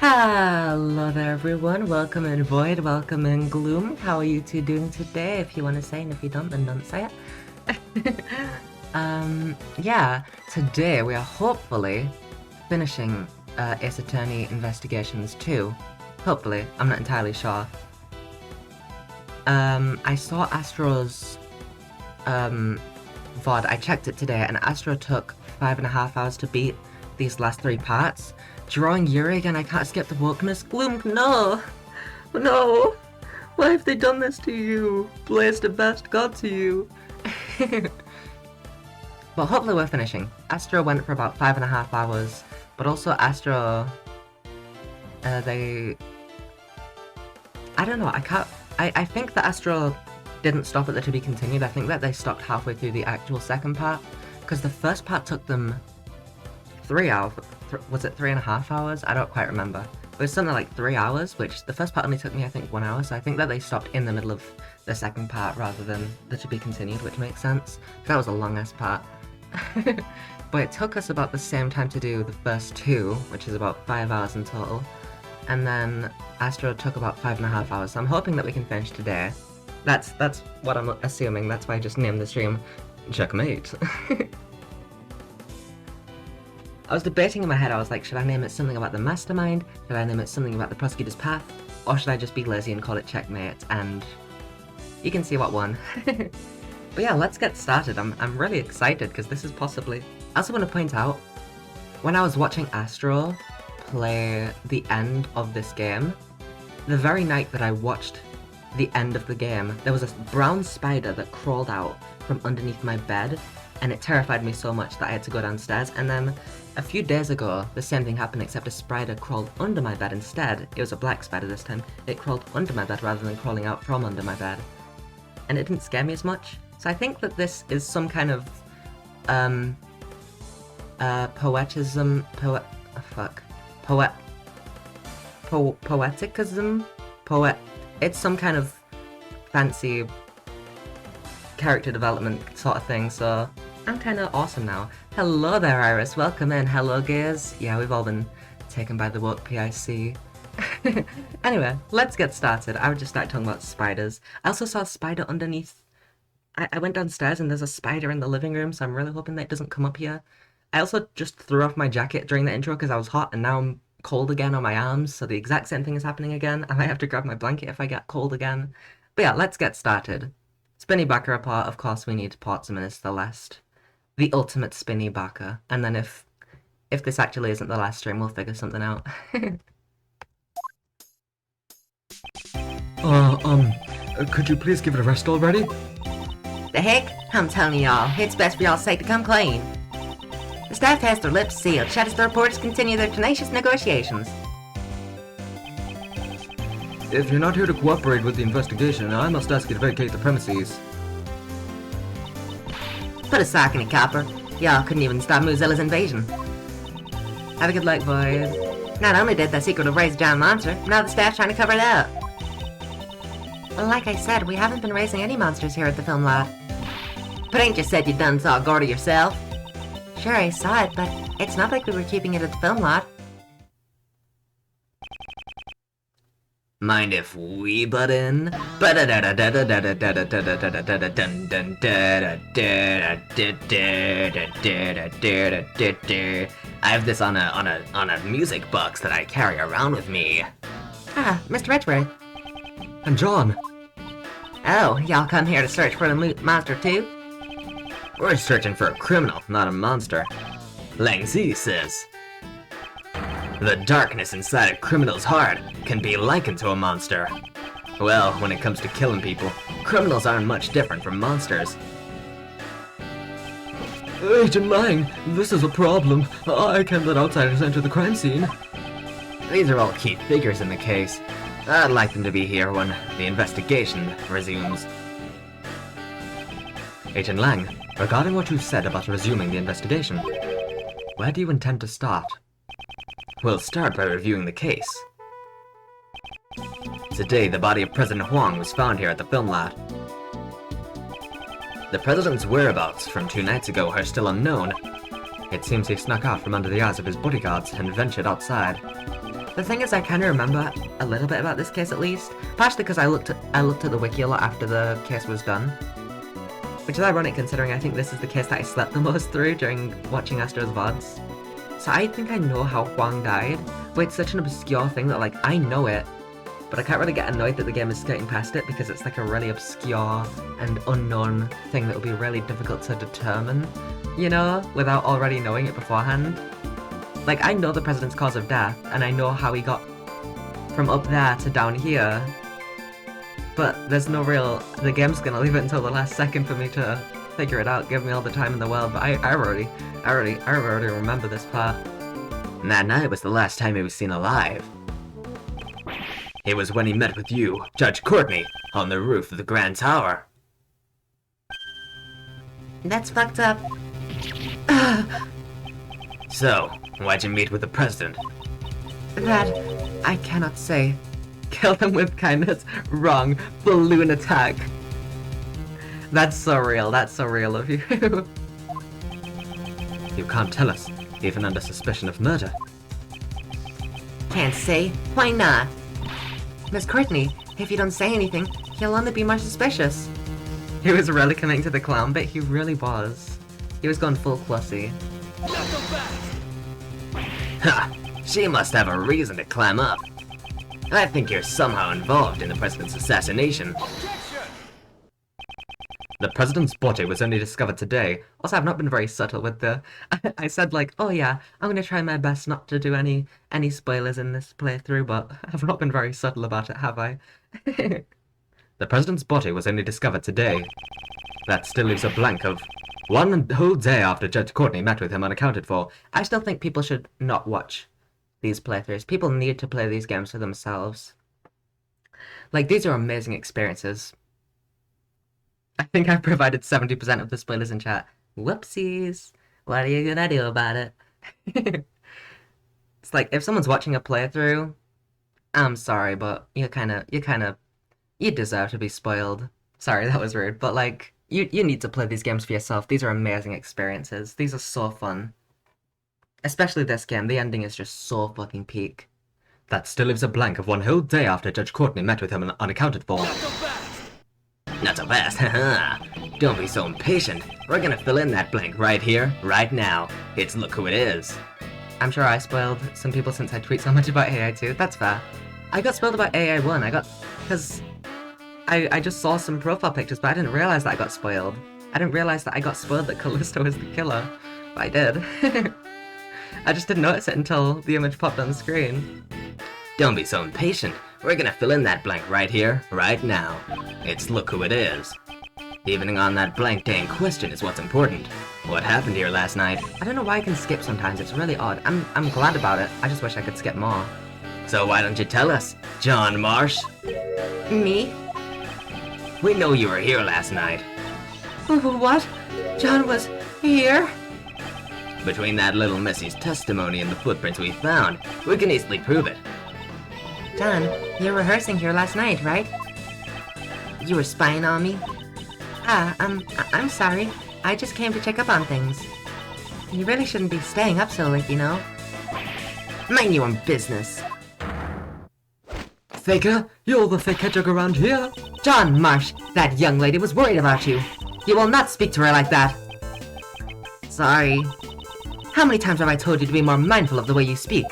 Hello there everyone, welcome in Void, welcome in Gloom. How are you two doing today? If you want to say, and if you don't, then don't say it. Yeah, today we are hopefully finishing Ace Attorney Investigations 2. Hopefully, I'm not entirely sure. I saw Astro's VOD, I checked it today, and Astro took 5.5 hours to beat these last 3 parts. Drawing Yuri again, I can't skip the wokeness. Gloom, no! No! Why have they done this to you? Blaze the best god to you. But hopefully we're finishing. Astro went for about 5.5 hours, but also Astro... I don't know, I think that Astro didn't stop at the to be continued. I think that they stopped halfway through the actual second part, because the first part took them 3 hours. Was it 3.5 hours? I don't quite remember. It was something like 3 hours, which the first part only took me, I think, 1 hour, so I think that they stopped in the middle of the second part rather than the to be continued, which makes sense. That was a long-ass part. But it took us about the same time to do the first 2, which is about 5 hours in total. And then Astro took about 5.5 hours, so I'm hoping that we can finish today. That's what I'm assuming, that's why I just named the stream Checkmate. I was debating in my head, I was like, should I name it something about the mastermind? Should I name it something about the prosecutor's path? Or should I just be lazy and call it Checkmate? And you can see what won. But yeah, let's get started. I'm really excited because this is possibly... I also want to point out, when I was watching Astro play the end of this game, the very night that I watched the end of the game, there was a brown spider that crawled out from underneath my bed, and it terrified me so much that I had to go downstairs. And then a few days ago, the same thing happened, except a spider crawled under my bed instead. It was a black spider this time. It crawled under my bed rather than crawling out from under my bed. And it didn't scare me as much. So I think that this is some kind of, poeticism? It's some kind of fancy character development sort of thing, so I'm kinda awesome now. Hello there, Iris, welcome in. Hello, guys. Yeah, we've all been taken by the woke PIC. Anyway, let's get started. I would just start talking about spiders. I also saw a spider underneath. I went downstairs and there's a spider in the living room, so I'm really hoping that it doesn't come up here. I also just threw off my jacket during the intro because I was hot, and now I'm cold again on my arms, so the exact same thing is happening again. I might have to grab my blanket if I get cold again. But yeah, let's get started. Spinny Backer apart, of course we need Portsmouth Celeste. The ultimate Spinny Backer. And then if this actually isn't the last stream, we'll figure something out. Could you please give it a rest already? The heck? I'm telling y'all, it's best for y'all's sake to come clean. The staff has their lips sealed, shut as the reporters continue their tenacious negotiations. If you're not here to cooperate with the investigation, I must ask you to vacate the premises. Put a sock in it, copper. Y'all couldn't even stop Mozilla's invasion. Have a good luck, boys. Not only did the secret of raise John Monster, now the staff's trying to cover it up. Well, like I said, we haven't been raising any monsters here at the film lot. But ain't you said you done saw Gordy yourself? Sure, I saw it, but it's not like we were keeping it at the film lot. Mind if we butt in? I have this on a music box that I carry around with me. Ah, Mr. Richbury. And John! Oh, y'all come here to search for the monster too? We're searching for a criminal, not a monster. Lang Zi says, the darkness inside a criminal's heart can be likened to a monster. Well, when it comes to killing people, criminals aren't much different from monsters. Agent Lang, this is a problem. I can't let outsiders enter the crime scene. These are all key figures in the case. I'd like them to be here when the investigation resumes. Agent Lang, regarding what you said about resuming the investigation, where do you intend to start? We'll start by reviewing the case. Today, the body of President Huang was found here at the film lot. The president's whereabouts from 2 nights ago are still unknown. It seems he snuck out from under the eyes of his bodyguards and ventured outside. The thing is, I kind of remember a little bit about this case at least, partially because I looked at the wiki a lot after the case was done. Which is ironic considering I think this is the case that I slept the most through during watching Astro's VODs. So I think I know how Huang died, but it's such an obscure thing that like, I know it, but I can't really get annoyed that the game is skirting past it because it's like a really obscure and unknown thing that would be really difficult to determine, you know, without already knowing it beforehand. Like, I know the president's cause of death, and I know how he got from up there to down here, but there's no real... the game's gonna leave it until the last second for me to figure it out, give me all the time in the world, but I already remember this part. And that night was the last time he was seen alive. It was when he met with you, Judge Courtney, on the roof of the Grand Tower. That's fucked up. So, why'd you meet with the president? That... I cannot say. Kill them with kindness. Wrong. Balloon attack. That's so real of you. You can't tell us, even under suspicion of murder. Can't say. Why not? Miss Courtney, if you don't say anything, he'll only be more suspicious. He was really coming to the clown bit, he really was. He was going full Clussy. Ha! She must have a reason to climb up. I think you're somehow involved in the president's assassination. The president's body was only discovered today. Also, I've not been very subtle with the... I said like, oh yeah, I'm gonna try my best not to do any spoilers in this playthrough, but I've not been very subtle about it, have I? The president's body was only discovered today. That still leaves a blank of 1 whole day after Judge Courtney met with him unaccounted for. I still think people should not watch these playthroughs. People need to play these games for themselves. Like, these are amazing experiences. I think I've provided 70% of the spoilers in chat. Whoopsies. What are you gonna do about it? It's like, if someone's watching a playthrough, I'm sorry, but you deserve to be spoiled. Sorry, that was rude, but like, you need to play these games for yourself. These are amazing experiences. These are so fun. Especially this game, the ending is just so fucking peak. That still leaves a blank of 1 whole day after Judge Courtney met with him unaccounted for. Not so fast, haha. Don't be so impatient. We're gonna fill in that blank right here, right now. It's Look Who It Is. I'm sure I spoiled some people since I tweet so much about AI2. That's fair. I got spoiled about AI1. Because I just saw some profile pictures, but I didn't realize that I got spoiled. I didn't realize that I got spoiled that Callisto was the killer. But I did. I just didn't notice it until the image popped on the screen. Don't be so impatient. We're gonna fill in that blank right here, right now. It's Look Who It Is. Evening on that blank day in question is what's important. What happened here last night? I don't know why I can skip sometimes, it's really odd. I'm glad about it, I just wish I could skip more. So why don't you tell us, John Marsh? Me? We know you were here last night. What? John was here? Between that little missy's testimony and the footprints we found, we can easily prove it. John, you were rehearsing here last night, right? You were spying on me? I'm sorry. I just came to check up on things. You really shouldn't be staying up so late, you know? Mind your own business. Faker? You're the fake hedgehog around here? John Marsh, that young lady was worried about you. You will not speak to her like that. Sorry. How many times have I told you to be more mindful of the way you speak?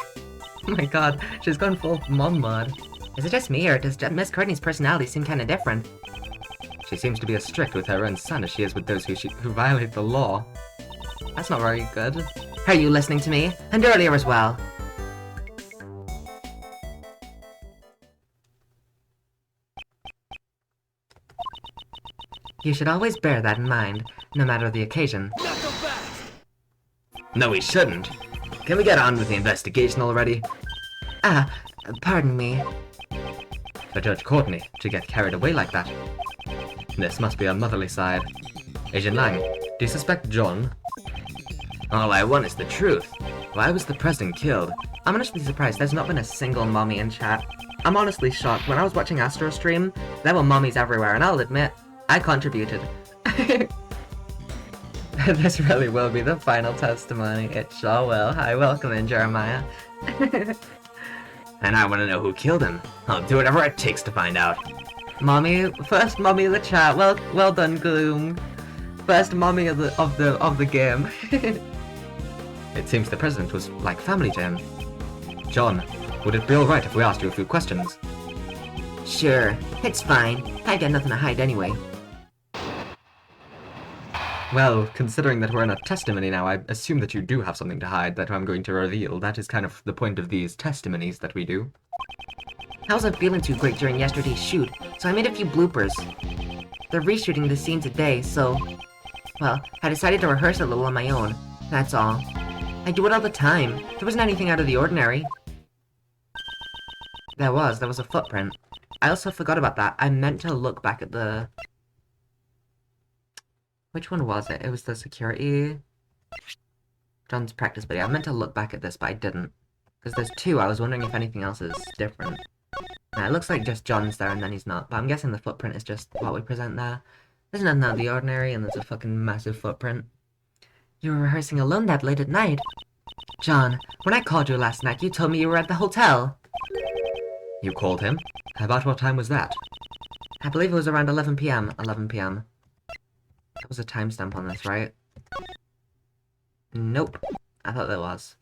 Oh my god, she's gone full mom mod. Is it just me, or does Miss Courtney's personality seem kinda different? She seems to be as strict with her own son as she is with those who violate the law. That's not very good. Are you listening to me? And earlier as well. You should always bear that in mind, no matter the occasion. No, we shouldn't. Can we get on with the investigation already? Pardon me. For Judge Courtney to get carried away like that. This must be on motherly side. Agent Lang, do you suspect John? All I want is the truth. Why was the president killed? I'm honestly surprised there's not been a single mommy in chat. I'm honestly shocked. When I was watching Astro stream, there were mommies everywhere, and I'll admit, I contributed. This really will be the final testimony. It sure will. Hi, welcome in, Jeremiah. And I want to know who killed him. I'll do whatever it takes to find out. Mommy, first mommy of the chat. Well done, Gloom. First mommy of the game. It seems the president was like family to him. John, would it be alright if we asked you a few questions? Sure, it's fine. I've got nothing to hide anyway. Well, considering that we're in a testimony now, I assume that you do have something to hide that I'm going to reveal. That is kind of the point of these testimonies that we do. I wasn't feeling too great during yesterday's shoot, so I made a few bloopers. They're reshooting the scene today, so... well, I decided to rehearse a little on my own. That's all. I do it all the time. There wasn't anything out of the ordinary. There was a footprint. I also forgot about that. I meant to look back at the... which one was it? It was the security... John's practice video. I meant to look back at this, but I didn't. Because there's two, I was wondering if anything else is different. Nah, it looks like just John's there and then he's not, but I'm guessing the footprint is just what we present there. There's nothing out of the ordinary and there's a fucking massive footprint. You were rehearsing alone that late at night. John, when I called you last night, you told me you were at the hotel. You called him? About what time was that? I believe it was around 11 p.m. 11 p.m. That was a timestamp on this, right? Nope. I thought there was.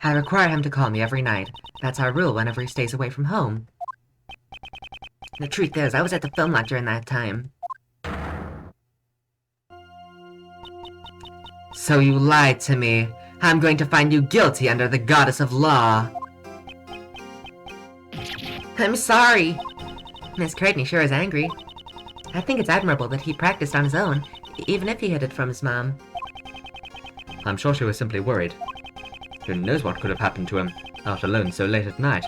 I require him to call me every night. That's our rule whenever he stays away from home. The truth is, I was at the film lot during that time. So you lied to me. I'm going to find you guilty under the goddess of law. I'm sorry. Miss Creighton sure is angry. I think it's admirable that he practiced on his own, even if he hid it from his mom. I'm sure she was simply worried. Who knows what could have happened to him, out alone so late at night.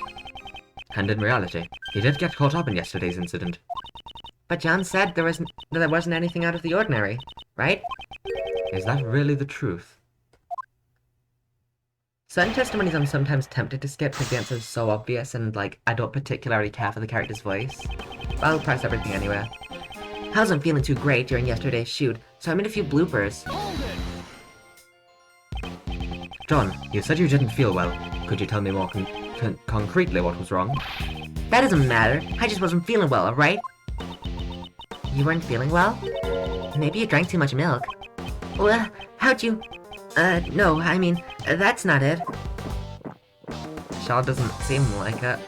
And in reality, he did get caught up in yesterday's incident. But John said there wasn't anything out of the ordinary, right? Is that really the truth? Certain testimonies I'm sometimes tempted to skip because the answer is so obvious and, like, I don't particularly care for the character's voice. But I'll press everything anyway. I wasn't feeling too great during yesterday's shoot, so I made a few bloopers. John, you said you didn't feel well. Could you tell me more concretely what was wrong? That doesn't matter. I just wasn't feeling well, alright? You weren't feeling well? Maybe you drank too much milk. Well, how'd you... no, I mean, that's not it. Shaw doesn't seem like it.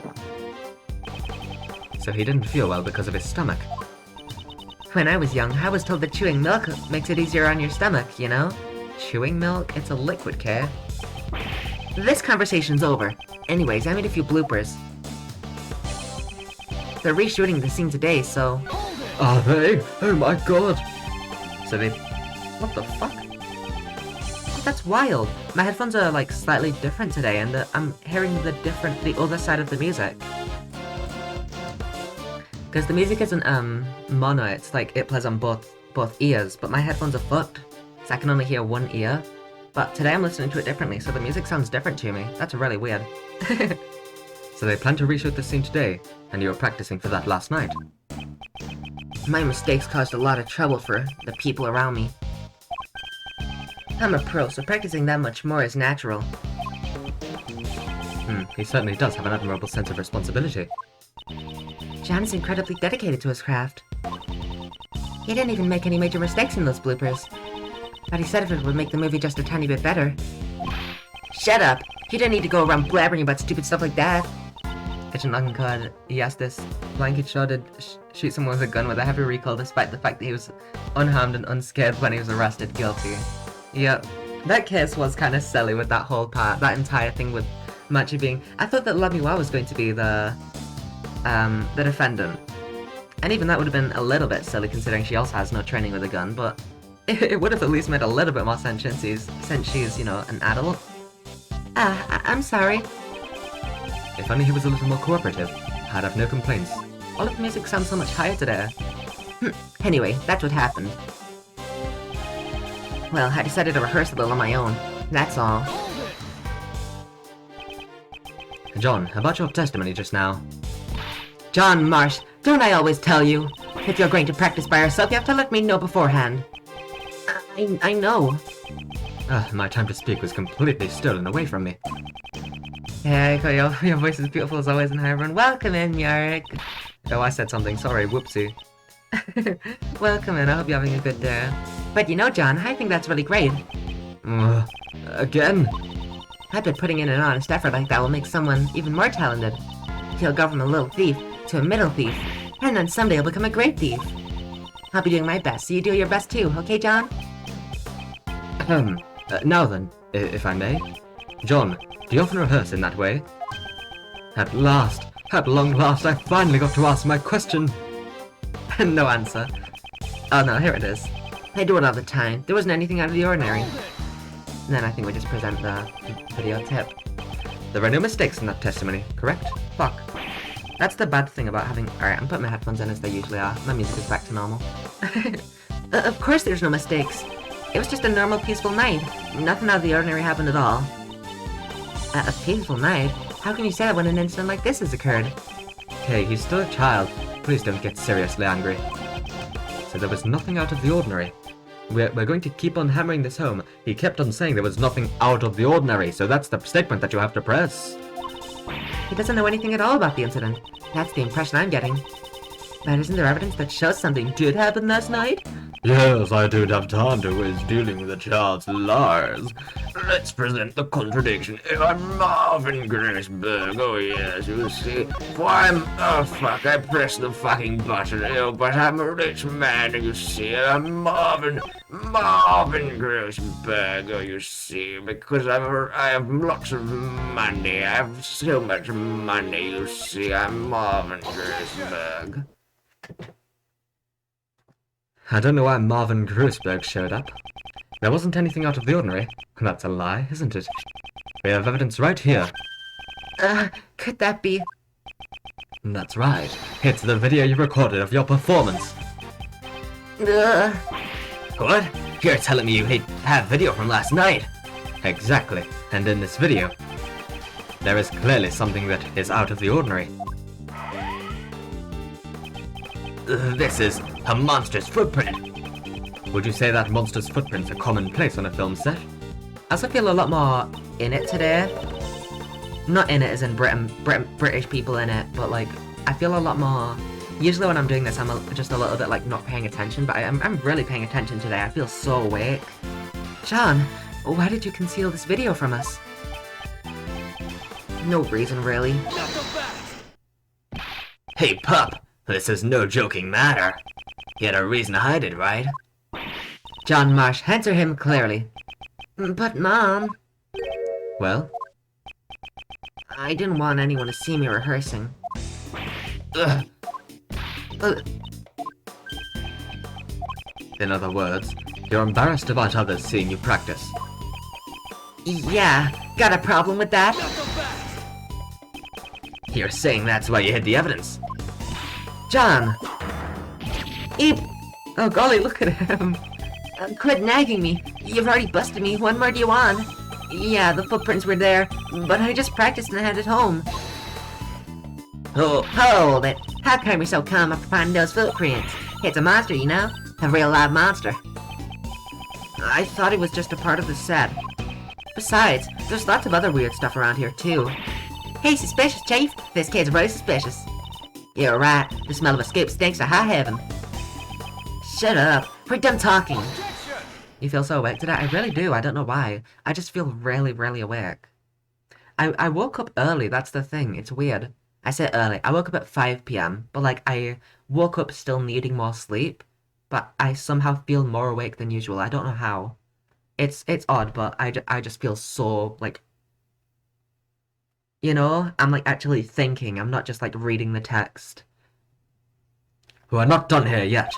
So he didn't feel well because of his stomach? When I was young, I was told that chewing milk makes it easier on your stomach, you know? Chewing milk? It's a liquid, Kay. This conversation's over. Anyways, I made a few bloopers. They're reshooting the scene today, so... Are they? Oh my god! So they... What the fuck? That's wild. My headphones are, like, slightly different today, and I'm hearing the other side of the music. Because the music isn't, mono, it's like, it plays on both ears, but my headphones are fucked, so I can only hear one ear. But today I'm listening to it differently, so the music sounds different to me. That's really weird. So they plan to reshoot the scene today, and you were practicing for that last night? My mistakes caused a lot of trouble for the people around me. I'm a pro, so practicing that much more is natural. He certainly does have an admirable sense of responsibility. John is incredibly dedicated to his craft. He didn't even make any major mistakes in those bloopers. But he said if it would make the movie just a tiny bit better. Shut up! You don't need to go around blabbering about stupid stuff like that. Agent Locking Card, yes, this blanket Shaw did shoot someone with a gun with a heavy recoil despite the fact that he was unharmed and unscathed when he was arrested guilty. Yep. That case was kind of silly with that whole part, that entire thing with Machi being... I thought that Lamiwa was going to be the defendant. And even that would have been a little bit silly considering she also has no training with a gun, but it would have at least made a little bit more sense since she's, you know, an adult. I'm sorry. If only he was a little more cooperative, I'd have no complaints. All of the music sounds so much higher today. Anyway, that's what happened. Well, I decided to rehearse a little on my own. That's all. John, about your testimony just now. John Marsh, don't I always tell you? If you're going to practice by yourself, you have to let me know beforehand. I know. My time to speak was completely stolen away from me. Hey, your voice is beautiful as always, and hi everyone. Welcome in, Yarrick. Oh, I said something. Sorry, whoopsie. Welcome in. I hope you're having a good day. But you know, John, I think that's really great. Again? I bet putting in an honest effort like that will make someone even more talented. He'll go from a little thief to a middle thief, and then someday he'll become a great thief. I'll be doing my best, so you do your best too, okay, John? Now then, if I may. John, do you often rehearse in that way? At long last, I finally got to ask my question. No answer. Oh no, here it is. I do it all the time. There wasn't anything out of the ordinary. And then I think we just present the video tip. There were no mistakes in that testimony, correct? Fuck. That's the bad thing about having... Alright, I'm putting my headphones in as they usually are. My music is back to normal. Of course there's no mistakes. It was just a normal, peaceful night. Nothing out of the ordinary happened at all. A peaceful night? How can you say that when an incident like this has occurred? Hey, he's still a child. Please don't get seriously angry. So there was nothing out of the ordinary. We're going to keep on hammering this home. He kept on saying there was nothing out of the ordinary, so that's the statement that you have to press. He doesn't know anything at all about the incident. That's the impression I'm getting. But isn't there evidence that shows something did happen last night? Yes, I don't have time to waste dealing with a child's lies. Let's present the contradiction. I'm Marvin Graceberg. Oh yes, you see. Why oh fuck, I pressed the fucking button. Oh, but I'm a rich man, you see. I'm Marvin Graceberg. Oh, you see, because I have lots of money. I have so much money, you see. I'm Marvin Graceberg. I don't know why Marvin Graceberg showed up. There wasn't anything out of the ordinary. That's a lie, isn't it? We have evidence right here. Could that be... That's right. It's the video you recorded of your performance. What? You're telling me you have video from last night? Exactly. And in this video, there is clearly something that is out of the ordinary. This is a monster's footprint. Would you say that monster's footprints are commonplace on a film set? I also feel a lot more in it today. Not in it as in British people in it, but like, I feel a lot more... Usually when I'm doing this, I'm just a little bit like not paying attention, but I'm really paying attention today. I feel so awake. John, why did you conceal this video from us? No reason, really. Hey, pup! This is no joking matter. He had a reason to hide it, right? John Marsh, answer him clearly. But, Mom... Well? I didn't want anyone to see me rehearsing. In other words, you're embarrassed about others seeing you practice. Yeah, got a problem with that? You're saying that's why you hid the evidence? John! Oh golly, look at him! Quit nagging me. You've already busted me. What more do you want? Yeah, the footprints were there, but I just practiced and headed home. Oh, hold it. How come you're so calm after finding those footprints? It's a monster, you know? A real live monster. I thought it was just a part of the set. Besides, there's lots of other weird stuff around here, too. Hey, suspicious, Chief. This kid's really suspicious. You're right. The smell of a scoop stinks to high heaven. Shut up. We're done talking. You feel so awake today? I really do. I don't know why. I just feel really, really awake. I woke up early. That's the thing. It's weird. I say early. I woke up at 5 p.m. But, like, I woke up still needing more sleep. But I somehow feel more awake than usual. I don't know how. It's odd, but I just feel so, like... You know? I'm, like, actually thinking. I'm not just, like, reading the text. We're not done here yet.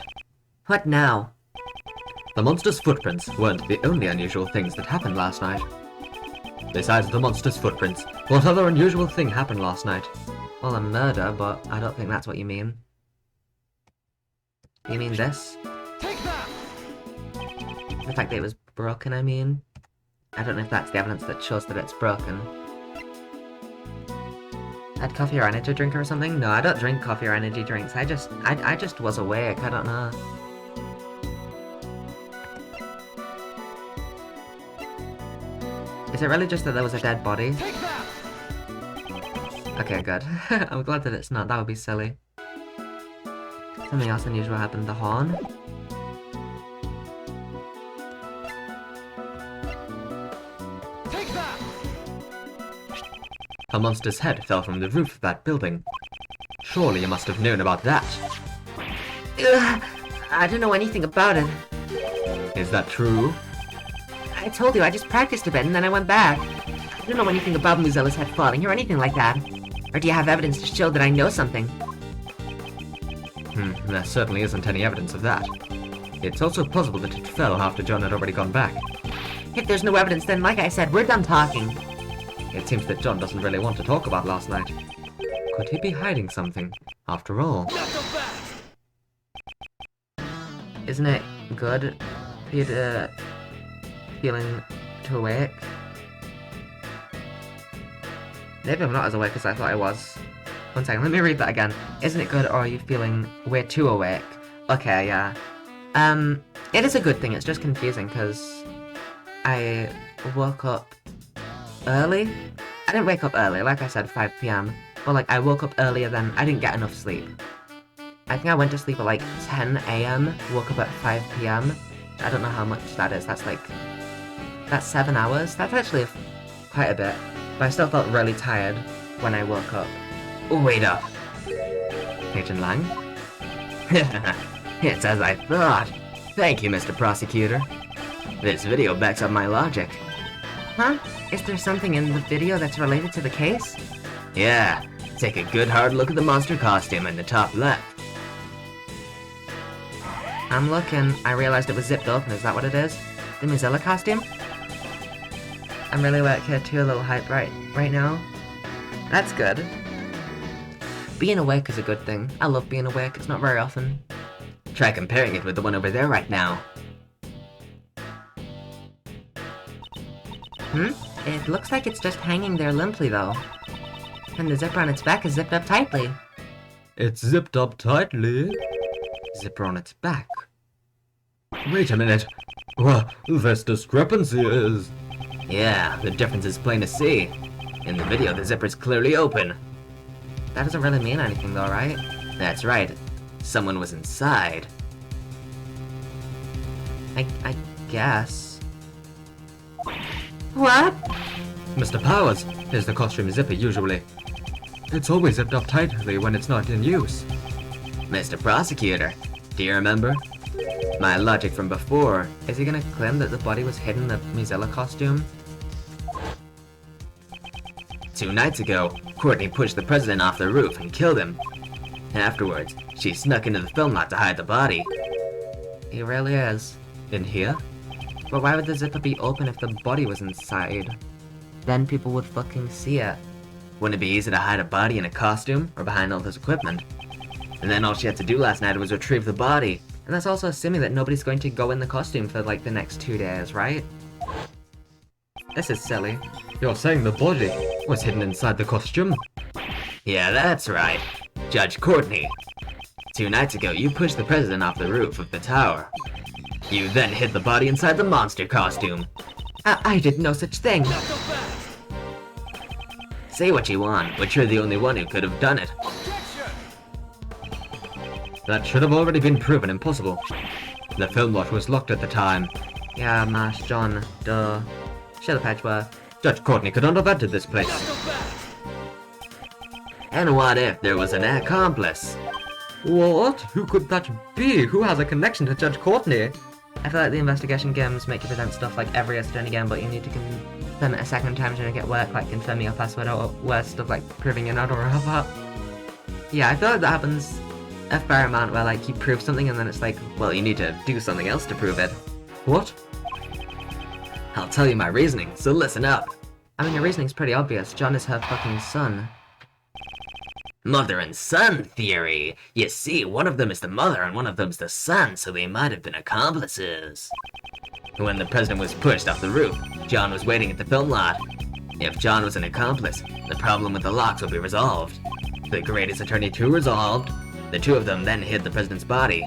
What now? The monster's footprints weren't the only unusual things that happened last night. Besides the monster's footprints, what other unusual thing happened last night? Well, a murder, but I don't think that's what you mean. You mean this? The fact that it was broken, I mean. I don't know if that's the evidence that shows that it's broken. Had coffee or energy drink or something? No, I don't drink coffee or energy drinks. I just was awake. I don't know. Is it really just that there was a dead body? Okay, good. I'm glad that it's not. That would be silly. Something else unusual happened. The horn. Take that! A monster's head fell from the roof of that building. Surely you must have known about that. Ugh, I don't know anything about it. Is that true? I told you, I just practiced a bit and then I went back. I don't know anything about Muzella's head falling or anything like that. Or do you have evidence to show that I know something? There certainly isn't any evidence of that. It's also possible that it fell after John had already gone back. If there's no evidence, then like I said, we're done talking. It seems that John doesn't really want to talk about last night. Could he be hiding something, after all? Isn't it good for you to feeling too awake? Maybe I'm not as awake as I thought I was. One second, let me read that again. Isn't it good, or are you feeling way too awake? Okay, yeah. It is a good thing, it's just confusing, because I woke up early? I didn't wake up early, like I said, 5 PM. But, like, I woke up earlier than... I didn't get enough sleep. I think I went to sleep at, like, 10 AM, woke up at 5 PM. I don't know how much that is, that's, like... That's 7 hours? That's actually quite a bit. But I still felt really tired when I woke up. Wait up! Agent Lang? It's as I thought. Thank you, Mr. Prosecutor. This video backs up my logic. Huh? Is there something in the video that's related to the case? Yeah, take a good hard look at the monster costume in the top left. I'm looking. I realized it was zipped open, is that what it is? The Mozilla costume? I'm really like too a little hype right now. That's good. Being awake is a good thing. I love being awake, it's not very often. Try comparing it with the one over there right now. It looks like it's just hanging there limply though. And the zipper on its back is zipped up tightly. It's zipped up tightly. Zipper on its back. Wait a minute. This discrepancy is... Yeah, the difference is plain to see. In the video, the zipper's clearly open. That doesn't really mean anything though, right? That's right. Someone was inside. I guess. What? Mr. Powers, is the costume zipper usually? It's always zipped up tightly when it's not in use. Mr. Prosecutor, do you remember? My logic from before. Is he gonna claim that the body was hidden in the Mozilla costume? 2 nights ago, Courtney pushed the president off the roof and killed him. Afterwards, she snuck into the film lot to hide the body. He really is. In here? But why would the zipper be open if the body was inside? Then people would fucking see it. Wouldn't it be easy to hide a body in a costume or behind all this equipment? And then all she had to do last night was retrieve the body. And that's also assuming that nobody's going to go in the costume for like the next 2 days, right? This is silly. You're saying the body was hidden inside the costume? Yeah, that's right. Judge Courtney. 2 nights ago, you pushed the president off the roof of the tower. You then hid the body inside the monster costume. I did no such thing. Say what you want, but you're the only one who could have done it. That should have already been proven impossible. The film lot was locked at the time. Yeah, Mash, John, duh. Shut up, Edgeworth. Judge Courtney could not have entered this place. And what if there was an accomplice? What? Who could that be? Who has a connection to Judge Courtney? I feel like the investigation games make you present stuff like every yesterday again, but you need to confirm it a second time to make it work, like confirming your password or worse stuff like proving you're not a robot. Yeah, I feel like that happens a fair amount where like you prove something and then it's like, well, you need to do something else to prove it. What? I'll tell you my reasoning, so listen up. I mean, your reasoning's pretty obvious. John is her fucking son. Mother and son theory. You see, one of them is the mother and one of them's the son, so they might have been accomplices. When the president was pushed off the roof, John was waiting at the film lot. If John was an accomplice, the problem with the locks would be resolved. The greatest attorney 2 resolved. The 2 of them then hid the president's body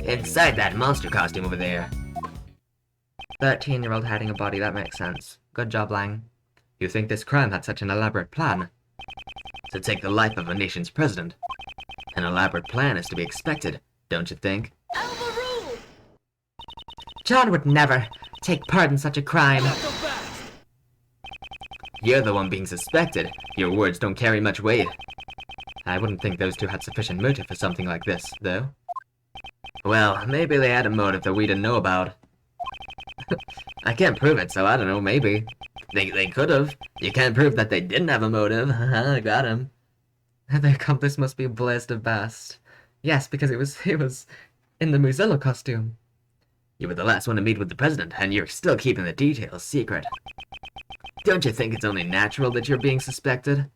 inside that monster costume over there. 13-year-old hiding a body, that makes sense. Good job, Lang. You think this crime had such an elaborate plan? to take the life of a nation's president. An elaborate plan is to be expected, don't you think? John would never take part in such a crime. You're the one being suspected. Your words don't carry much weight. I wouldn't think those two had sufficient motive for something like this, though. Well, maybe they had a motive that we didn't know about. I can't prove it, so I don't know, maybe. They could have. You can't prove that they didn't have a motive. I got him. The accomplice must be Blaise the Best. Yes, because it was in the Mozilla costume. You were the last one to meet with the president, and you're still keeping the details secret. Don't you think it's only natural that you're being suspected?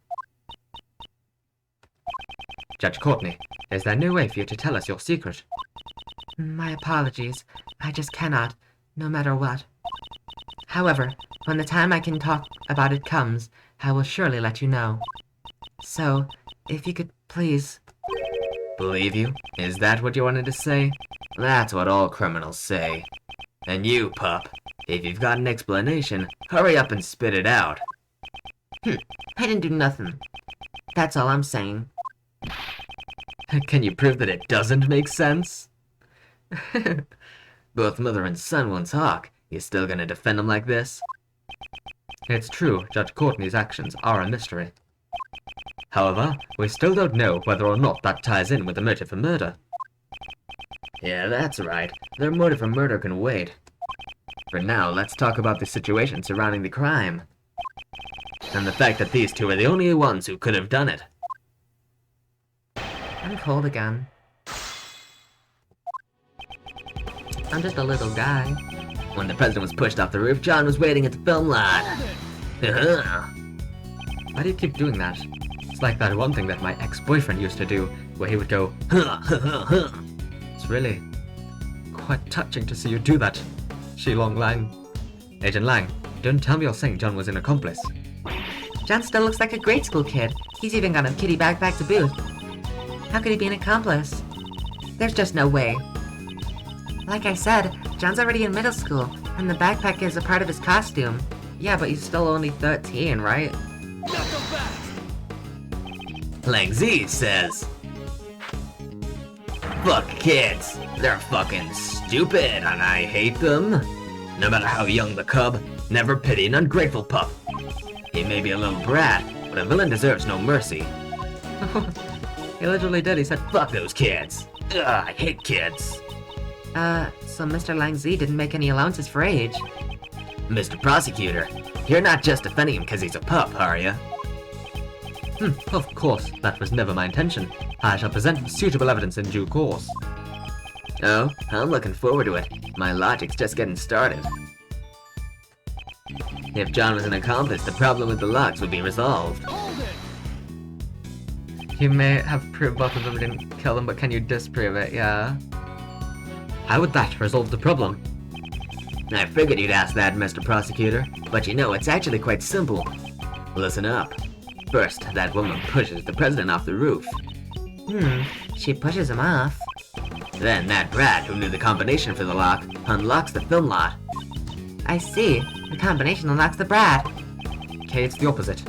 Judge Courtney, is there no way for you to tell us your secret? My apologies. I just cannot, no matter what. However, when the time I can talk about it comes, I will surely let you know. So, if you could please... Believe you? Is that what you wanted to say? That's what all criminals say. And you, pup, if you've got an explanation, hurry up and spit it out. I didn't do nothing. That's all I'm saying. Can you prove that it doesn't make sense? Both mother and son will talk. You still gonna defend them like this? It's true, Judge Courtney's actions are a mystery. However, we still don't know whether or not that ties in with the motive for murder. Yeah, that's right. Their motive for murder can wait. For now, let's talk about the situation surrounding the crime. And the fact that these two are the only ones who could have done it. I'm cold again. I'm just a little guy. When the president was pushed off the roof, John was waiting at the film lot. Why do you keep doing that? It's like that one thing that my ex-boyfriend used to do, where he would go, It's really quite touching to see you do that, Shilong Lang. Agent Lang, don't tell me you're saying John was an accomplice. John still looks like a grade school kid. He's even got a kitty backpack to boot. How could he be an accomplice? There's just no way. Like I said, John's already in middle school, and the backpack is a part of his costume. Yeah, but he's still only 13, right? Lang Z says, fuck kids. They're fucking stupid, and I hate them. No matter how young the cub, never pity an ungrateful pup. He may be a little brat, but a villain deserves no mercy. He literally did. He said, fuck those kids. Ugh, I hate kids. So Mr. Lang Z didn't make any allowances for age. Mr. Prosecutor, you're not just defending him because he's a pup, are you? Of course, that was never my intention. I shall present suitable evidence in due course. Oh, I'm looking forward to it. My logic's just getting started. If John was an accomplice, the problem with the locks would be resolved. You may have proved both of them didn't kill them, but can you disprove it, yeah? How would that resolve the problem? I figured you'd ask that, Mr. Prosecutor, but you know, it's actually quite simple. Listen up. First, that woman pushes the president off the roof. She pushes him off. Then that brat who knew the combination for the lock unlocks the film lot. I see. The combination unlocks the brat. Okay, it's the opposite.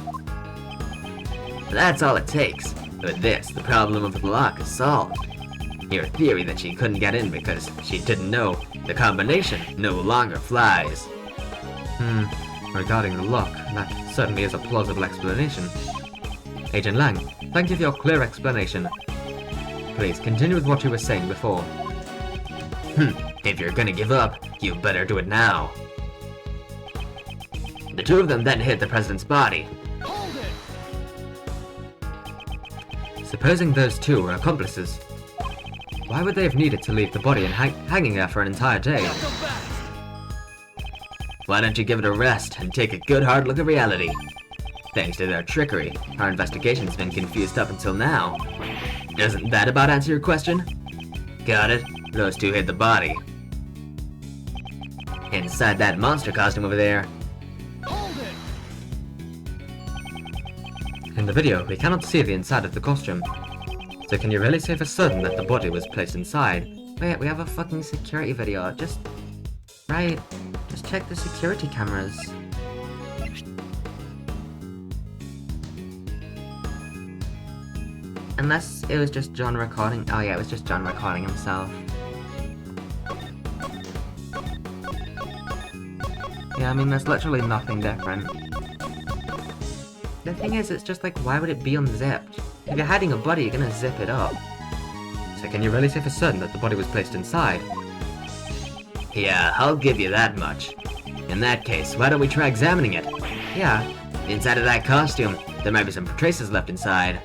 That's all it takes. With this, the problem of the lock is solved. Your theory that she couldn't get in because she didn't know the combination no longer flies. Regarding the lock, that certainly is a plausible explanation. Agent Lang, thank you for your clear explanation. Please continue with what you were saying before. If you're gonna give up, you better do it now. The two of them then hit the president's body. Supposing those two were accomplices, why would they have needed to leave the body and hanging there for an entire day? Why don't you give it a rest and take a good hard look at reality? Thanks to their trickery, our investigation's been confused up until now. Doesn't that about answer your question? Got it. Those two hit the body. Inside that monster costume over there. In the video, we cannot see the inside of the costume. So can you really say for certain that the body was placed inside? Wait, we have a fucking security video. Just check the security cameras. Unless it was just John recording. Oh yeah, it was just John recording himself. Yeah, I mean, there's literally nothing different. The thing is, it's just like, why would it be unzipped? If you're hiding a body, you're gonna zip it up. So can you really say for certain that the body was placed inside? Yeah, I'll give you that much. In that case, why don't we try examining it? Yeah. Inside of that costume, there might be some traces left inside.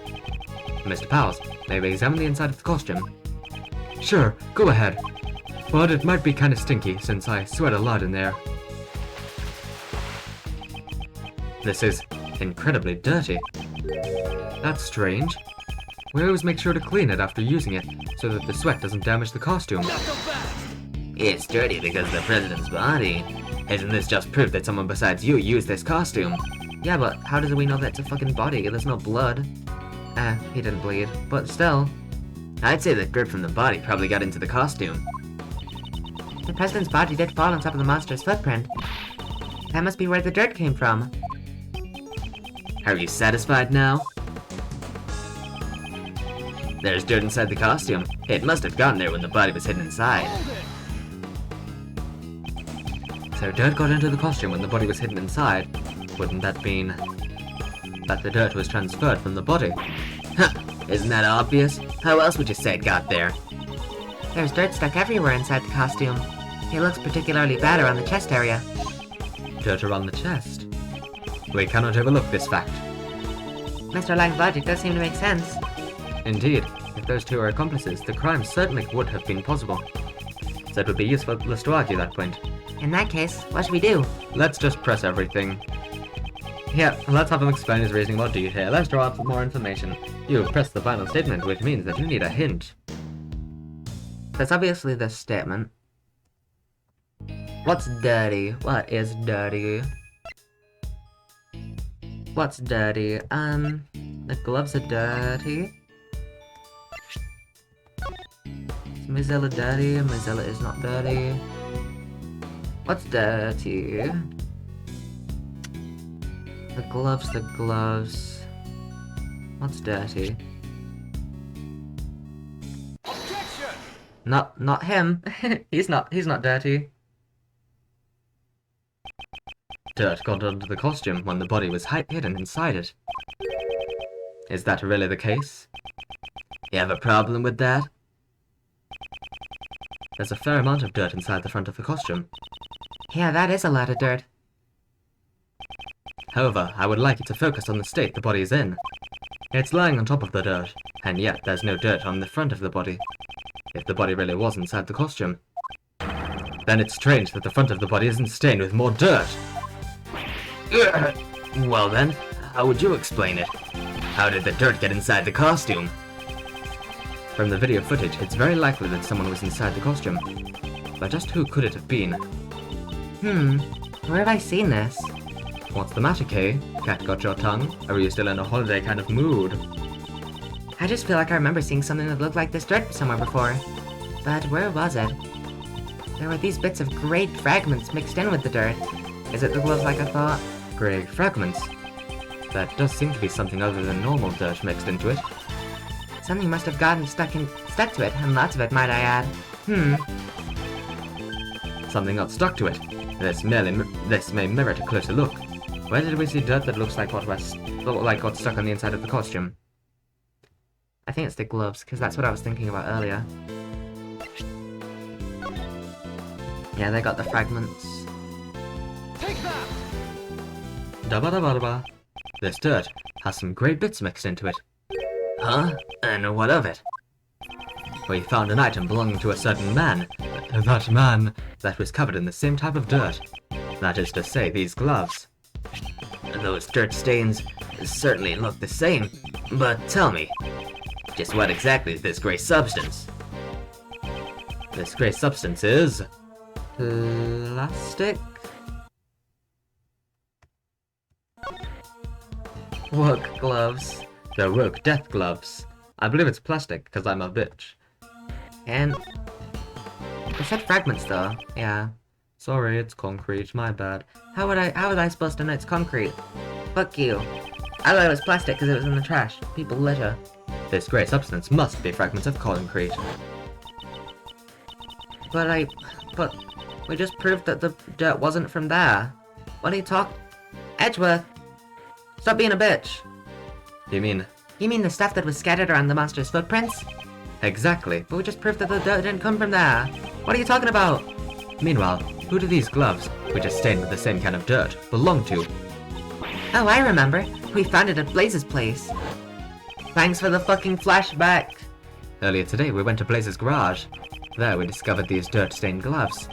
Mr. Powers, may we examine the inside of the costume? Sure, go ahead. But it might be kinda stinky, since I sweat a lot in there. This is incredibly dirty. That's strange. We always make sure to clean it after using it, so that the sweat doesn't damage the costume. It's dirty because of the president's body. Isn't this just proof that someone besides you used this costume? Yeah, but how do we know that it's a fucking body? There's no blood. He didn't bleed. But still. I'd say the dirt from the body probably got into the costume. The president's body did fall on top of the monster's footprint. That must be where the dirt came from. Are you satisfied now? There's dirt inside the costume. It must have gotten there when the body was hidden inside. So dirt got into the costume when the body was hidden inside. Wouldn't that mean that the dirt was transferred from the body? Huh, isn't that obvious? How else would you say it got there? There's dirt stuck everywhere inside the costume. It looks particularly bad around the chest area. Dirt around the chest. We cannot overlook this fact. Mr. Lang's logic does seem to make sense. Indeed, if those two are accomplices, the crime certainly would have been possible. So it would be useful for us to argue that point. In that case, what should we do? Let's just press everything. Yeah, let's have him explain his reasoning more detail. Let's draw out some more information. You pressed the final statement, which means that you need a hint. That's obviously this statement. What's dirty? What is dirty? What's dirty? The gloves are dirty. Is Mozilla dirty? Mozilla is not dirty. What's dirty? The gloves. What's dirty? Objection! Not him. he's not dirty. Dirt got under the costume when the body was hidden inside it. Is that really the case? You have a problem with that? There's a fair amount of dirt inside the front of the costume. Yeah, that is a lot of dirt. However, I would like you to focus on the state the body is in. It's lying on top of the dirt, and yet there's no dirt on the front of the body. If the body really was inside the costume, then it's strange that the front of the body isn't stained with more dirt. Well then, how would you explain it? How did the dirt get inside the costume? From the video footage, it's very likely that someone was inside the costume. But just who could it have been? Where have I seen this? What's the matter, Kay? Cat got your tongue? Or are you still in a holiday kind of mood? I just feel like I remember seeing something that looked like this dirt somewhere before. But where was it? There were these bits of grey fragments mixed in with the dirt. Is it the gloves like I thought? Grey fragments? That does seem to be something other than normal dirt mixed into it. Something must have gotten stuck to it, and lots of it, might I add. Something got stuck to it. This may merit a closer look. Where did we see dirt that looks like what got stuck on the inside of the costume? I think it's the gloves, because that's what I was thinking about earlier. Yeah, they got the fragments. Take that! Dabba-dabba-dabba. This dirt has some grey bits mixed into it. Huh? And what of it? We found an item belonging to a certain man. That man that was covered in the same type of dirt. That is to say, these gloves. Those dirt stains certainly look the same, but tell me, just what exactly is this grey substance? This grey substance is... Plastic? Work gloves. The work death gloves. I believe it's plastic, because I'm a bitch. And... it said fragments though, yeah. Sorry, it's concrete, my bad. How was I supposed to know it's concrete? Fuck you. I thought it was plastic because it was in the trash. People litter. This grey substance must be fragments of concrete. But we just proved that the dirt wasn't from there. What are you talking? Edgeworth! Stop being a bitch! You mean? You mean the stuff that was scattered around the monster's footprints? Exactly. But we just proved that the dirt didn't come from there. What are you talking about? Meanwhile, who do these gloves, which are stained with the same kind of dirt, belong to? Oh, I remember. We found it at Blaze's place. Thanks for the fucking flashback. Earlier today, we went to Blaze's garage. There, we discovered these dirt-stained gloves.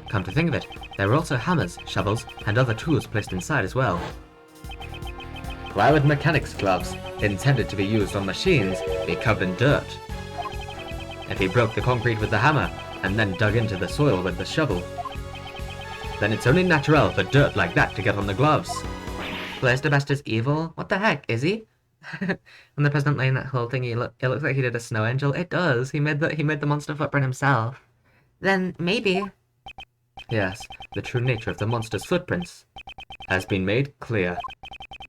Come to think of it, there were also hammers, shovels, and other tools placed inside as well. Why would mechanics gloves, intended to be used on machines, be covered in dirt? If he broke the concrete with the hammer, and then dug into the soil with the shovel, then it's only natural for dirt like that to get on the gloves. Blaze the Best is evil? What the heck, is he? When the president laying that whole thing, it looks like he did a snow angel. It does. He made the monster footprint himself. Then maybe. Yes, the true nature of the monster's footprints has been made clear.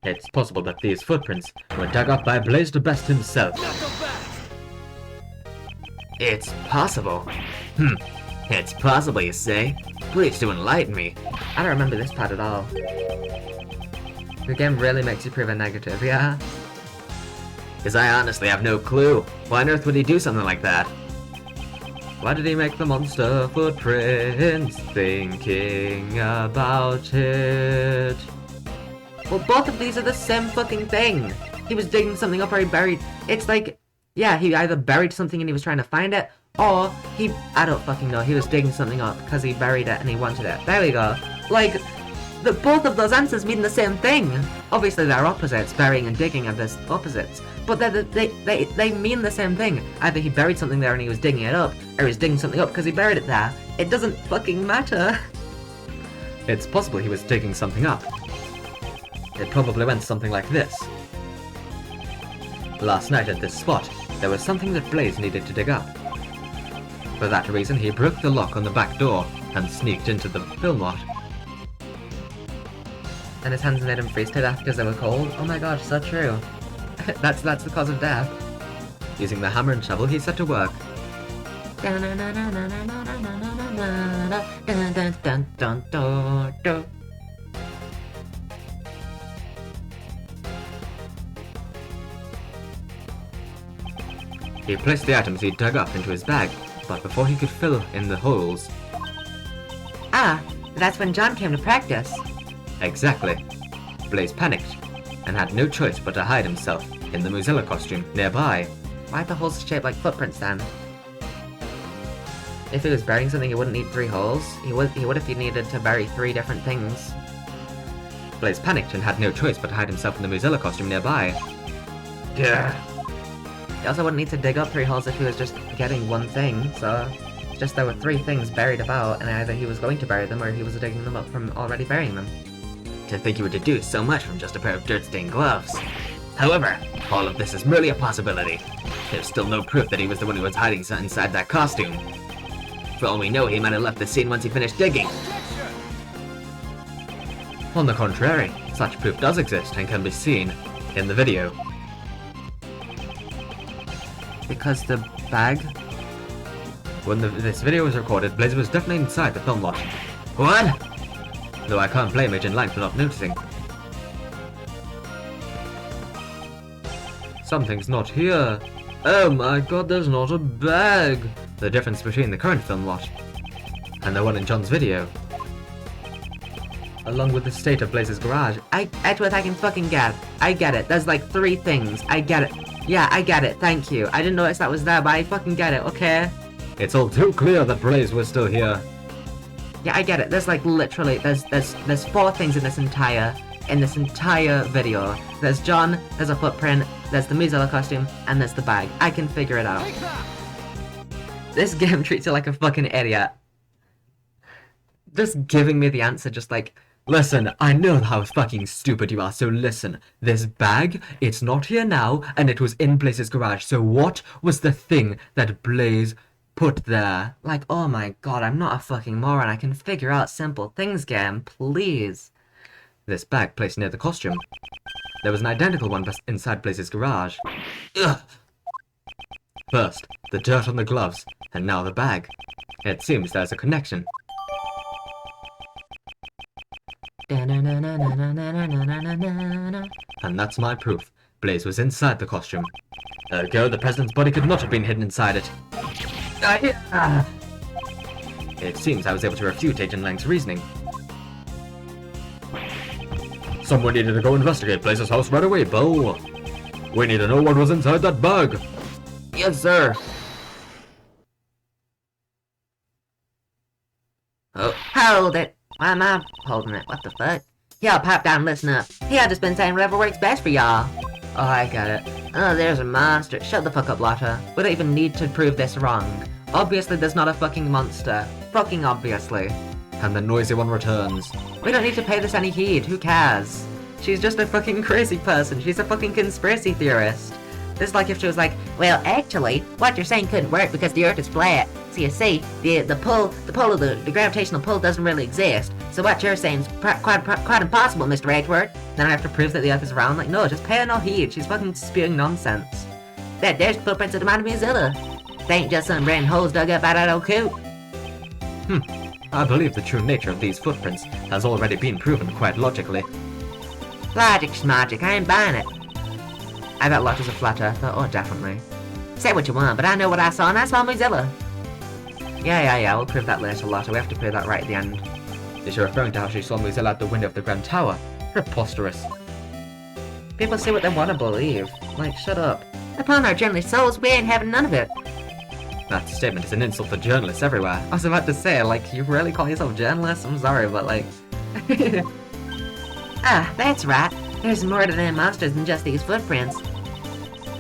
It's possible that these footprints were dug up by Blaze the Best himself. It's possible. It's possible, you say? Please do enlighten me. I don't remember this part at all. The game really makes you prove a negative, yeah? Because I honestly have no clue. Why on earth would he do something like that? Why did he make the monster footprints? Thinking about it. Well, both of these are the same fucking thing. He was digging something up or he buried... It's like... Yeah, he either buried something and he was trying to find it, or he... I don't fucking know. He was digging something up because he buried it and he wanted it. There we go. Like... both of those answers mean the same thing. Obviously they're opposites. Burying and digging are the opposites. But they mean the same thing. Either he buried something there and he was digging it up, or he was digging something up because he buried it there. It doesn't fucking matter. It's possible he was digging something up. It probably went something like this. Last night at this spot, there was something that Blaze needed to dig up. For that reason, he broke the lock on the back door and sneaked into the film lot. And his hands made him freeze to death because they were cold? Oh my god, so true. That's the cause of death. Using the hammer and shovel, he set to work. He placed the items he dug up into his bag, but before he could fill in the holes... Ah, that's when John came to practice. Exactly. Blaze panicked, and had no choice but to hide himself in the Mozilla costume nearby. Why are the holes shaped like footprints then? If he was burying something, he wouldn't need 3 holes. He would if he needed to bury 3 different things. Blaze panicked and had no choice but to hide himself in the Mozilla costume nearby. Gah. He also wouldn't need to dig up 3 holes if he was just getting one thing, so... It's just there were 3 things buried about, and either he was going to bury them or he was digging them up from already burying them. To think he would deduce so much from just a pair of dirt-stained gloves. However, all of this is merely a possibility. There's still no proof that he was the one who was hiding something inside that costume. For all we know, he might have left the scene once he finished digging. On the contrary, such proof does exist and can be seen in the video. Because the bag? When this video was recorded, Blaze was definitely inside the film lot. What? Though I can't blame Agent Lang for not noticing. Something's not here. Oh my god, there's not a bag! The difference between the current film lot and the one in John's video, along with the state of Blaze's garage. Edgeworth, I can fucking get. I get it. There's like 3 things. I get it. Yeah, I get it. Thank you. I didn't notice that was there, but I fucking get it, okay? It's all too clear that Blaze was still here. Yeah, I get it. There's like literally, there's 4 things in this entire video. There's John, there's a footprint, there's the Mozilla costume, and there's the bag. I can figure it out. This game treats you like a fucking idiot. Just giving me the answer, just like, listen, I know how fucking stupid you are, so listen. This bag, it's not here now, and it was in Blaze's garage, so what was the thing that Blaze put there? Like, oh my god, I'm not a fucking moron. I can figure out simple things, game, please. This bag placed near the costume. there was an identical one inside Blaze's garage. Ugh. First, the dirt on the gloves, and now the bag. It seems there's a connection. And that's my proof. Blaze was inside the costume. Ergo, the president's body could not have been hidden inside it. It seems I was able to refute Agent Lang's reasoning. Someone needed to go investigate Blaze's house right away, Bo. We need to know what was inside that bag. Yes, sir. Oh, hold it. Why am I holding it? What the fuck? Y'all pipe down and listen up. He had to spend time whatever works best for y'all. Oh, I got it. Oh, there's a monster. Shut the fuck up, Lotta. We don't even need to prove this wrong. Obviously, there's not a fucking monster. Fucking obviously. And the noisy one returns. We don't need to pay this any heed. Who cares? She's just a fucking crazy person. She's a fucking conspiracy theorist. This is like if she was like, well, actually, what you're saying couldn't work because the Earth is flat. So you see, the pull of the gravitational pull doesn't really exist. So what you're saying is quite impossible, Mr. Edward. Then I have to prove that the Earth is round. Like, no, just pay her no heed. She's fucking spewing nonsense. There's the footprints of the man of Mozilla. They ain't just some random holes dug up by that old coot. I believe the true nature of these footprints has already been proven quite logically. Logic's magic. I ain't buying it. I bet Lotta's a flat earther. Oh, definitely. Say what you want, but I know what I saw, and I saw Mozilla. Yeah, we'll prove that later, Lotta. We have to prove that right at the end. Is she referring to how she saw Mozilla at the window of the Grand Tower? Preposterous. People say what they want to believe. Like, shut up. Upon our journalist souls, we ain't having none of it. That statement is an insult to journalists everywhere. I was about to say, like, you really call yourself journalist? I'm sorry, but like... Ah, that's right. There's more to them monsters than just these footprints.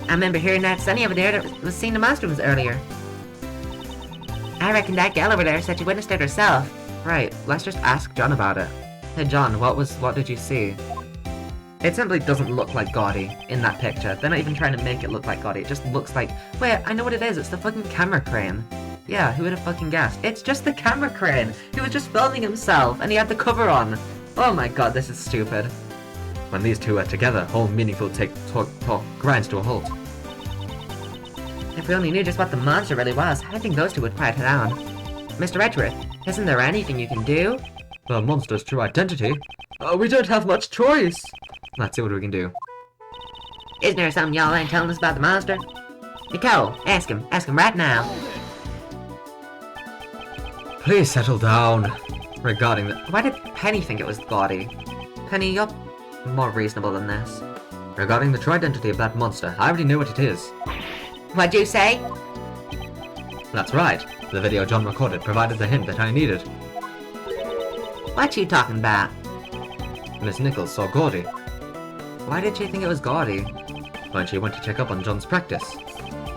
I remember hearing that Sunny over there that was seeing the monsters earlier. I reckon that gal over there said she witnessed it herself. Right, let's just ask John about it. Hey John, what did you see? It simply doesn't look like Gaudi in that picture. They're not even trying to make it look like Gaudi. It just looks like... Wait, I know what it is. It's the fucking camera crane. Yeah, who would have fucking guessed? It's just the camera crane. He was just filming himself and he had the cover on. Oh my god, this is stupid. When these two are together, all meaningful talk grinds to a halt. If we only knew just what the monster really was, I think those two would quiet it down. Mr. Edgeworth, isn't there anything you can do? The monster's true identity? We don't have much choice! Let's see what we can do. Isn't there something y'all ain't telling us about the monster? Nicole, ask him right now. Please settle down. Regarding the... Why did Penny think it was Gaudi? Penny, you're more reasonable than this. Regarding the true identity of that monster, I already know what it is. What'd you say? That's right. The video John recorded provided the hint that I needed. What you talking about? Miss Nichols saw Gaudi Why did she think it was Gaudi? when she went to check up on John's practice.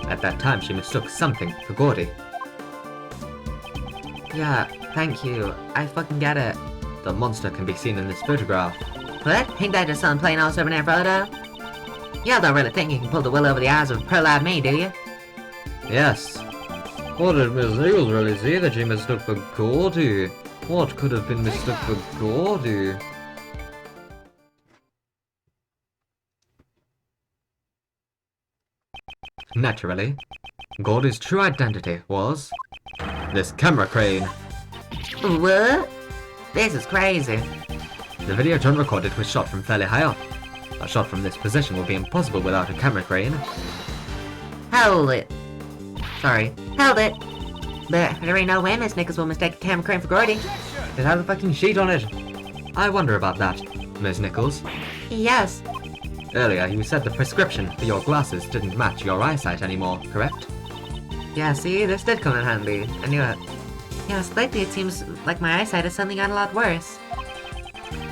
At that time, she mistook something for Gaudi. Yeah, thank you. I fucking get it. The monster can be seen in this photograph. What? Ain't that just some plain old souvenir photo? Y'all don't really think you can pull the wool over the eyes of a pro like me, do you? Yes. What did Miss Nichols really see that she mistook for Gaudi? What could have been mistook for Gaudi? Naturally, Gaudi's true identity was... this camera crane. What? This is crazy. The video John recorded was shot from fairly high up. A shot from this position would be impossible without a camera crane. Hold it. Sorry. Hold it. But there ain't no way Miss Nichols will mistake a camera crane for Gaudi. It has a fucking sheet on it. I wonder about that, Miss Nichols. Yes. Earlier, you said the prescription for your glasses didn't match your eyesight anymore, correct? Yeah, see, this did come in handy. I knew it. Yes, lately it seems like my eyesight has suddenly gotten a lot worse.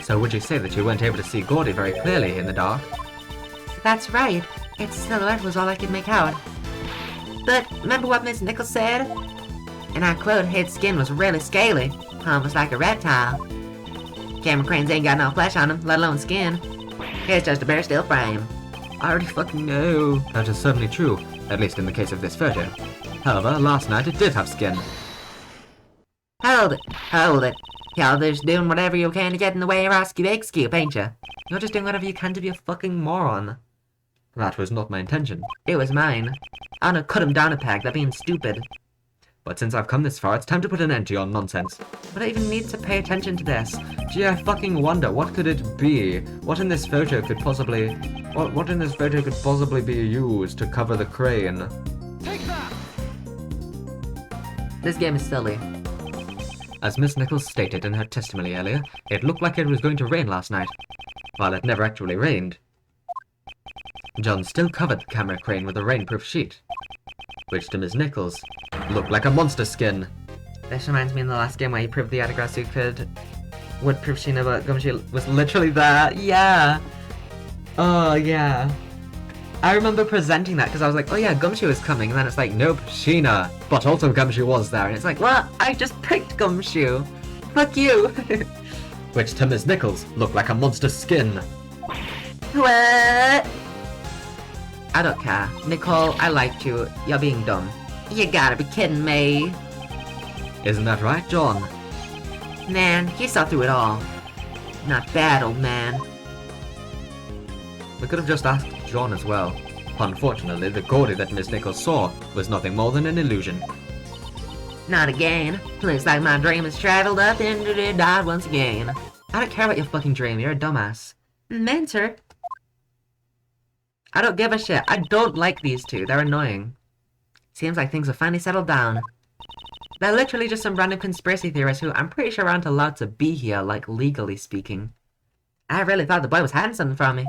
So would you say that you weren't able to see Gaudi very clearly in the dark? That's right. Its silhouette was all I could make out. But remember what Miss Nichols said? And I quote, its skin was really scaly, almost like a reptile. Camera cranes ain't got no flesh on them, let alone skin. It's just a bare steel frame. I already fucking know. That is certainly true, at least in the case of this photo. However, last night it did have skin. Hold it. Hold it. Y'all just doing whatever you can to get in the way of our scoop, ain't ya? You're just doing whatever you can to be a fucking moron. That was not my intention. It was mine. I'm gonna cut him down a peg, they're being stupid. But since I've come this far, it's time to put an end to your nonsense. I don't even need to pay attention to this. Gee, I fucking wonder, what could it be? What in this photo could possibly... What in this photo could possibly be used to cover the crane? Take that! This game is silly. As Miss Nichols stated in her testimony earlier, it looked like it was going to rain last night. While it never actually rained. John still covered the camera crane with a rainproof sheet, which to Miss Nichols looked like a monster skin. This reminds me of the last game where you proved the Adagrasu would prove Sheena, but Gumshoe was literally there. Yeah. Oh, yeah. I remember presenting that because I was like, oh yeah, Gumshoe is coming, and then it's like, nope, Sheena. But also Gumshoe was there, and it's like, what? I just picked Gumshoe. Fuck you. Which to Miss Nichols looked like a monster skin. What? I don't care. Nicole, I liked you. You're being dumb. You gotta be kidding me. Isn't that right, John? Man, you saw through it all. Not bad, old man. We could have just asked John as well. Unfortunately, the Gordy that Miss Nichols saw was nothing more than an illusion. Not again. Looks like my dream has traveled up into the dark once again. I don't care about your fucking dream, you're a dumbass. Mentor? I don't give a shit. I don't like these two. They're annoying. Seems like things have finally settled down. They're literally just some random conspiracy theorists who I'm pretty sure aren't allowed to be here, like, legally speaking. I really thought the boy was hiding something from me.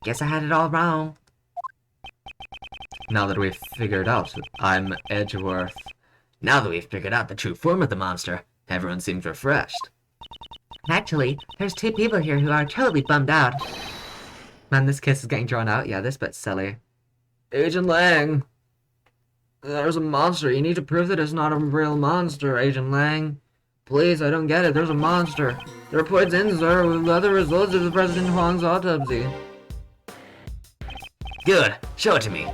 Guess I had it all wrong. Now that we've figured out I'm Edgeworth. Now that we've figured out the true form of the monster, everyone seems refreshed. Actually, there's two people here who are totally bummed out. Man, this kiss is getting drawn out. Yeah, this bit's silly. Agent Lang! There's a monster. You need to prove that it's not a real monster, Agent Lang. Please, I don't get it. There's a monster. The report's in, sir, with other results of the President Huang's autopsy. Good. Show it to me.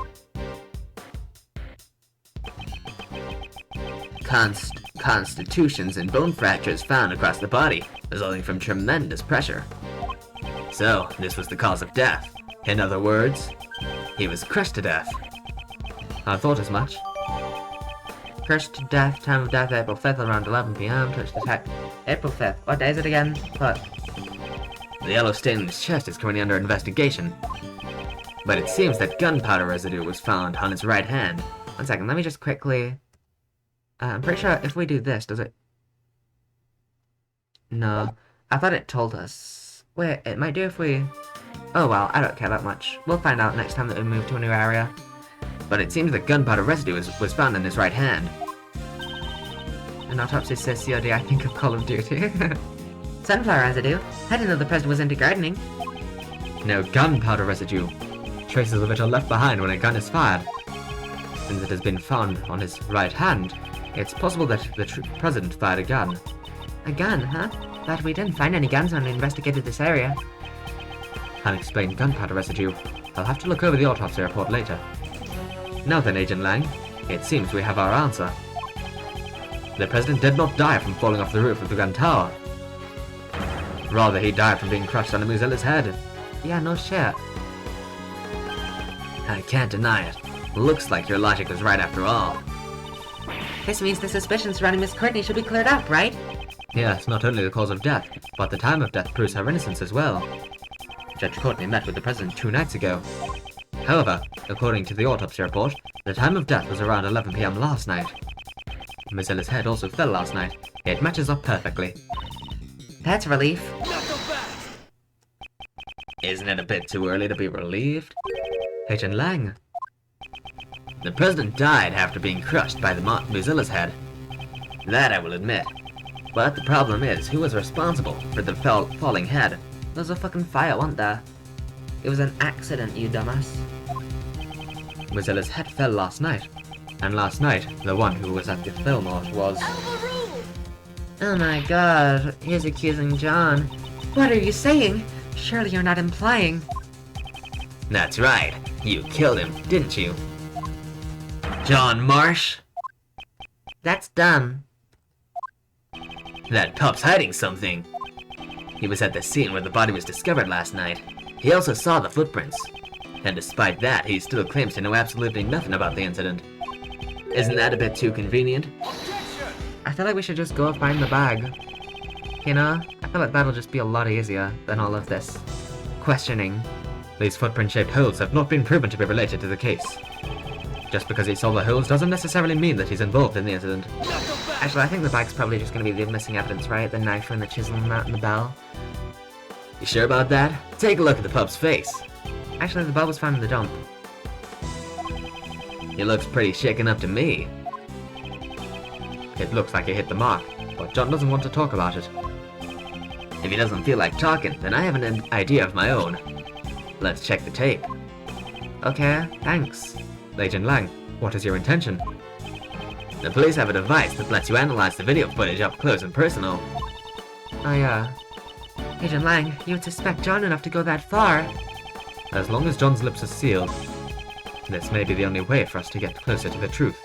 Constitutions and bone fractures found across the body, resulting from tremendous pressure. So, this was the cause of death. In other words, he was crushed to death. I thought as much. Crushed to death, time of death, April 5th, around 11 PM. Touch detect. April 5th. What day is it again? What? The yellow stain on his chest is currently under investigation. But it seems that gunpowder residue was found on his right hand. 1 second, let me just quickly... I'm pretty sure if we do this, does it... No. I thought it told us. Wait, it might do if we... Oh well, I don't care that much. We'll find out next time that we move to a new area. But it seems that gunpowder residue was found in his right hand. An autopsy says COD, I think of Call of Duty. Sunflower residue? I didn't know the president was into gardening. No, gunpowder residue. Traces of it are left behind when a gun is fired. Since it has been found on his right hand, it's possible that the president fired a gun. A gun, huh? But we didn't find any guns when we investigated this area. Unexplained gunpowder residue. I'll have to look over the autopsy report later. Now then, Agent Lang, it seems we have our answer. The president did not die from falling off the roof of the gun tower. Rather, he died from being crushed under Mozilla's head. Yeah, no shit. I can't deny it. Looks like your logic was right after all. This means the suspicions surrounding Miss Courtney should be cleared up, right? Yes, not only the cause of death, but the time of death proves her innocence as well. Judge Courtney met with the president 2 nights ago. However, according to the autopsy report, the time of death was around 11 PM last night. Mozilla's head also fell last night. It matches up perfectly. That's a relief. Not the best! Isn't it a bit too early to be relieved? Agent Lang. The president died after being crushed by the Mozilla's head. That I will admit. But the problem is, who was responsible for the falling head? There's a fucking fire, wasn't there? It was an accident, you dumbass. Mozilla's head fell last night. And last night, the one who was at the Fillmore was... Oh my god, he's accusing John. What are you saying? Surely you're not implying... That's right. You killed him, didn't you? John Marsh? That's dumb. That pup's hiding something. He was at the scene where the body was discovered last night. He also saw the footprints. And despite that, he still claims to know absolutely nothing about the incident. Isn't that a bit too convenient? I feel like we should just go find the bag. You know? I feel like that'll just be a lot easier than all of this questioning. These footprint-shaped holes have not been proven to be related to the case. Just because he saw the holes doesn't necessarily mean that he's involved in the incident. Actually, I think the bag's probably just gonna be the missing evidence, right? The knife and the chisel and that and the bell. You sure about that? Take a look at the pup's face. Actually, the bell was found in the dump. He looks pretty shaken up to me. It looks like he hit the mark, but John doesn't want to talk about it. If he doesn't feel like talking, then I have an idea of my own. Let's check the tape. Okay, thanks. Agent Lang, what is your intention? The police have a device that lets you analyze the video footage up close and personal. Oh yeah. Agent Lang, you would suspect John enough to go that far. As long as John's lips are sealed, this may be the only way for us to get closer to the truth.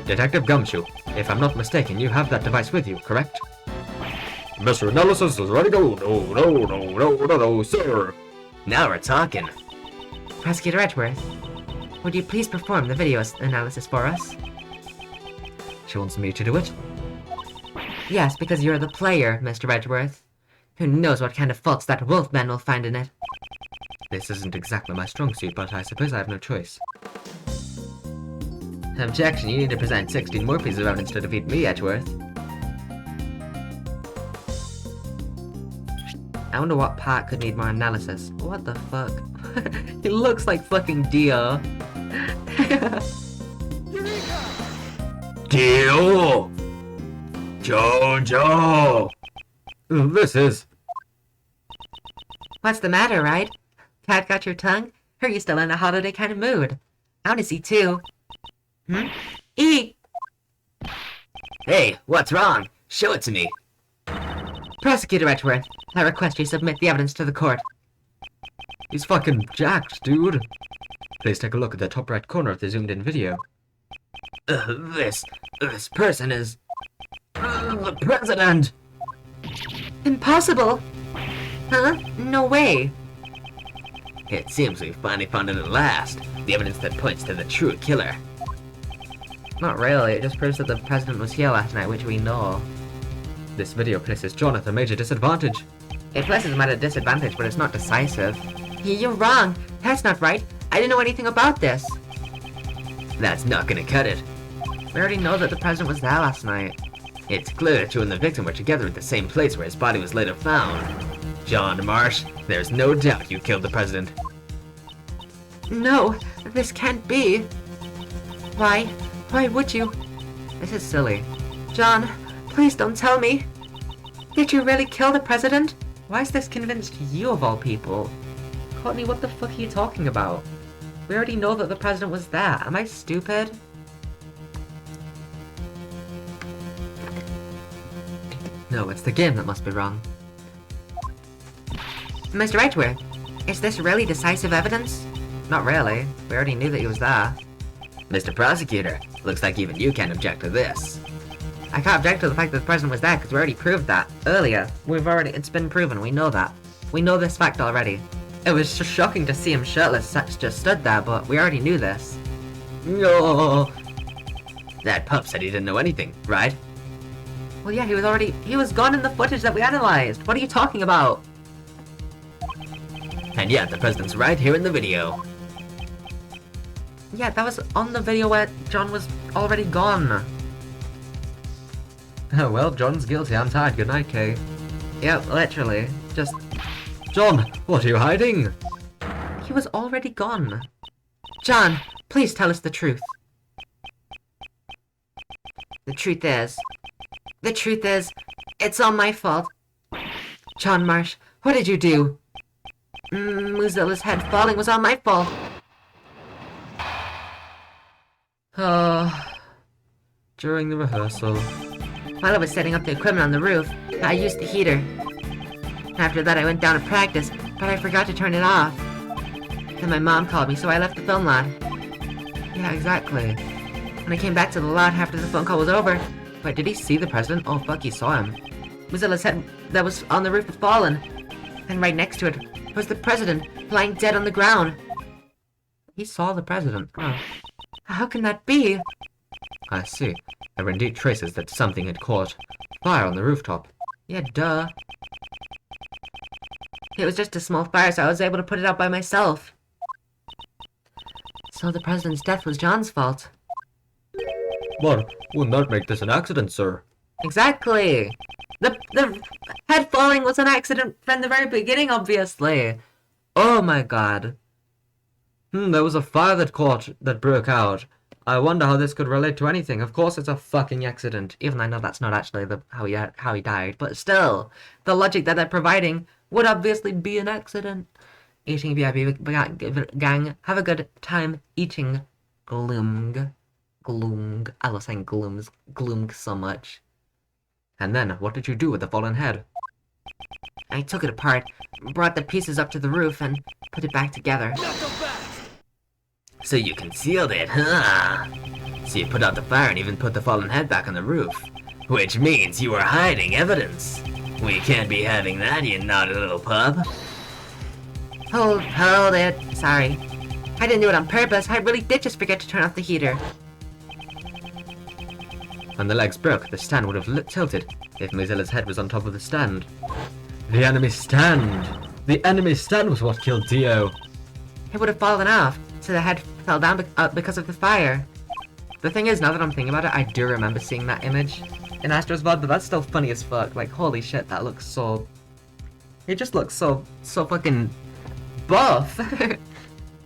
Detective Gumshoe, if I'm not mistaken, you have that device with you, correct? Mr. Analysis is ready to go. No, sir. Now we're talking. Prosecutor Edgeworth, would you please perform the video analysis for us? She wants me to do it? Yes, because you're the player, Mr. Edgeworth. Who knows what kind of faults that Wolfman will find in it? This isn't exactly my strong suit, but I suppose I have no choice. Objection, you need to present 16 more pieces of evidence to defeat me, Edgeworth. I wonder what part could need more analysis. What the fuck? He looks like fucking Dio. Dio! Jojo! This is... What's the matter, right? Cat got your tongue? Or are you still in a holiday kind of mood? I wanna see too. E! Hey, what's wrong? Show it to me. Prosecutor Edgeworth, I request you submit the evidence to the court. He's fucking jacked, dude. Please take a look at the top right corner of the zoomed-in video. This person is... the president! Impossible! Huh? No way! It seems we've finally found it at last. The evidence that points to the true killer. Not really, it just proves that the president was here last night, which we know. This video places John at a major disadvantage. It places him at a disadvantage, but it's not decisive. You're wrong! That's not right! I didn't know anything about this! That's not gonna cut it. We already know that the president was there last night. It's clear that you and the victim were together at the same place where his body was later found. John Marsh, there's no doubt you killed the president. No, this can't be. Why? Why would you? This is silly. John, please don't tell me. Did you really kill the president? Why is this convinced you of all people? Courtney, what the fuck are you talking about? We already know that the president was there. Am I stupid? No, it's the game that must be wrong. Mr. Edgeworth, is this really decisive evidence? Not really. We already knew that he was there. Mr. Prosecutor, looks like even you can't object to this. I can't object to the fact that the president was there because we already proved that earlier. It's been proven, we know that. We know this fact already. It was just shocking to see him shirtless just stood there, but we already knew this. No. That pup said he didn't know anything, right? Well, yeah, he was gone in the footage that we analyzed. What are you talking about? And yet, the president's right here in the video. Yeah, that was on the video where John was already gone. Oh well, John's guilty, I'm tired. Good night, Kay. Yep, literally. Just... John, what are you hiding? He was already gone. John, please tell us the truth. The truth is, it's all my fault. John Marsh, what did you do? Mozilla's head falling was all my fault. During the rehearsal. While I was setting up the equipment on the roof, I used the heater. After that I went down to practice, but I forgot to turn it off. Then my mom called me, so I left the film lot. Yeah, exactly. When I came back to the lot after the phone call was over... Wait, did he see the president? Oh fuck, he saw him. Mozilla's head that was on the roof had fallen. And right next to it was the president lying dead on the ground. He saw the president. Oh. How can that be? I see. There were indeed traces that something had caught fire on the rooftop. Yeah, duh. It was just a small fire, so I was able to put it out by myself. So the president's death was John's fault. But wouldn't that make this an accident, sir? Exactly! The head falling was an accident from the very beginning, obviously! Oh my god. There was a fire that broke out. I wonder how this could relate to anything. Of course it's a fucking accident. Even though I know that's not actually how he died, but still, the logic that they're providing would obviously be an accident. Eating VIP gang, have a good time eating gloom. I love saying gloom so much. And then, what did you do with the fallen head? I took it apart, brought the pieces up to the roof, and put it back together. Not so fast! So you concealed it, huh? So you put out the fire and even put the fallen head back on the roof. Which means you were hiding evidence. We can't be having that, you naughty little pup. Hold it. Sorry. I didn't do it on purpose. I really did just forget to turn off the heater. When the legs broke, the stand would have tilted if Mozilla's head was on top of the stand. The enemy stand! The enemy stand was what killed Dio! It would have fallen off, so the head fell down because of the fire. The thing is, now that I'm thinking about it, I do remember seeing that image in Astro's VOD, but that's still funny as fuck. Like, holy shit, that looks so... He just looks so fucking buff!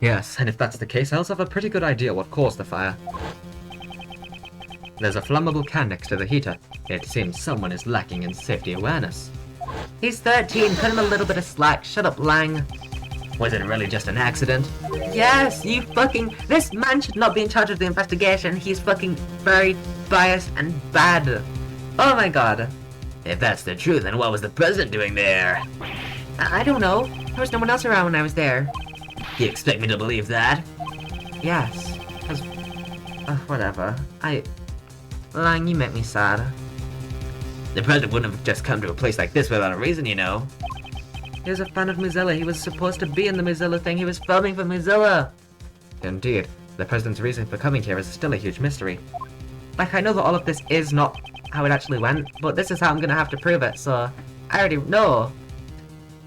Yes, and if that's the case, I also have a pretty good idea what caused the fire. There's a flammable can next to the heater. It seems someone is lacking in safety awareness. He's 13, cut him a little bit of slack. Shut up, Lang. Was it really just an accident? Yes, you fucking... This man should not be in charge of the investigation. He's fucking very biased and bad. Oh my god. If that's the truth, then what was the president doing there? I don't know. There was no one else around when I was there. You expect me to believe that? Yes. Cause... whatever. Lang, you make me sad. The president wouldn't have just come to a place like this without a reason, you know. He was a fan of Mozilla. He was supposed to be in the Mozilla thing. He was filming for Mozilla. Indeed, the president's reason for coming here is still a huge mystery. Like, I know that all of this is not how it actually went, but this is how I'm gonna have to prove it, so I already know.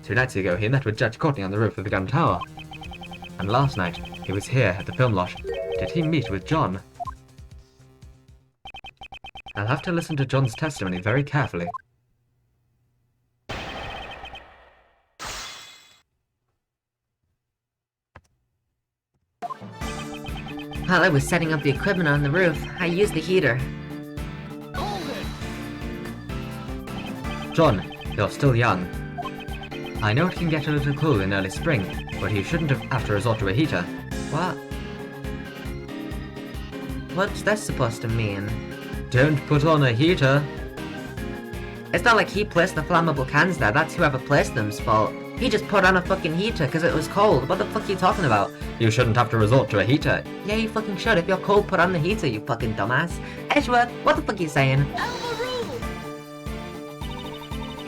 2 nights ago, he met with Judge Courtney on the roof of the gun tower. And last night, he was here at the film lot. Did he meet with John? I'll have to listen to John's testimony very carefully. While I was setting up the equipment on the roof, I used the heater. Hold it! John, you're still young. I know it can get a little cool in early spring, but you shouldn't have to resort to a heater. What? What's that supposed to mean? Don't put on a heater. It's not like he placed the flammable cans there. That's whoever placed them's fault. He just put on a fucking heater because it was cold. What the fuck are you talking about? You shouldn't have to resort to a heater. Yeah, you fucking should. If you're cold, put on the heater, you fucking dumbass. Edgeworth, what the fuck are you saying? Elma rule!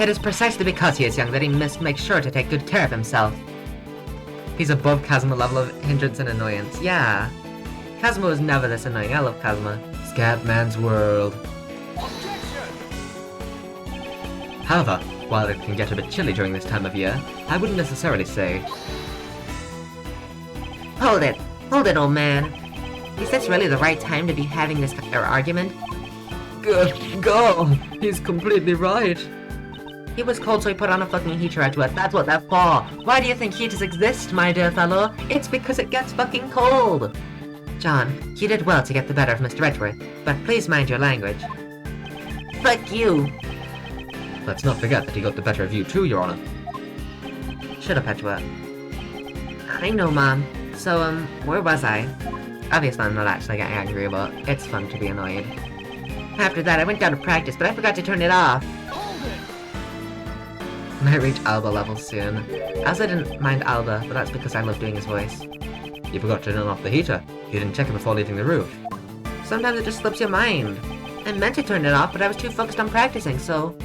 It is precisely because he is young that he must make sure to take good care of himself. He's above Kazuma level of hindrance and annoyance. Yeah. Kazuma was never this annoying. I love Kazuma. Scatman's world. Objection! However, while it can get a bit chilly during this time of year, I wouldn't necessarily say... Hold it, old man. Is this really the right time to be having this argument? Good God, he's completely right. He was cold, so he put on a fucking heater at work. That's what they're for. Why do you think heaters exist, my dear fellow? It's because it gets fucking cold. John, you did well to get the better of Mr. Edgeworth, but please mind your language. Fuck you. Let's not forget that he got the better of you too, Your Honor. Shut up, Edgeworth. I know, Mom. So, where was I? Obviously, I'm not actually getting angry, but it's fun to be annoyed. After that, I went down to practice, but I forgot to turn it off. Hold it! I might reach Alba level soon. I also didn't mind Alba, but that's because I love doing his voice. You forgot to turn off the heater. You didn't check it before leaving the roof. Sometimes it just slips your mind. I meant to turn it off, but I was too focused on practicing, so...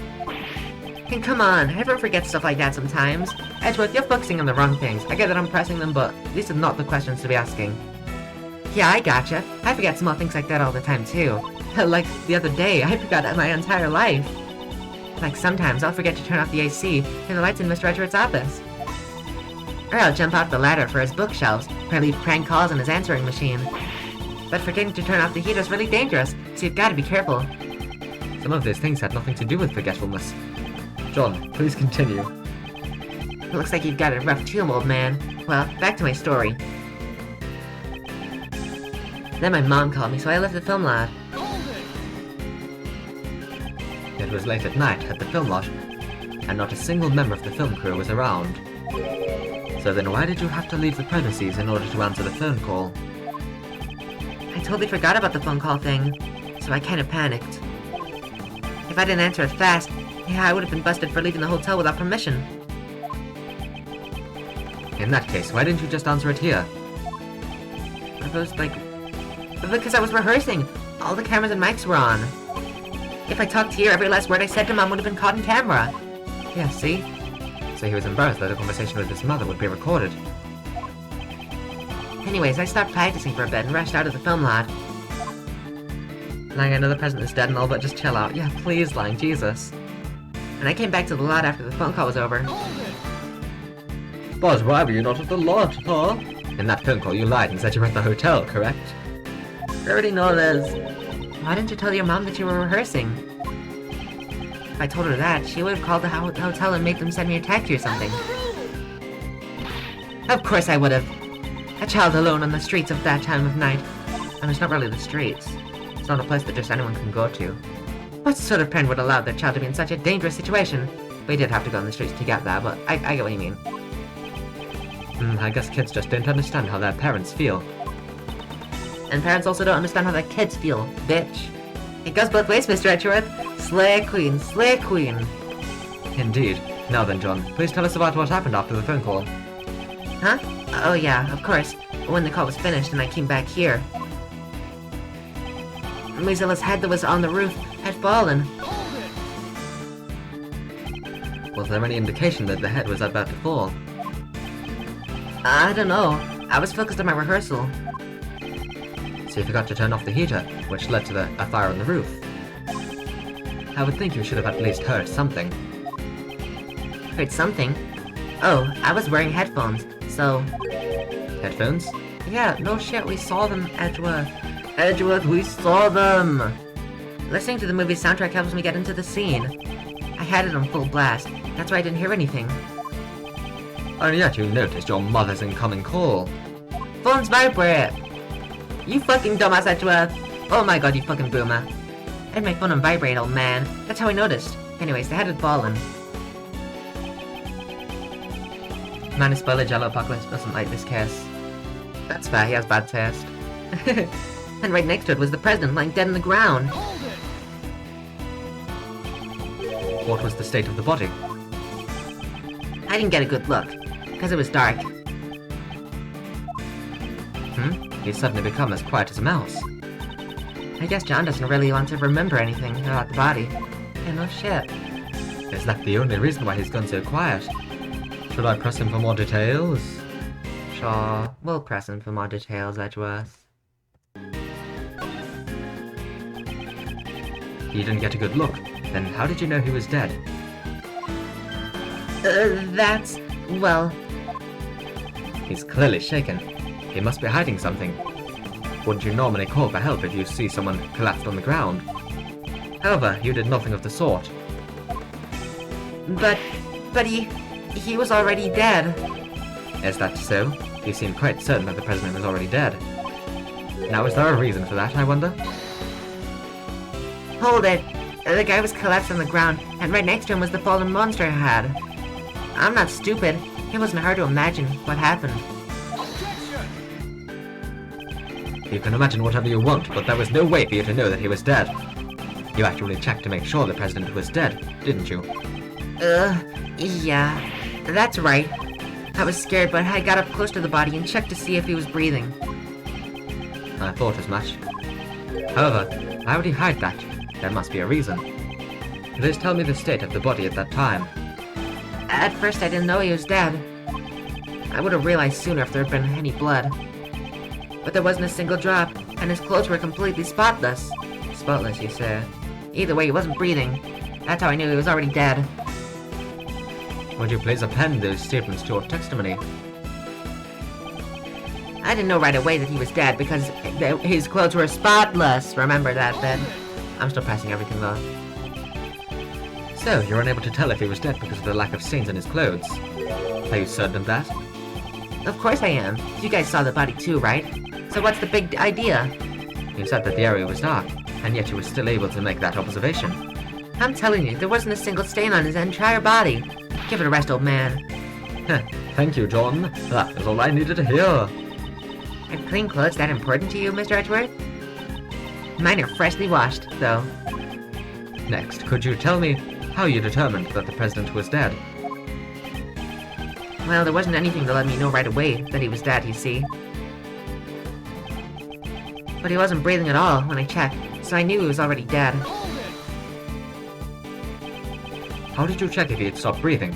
And come on, everyone forgets stuff like that sometimes. Edgeworth, you're focusing on the wrong things. I get that I'm pressing them, but these are not the questions to be asking. Yeah, I gotcha. I forget small things like that all the time, too. Like, the other day, I forgot that my entire life. Like, sometimes I'll forget to turn off the AC and the lights in Mr. Edgeworth's office. Or I'll jump off the ladder for his bookshelves, or leave prank calls on his answering machine. But forgetting to turn off the heater is really dangerous, so you've gotta be careful. Some of these things had nothing to do with forgetfulness. John, please continue. It looks like you've got a rough tomb, old man. Well, back to my story. Then my mom called me, so I left the film lot. It was late at night at the film lot, and not a single member of the film crew was around. So then why did you have to leave the premises in order to answer the phone call? I totally forgot about the phone call thing, so I kinda panicked. If I didn't answer it fast, yeah, I would have been busted for leaving the hotel without permission. In that case, why didn't you just answer it here? I was like... Because I was rehearsing. All the cameras and mics were on. If I talked here, every last word I said to Mom would have been caught in camera. Yeah, see? So he was embarrassed that a conversation with his mother would be recorded. Anyways, I stopped practicing for a bit and rushed out of the film lot. Lang, I know the president is dead and all, but just chill out. Yeah, please, Lang, Jesus. And I came back to the lot after the phone call was over. But why were you not at the lot, huh? In that phone call, you lied and said you were at the hotel, correct? I already know this. Why didn't you tell your mom that you were rehearsing? If I told her that, she would have called the hotel and made them send me a taxi or something. Of course I would have. A child alone on the streets of that time of night. And it's not really the streets. It's not a place that just anyone can go to. What sort of parent would allow their child to be in such a dangerous situation? We did have to go on the streets to get that, but I get what you mean. I guess kids just don't understand how their parents feel. And parents also don't understand how their kids feel, bitch. It goes both ways, Mr. Edgeworth. Slay queen, slay queen. Indeed. Now then, John, please tell us about what happened after the phone call. Huh? Oh yeah, of course. When the call was finished and I came back here. Mozilla's head that was on the roof had fallen. Was there any indication that the head was about to fall? I don't know. I was focused on my rehearsal. So you forgot to turn off the heater, which led to a fire on the roof. I would think you should have at least heard something. Heard something? Oh, I was wearing headphones, so... Headphones? Yeah, no shit, we saw them, Edgeworth. Edgeworth, we saw them! Listening to the movie's soundtrack helps me get into the scene. I had it on full blast. That's why I didn't hear anything. And yet you noticed your mother's incoming call. Phones vibrate! You fucking dumbass, Edgeworth! Oh my god, you fucking boomer. I had my phone on vibrate, old man. That's how I noticed. Anyways, the head had fallen. Man who spoiled Jello Apocalypse doesn't like this case. That's fair, he has bad taste. And right next to it was the president lying dead on the ground. What was the state of the body? I didn't get a good look, because it was dark. He's suddenly become as quiet as a mouse. I guess John doesn't really want to remember anything about the body. Yeah, no shit. Is that the only reason why he's gone so quiet? Should I press him for more details? Sure, we'll press him for more details, Edgeworth. You didn't get a good look. Then how did you know he was dead? That's... well... He's clearly shaken. He must be hiding something. Wouldn't you normally call for help if you see someone collapsed on the ground? However, you did nothing of the sort. But he was already dead. Is that so? You seem quite certain that the president was already dead. Now, is there a reason for that, I wonder? Hold it! The guy was collapsed on the ground, and right next to him was the fallen monster I had. I'm not stupid. It wasn't hard to imagine what happened. You can imagine whatever you want, but there was no way for you to know that he was dead. You actually checked to make sure the president was dead, didn't you? Yeah. That's right. I was scared, but I got up close to the body and checked to see if he was breathing. I thought as much. However, why would he hide that? There must be a reason. Please tell me the state of the body at that time. At first I didn't know he was dead. I would have realized sooner if there had been any blood. But there wasn't a single drop, and his clothes were completely spotless. Spotless, you say? Either way, he wasn't breathing. That's how I knew he was already dead. Would you please append those statements to your testimony? I didn't know right away that he was dead because his clothes were spotless. Remember that, Ben? I'm still pressing everything though. So, you're unable to tell if he was dead because of the lack of stains on his clothes. Are you certain of that? Of course I am. You guys saw the body too, right? So what's the big idea? You said that the area was dark, and yet you were still able to make that observation. I'm telling you, there wasn't a single stain on his entire body. Give it a rest, old man. Thank you, John. That is all I needed to hear. Are clean clothes that important to you, Mr. Edgeworth? Mine are freshly washed, though. Next, could you tell me how you determined that the president was dead? Well, there wasn't anything to let me know right away that he was dead, you see. But he wasn't breathing at all when I checked, so I knew he was already dead. Hold it! How did you check if he had stopped breathing?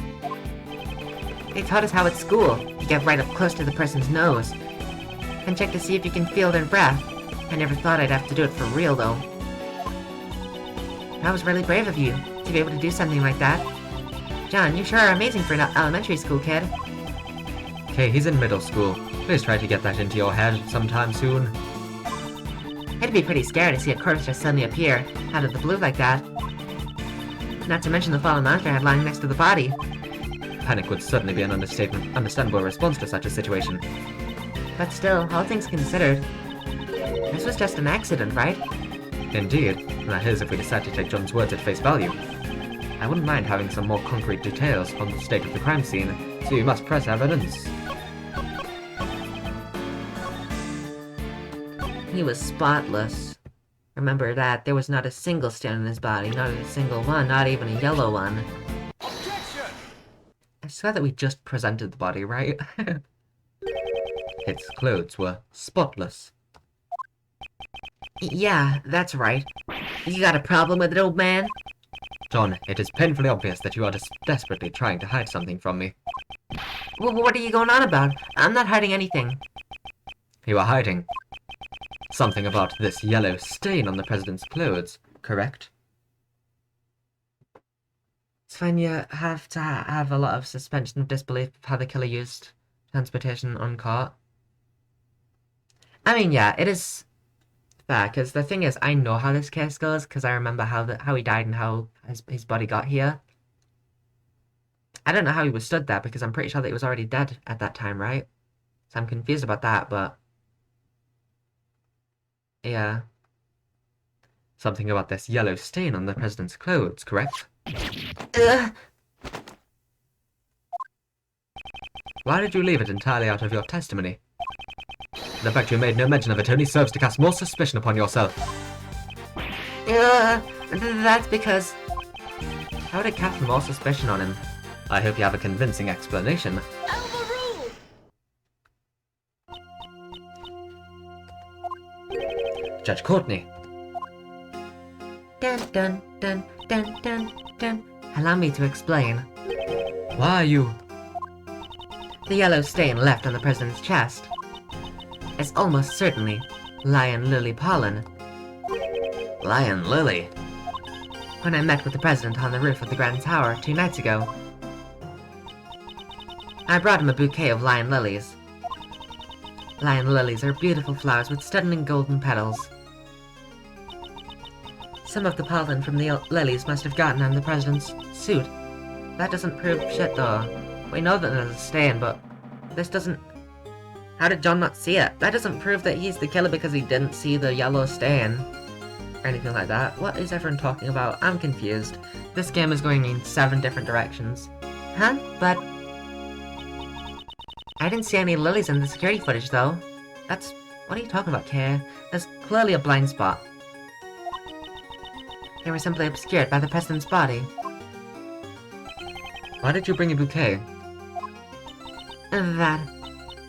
They taught us how at school, you get right up close to the person's nose, and check to see if you can feel their breath. I never thought I'd have to do it for real, though. That was really brave of you, to be able to do something like that. John, you sure are amazing for an elementary school kid. Okay, he's in middle school. Please try to get that into your head sometime soon. I'd be pretty scared to see a corpse just suddenly appear, out of the blue like that. Not to mention the fallen monster I had lying next to the body. Panic would certainly be an understandable response to such a situation. But still, all things considered, this was just an accident, right? Indeed, and that is if we decide to take John's words at face value. I wouldn't mind having some more concrete details on the state of the crime scene, so you must press evidence. He was spotless. Remember that, there was not a single stain on his body, not a single one, not even a yellow one. Objection! I swear that we just presented the body, right? Its clothes were spotless. Yeah, that's right. You got a problem with it, old man? John, it is painfully obvious that you are desperately trying to hide something from me. What are you going on about? I'm not hiding anything. You are hiding something about this yellow stain on the president's clothes, correct? It's fine, you have to have a lot of suspension of disbelief of how the killer used transportation uncaught. I mean, yeah, it is fair, because the thing is, I know how this case goes, because I remember how he died and how his body got here. I don't know how he was stood there, because I'm pretty sure that he was already dead at that time, right? So I'm confused about that, but... yeah. Something about this yellow stain on the president's clothes, correct? Ugh. Why did you leave it entirely out of your testimony? The fact you made no mention of it only serves to cast more suspicion upon yourself. That's because... how would it cast more suspicion on him? I hope you have a convincing explanation. Elbow rule! Judge Courtney. Dun dun dun dun dun dun. Allow me to explain. Why are you... The yellow stain left on the president's chest is almost certainly lion lily pollen. Lion Lily. When I met with the president on the roof of the Grand Tower 2 nights ago, I brought him a bouquet of lion lilies. Lion lilies are beautiful flowers with stunning golden petals. Some of the pollen from the lilies must have gotten on the president's suit. That doesn't prove shit though. We know that there's a stain, but this doesn't... How did John not see it? That doesn't prove that he's the killer because he didn't see the yellow stain. Or anything like that. What is everyone talking about? I'm confused. This game is going in 7 different directions. Huh? But... I didn't see any lilies in the security footage, though. That's... What are you talking about, Kay? There's clearly a blind spot. They were simply obscured by the president's body. Why did you bring a bouquet? That...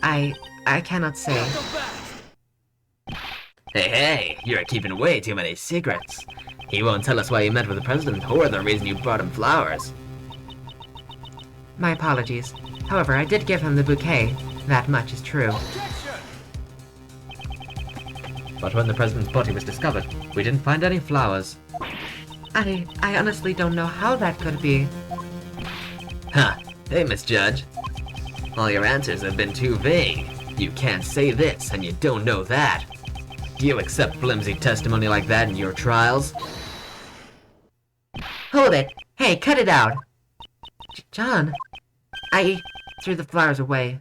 I cannot say. Go fast! Hey, you're keeping way too many secrets. He won't tell us why you met with the president or the reason you brought him flowers. My apologies. However, I did give him the bouquet. That much is true. Objection! But when the president's body was discovered, we didn't find any flowers. I honestly don't know how that could be. Huh. Hey, Miss Judge. All your answers have been too vague. You can't say this, and you don't know that. Do you accept flimsy testimony like that in your trials? Hold it! Hey, cut it out! John, I threw the flowers away.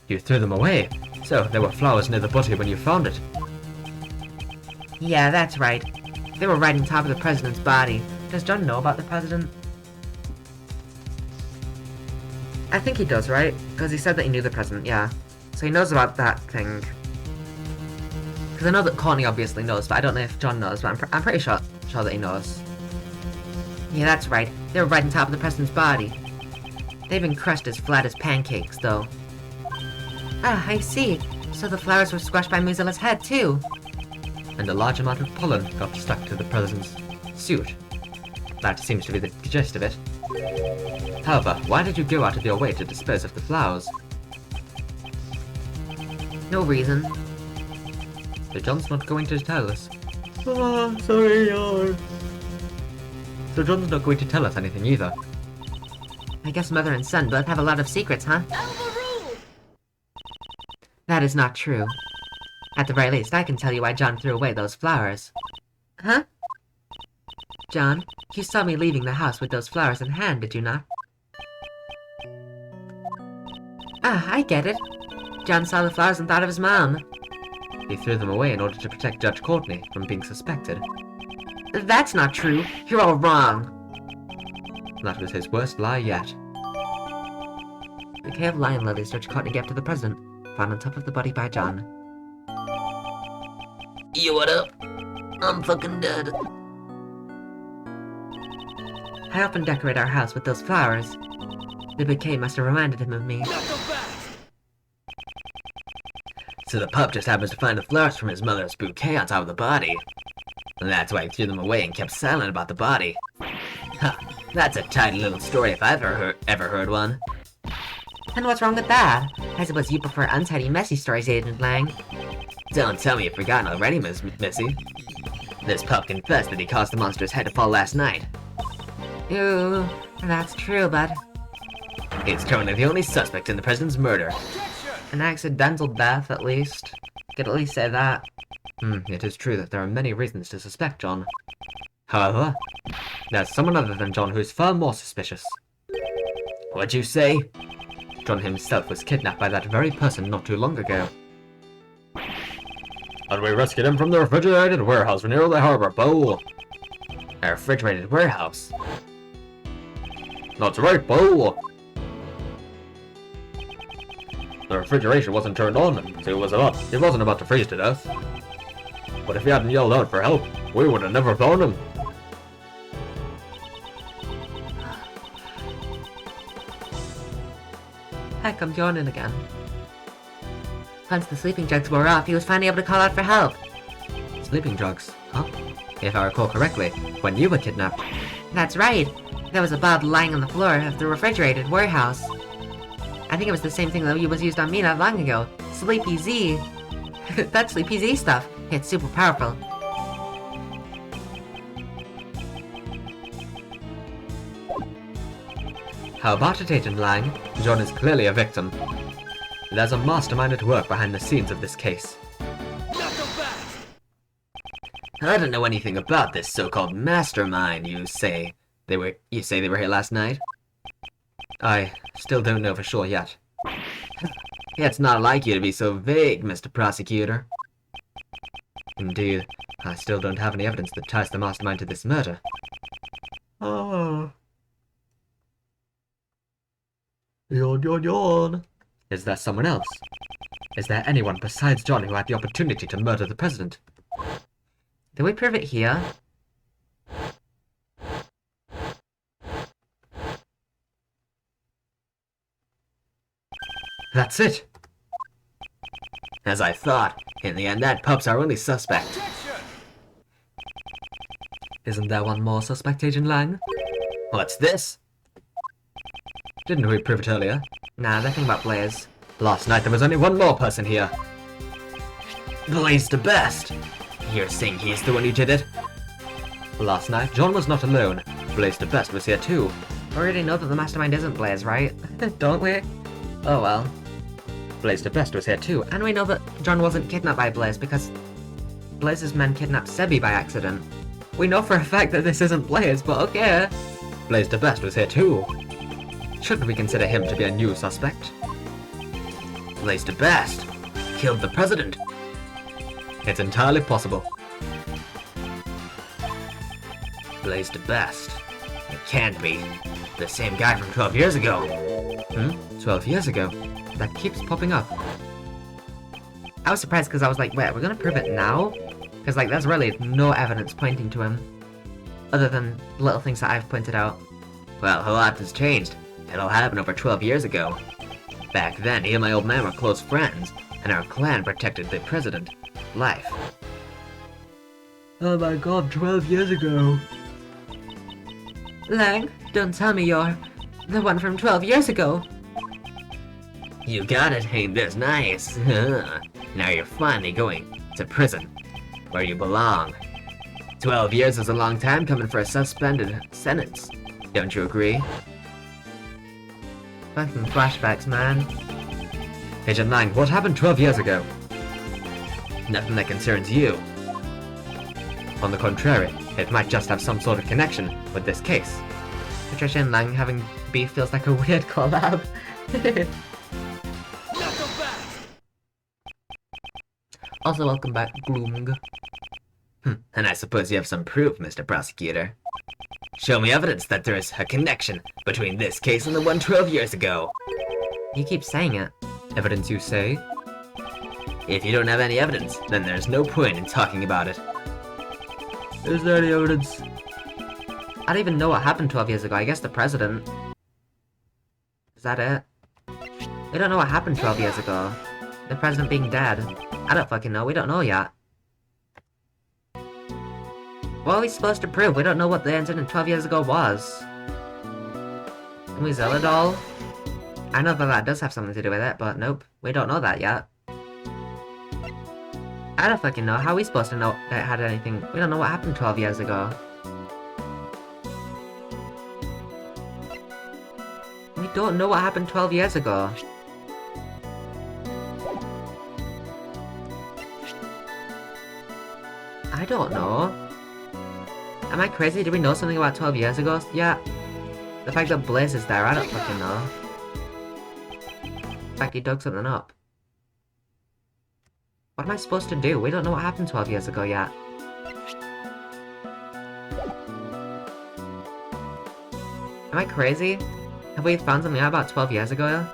You threw them away, so there were flowers near the body when you found it. Yeah, that's right. They were right on top of the president's body. Does John know about the president? I think he does, right? Because he said that he knew the president, yeah. So he knows about that thing. Because I know that Courtney obviously knows, but I don't know if John knows, but I'm pretty sure that he knows. Yeah, that's right. They were right on top of the president's body. They've been crushed as flat as pancakes, though. Ah, I see. So the flowers were squashed by Mozilla's head, too. And a large amount of pollen got stuck to the president's suit. That seems to be the gist of it. However, why did you go out of your way to dispose of the flowers? No reason. So John's not going to tell us. Oh, sorry, John. So John's not going to tell us anything either. I guess mother and son both have a lot of secrets, huh? That is not true. At the very least, I can tell you why John threw away those flowers. Huh? John, you saw me leaving the house with those flowers in hand, did you not? Ah, I get it. John saw the flowers and thought of his mom. He threw them away in order to protect Judge Courtney from being suspected. That's not true. You're all wrong. That was his worst lie yet. Bouquet of lion lilies Judge Courtney gave to the president, found on top of the body by John. You what up? I'm fucking dead. I often decorate our house with those flowers. The bouquet must have reminded him of me. So the pup just happens to find the flowers from his mother's bouquet on top of the body. And that's why he threw them away and kept silent about the body. Huh, that's a tidy little story if I've ever heard one. And what's wrong with that? I suppose you prefer untidy, messy stories, Agent Lang. Don't tell me you've forgotten already, Miss Missy. This pup confessed that he caused the monster's head to fall last night. Ooh, that's true, but He's currently the only suspect in the president's murder. an accidental death, at least. Could at least say that. It is true that there are many reasons to suspect John. However, there's someone other than John who's far more suspicious. What'd you say? John himself was kidnapped by that very person not too long ago. And we rescued him from the refrigerated warehouse near the harbor, Bo. A refrigerated warehouse. That's right, Bo. The refrigeration wasn't turned on, so he wasn't about to freeze to death. But if he hadn't yelled out for help, we would have never found him. Heck, I'm yawning again. Once the sleeping drugs wore off, he was finally able to call out for help. Sleeping drugs, huh? If I recall correctly, when you were kidnapped. That's right. There was a bottle lying on the floor of the refrigerated warehouse. I think it was the same thing that was used on me not long ago. Sleepy Z. That Sleepy Z stuff. It's super powerful. How about it, Agent Lang? John is clearly a victim. There's a mastermind at work behind the scenes of this case. I don't know anything about this so-called mastermind you say they were here last night. I still don't know for sure yet. Yeah, it's not like you to be so vague, Mr. Prosecutor. Indeed, I still don't have any evidence that ties the mastermind to this murder. Oh. Yawn, yawn, yawn. Is there someone else? Is there anyone besides John who had the opportunity to murder the president? Did we prove it here? That's it! As I thought, in the end that pup's our only suspect. Isn't there one more suspect, Agent Lang? What's this? Didn't we prove it earlier? Nah, they're thinking about Blaze. Last night there was only one more person here. Blaze the best. You're saying he's the one who did it? Last night, John was not alone. Blaze the Best was here too. We already know that the mastermind isn't Blaze, right? Don't we? Oh well. Blaze the Best was here too. And we know that John wasn't kidnapped by Blaze because Blaze's men kidnapped Sebi by accident. We know for a fact that this isn't Blaze, but okay. Blaze the Best was here too. Shouldn't we consider him to be a new suspect? Blaze the best. Killed the president. It's entirely possible. Blaze the best. It can't be. The same guy from 12 years ago. 12 years ago? That keeps popping up. I was surprised because I was like, wait, we're gonna prove it now? Because like, there's really no evidence pointing to him. Other than little things that I've pointed out. Well, a lot has changed. It all happened over 12 years ago. Back then, he and my old man were close friends, and our clan protected the president. Life. Oh my god, 12 years ago. Lang, don't tell me you're the one from 12 years ago. You got it, ain't this nice? Now you're finally going to prison, where you belong. 12 years is a long time coming for a suspended sentence. Don't you agree? Fucking flashbacks, man. Agent Lang, what happened 12 years ago? Nothing that concerns you. On the contrary, it might just have some sort of connection with this case. Patricia and Lang having beef feels like a weird collab. Knuckle back! Also, welcome back, Gloomg. And I suppose you have some proof, Mr. Prosecutor. Show me evidence that there is a connection between this case and the one 12 years ago. You keep saying it. Evidence you say? If you don't have any evidence, then there's no point in talking about it. Is there any evidence? I don't even know what happened 12 years ago. I guess the president. Is that it? We don't know what happened 12 years ago. The president being dead. I don't fucking know. We don't know yet. What are we supposed to prove? We don't know what the incident 12 years ago was. Can we Zeladol? I know that does have something to do with it, but nope. We don't know that yet. I don't fucking know. How are we supposed to know that it had anything? We don't know what happened 12 years ago. We don't know what happened 12 years ago. I don't know. Am I crazy? Did we know something about 12 years ago? Yeah. The fact that Blaze is there, I don't fucking know. The fact he dug something up. What am I supposed to do? We don't know what happened 12 years ago yet. Am I crazy? Have we found something out about 12 years ago?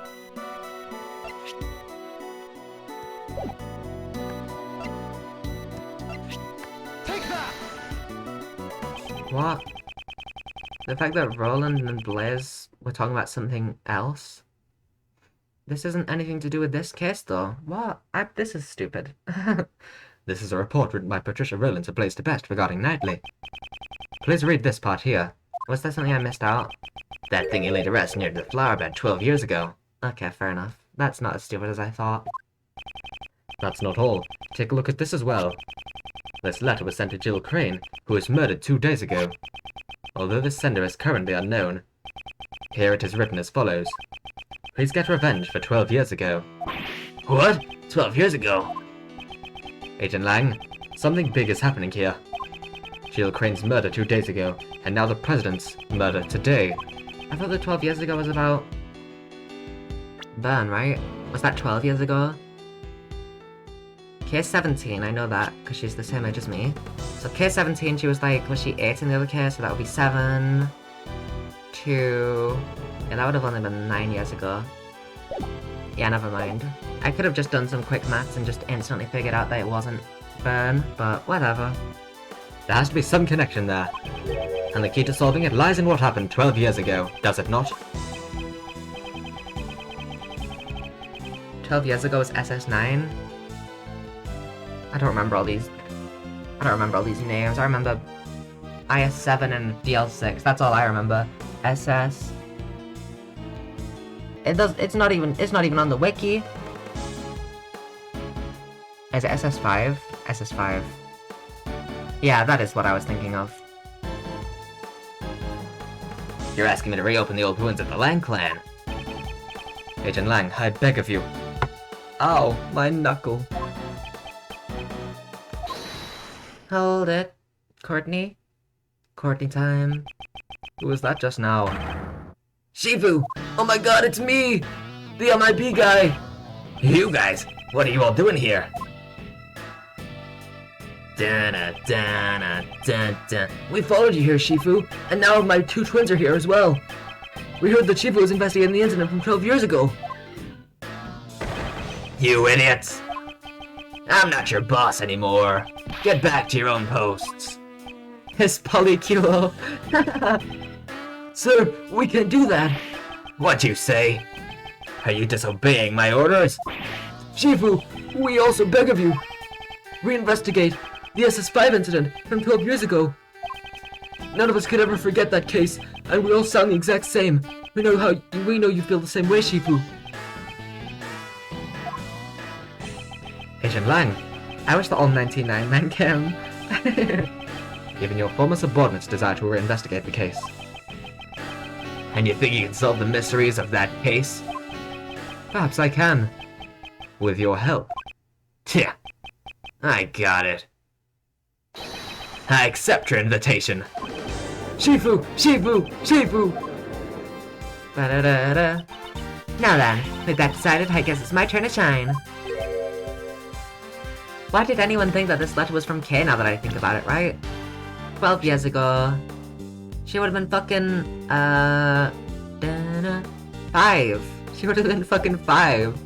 Take that! What? The fact that Roland and Blaze were talking about something else? This isn't anything to do with this case, though. What? This is stupid. This is a report written by Patricia Rowland to Blaze the Best regarding Knightley. Please read this part here. Was there something I missed out? That thing you laid to rest near the flower bed 12 years ago. Okay, fair enough. That's not as stupid as I thought. That's not all. Take a look at this as well. This letter was sent to Jill Crane, who was murdered 2 days ago. Although the sender is currently unknown, here it is written as follows. Please get revenge for 12 years ago. What? 12 years ago? Agent Lang, something big is happening here. Jill Crane's murder 2 days ago, and now the president's murder today. I thought the 12 years ago was about... Burn, right? Was that 12 years ago? Case 17, I know that, because she's the same age as me. So case 17, she was like, was she 8 in the other case? So that would be 7... 2... Yeah, that would have only been 9 years ago. Yeah, never mind. I could have just done some quick maths and just instantly figured out that it wasn't Burn, but whatever. There has to be some connection there. And the key to solving it lies in what happened 12 years ago, does it not? 12 years ago was SS9. I don't remember all these names. I remember IS-7 and DL-6. That's all I remember. SS. It's not even on the wiki. Is it SS5? SS5. Yeah, that is what I was thinking of. You're asking me to reopen the old wounds of the Lang clan. Agent Lang, I beg of you. Ow, my knuckle. Hold it. Courtney? Courtney time. Who was that just now? Shifu! Oh my god, it's me! The MIB guy! You guys, what are you all doing here? We followed you here, Shifu, and now my two twins are here as well. We heard that Shifu was investigating the incident from 12 years ago. You idiots! I'm not your boss anymore. Get back to your own posts. His polyculo. Sir, we can't do that. What you say? Are you disobeying my orders? Shifu, we also beg of you. Reinvestigate the SS5 incident from 12 years ago. None of us could ever forget that case, and we all sound the exact same. We know you feel the same way, Shifu. Agent Lang, I wish the all 1999 came. even your former subordinates desire to investigate the case. And you think you can solve the mysteries of that case? Perhaps I can. With your help. Tja, I got it. I accept your invitation. Shifu! Shifu! Shifu! Ba-da-da-da. Now then, with that decided, I guess it's my turn to shine. Why did anyone think that this letter was from Kay now that I think about it, right? 12 years ago. She would have been fucking, 5. She would have been fucking 5.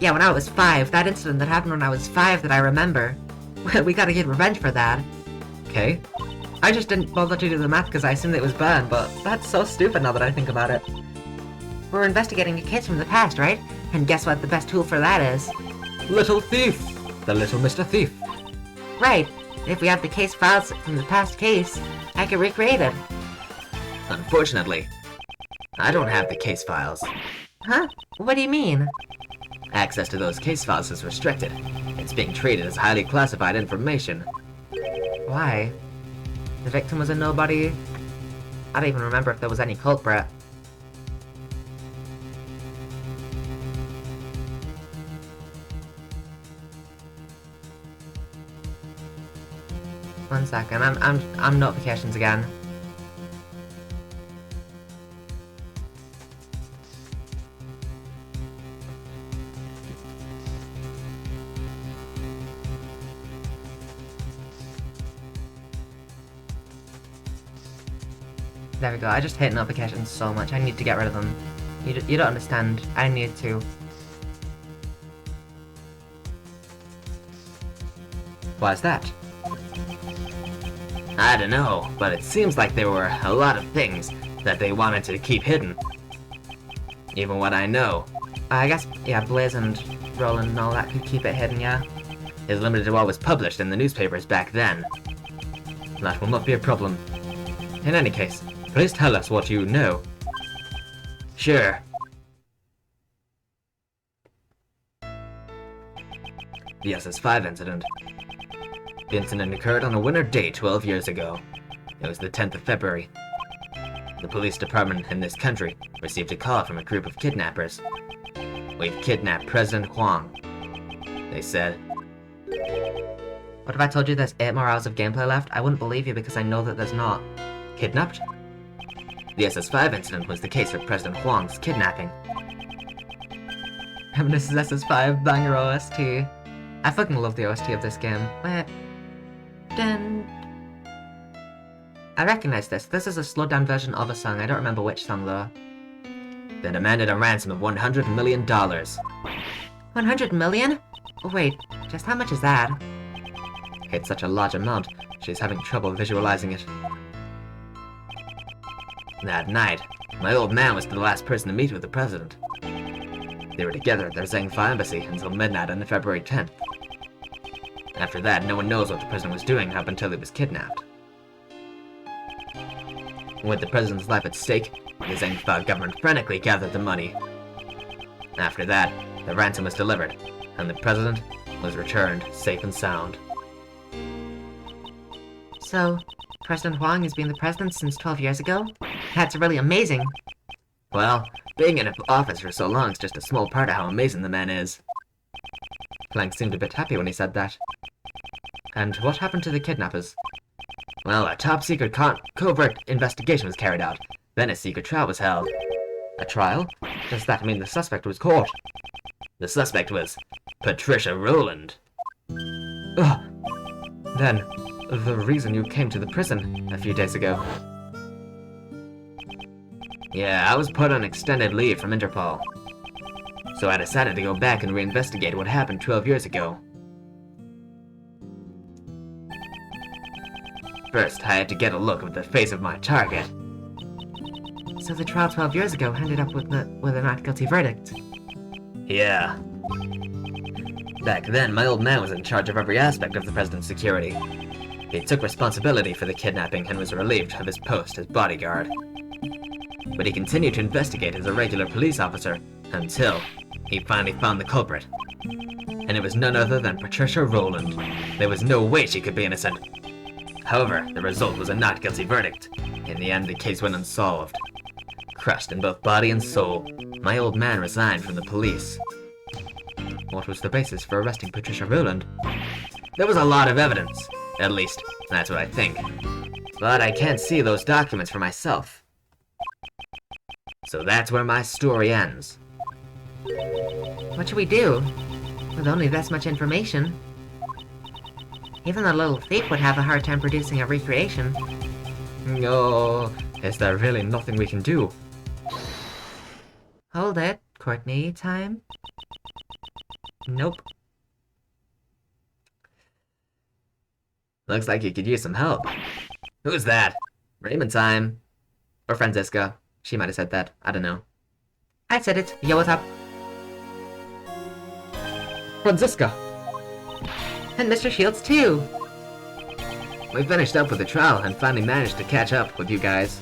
Yeah, when I was 5, that incident that happened when I was 5 that I remember. We gotta get revenge for that. Okay. I just didn't bother to do the math because I assumed it was burned, but that's so stupid now that I think about it. We're investigating a case from the past, right? And guess what the best tool for that is? Little Thief! The Little Mr. Thief. Right. If we have the case files from the past case, I can recreate it. Unfortunately, I don't have the case files. Huh? What do you mean? Access to those case files is restricted. It's being treated as highly classified information. Why? The victim was a nobody? I don't even remember if there was any culprit. One second, I'm notifications again. There we go, I just hate notifications so much, I need to get rid of them. You don't understand, I need to. Why is that? I don't know, but it seems like there were a lot of things that they wanted to keep hidden. Even what I know I guess, yeah, Blaze and Roland and all that could keep it hidden, yeah? is limited to what was published in the newspapers back then. That will not be a problem. In any case, please tell us what you know. Sure. The SS5 incident. The incident occurred on a winter day 12 years ago. It was the 10th of February. The police department in this country received a call from a group of kidnappers. We've kidnapped President Huang, they said. What if I told you there's 8 more hours of gameplay left? I wouldn't believe you because I know that there's not. Kidnapped? The SS5 incident was the case of President Huang's kidnapping. Reminiscence SS5 banger OST. I fucking love the OST of this game. Wait. Dun. I recognize this. This is a slowed down version of a song. I don't remember which song though. They demanded a ransom of $100 million. 100 million? Oh, wait, just how much is that? It's such a large amount, she's having trouble visualizing it. That night, my old man was the last person to meet with the president. They were together at their Zhengfa embassy until midnight on February 10th. After that, no one knows what the president was doing up until he was kidnapped. With the president's life at stake, the Zengfa government frantically gathered the money. After that, the ransom was delivered, and the president was returned safe and sound. So, President Huang has been the president since 12 years ago? That's really amazing. Well, being in office for so long is just a small part of how amazing the man is. Plank seemed a bit happy when he said that. And what happened to the kidnappers? Well, a top-secret covert investigation was carried out. Then a secret trial was held. A trial? Does that mean the suspect was caught? The suspect was Patricia Rowland. Ugh. Then, the reason you came to the prison a few days ago. Yeah, I was put on extended leave from Interpol. So I decided to go back and reinvestigate what happened 12 years ago. First, I had to get a look at the face of my target. So the trial 12 years ago ended up with a not guilty verdict. Yeah. Back then, my old man was in charge of every aspect of the president's security. He took responsibility for the kidnapping and was relieved of his post as bodyguard. But he continued to investigate as a regular police officer until he finally found the culprit. And it was none other than Patricia Rowland. There was no way she could be innocent. However, the result was a not guilty verdict. In the end, the case went unsolved. Crushed in both body and soul, my old man resigned from the police. What was the basis for arresting Patricia Rowland? There was a lot of evidence. At least, that's what I think. But I can't see those documents for myself. So that's where my story ends. What should we do? With only this much information. Even a little thief would have a hard time producing a recreation. No, is there really nothing we can do? Hold it, Courtney time? Nope. Looks like you could use some help. Who's that? Raymond time. Or Franziska. She might have said that. I don't know. I said it. Yo, what's up? Franziska! And Mr. Shields too! We finished up with the trial and finally managed to catch up with you guys.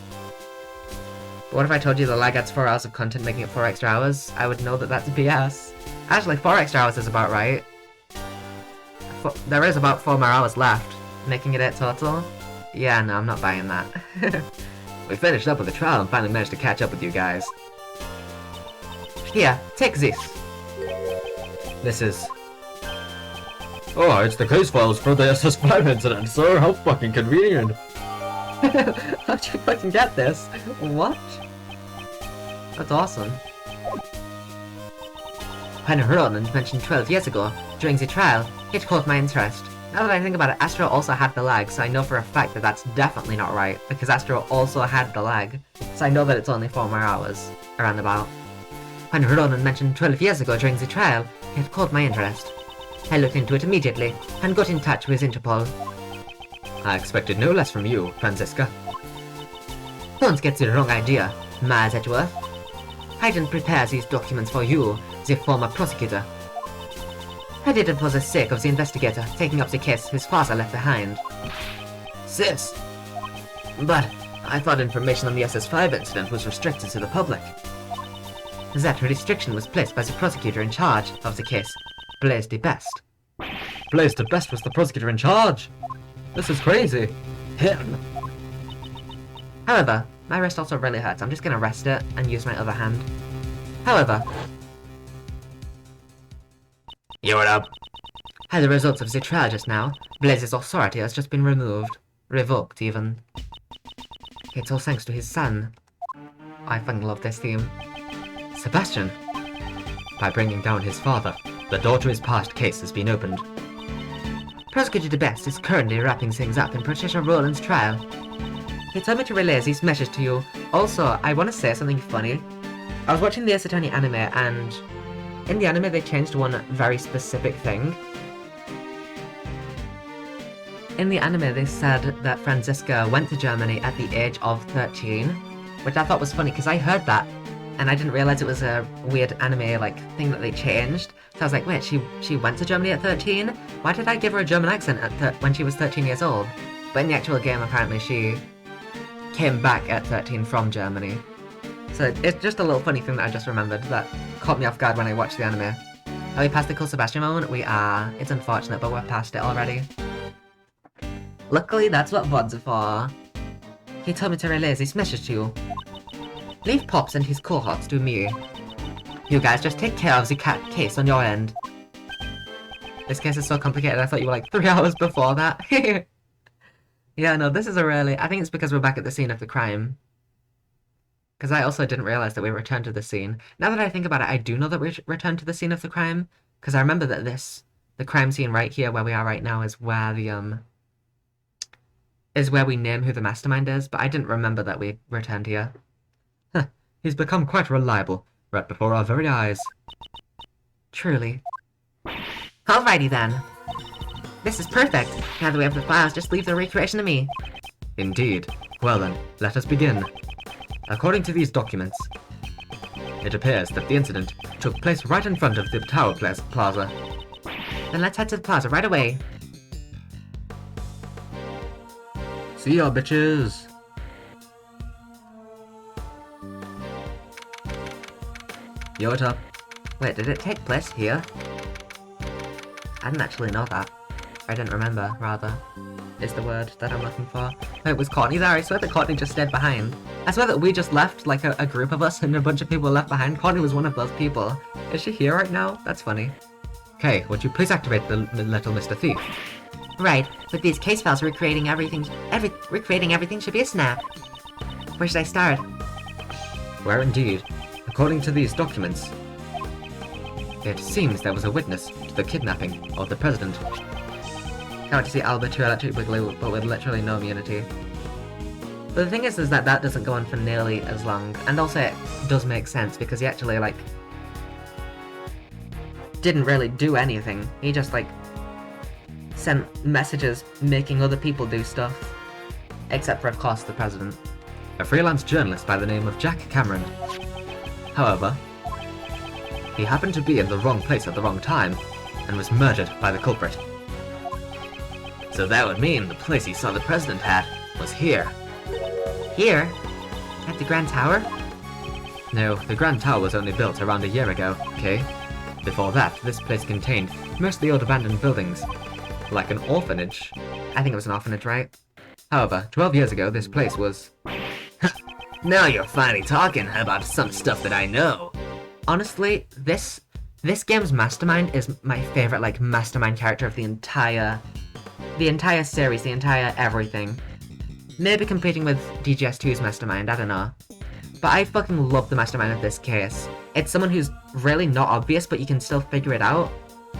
But what if I told you the lag adds 4 hours of content making it 4 extra hours? I would know that that's BS. Actually, 4 extra hours is about right. There is about 4 more hours left, making it 8 total. Yeah, no, I'm not buying that. We finished up with the trial and finally managed to catch up with you guys. Here, take this. This is... Oh, it's the case files for the SS5 incident, sir. How fucking convenient. How'd you fucking get this? What? That's awesome. When Roland mentioned 12 years ago, during the trial, it caught my interest. Now that I think about it, Astro also had the lag, so I know for a fact that that's definitely not right, because Astro also had the lag. So I know that it's only 4 more hours, around about. When Roland mentioned 12 years ago during the trial, it caught my interest. I looked into it immediately, and got in touch with Interpol. I expected no less from you, Franziska. Don't get the wrong idea, Miles Edgeworth. I didn't prepare these documents for you, the former prosecutor. I did it for the sake of the investigator taking up the case his father left behind. Sis! But I thought information on the SS5 incident was restricted to the public. That restriction was placed by the prosecutor in charge of the case, Blaise de Best. Blaise de Best was the prosecutor in charge! This is crazy! Him! However, my wrist also really hurts. I'm just gonna rest it and use my other hand. However, You what up? as a result of the trial just now, Blaise's authority has just been removed. Revoked, even. It's all thanks to his son. I fucking love this theme. Sebastian! By bringing down his father, the door to his past case has been opened. Prosecutor de Best is currently wrapping things up in Patricia Rowland's trial. He told me to relay these messages to you. Also, I want to say something funny. I was watching the Ace Attorney anime, and in the anime they changed one very specific thing. In the anime they said that Franziska went to Germany at the age of 13, which I thought was funny because I heard that and I didn't realize it was a weird anime like thing that they changed. So I was like, wait, she went to Germany at 13? Why did I give her a German accent at when she was 13 years old? But in the actual game, apparently she came back at 13 from Germany. So it's just a little funny thing that I just remembered that caught me off guard when I watched the anime. Are we past the cool Sebastian moment? We are. It's unfortunate, but we're past it already. Luckily, that's what VODs are for. He told me to relay this message to you. Leave Pops and his cohorts to me. You guys just take care of the case on your end. This case is so complicated, I thought you were like 3 hours before that. Yeah, no, this is a really... I think it's because we're back at the scene of the crime. Because I also didn't realize that we returned to the scene. Now that I think about it, I do know that we returned to the scene of the crime. Because I remember that the crime scene right here, where we are right now, is where the, is where we name who the mastermind is, but I didn't remember that we returned here. Huh, he's become quite reliable, right before our very eyes. Truly. Alrighty then. This is perfect. Now that we have the files, just leave the recreation to me. Indeed. Well then, let us begin. According to these documents, it appears that the incident took place right in front of the Tower Plaza. Then let's head to the plaza right away. See ya, bitches! Yo, what up? Wait, did it take place here? I didn't actually know that. I didn't remember, rather, is the word that I'm looking for. Wait, was Courtney there? I swear that Courtney just stayed behind. I swear that we just left, like, a group of us and a bunch of people left behind. Courtney was one of those people. Is she here right now? That's funny. Okay, would you please activate the little Mr. Thief? Right, with these case files recreating everything should be a snap. Where should I start? Where indeed, according to these documents, it seems there was a witness to the kidnapping of the president. I want to see Albert 2 Electric Boogaloo, but with literally no immunity. But the thing is that that doesn't go on for nearly as long, and also it does make sense because he actually, like, didn't really do anything. He just, like, sent messages making other people do stuff. Except for, of course, the president. A freelance journalist by the name of Jack Cameron. However, he happened to be in the wrong place at the wrong time, and was murdered by the culprit. So that would mean the place he saw the president at was here. Here? At the Grand Tower? No, the Grand Tower was only built around a year ago, okay? Before that, this place contained mostly old abandoned buildings, like an orphanage. I think it was an orphanage, right? However, 12 years ago, this place was... Now you're finally talking about some stuff that I know. Honestly, this game's mastermind is my favorite, like, mastermind character of the entire series, the entire everything. Maybe competing with DGS2's mastermind, I don't know. But I fucking love the mastermind of this case. It's someone who's really not obvious, but you can still figure it out.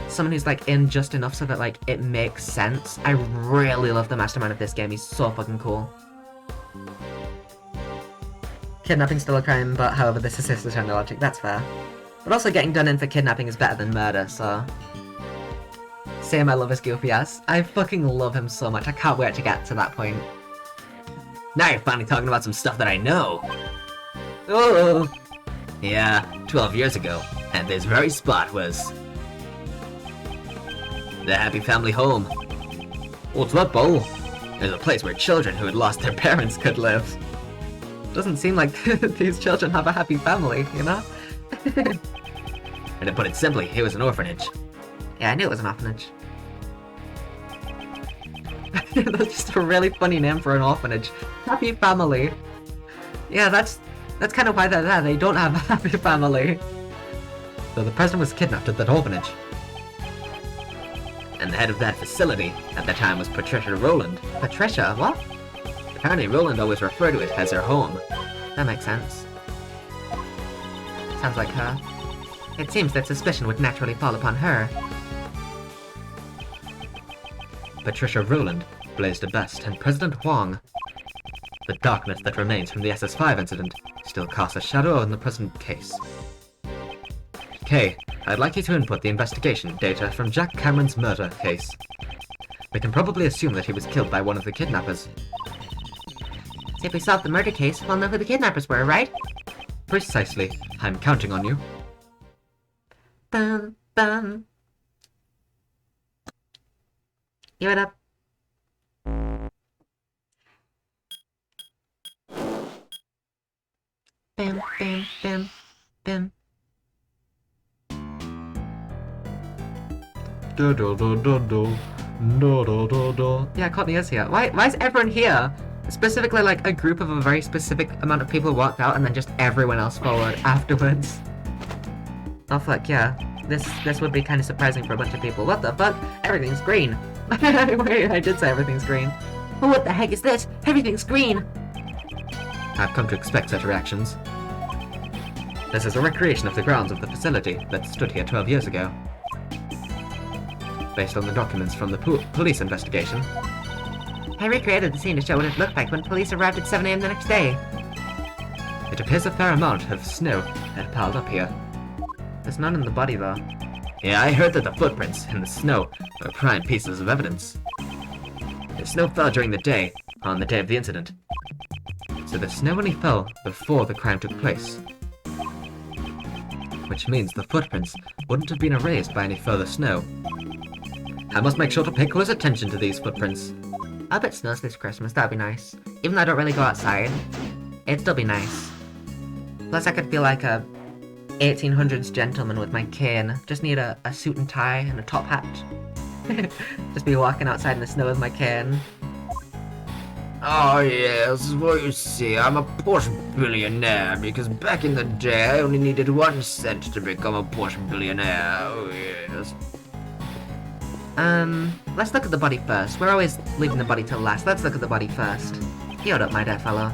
Someone who's, like, in just enough so that, like, it makes sense. I really love the mastermind of this game. He's so fucking cool. Kidnapping's still a crime, but however, this is his eternal logic. That's fair. But also getting done in for kidnapping is better than murder, so... Same, I love his goofy ass. I fucking love him so much. I can't wait to get to that point. Now you're finally talking about some stuff that I know. Oh! Yeah, 12 years ago, and this very spot was... the Happy Family Home. What's that, Bo? There's a place where children who had lost their parents could live. Doesn't seem like these children have a happy family, you know? And to put it simply, it was an orphanage. Yeah, I knew it was an orphanage. That's just a really funny name for an orphanage. Happy Family. Yeah, that's kind of why they're there. They don't have a happy family. So the president was kidnapped at that orphanage. And the head of that facility at the time was Patricia Rowland. Patricia, what? Apparently Rowland always referred to it as her home. That makes sense. Sounds like her. It seems that suspicion would naturally fall upon her. Patricia Rowland blazed a best, and President Huang. The darkness that remains from the SS5 incident still casts a shadow on the present case. Kay, I'd like you to input the investigation data from Jack Cameron's murder case. We can probably assume that he was killed by one of the kidnappers. See, if we solve the murder case, we'll know who the kidnappers were, right? Precisely. I'm counting on you. Bum, bum. Give it up. Bam, bam, bam, bam. Do do do do do. Do do do do. Yeah, Courtney is here. Why is everyone here? Specifically, like, a group of a very specific amount of people walked out and then just everyone else followed afterwards. Oh fuck, yeah. This would be kind of surprising for a bunch of people. What the fuck? Everything's green. Wait, I did say everything's green. Oh, what the heck is this? Everything's green! I've come to expect such reactions. This is a recreation of the grounds of the facility that stood here 12 years ago. Based on the documents from the police investigation. I recreated the scene to show what it looked like when police arrived at 7 AM the next day. It appears a fair amount of snow had piled up here. There's none in the body, though. Yeah, I heard that the footprints in the snow are prime pieces of evidence. The snow fell during the day, on the day of the incident. So the snow only fell before the crime took place. Which means the footprints wouldn't have been erased by any further snow. I must make sure to pay close attention to these footprints. I bet it snows this Christmas, that'd be nice. Even though I don't really go outside, it'd still be nice. Plus I could feel like a 1800s gentleman with my cane. Just need a suit and tie and a top hat. Just be walking outside in the snow with my cane. Oh yes, well you see, I'm a Porsche billionaire because back in the day I only needed 1 cent to become a Porsche billionaire. Oh yes. Let's look at the body first. We're always leaving the body till last. Let's look at the body first. Hold up, my dear fellow.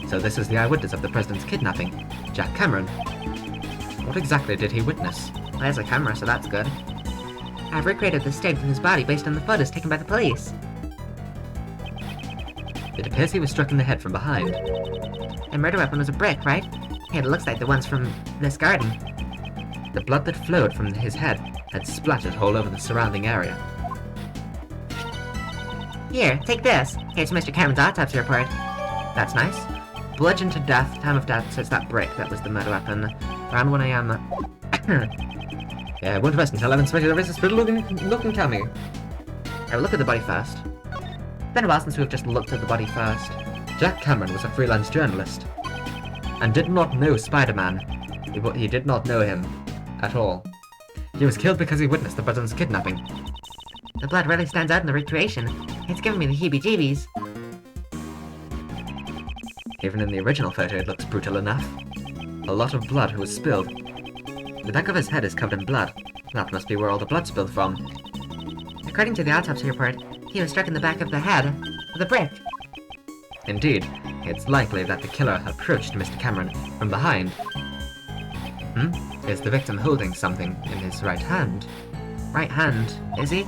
So this is the eyewitness of the president's kidnapping, Jack Cameron. What exactly did he witness? Well, there's a camera, so that's good. I've recreated the state of his body based on the photos taken by the police. It appears he was struck in the head from behind. The murder weapon was a brick, right? Yeah, it looks like the ones from this garden. The blood that flowed from his head had splattered all over the surrounding area. Here, take this. Here's Mr. Cameron's autopsy report. That's nice. Bludgeoned to death, time of death, so it's that brick that was the murder weapon. Around 1 AM. Yeah, won't rest until I've inspected every suspicious looking cameo. I will look at the body first. It's been a while since we've just looked at the body first. Jack Cameron was a freelance journalist, and did not know Spider-Man. He did not know him at all. He was killed because he witnessed the president's kidnapping. The blood really stands out in the recreation. It's giving me the heebie-jeebies. Even in the original photo it looks brutal enough. A lot of blood was spilled. The back of his head is covered in blood. That must be where all the blood spilled from. According to the autopsy report, he was struck in the back of the head with a brick. Indeed, it's likely that the killer approached Mr. Cameron from behind. Is the victim holding something in his right hand? Right hand, is he?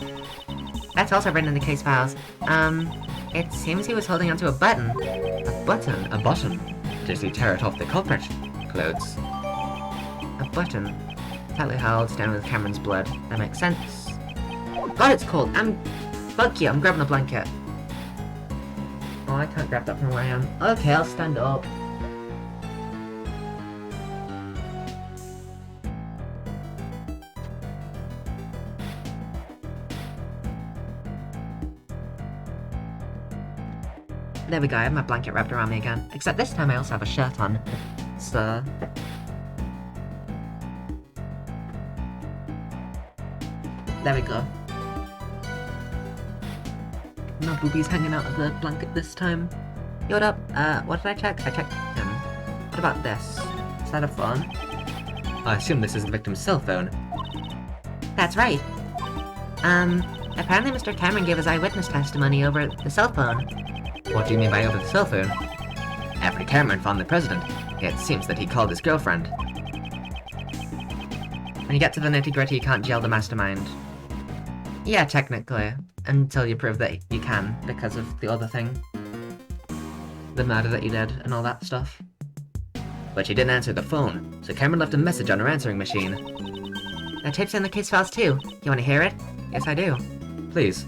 That's also written in the case files. It seems he was holding onto a button. A button? A button? Did he tear it off the culprit? Clothes. A button. Tightly held, stained with Cameron's blood. That makes sense. God, it's cold. Fuck you, I'm grabbing a blanket. Oh, I can't grab that from where I am. Okay, I'll stand up. There we go, I have my blanket wrapped around me again. Except this time I also have a shirt on. So... there we go. No boobies hanging out of the blanket this time. Yo, what up? What did I check? I checked him. What about this? Is that a phone? I assume this is the victim's cell phone. That's right. Apparently Mr. Cameron gave his eyewitness testimony over the cell phone. What do you mean by over the cell phone? After Cameron found the president, it seems that he called his girlfriend. When you get to the nitty-gritty, you can't jail the mastermind. Yeah, technically. Until you prove that you can, because of the other thing. The murder that you did, and all that stuff. But she didn't answer the phone, so Cameron left a message on her answering machine. That tape's in the case files too. You wanna hear it? Yes, I do. Please.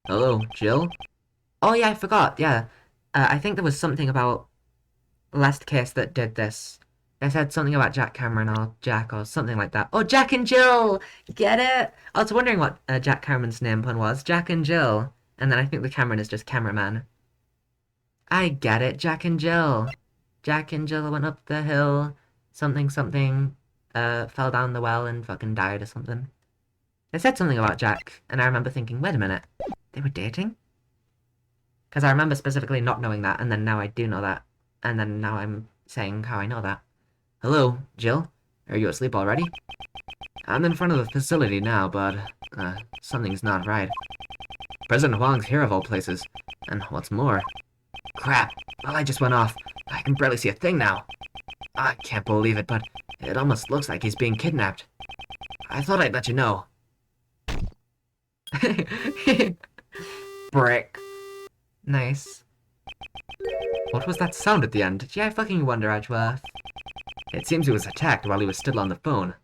Hello, Jill? Oh yeah, I forgot, yeah. I think there was something about the last case that did this. They said something about Jack Cameron or Jack or something like that. Oh, Jack and Jill! Get it? I was wondering what Jack Cameron's name pun was. Jack and Jill. And then I think the Cameron is just cameraman. I get it, Jack and Jill. Jack and Jill went up the hill, something something, fell down the well and fucking died or something. They said something about Jack, and I remember thinking, wait a minute, they were dating? Because I remember specifically not knowing that, and then now I do know that. And then now I'm saying how I know that. Hello, Jill? Are you asleep already? I'm in front of the facility now, but, something's not right. President Huang's here of all places. And what's more... Crap! My light just went off. I can barely see a thing now. I can't believe it, but it almost looks like he's being kidnapped. I thought I'd let you know. Brick. Nice. What was that sound at the end? Gee, I fucking wonder, Edgeworth. It seems he was attacked while he was still on the phone.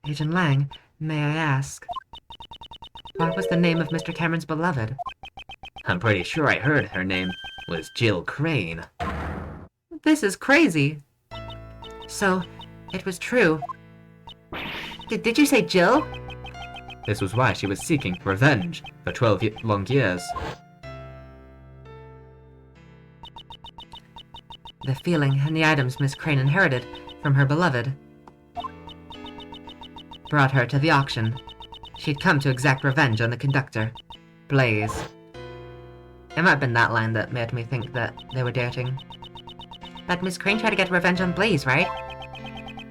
Agent Lang, may I ask? What was the name of Mr. Cameron's beloved? I'm pretty sure I heard her name was Jill Crane. This is crazy. So, it was true. Did you say Jill? This was why she was seeking revenge for 12 long years. The feeling and the items Miss Crane inherited from her beloved brought her to the auction. She'd come to exact revenge on the conductor, Blaze. It might have been that line that made me think that they were dating. But Miss Crane tried to get revenge on Blaze, right?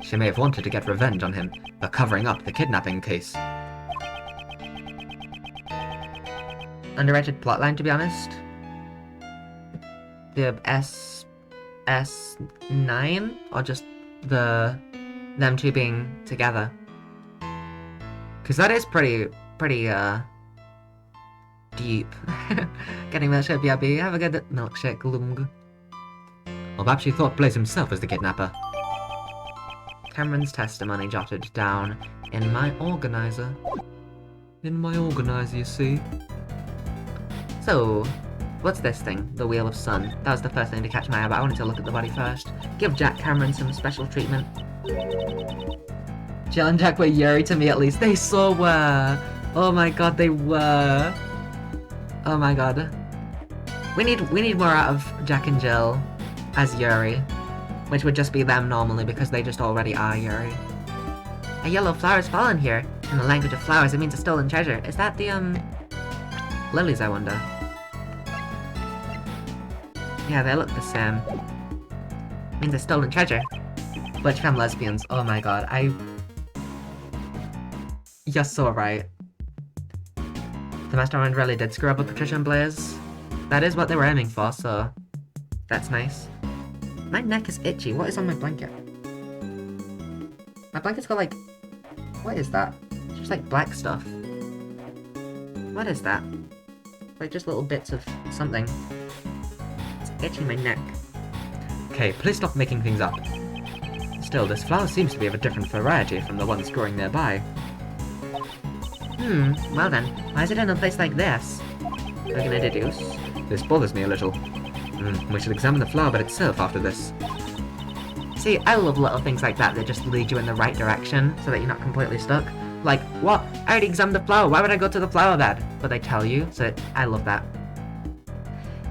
She may have wanted to get revenge on him for covering up the kidnapping case. Underrated plotline, to be honest. The S9? Or just them two being together? Because that is pretty, deep. Getting milkshake, BRB. Have a good milkshake, Lung. Or perhaps she thought Blaze himself was the kidnapper. Cameron's testimony jotted down in my organizer. In my organizer, you see. So, what's this thing? The Wheel of Sun. That was the first thing to catch my eye, but I wanted to look at the body first. Give Jack Cameron some special treatment. Jill and Jack were Yuri to me, at least. They so were. Oh my god, they were. Oh my god. We need more out of Jack and Jill as Yuri. Which would just be them normally, because they just already are Yuri. A yellow flower has fallen here. In the language of flowers, it means a stolen treasure. Is that the, lilies, I wonder? Yeah, they look the same. Means a stolen treasure. Butch femme lesbians. Oh my god, You're so right. The mastermind really did screw up with Patricia and Blaze. That is what they were aiming for, so... That's nice. My neck is itchy. What is on my blanket? My blanket's got like... What is that? It's just like black stuff. What is that? Like just little bits of something. It's itching my neck. Okay, please stop making things up. Still, this flower seems to be of a different variety from the ones growing nearby. Well then, why is it in a place like this? We're gonna deduce. This bothers me a little. We should examine the flower bed itself after this. See, I love little things like that just lead you in the right direction so that you're not completely stuck. Like, what? I already examined the flower, why would I go to the flower bed? But they tell you, so I love that.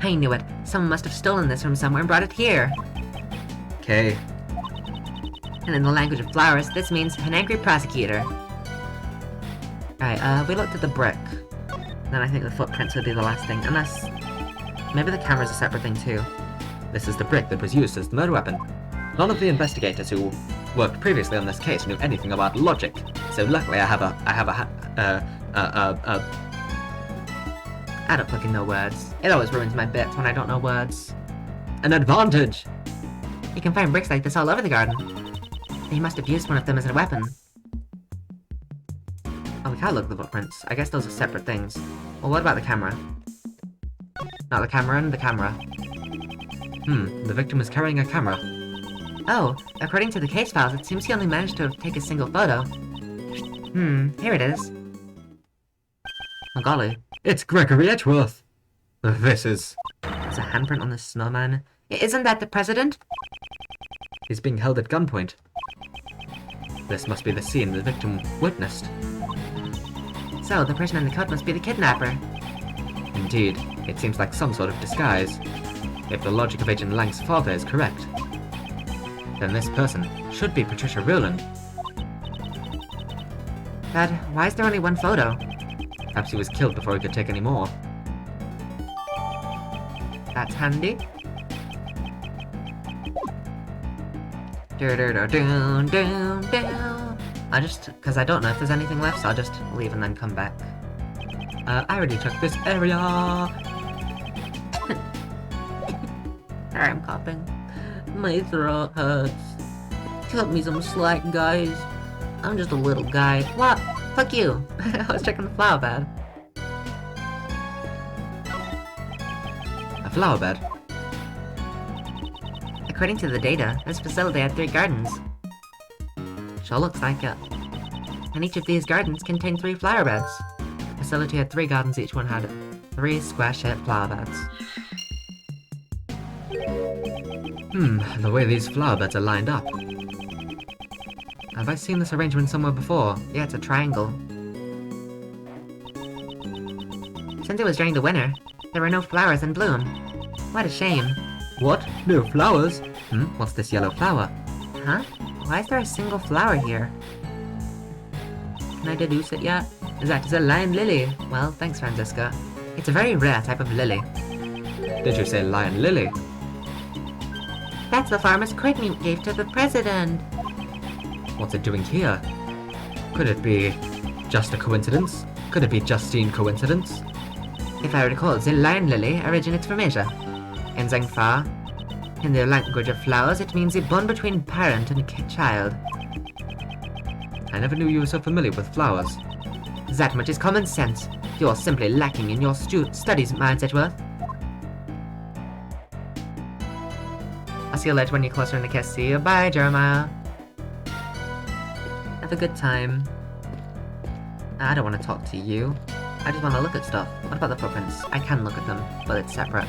I knew it. Someone must have stolen this from somewhere and brought it here. Okay. And in the language of flowers, this means an angry prosecutor. Right, we looked at the brick. Then I think the footprints would be the last thing, unless... Maybe the camera's a separate thing too. This is the brick that was used as the murder weapon. None of the investigators who worked previously on this case knew anything about logic, so luckily I don't fucking know words. It always ruins my bits when I don't know words. an advantage! You can find bricks like this all over the garden. They must have used one of them as a weapon. Oh, we can't look at the footprints. I guess those are separate things. Well, what about the camera? Not the camera and the camera. The victim is carrying a camera. Oh, according to the case files, it seems he only managed to take a single photo. Here it is. Oh golly. It's Gregory Edgeworth! This is... There's a handprint on the snowman. Isn't that the president? He's being held at gunpoint. This must be the scene the victim witnessed. So, the person in the coat must be the kidnapper. Indeed, it seems like some sort of disguise. If the logic of Agent Lang's father is correct, then this person should be Patricia Rowland. Dad, why is there only one photo? Perhaps he was killed before he could take any more. That's handy. I just, because I don't know if there's anything left, so I'll just leave and then come back. I already took this area! Sorry, I'm coughing. My throat hurts. Cut me some slack, guys. I'm just a little guy. What? Fuck you. I was checking the flower bed. A flower bed? According to the data, this facility had 3 gardens. Sure looks like it. And each of these gardens contained 3 flower beds. The facility had 3 gardens, each one had 3 square-shaped flower beds. The way these flower beds are lined up. Have I seen this arrangement somewhere before? Yeah, it's a triangle. Since it was during the winter, there were no flowers in bloom. What a shame. What? No flowers? What's this yellow flower? Huh? Why is there a single flower here? Can I deduce it yet? That is a lion lily. Well, thanks, Franziska. It's a very rare type of lily. Did you say lion lily? That's the farmer's Courtney gave to the president. What's it doing here? Could it be just a coincidence? Could it be Justine coincidence? If I recall, the lion lily originates from Asia. In Zhangfa, in the language of flowers, it means a bond between parent and child. I never knew you were so familiar with flowers. That much is common sense. You're simply lacking in your studies, Miles Edgeworth. I'll see you later when you're closer in the kiss. See you. Bye, Jeremiah. Have a good time. I don't want to talk to you. I just want to look at stuff. What about the footprints? I can look at them, but it's separate.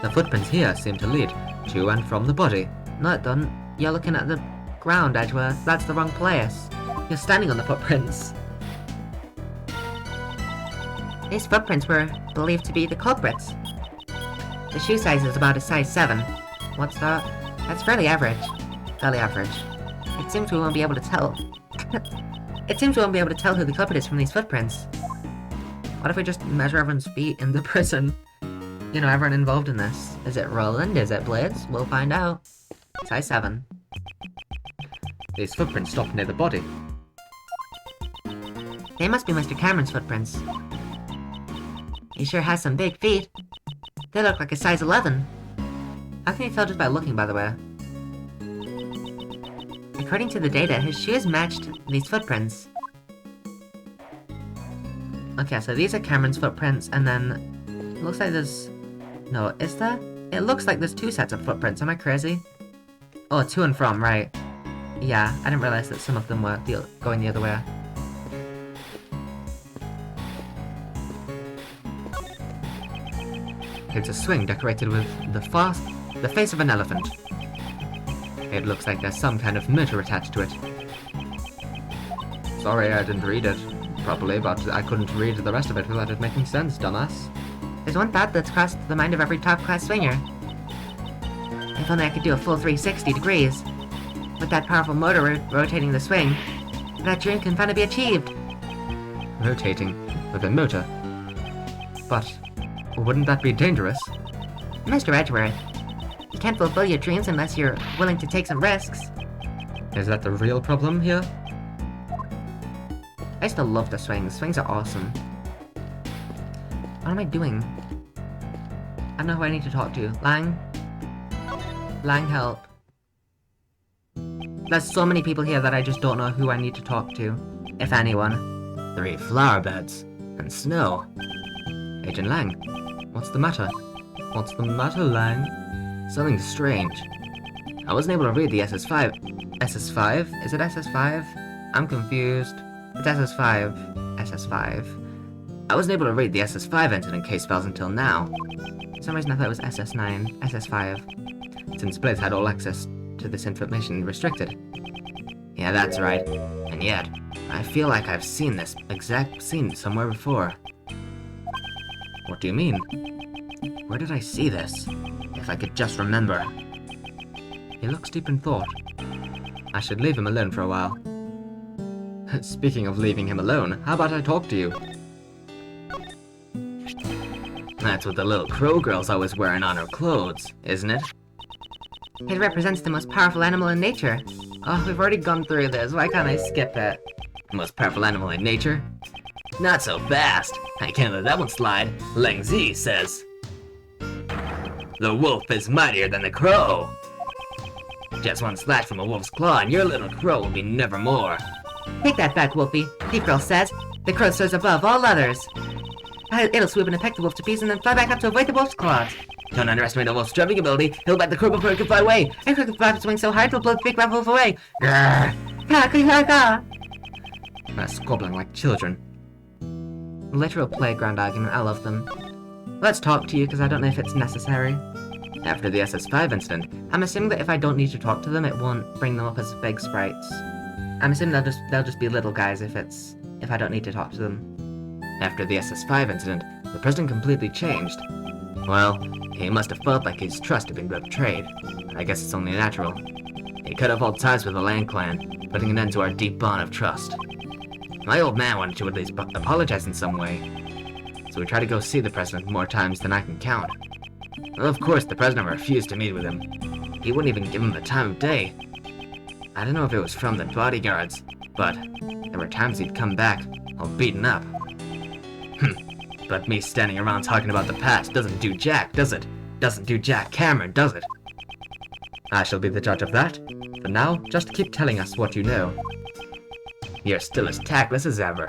The footprints here seem to lead to and from the body. No, it doesn't. You're looking at the ground, Edgeworth. That's the wrong place. You're standing on the footprints. These footprints were believed to be the culprits. The shoe size is about a size 7. What's that? That's fairly average. Fairly average. It seems we won't be able to tell. It seems we won't be able to tell who the culprit is from these footprints. What if we just measure everyone's feet in the prison? You know, everyone involved in this. Is it Roland? Is it Blitz? We'll find out. Size 7. These footprints stop near the body. They must be Mr. Cameron's footprints. He sure has some big feet. They look like a size 11. How can you tell just by looking, by the way? According to the data, his shoes matched these footprints. Okay, so these are Cameron's footprints, and then it looks like there's... No, is there? It looks like there's 2 sets of footprints. Am I crazy? Oh, to and from, right. Yeah, I didn't realize that some of them were going the other way. It's a swing decorated with the face of an elephant. It looks like there's some kind of motor attached to it. Sorry, I didn't read it properly, but I couldn't read the rest of it without it making sense, dumbass. There's one thought that's crossed the mind of every top-class swinger. If only I could do a full 360 degrees. With that powerful motor rotating the swing, that dream can finally be achieved. Rotating with a motor. But wouldn't that be dangerous? Mr. Edgeworth, you can't fulfill your dreams unless you're willing to take some risks. Is that the real problem here? I still love the swings. Swings are awesome. What am I doing? I don't know who I need to talk to. Lang? Lang, help. There's so many people here that I just don't know who I need to talk to. If anyone. 3 flower beds. And snow. Agent Lang, what's the matter? What's the matter, Lang? Something strange. I wasn't able to read the SS5. SS5? Is it SS5? I'm confused. It's SS5. SS5. I wasn't able to read the SS5 incident case files until now. For some reason I thought it was SS9. SS5. Since Blaze had all access to this information restricted. Yeah, that's right. And yet, I feel like I've seen this exact scene somewhere before. What do you mean? Where did I see this? If I could just remember. He looks deep in thought. I should leave him alone for a while. Speaking of leaving him alone, how about I talk to you? That's what the little crow girl's always wearing on her clothes, isn't it? It represents the most powerful animal in nature. Oh, we've already gone through this. Why can't I skip it? Most powerful animal in nature? Not so fast. I can't let that one slide. Lang Zi says, the wolf is mightier than the crow. Just one slash from a wolf's claw and your little crow will be nevermore. Take that back, Wolfie. Thief Girl says, the crow soars above all others. It'll swoop in and peck the wolf to pieces and then fly back up to avoid the wolf's claws. Don't underestimate a wolf's jumping ability. He'll bite the crow before it can fly away. And crow can flap its wings so hard it'll blow the big bad wolf away. Grrr. Ka-ka-ka-ka. They're squabbling like children. Literal playground argument, I love them. Let's talk to you, because I don't know if it's necessary. After the SS5 incident, I'm assuming that if I don't need to talk to them, it won't bring them up as big sprites. I'm assuming they'll just be little guys if I don't need to talk to them. after the SS5 incident, the president completely changed. Well, he must have felt like his trust had been betrayed. I guess it's only natural. He cut off all ties with the Land Clan, putting an end to our deep bond of trust. My old man wanted to at least apologize in some way, so we tried to go see the president more times than I can count. Well, of course, the president refused to meet with him. He wouldn't even give him the time of day. I don't know if it was from the bodyguards, but there were times he'd come back, all beaten up. But me standing around talking about the past doesn't do jack, does it? Doesn't do Jack Cameron, does it? I shall be the judge of that. For now, just keep telling us what you know. You're still as tactless as ever.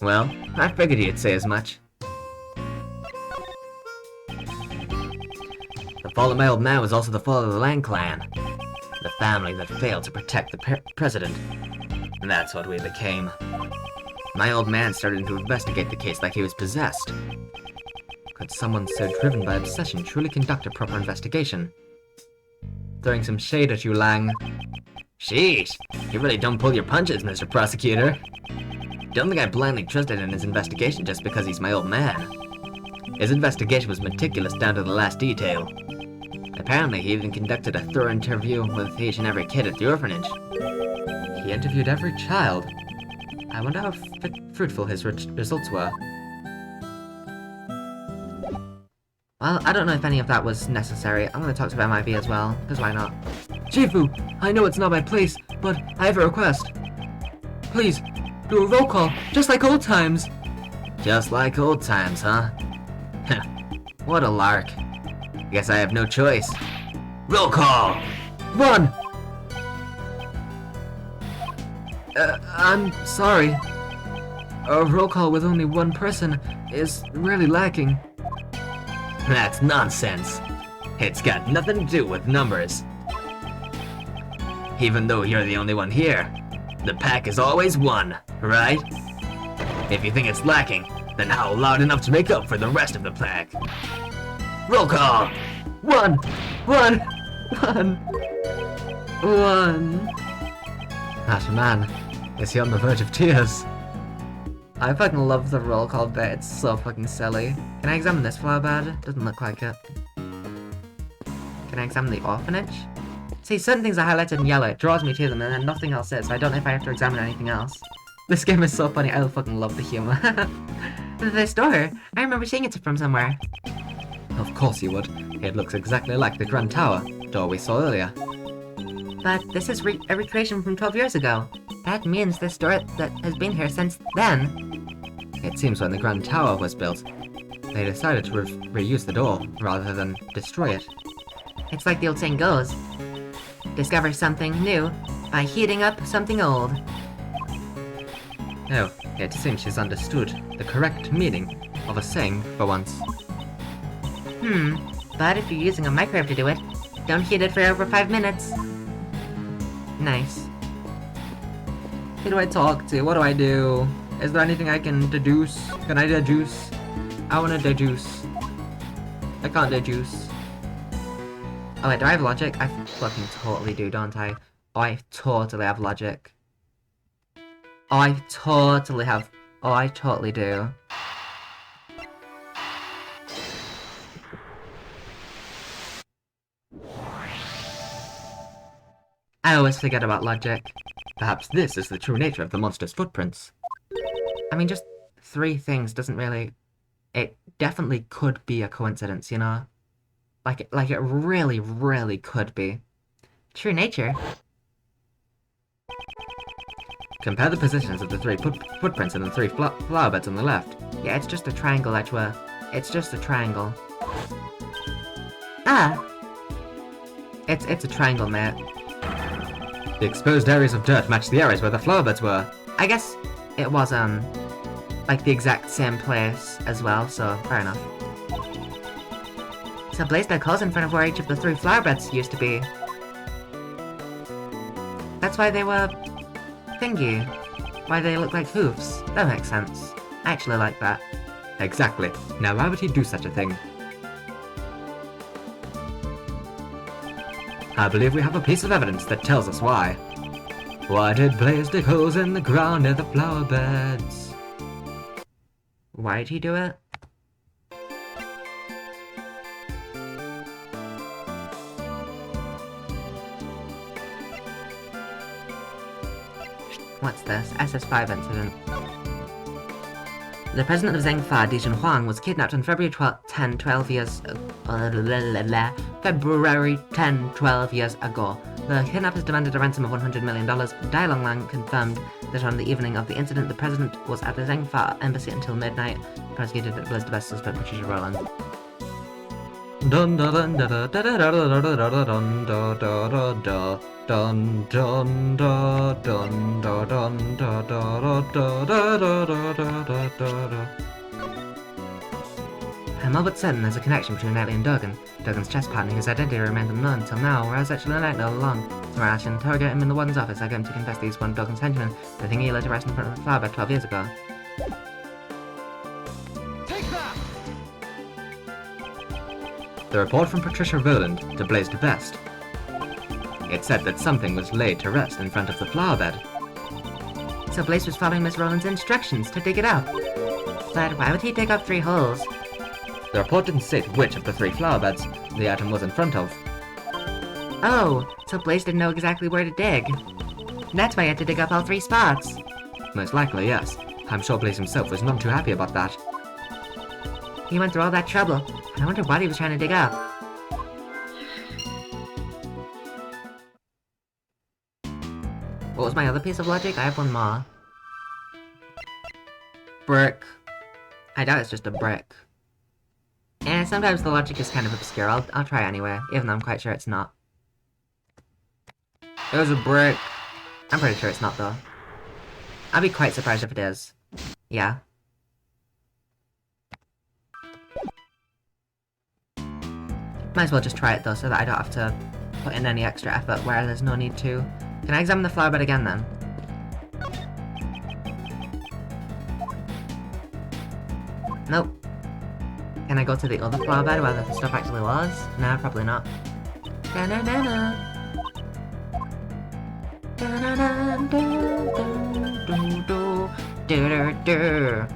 Well, I figured you'd say as much. The fall of my old man was also the fall of the Land Clan. The family that failed to protect the president. And that's what we became. My old man started to investigate the case like he was possessed. Could someone so driven by obsession truly conduct a proper investigation? Throwing some shade at you, Lang. Sheesh, you really don't pull your punches, Mr. Prosecutor. Don't think I blindly trusted in his investigation just because he's my old man. His investigation was meticulous down to the last detail. Apparently, he even conducted a thorough interview with each and every kid at the orphanage. He interviewed every child. I wonder how fruitful his results were. Well, I don't know if any of that was necessary. I'm gonna talk to MIB as well, because why not? Chifu, I know it's not my place, but I have a request. Please, do a roll call, just like old times. Just like old times, huh? What a lark. Guess I have no choice. Roll call! Run! I'm sorry. A roll call with only one person is really lacking. That's nonsense. It's got nothing to do with numbers. Even though you're the only one here, the pack is always one, right? If you think it's lacking, then howl loud enough to make up for the rest of the pack. Roll call! One! That man, is he on the verge of tears? I fucking love the roll call bit, it's so fucking silly. Can I examine this flower bed? Doesn't look like it. Can I examine the orphanage? See, certain things are highlighted in yellow, it draws me to them, and then nothing else is, so I don't know if I have to examine anything else. This game is so funny, I fucking love the humor. This door, I remember seeing it from somewhere. Of course you would. It looks exactly like the Grand Tower, door we saw earlier. But this is a recreation from 12 years ago. That means this door that has been here since then. It seems when the Grand Tower was built, they decided to reuse the door rather than destroy it. It's like the old saying goes, discover something new by heating up something old. Oh, it seems she's understood the correct meaning of a saying for once. But if you're using a microwave to do it, don't heat it for over 5 minutes. Nice. Who do I talk to? What do I do? Is there anything I can deduce? Can I deduce? I wanna deduce. I can't deduce. Oh wait, do I have logic? I fucking totally do, don't I? Oh, I totally have logic. Oh, I totally do. I always forget about logic. Perhaps this is the true nature of the monster's footprints. I mean, just 3 things doesn't really... It definitely could be a coincidence, you know? Like it really, really could be. True nature? Compare the positions of the 3 footprints in the 3 flower beds on the left. Yeah, it's just a triangle, Edgeworth. It's just a triangle. Ah! It's a triangle, mate. The exposed areas of dirt match the areas where the flower beds were. I guess it was, like the exact same place as well, so fair enough. So Blaze dug holes in front of where each of the 3 flower beds used to be. That's why they were... thingy. Why they look like hoofs. That makes sense. I actually like that. Exactly. Now why would he do such a thing? I believe we have a piece of evidence that tells us why. Why did Blaze dig holes in the ground near the flower beds? Why did he do it? What's this? SS5 incident. The president of Zhengfa, Dijin Huang, was kidnapped on February 12 years February 10, 12 years ago. The kidnappers demanded a ransom of $100 million. Dai Longlang confirmed that on the evening of the incident, the president was at the Zhengfa embassy until midnight. Prosecuted was the best suspect, Patricia Rowland. Dun dun dun dun dun dun dun dun dun dun. Dun dun dun dun dun dun dun dun dun. I'm all but certain there's a connection between Nightly and Dogen. Dogen's chess partner, whose identity remained unknown until now, whereas actually Nightly all along. So I actually interrogate him in the warden's office. I get him to confess that he's one of Dogen's henchmen, the thing he let arrest in front of the flower bed 12 years ago. Take that! The report from Patricia Rowland to Blaze the Best. It said that something was laid to rest in front of the flower bed. So Blaze was following Miss Rowland's instructions to dig it up. But why would he dig up 3 holes? The report didn't state which of the 3 flower beds the item was in front of. Oh, so Blaze didn't know exactly where to dig. That's why he had to dig up all 3 spots. Most likely, yes. I'm sure Blaze himself was none too happy about that. He went through all that trouble, and I wonder what he was trying to dig up. What was my other piece of logic? I have one more. Brick. I doubt it's just a brick. And sometimes the logic is kind of obscure. I'll try anyway, even though I'm quite sure it's not. It was a brick. I'm pretty sure it's not, though. I'll be quite surprised if it is. Yeah. Might as well just try it, though, so that I don't have to put in any extra effort where there's no need to. Can I examine the flower bed again, then? Nope. Can I go to the other flower bed where the stuff actually was? Nah, probably not. Da-na-na-na. Da-na-na-na-do-do-do-do. Do-do-do.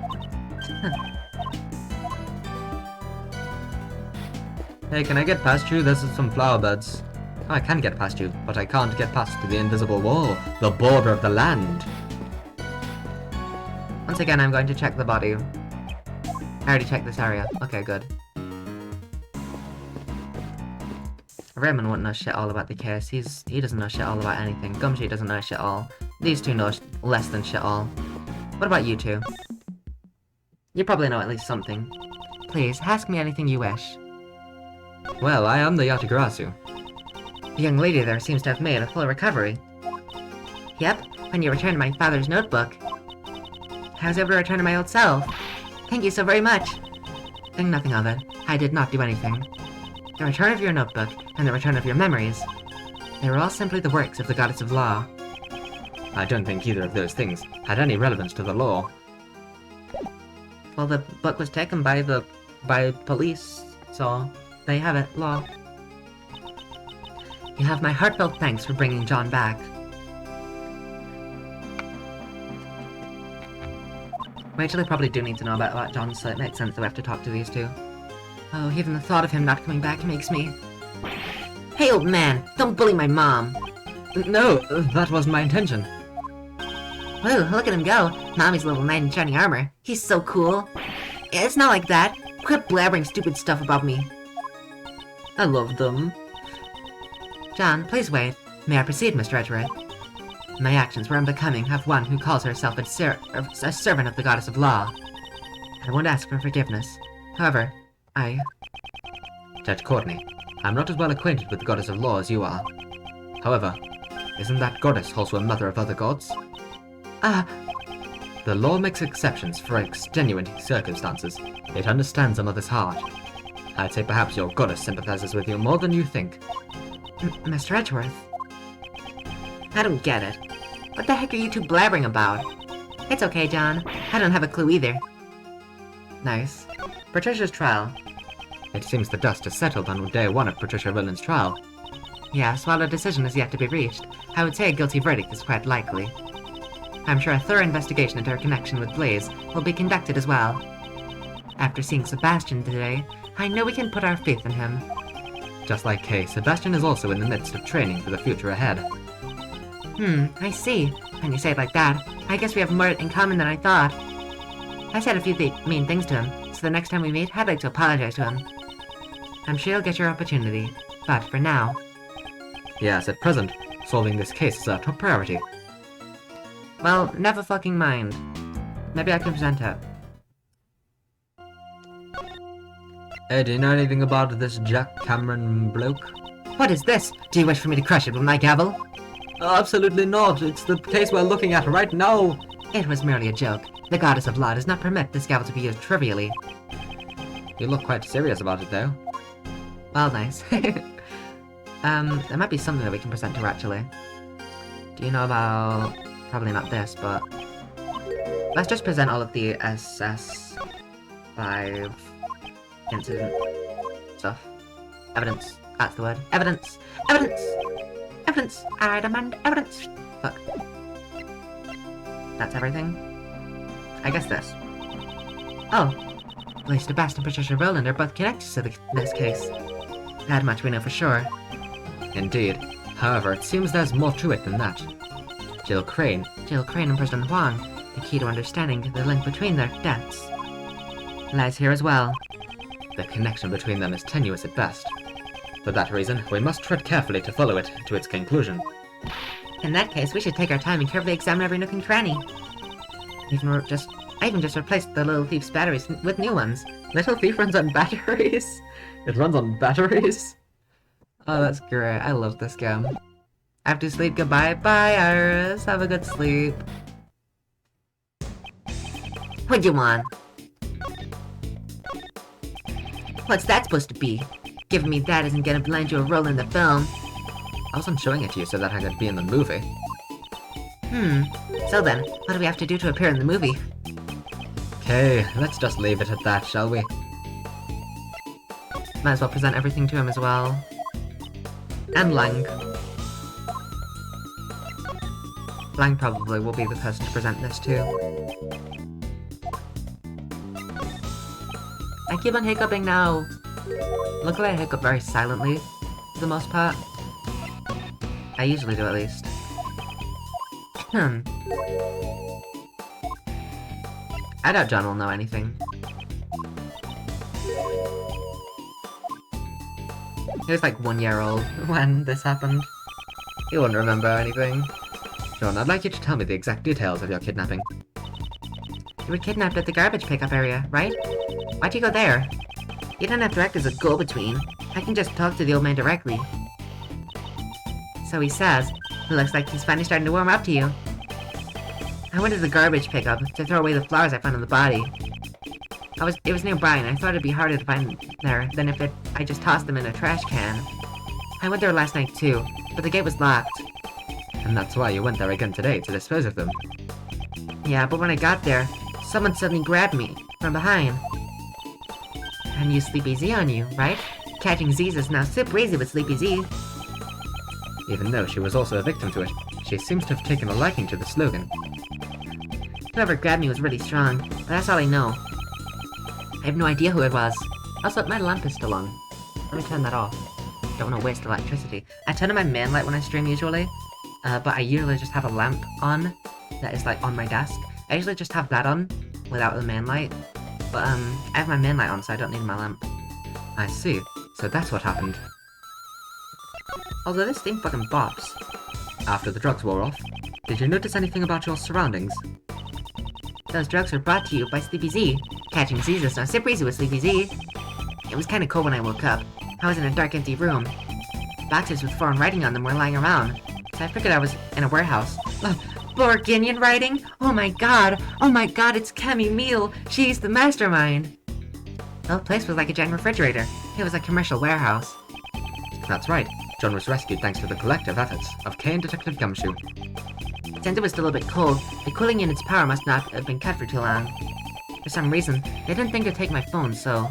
Hey, can I get past you? There's some flower beds. Oh, I can get past you, but I can't get past the invisible wall, the border of the land. Once again, I'm going to check the body. I already checked this area. Okay, good. Raymond wouldn't know shit all about the case. He doesn't know shit all about anything. Gumshoe doesn't know shit all. These 2 know less than shit all. What about you 2? You probably know at least something. Please, ask me anything you wish. Well, I am the Yatagarasu. The young lady there seems to have made a full recovery. Yep, when you returned my father's notebook. I was able to return to my old self. Thank you so very much. Think nothing of it. I did not do anything. The return of your notebook, and the return of your memories, they were all simply the works of the goddess of law. I don't think either of those things had any relevance to the law. Well, the book was taken by police, so there you have it, law. You have my heartfelt thanks for bringing John back. We actually probably do need to know about John, so it makes sense that we have to talk to these 2. Oh, even the thought of him not coming back makes me... Hey, old man! Don't bully my mom! No, that wasn't my intention. Whoa, look at him go. Mommy's little knight in shining armor. He's so cool. It's not like that. Quit blabbering stupid stuff about me. I love them. John, please wait. May I proceed, Mr. Edgeworth? My actions were unbecoming of one who calls herself a servant of the goddess of law. I won't ask for forgiveness. However, Judge Courtney, I'm not as well acquainted with the goddess of law as you are. However, isn't that goddess also a mother of other gods? The law makes exceptions for extenuating circumstances. It understands a mother's heart. I'd say perhaps your goddess sympathizes with you more than you think. Mr. Edgeworth? I don't get it. What the heck are you two blabbering about? It's okay, John. I don't have a clue either. Nice. Patricia's trial. It seems the dust has settled on day one of Patricia Rowland's trial. Yes, while a decision is yet to be reached, I would say a guilty verdict is quite likely. I'm sure a thorough investigation into her connection with Blaze will be conducted as well. After seeing Sebastian today, I know we can put our faith in him. Just like Kay, Sebastian is also in the midst of training for the future ahead. I see. When you say it like that, I guess we have more in common than I thought. I said a few mean things to him, so the next time we meet, I'd like to apologize to him. I'm sure you'll get your opportunity, but for now... Yes, at present, solving this case is our top priority. Well, never fucking mind. Maybe I can present her. Hey, do you know anything about this Jack Cameron bloke? What is this? Do you wish for me to crush it with my gavel? Absolutely not. It's the case we're looking at right now. It was merely a joke. The goddess of law does not permit this gavel to be used trivially. You look quite serious about it, though. Well, nice. There might be something that we can present to her, actually. Do you know about... Probably not this, but... Let's just present all of the SS5 incident stuff. Evidence. That's the word. Evidence! Evidence! Evidence! I demand evidence! Fuck. That's everything? I guess this. Oh. Blaze Sebastian and Patricia Rowland are both connected to this case. That much we know for sure. Indeed. However, it seems there's more to it than that. Jill Crane and President Huang, the key to understanding the link between their deaths, lies here as well. The connection between them is tenuous at best. For that reason, we must tread carefully to follow it to its conclusion. In that case, we should take our time and carefully examine every nook and cranny. I even just replaced the Little Thief's batteries with new ones. Little Thief runs on batteries? It runs on batteries? Oh, that's great. I love this game. I have to sleep. Goodbye. Bye, Iris. Have a good sleep. What do you want? What's that supposed to be? Giving me that isn't gonna land you a role in the film. I wasn't showing it to you so that I could be in the movie. So then, what do we have to do to appear in the movie? Okay, let's just leave it at that, shall we? Might as well present everything to him as well. And Lang. Lang probably will be the person to present this to. I keep on hiccuping now. Luckily I hiccup very silently, for the most part. I usually do, at least. I doubt John will know anything. He was like 1 year old when this happened. He wouldn't remember anything. John, I'd like you to tell me the exact details of your kidnapping. You were kidnapped at the garbage pickup area, right? Why'd you go there? You don't have to act as a go-between. I can just talk to the old man directly. So he says. It looks like he's finally starting to warm up to you. I went to the garbage pickup to throw away the flowers I found on the body. It was nearby, and I thought it'd be harder to find there than if I just tossed them in a trash can. I went there last night too, but the gate was locked. And that's why you went there again today, to dispose of them. Yeah, but when I got there, someone suddenly grabbed me from behind. And used Sleepy Z on you, right? Catching Z's is now super easy with Sleepy Z. Even though she was also a victim to it, she seems to have taken a liking to the slogan. Whoever grabbed me was really strong, but that's all I know. I have no idea who it was. Also, my lamp is still on. Let me turn that off. Don't want to waste electricity. I turn on my main light when I stream usually, but I usually just have a lamp on that is like on my desk. I usually just have that on without the main light, but I have my main light on so I don't need my lamp. I see. So that's what happened. Although this thing fucking bops. After the drugs wore off, did you notice anything about your surroundings? Those drugs were brought to you by Sleepy Z. Catching disease is no super easy with Sleepy Z. It was kinda cold when I woke up. I was in a dark, empty room. Boxes with foreign writing on them were lying around, so I figured I was in a warehouse. Borginian writing? Oh my god, it's Kemi Meal. She's the mastermind. The whole place was like a giant refrigerator. It was a commercial warehouse. That's right. John was rescued thanks to the collective efforts of Kay and Detective Gumshoe. Since it was still a bit cold, the cooling unit's power must not have been cut for too long. For some reason, they didn't think to take my phone, so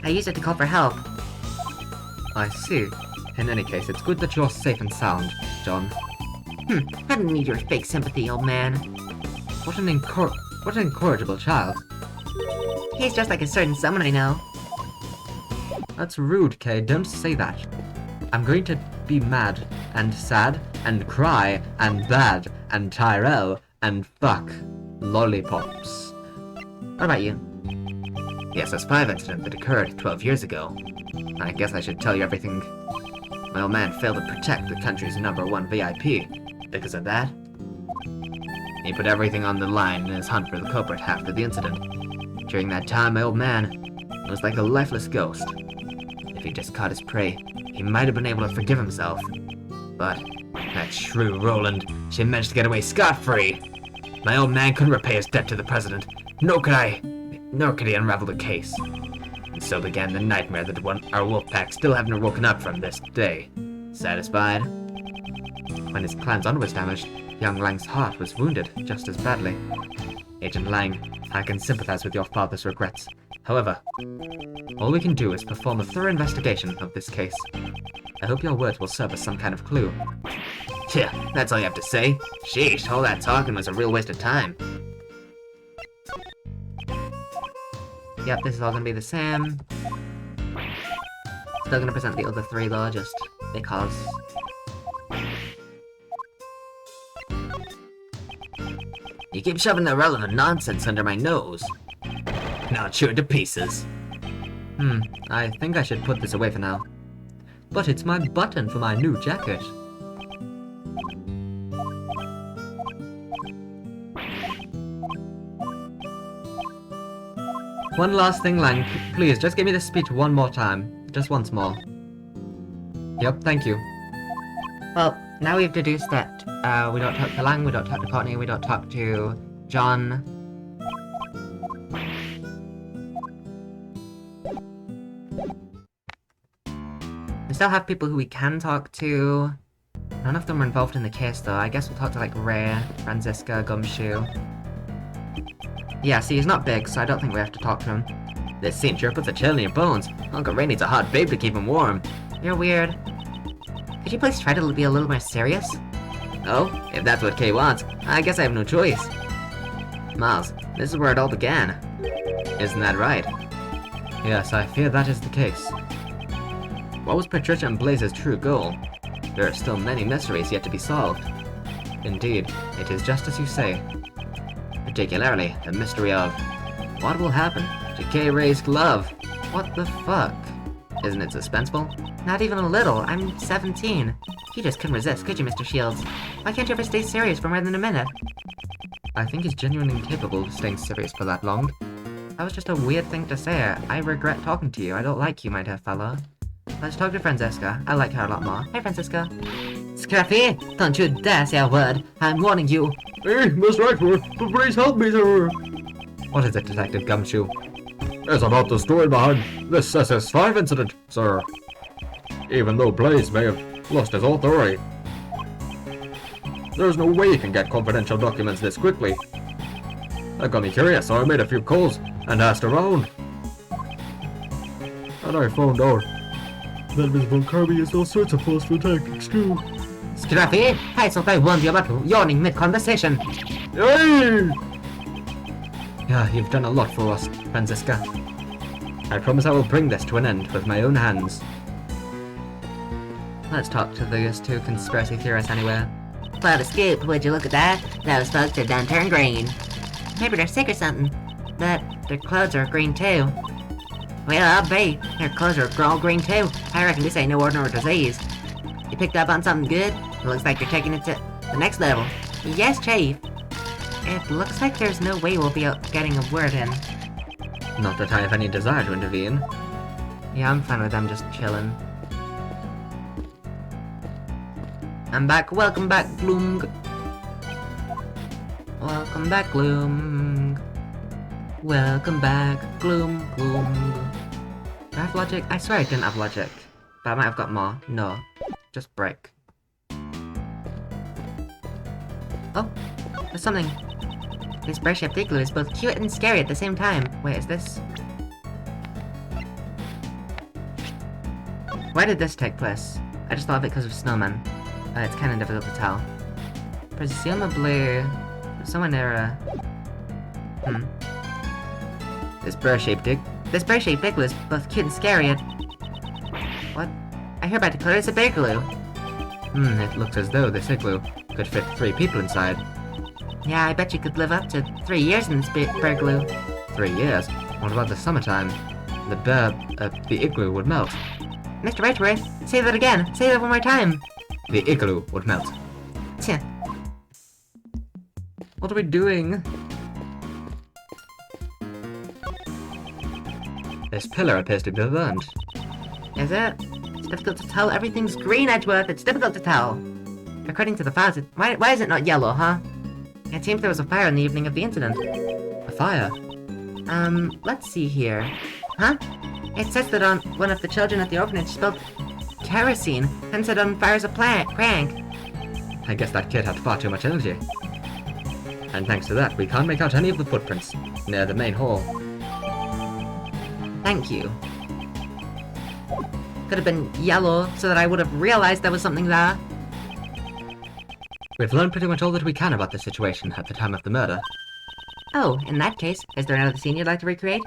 I used it to call for help. I see. In any case, it's good that you're safe and sound, John. I don't need your fake sympathy, old man. What an incorrigible child. He's just like a certain someone I know. That's rude, Kay. Don't say that. I'm going to be mad, and sad, and cry, and bad, and Tyrell, and fuck lollipops. What about you? The SS5 incident that occurred 12 years ago. I guess I should tell you everything. My old man failed to protect the country's #1 VIP. Because of that, he put everything on the line in his hunt for the culprit after the incident. During that time, my old man was like a lifeless ghost. If he just caught his prey, he might have been able to forgive himself. But that shrew Roland, she managed to get away scot-free. My old man couldn't repay his debt to the president, nor could he unravel the case. And so began the nightmare that our wolf pack still haven't woken up from this day. Satisfied? When his clan's honor was damaged, young Lang's heart was wounded just as badly. Agent Lang, I can sympathize with your father's regrets. However, all we can do is perform a thorough investigation of this case. I hope your words will serve as some kind of clue. Yeah, that's all you have to say. Sheesh, all that talking was a real waste of time. Yep, this is all gonna be the same. Still gonna present the other three though, just because. You keep shoving irrelevant nonsense under my nose. Now I'll chew it to pieces. I think I should put this away for now. But it's my button for my new jacket. One last thing, Lang. Please, just give me this speech one more time. Just once more. Yep, thank you. Well, now we've deduced that we don't talk to Lang, we don't talk to Courtney, we don't talk to John. We still have people who we can talk to. None of them are involved in the case though. I guess we'll talk to like Ray, Franziska, Gumshoe. Yeah, see, he's not big, so I don't think we have to talk to him. This scene sure puts a chill in your bones. Uncle Ray needs a hot babe to keep him warm. You're weird. Could you please try to be a little more serious? Oh, if that's what Kay wants, I guess I have no choice. Miles, this is where it all began. Isn't that right? Yes, I fear that is the case. What was Patricia and Blaze's true goal? There are still many mysteries yet to be solved. Indeed, it is just as you say. Particularly, the mystery of what will happen to Kay Ray's glove? What the fuck? Isn't it suspenseful? Not even a little. I'm 17. You just couldn't resist, could you, Mr. Shields? Why can't you ever stay serious for more than a minute? I think he's genuinely incapable of staying serious for that long. That was just a weird thing to say. I regret talking to you. I don't like you, my dear fellow. Let's talk to Franziska. I like her a lot more. Hey, Franziska. Scruffy, don't you dare say a word. I'm warning you. Hey, Miss Rexford, please help me, sir. What is it, Detective Gumshoe? It's about the story behind this SS5 incident, sir. Even though Blaze may have lost his authority, there's no way he can get confidential documents this quickly. That got me curious, so I made a few calls and asked around. And I found out that Miss Von Kirby has all sorts of forceful tactics too. Scruffy, I thought I warned you about yawning mid-conversation. Hey! Yeah, you've done a lot for us, Franziska. I promise I will bring this to an end with my own hands. Let's talk to those two conspiracy theorists anyway. What a scoop, would you look at that? Those folks have done turned green. Maybe they're sick or something, but their clothes are green too. Well, I'll be. Their clothes are all green too. I reckon this ain't no ordinary disease. You picked up on something good? It looks like you're taking it to the next level. Yes, Chief. It looks like there's no way we'll be getting a word in. Not that I have any desire to intervene. Yeah, I'm fine with them just chilling. I'm back. Welcome back, Gloom. Welcome back, Gloom. Welcome back, Gloom. Do I have logic? I swear I didn't have logic. But I might have got more. No. Just break. Oh, there's something. This brush-shaped igloo is both cute and scary at the same time. Wait, is this? Why did this take place? I just thought of it because of snowmen. It's kind of difficult to tell. Presumably, someone there. This brush-shaped igloo is both cute and scary. What? I hereby declare it's a bear glue. It looks as though this igloo could fit 3 people inside. Yeah, I bet you could live up to 3 years in this bear glue. 3 years? What about the summertime? The igloo would melt. Mr. Rightworth, say that again. Say that one more time. The igloo would melt. Tch. What are we doing? This pillar appears to be burned. Is it? It's difficult to tell. Everything's green, Edgeworth. It's difficult to tell. According to the files, why is it not yellow, huh? It seems there was a fire in the evening of the incident. A fire? Let's see here. Huh? It says that on one of the children at the orphanage spilled kerosene and set on fire as a prank. I guess that kid had far too much energy. And thanks to that, we can't make out any of the footprints near the main hall. Thank you. Could have been yellow so that I would have realized there was something there. We've learned pretty much all that we can about the situation at the time of the murder. Oh, in that case, is there another scene you'd like to recreate?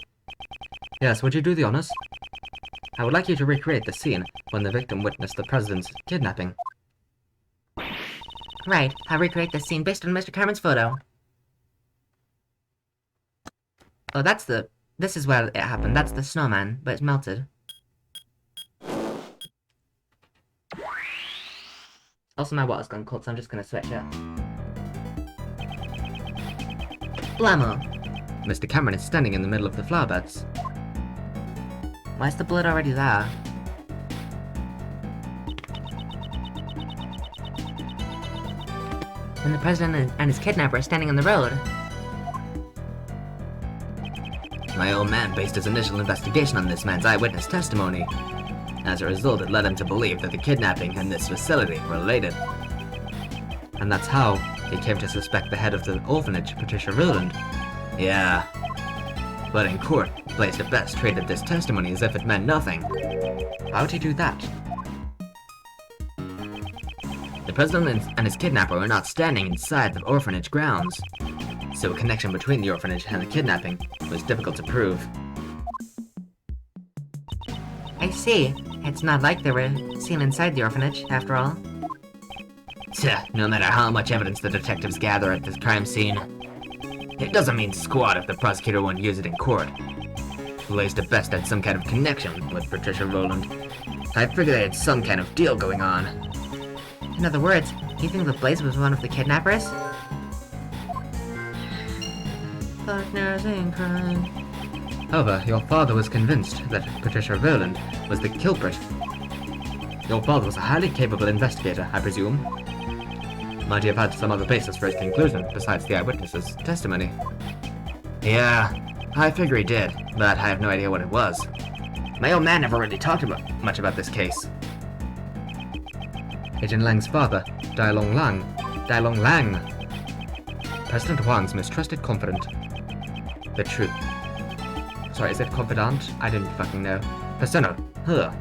Yes, would you do the honors? I would like you to recreate the scene when the victim witnessed the president's kidnapping. Right, I'll recreate this scene based on Mr. Carmen's photo. Oh, this is where it happened. That's the snowman, but it's melted. Also, my water's gone cold, so I'm just gonna switch it. Blammo. Mr. Cameron is standing in the middle of the flower beds. Why is the blood already there? And the president and his kidnapper are standing on the road. My old man based his initial investigation on this man's eyewitness testimony. As a result, it led him to believe that the kidnapping and this facility were related. And that's how he came to suspect the head of the orphanage, Patricia Rowland. Yeah. But in court, Blaze the Best treated this testimony as if it meant nothing. How'd he do that? The president and his kidnapper were not standing inside the orphanage grounds, so a connection between the orphanage and the kidnapping was difficult to prove. I see. It's not like they were seen inside the orphanage, after all. No matter how much evidence the detectives gather at this crime scene, it doesn't mean squat if the prosecutor won't use it in court. Blaze the Best had some kind of connection with Patricia Rowland. I figured they had some kind of deal going on. In other words, you think that Blaze was one of the kidnappers? Partners in crime. However, your father was convinced that Patricia Rowland was the culprit. Your father was a highly capable investigator, I presume. Might he have had some other basis for his conclusion besides the eyewitness's testimony? Yeah, I figure he did, but I have no idea what it was. My old man never really talked much about this case. Agent Lang's father, Dai Long Lang. President Huang's most trusted confidant. The truth. Sorry, is it confidant? I didn't fucking know. Persona. Huh.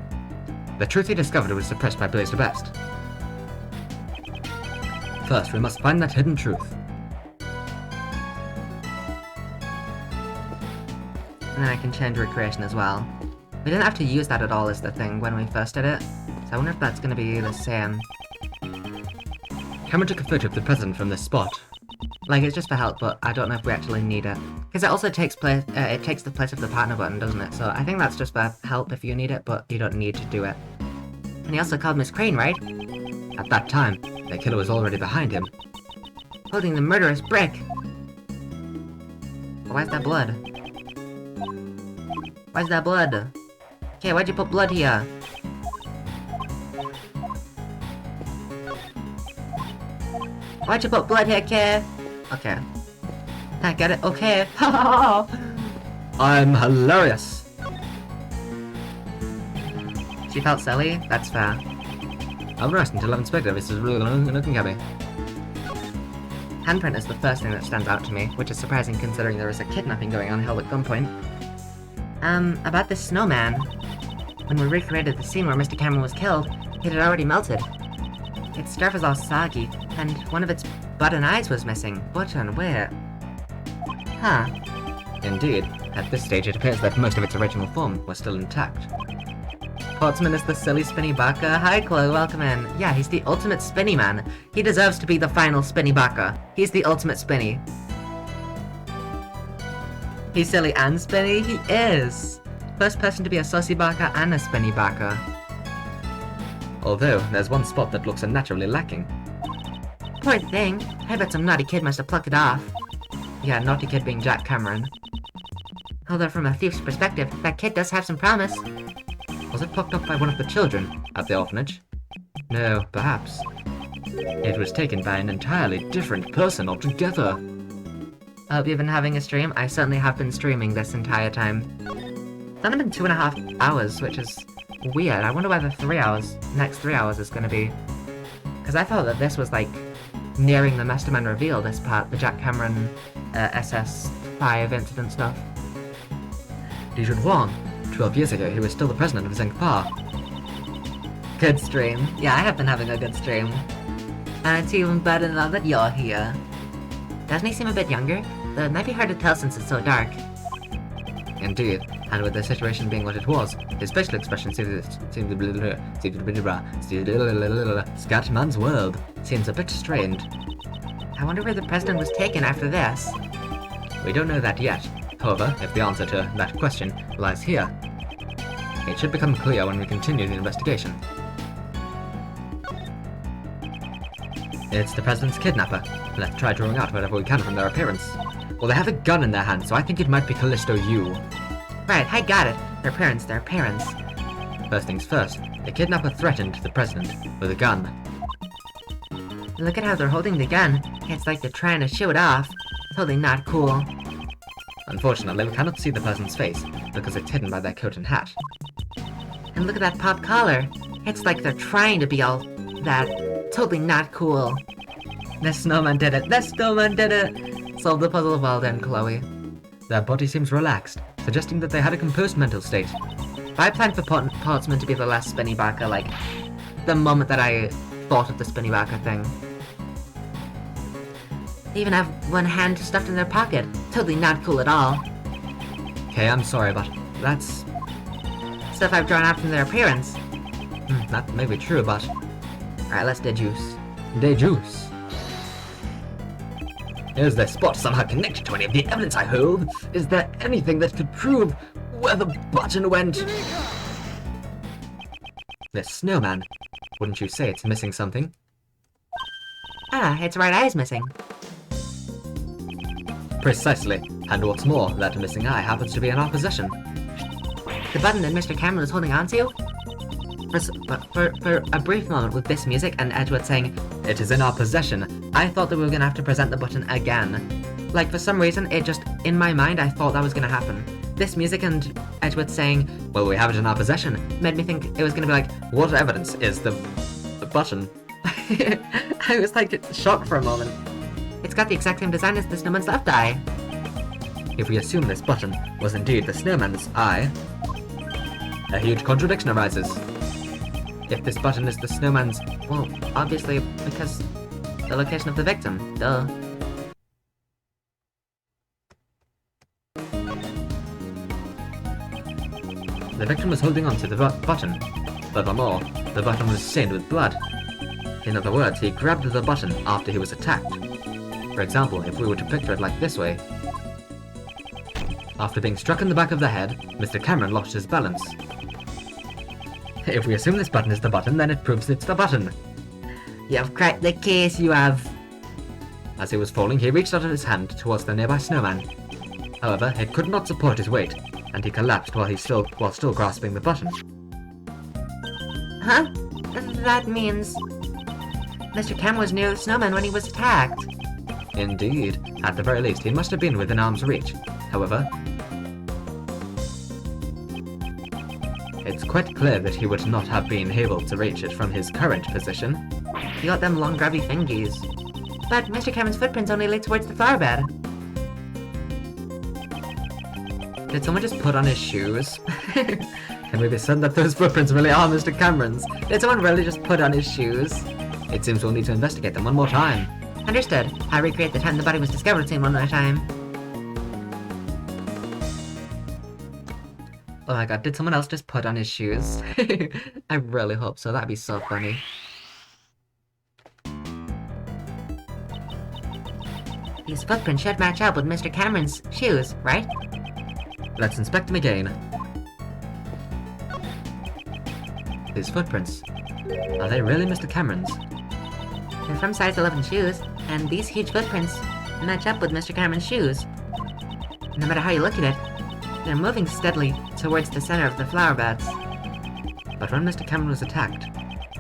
The truth he discovered was suppressed by Blaze the Best. First, we must find that hidden truth. And then I can change recreation as well. We didn't have to use that at all as the thing when we first did it, so I wonder if that's gonna be the same. Cameron took a photo of the president from this spot. Like, it's just for help, but I don't know if we actually need it. Because it also takes place, it takes the place of the partner button, doesn't it? So I think that's just for help if you need it, but you don't need to do it. And he also called Miss Crane, right? At that time, the killer was already behind him. Holding the murderous brick! Why's that blood? Why's that blood? Okay, why'd you put blood here? Why'd you put blood here, kid? Okay. Can't get it? Okay. I'm hilarious! She felt silly? That's fair. I'll rest until I've inspected this is really looking at me. Handprint is the first thing that stands out to me, which is surprising considering there is a kidnapping going on held at gunpoint. About this snowman. When we recreated the scene where Mr. Cameron was killed, it had already melted. Its stuff was all soggy, and one of its button eyes was missing. Button, where? Huh. Indeed, at this stage it appears that most of its original form was still intact. Portsman is the silly spinny baka. Hi Chloe, welcome in. Yeah, he's the ultimate spinny man. He deserves to be the final spinny baka. He's the ultimate spinny. He's silly and spinny? He is! First person to be a saucy baka and a spinny baka. Although, there's one spot that looks unnaturally lacking. Poor thing. I bet some naughty kid must have plucked it off. Yeah, naughty kid being Jack Cameron. Although from a thief's perspective, that kid does have some promise. Was it plucked up by one of the children at the orphanage? No, perhaps. It was taken by an entirely different person altogether. I hope you've been having a stream. I certainly have been streaming this entire time. It's only been 2.5 hours, which is weird. I wonder where the next 3 hours is going to be. Because I thought that this was like nearing the Mastermind reveal, this part, the Jack Cameron SS5 incident stuff. Dijon Huang. 12 years ago, he was still the president of Zengpa. Good stream. Yeah, I have been having a good stream. And it's even better now that you're here. Doesn't he seem a bit younger? Though it might be hard to tell since it's so dark. Indeed, and with the situation being what it was, his facial expression Scatman's world seems a bit strained. I wonder where the president was taken after this. We don't know that yet. However, if the answer to that question lies here, it should become clear when we continue the investigation. It's the president's kidnapper. Let's try drawing out whatever we can from their appearance. Well, they have a gun in their hand, so I think it might be Callisto U. Right, I got it. Their parents. First things first, the kidnapper threatened the president with a gun. Look at how they're holding the gun. It's like they're trying to show it off. Totally not cool. Unfortunately, we cannot see the person's face, because it's hidden by their coat and hat. And look at that pop collar. It's like they're trying to be all that. Totally not cool. The snowman did it. The snowman did it. Solve the puzzle well done, Chloe. Their body seems relaxed, suggesting that they had a composed mental state. I planned for Portsman to be the last spinny baka, like, the moment that I thought of the spinny baka thing. They even have one hand stuffed in their pocket. Totally not cool at all. Okay, I'm sorry, but that's stuff I've drawn out from their appearance. That may be true, but... Alright, let's deduce. Deduce. Is this spot somehow connected to any of the evidence I hold? Is there anything that could prove where the button went? This snowman. Wouldn't you say it's missing something? Ah, its right eye's missing. Precisely. And what's more, that missing eye happens to be in our possession. The button that Mr. Cameron was holding onto? For a brief moment with this music and Edward saying, "It is in our possession," I thought that we were gonna have to present the button again. Like, for some reason, it just, in my mind, I thought that was gonna happen. This music and Edward saying, "Well, we have it in our possession," made me think it was gonna be like, what evidence is the button? I was like, shocked for a moment. It's got the exact same design as the snowman's left eye. If we assume this button was indeed the snowman's eye, a huge contradiction arises. If this button is the snowman's, well, obviously, because the location of the victim, duh. The victim was holding on to the button. Furthermore, the button was stained with blood. In other words, he grabbed the button after he was attacked. For example, if we were to picture it like this way. After being struck in the back of the head, Mr. Cameron lost his balance. If we assume this button is the button, then it proves it's the button. You have cracked the case, you have. As he was falling, he reached out his hand towards the nearby snowman. However, it could not support his weight, and he collapsed while still grasping the button. Huh? That means... Mr. Cam was near the snowman when he was attacked. Indeed. At the very least, he must have been within arm's reach. However, it's quite clear that he would not have been able to reach it from his current position. He got them long grabby fingies. But Mr. Cameron's footprints only lead towards the flower bed. Did someone just put on his shoes? Can we be certain that those footprints really are Mr. Cameron's? Did someone really just put on his shoes? It seems we'll need to investigate them one more time. Understood. I'll recreate the time the body was discovered scene one more time. Oh my god, did someone else just put on his shoes? I really hope so, that'd be so funny. These footprints should match up with Mr. Cameron's shoes, right? Let's inspect them again. These footprints. Are they really Mr. Cameron's? They're from size 11 shoes, and these huge footprints match up with Mr. Cameron's shoes. No matter how you look at it, they're moving steadily towards the center of the flower beds. But when Mr. Cameron was attacked,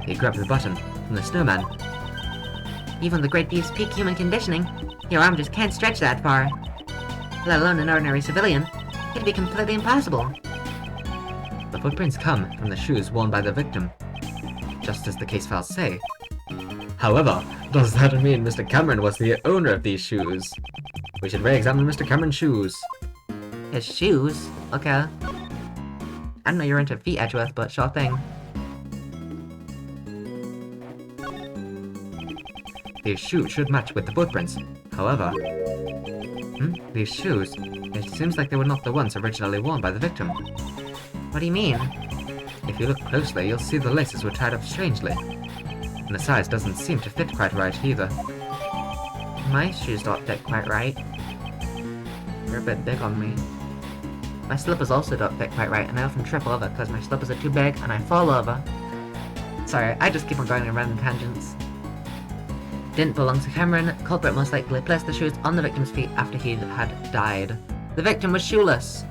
he grabbed the button from the snowman. Even the Great Beef's peak human conditioning, your arm just can't stretch that far. Let alone an ordinary civilian. It'd be completely impossible. The footprints come from the shoes worn by the victim, just as the case files say. However, does that mean Mr. Cameron was the owner of these shoes? We should re-examine Mr. Cameron's shoes. His shoes? Okay. I don't know you're into feet, Edgeworth, but sure thing. These shoes should match with the footprints. However... These shoes, it seems like they were not the ones originally worn by the victim. What do you mean? If you look closely, you'll see the laces were tied up strangely. And the size doesn't seem to fit quite right either. My shoes don't fit quite right. They're a bit big on me. My slippers also don't fit quite right, and I often trip over because my slippers are too big and I fall over. Sorry, I just keep on going on random tangents. Didn't belong to Cameron. Culprit most likely placed the shoes on the victim's feet after he had died. The victim was shoeless.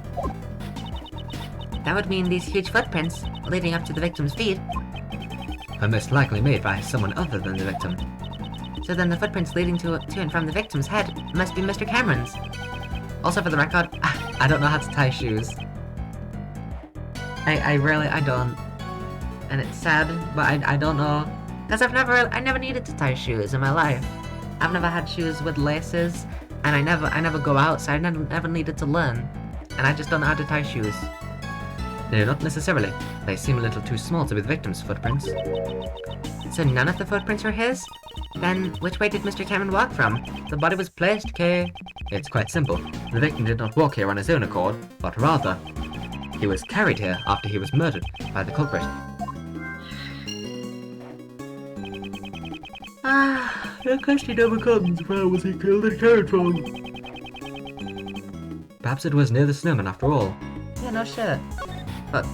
That would mean these huge footprints leading up to the victim's feet Are most likely made by someone other than the victim. So then the footprints leading to and from the victim's head must be Mr. Cameron's. Also for the record, I don't know how to tie shoes. I don't. And it's sad, but I don't know. Because I never needed to tie shoes in my life. I've never had shoes with laces, and I never go out, so I never needed to learn. And I just don't know how to tie shoes. No, not necessarily. They seem a little too small to be the victim's footprints. So none of the footprints were his? Then which way did Mr. Cameron walk from? The body was placed, Kay. It's quite simple. The victim did not walk here on his own accord, but rather, he was carried here after he was murdered by the culprit. The question never comes, where was he killed and carried from? Perhaps it was near the snowman after all. Yeah, no shit. Fuck.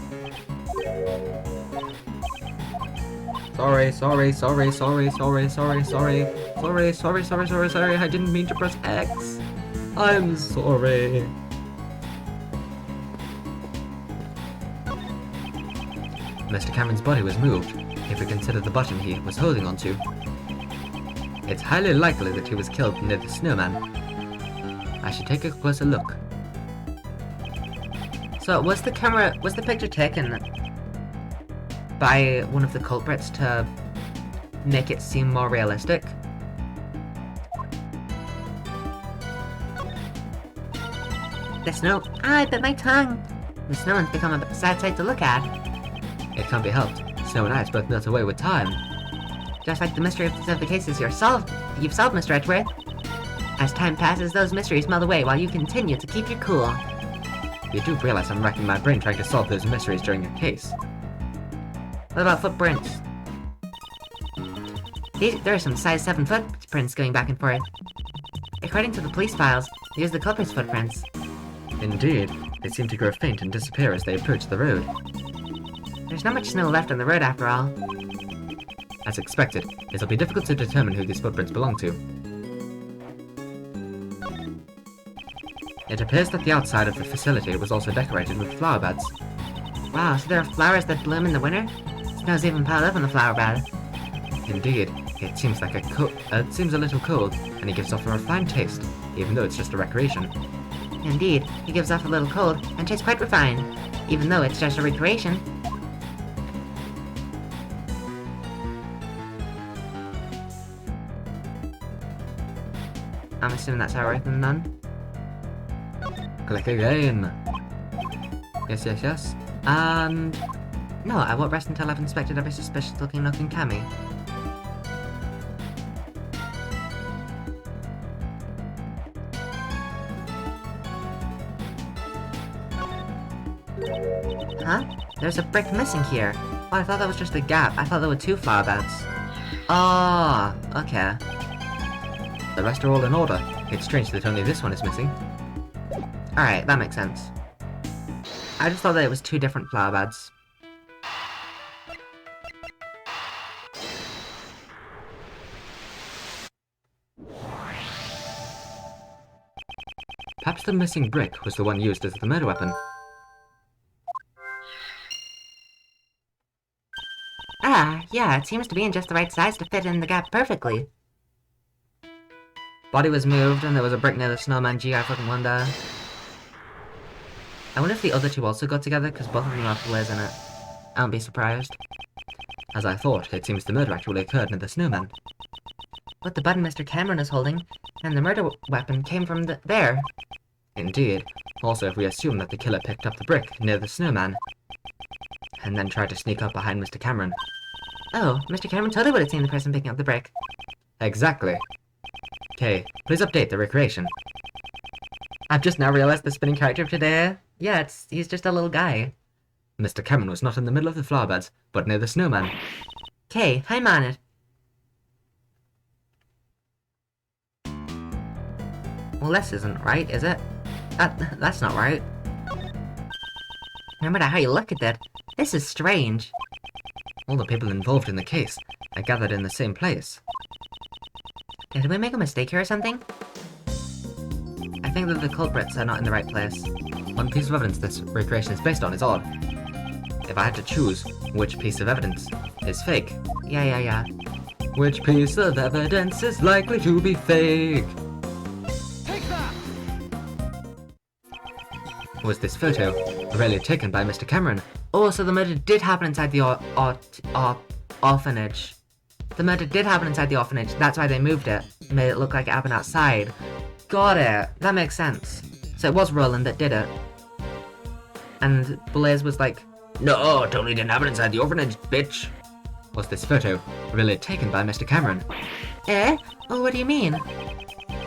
Sorry, I didn't mean to press X. I'm sorry. Mr. Cameron's body was moved, if we consider the button he was holding onto. It's highly likely that he was killed near the snowman. I should take a closer look. So was the picture taken by one of the culprits to make it seem more realistic? The snow... I bit my tongue! The snowman's become a sad sight to look at. It can't be helped. Snow and ice both melt away with time. Just like the mystery of the cases you've solved, Mr. Edgeworth. As time passes, those mysteries melt away while you continue to keep your cool. You do realize I'm racking my brain trying to solve those mysteries during your case. What about footprints? There are some size 7 footprints going back and forth. According to the police files, these are the culprit's footprints. Indeed, they seem to grow faint and disappear as they approach the road. There's not much snow left on the road after all. As expected, it'll be difficult to determine who these footprints belong to. It appears that the outside of the facility was also decorated with flower beds. Wow, so there are flowers that bloom in the winter? Snow's even piled up in the flower bed. Indeed, it seems like it seems a little cold, and it gives off a refined taste, even though it's just a recreation. Indeed, it gives off a little cold and tastes quite refined, even though it's just a recreation. I'm assuming that's how I write them none. Click again. Yes, yes, yes. And... no, I won't rest until I've inspected every suspicious looking nook and cranny. Huh? There's a brick missing here. Oh, I thought that was just a gap. I thought there were 2 flower beds. Oh, okay. The rest are all in order. It's strange that only this one is missing. Alright, that makes sense. I just thought that it was 2 different flower beds. Perhaps the missing brick was the one used as the murder weapon. Ah, yeah, it seems to be in just the right size to fit in the gap perfectly. Body was moved, and there was a brick near the snowman. Gee, I fucking wonder. I wonder if the other 2 also got together, because both of them have flares in it. I won't be surprised. As I thought, it seems the murder actually occurred near the snowman. But the button Mr. Cameron is holding, and the murder weapon came from there. Indeed. Also, if we assume that the killer picked up the brick near the snowman, and then tried to sneak up behind Mr. Cameron. Oh, Mr. Cameron totally would have seen the person picking up the brick. Exactly. Okay, please update the recreation. I've just now realized the spinning character of today. Yeah, he's just a little guy. Mr. Cameron was not in the middle of the flower beds, but near the snowman. Okay, I'm on it. Well, this isn't right, is it? That's not right. No matter how you look at it, this is strange. All the people involved in the case are gathered in the same place. Did we make a mistake here or something? I think that the culprits are not in the right place. One piece of evidence this recreation is based on is odd. If I had to choose which piece of evidence is fake. Yeah. Which piece of evidence is likely to be fake? Take that! Was this photo really taken by Mr. Cameron? Oh, so the murder did happen inside the orphanage. The murder did happen inside the orphanage. That's why they moved it. Made it look like it happened outside. Got it. That makes sense. So it was Roland that did it. And Blaze was like, No, totally didn't happen inside the orphanage, bitch. Was this photo really taken by Mr. Cameron? eh? Oh, what do you mean?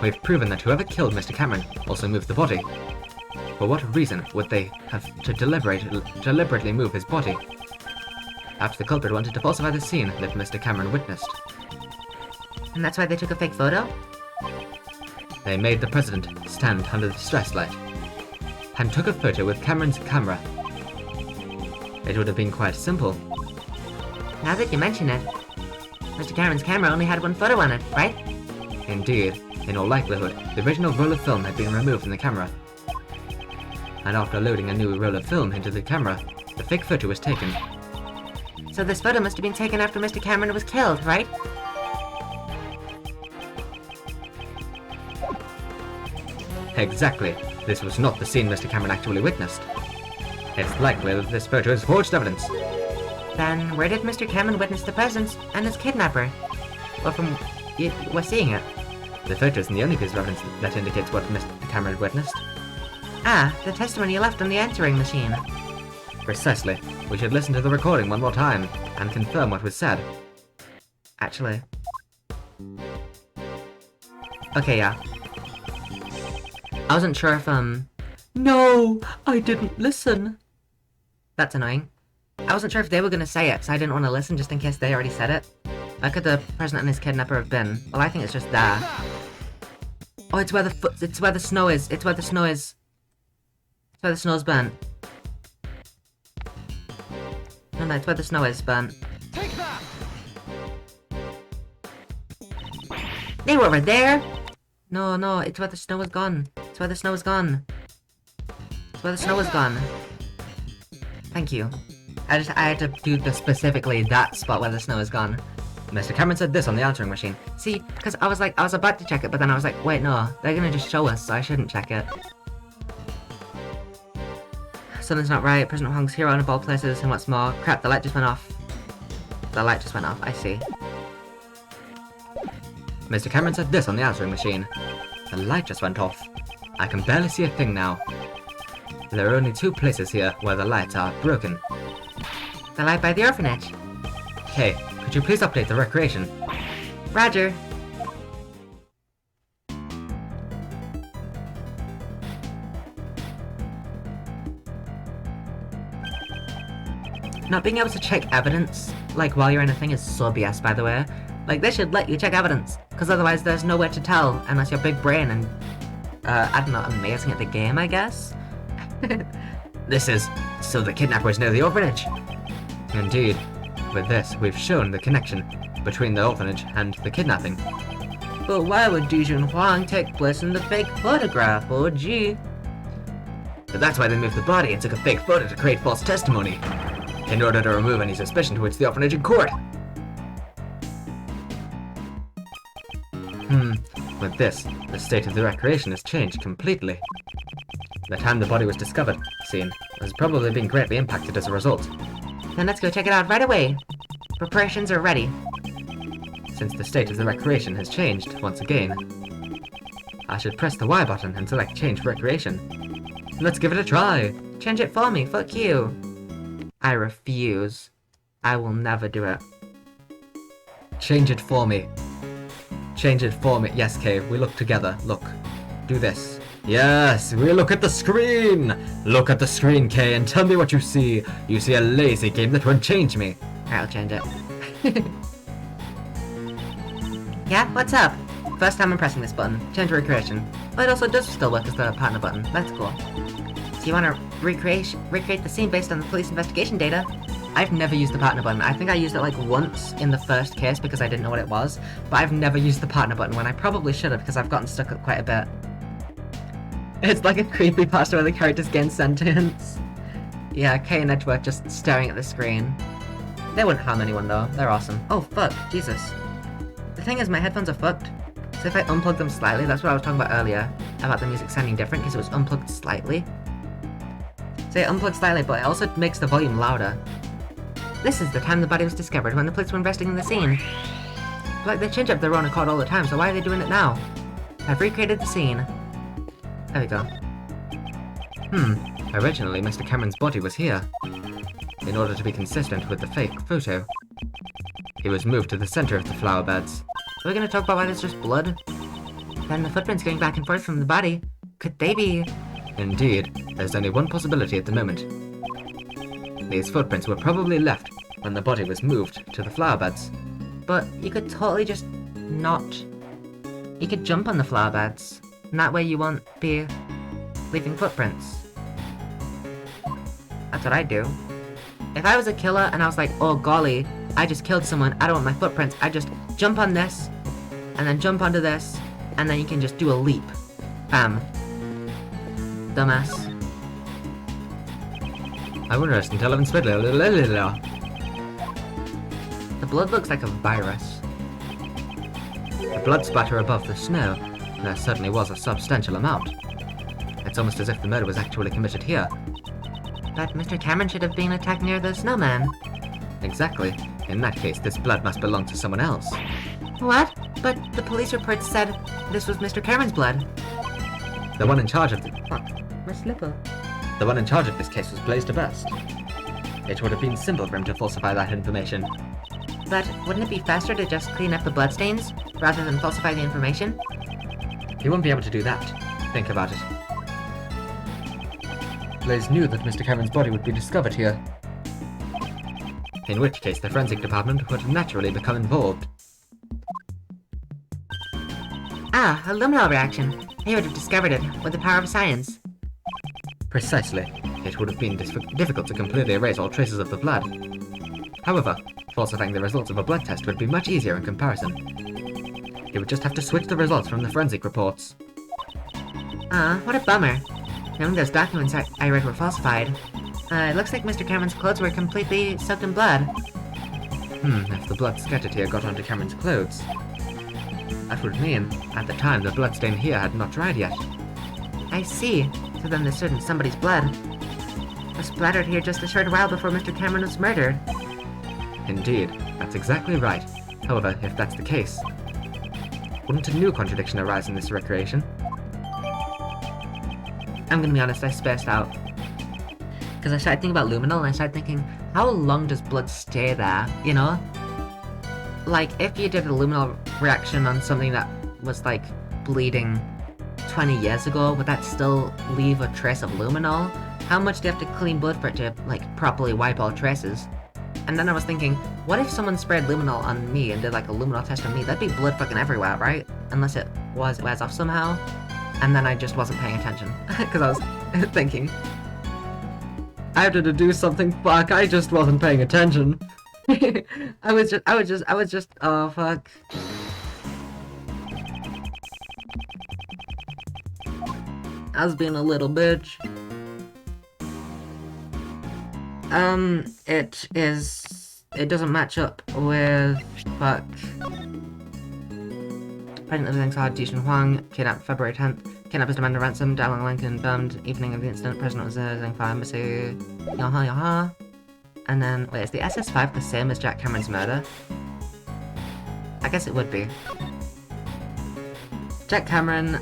We've proven that whoever killed Mr. Cameron also moved the body. For what reason would they have to deliberately move his body? Perhaps the culprit wanted to falsify the scene that Mr. Cameron witnessed. And that's why they took a fake photo? They made the president stand under the stress light and took a photo with Cameron's camera. It would have been quite simple. Now that you mention it, Mr. Cameron's camera only had 1 photo on it, right? Indeed, in all likelihood, the original roll of film had been removed from the camera. And after loading a new roll of film into the camera, the fake photo was taken. So this photo must have been taken after Mr. Cameron was killed, right? Exactly. This was not the scene Mr. Cameron actually witnessed. It's likely that this photo is forged evidence. Then where did Mr. Cameron witness the presence and his kidnapper? Well, from we're seeing it. The photo isn't the only piece of evidence that indicates what Mr. Cameron witnessed. Ah, the testimony you left on the answering machine. Precisely. We should listen to the recording one more time and confirm what was said. Actually. Okay, yeah. I wasn't sure if, No! I didn't listen! That's annoying. I wasn't sure if they were gonna say it, so I didn't want to listen just in case they already said it. Where could the president and his kidnapper have been? Well, I think it's just there. Oh, it's where the snow is. It's where the snow is. It's where the snow's burnt. No, it's where the snow is burnt. Take that! They were over there! No, it's where the snow was gone. It's where the snow was gone. It's where the snow was gone. Thank you. I had to do specifically that spot where the snow is gone. Mr. Cameron said this on the answering machine. See, because I was about to check it, but then I was like, wait, no, they're gonna just show us, so I shouldn't check it. Something's not right, President Hong's hero in of all places, and what's more, crap, the light just went off. The light just went off, I see. Mr. Cameron said this on the answering machine. The light just went off. I can barely see a thing now. There are only 2 places here where the lights are broken. The light by the orphanage. Kay, could you please update the recreation? Roger. Not being able to check evidence, like, while you're in a thing is so BS, by the way. Like, they should let you check evidence, because otherwise there's nowhere to tell, unless you're big brain and, I don't know, amazing at the game, I guess? This is so the kidnapper is near the orphanage. Indeed. With this, we've shown the connection between the orphanage and the kidnapping. But why would Dijun Huang take place in the fake photograph? Oh gee. But that's why they moved the body and took a fake photo to create false testimony, in order to remove any suspicion towards the orphanage in court. With this, the state of the recreation has changed completely. The time the body was discovered, seen, has probably been greatly impacted as a result. Then let's go check it out right away. Preparations are ready. Since the state of the recreation has changed once again, I should press the Y button and select Change Recreation. Let's give it a try! Change it for me, fuck you. I refuse. I will never do it. Change it for me. Change it for me. Yes, Kay, we look together. Look. Do this. Yes, we look at the screen! Look at the screen, Kay, and tell me what you see. You see a lazy game that won't change me. Alright, I'll change it. Yeah, what's up? First time I'm pressing this button. Change recreation. But it also does still work as the partner button. That's cool. So you want to recreate the scene based on the police investigation data? I've never used the partner button. I think I used it like once in the first case because I didn't know what it was. But I've never used the partner button when I probably should have because I've gotten stuck quite a bit. It's like a creepypasta where the characters gain sentience. Yeah, Kay and Edgeworth just staring at the screen. They wouldn't harm anyone though. They're awesome. Oh fuck, Jesus. The thing is, my headphones are fucked. So if I unplug them slightly, that's what I was talking about earlier, about the music sounding different because it was unplugged slightly. So it unplugged slightly, but it also makes the volume louder. This is the time the body was discovered when the police were investigating the scene. Like, they change up their own accord all the time, so why are they doing it now? I've recreated the scene. There we go. Originally, Mr. Cameron's body was here. In order to be consistent with the fake photo, he was moved to the center of the flower beds. Are we gonna talk about why there's just blood? Then the footprints going back and forth from the body. Could they be... Indeed, there's only one possibility at the moment. These footprints were probably left when the body was moved to the flower beds. But you could totally just not... You could jump on the flower beds. And that way you won't be leaving footprints. That's what I'd do. If I was a killer and I was like, oh golly, I just killed someone, I don't want my footprints, I just jump on this, and then jump onto this, and then you can just do a leap. Bam. Dumbass. I wonder if until I've spit. The blood looks like a virus. The blood splatter above the snow. There certainly was a substantial amount. It's almost as if the murder was actually committed here. But Mr. Cameron should have been attacked near the snowman. Exactly. In that case, this blood must belong to someone else. What? But the police report said this was Mr. Cameron's blood. The one in charge of My slipper. The one in charge of this case was Blaise de Best. It would have been simple for him to falsify that information. But wouldn't it be faster to just clean up the bloodstains, rather than falsify the information? He won't be able to do that. Think about it. Blaise knew that Mr. Cameron's body would be discovered here. in which case the forensic department would naturally become involved. Ah, a luminol reaction. He would have discovered it with the power of science. Precisely. It would have been difficult to completely erase all traces of the blood. However, falsifying the results of a blood test would be much easier in comparison. He would just have to switch the results from the forensic reports. Ah, what a bummer. Knowing those documents I read were falsified. It looks like Mr. Cameron's clothes were completely soaked in blood. If the blood scattered here got onto Cameron's clothes, that would mean, at the time, the bloodstain here had not dried yet. I see. So then there's certain somebody's blood was splattered here just a short while before Mr. Cameron was murdered. Indeed, that's exactly right. However, if that's the case, wouldn't a new contradiction arise in this recreation? I'm gonna be honest, I spaced out. Because I started thinking about luminol and I started thinking, how long does blood stay there, you know? Like, if you did a luminol reaction on something that was, like, bleeding 20 years ago, would that still leave a trace of luminol? How much do you have to clean blood for it to, like, properly wipe all traces? And then I was thinking, what if someone sprayed luminol on me and did, like, a luminol test on me? That'd be blood fucking everywhere, right? Unless it wears off somehow. And then I just wasn't paying attention. Because I was thinking, How did it do something? Fuck, I just wasn't paying attention. I was just, oh fuck. I was being a little bitch. It doesn't match up with, fuck. Pregnant living inside Jishin Huang, kidnapped February 10th. Kidnappers demanded ransom, Dalong Lincoln burned, evening of the incident, President was Zhengfa Embassy, yaha yaha. And then, wait, is the SS5 the same as Jack Cameron's murder? I guess it would be. Jack Cameron,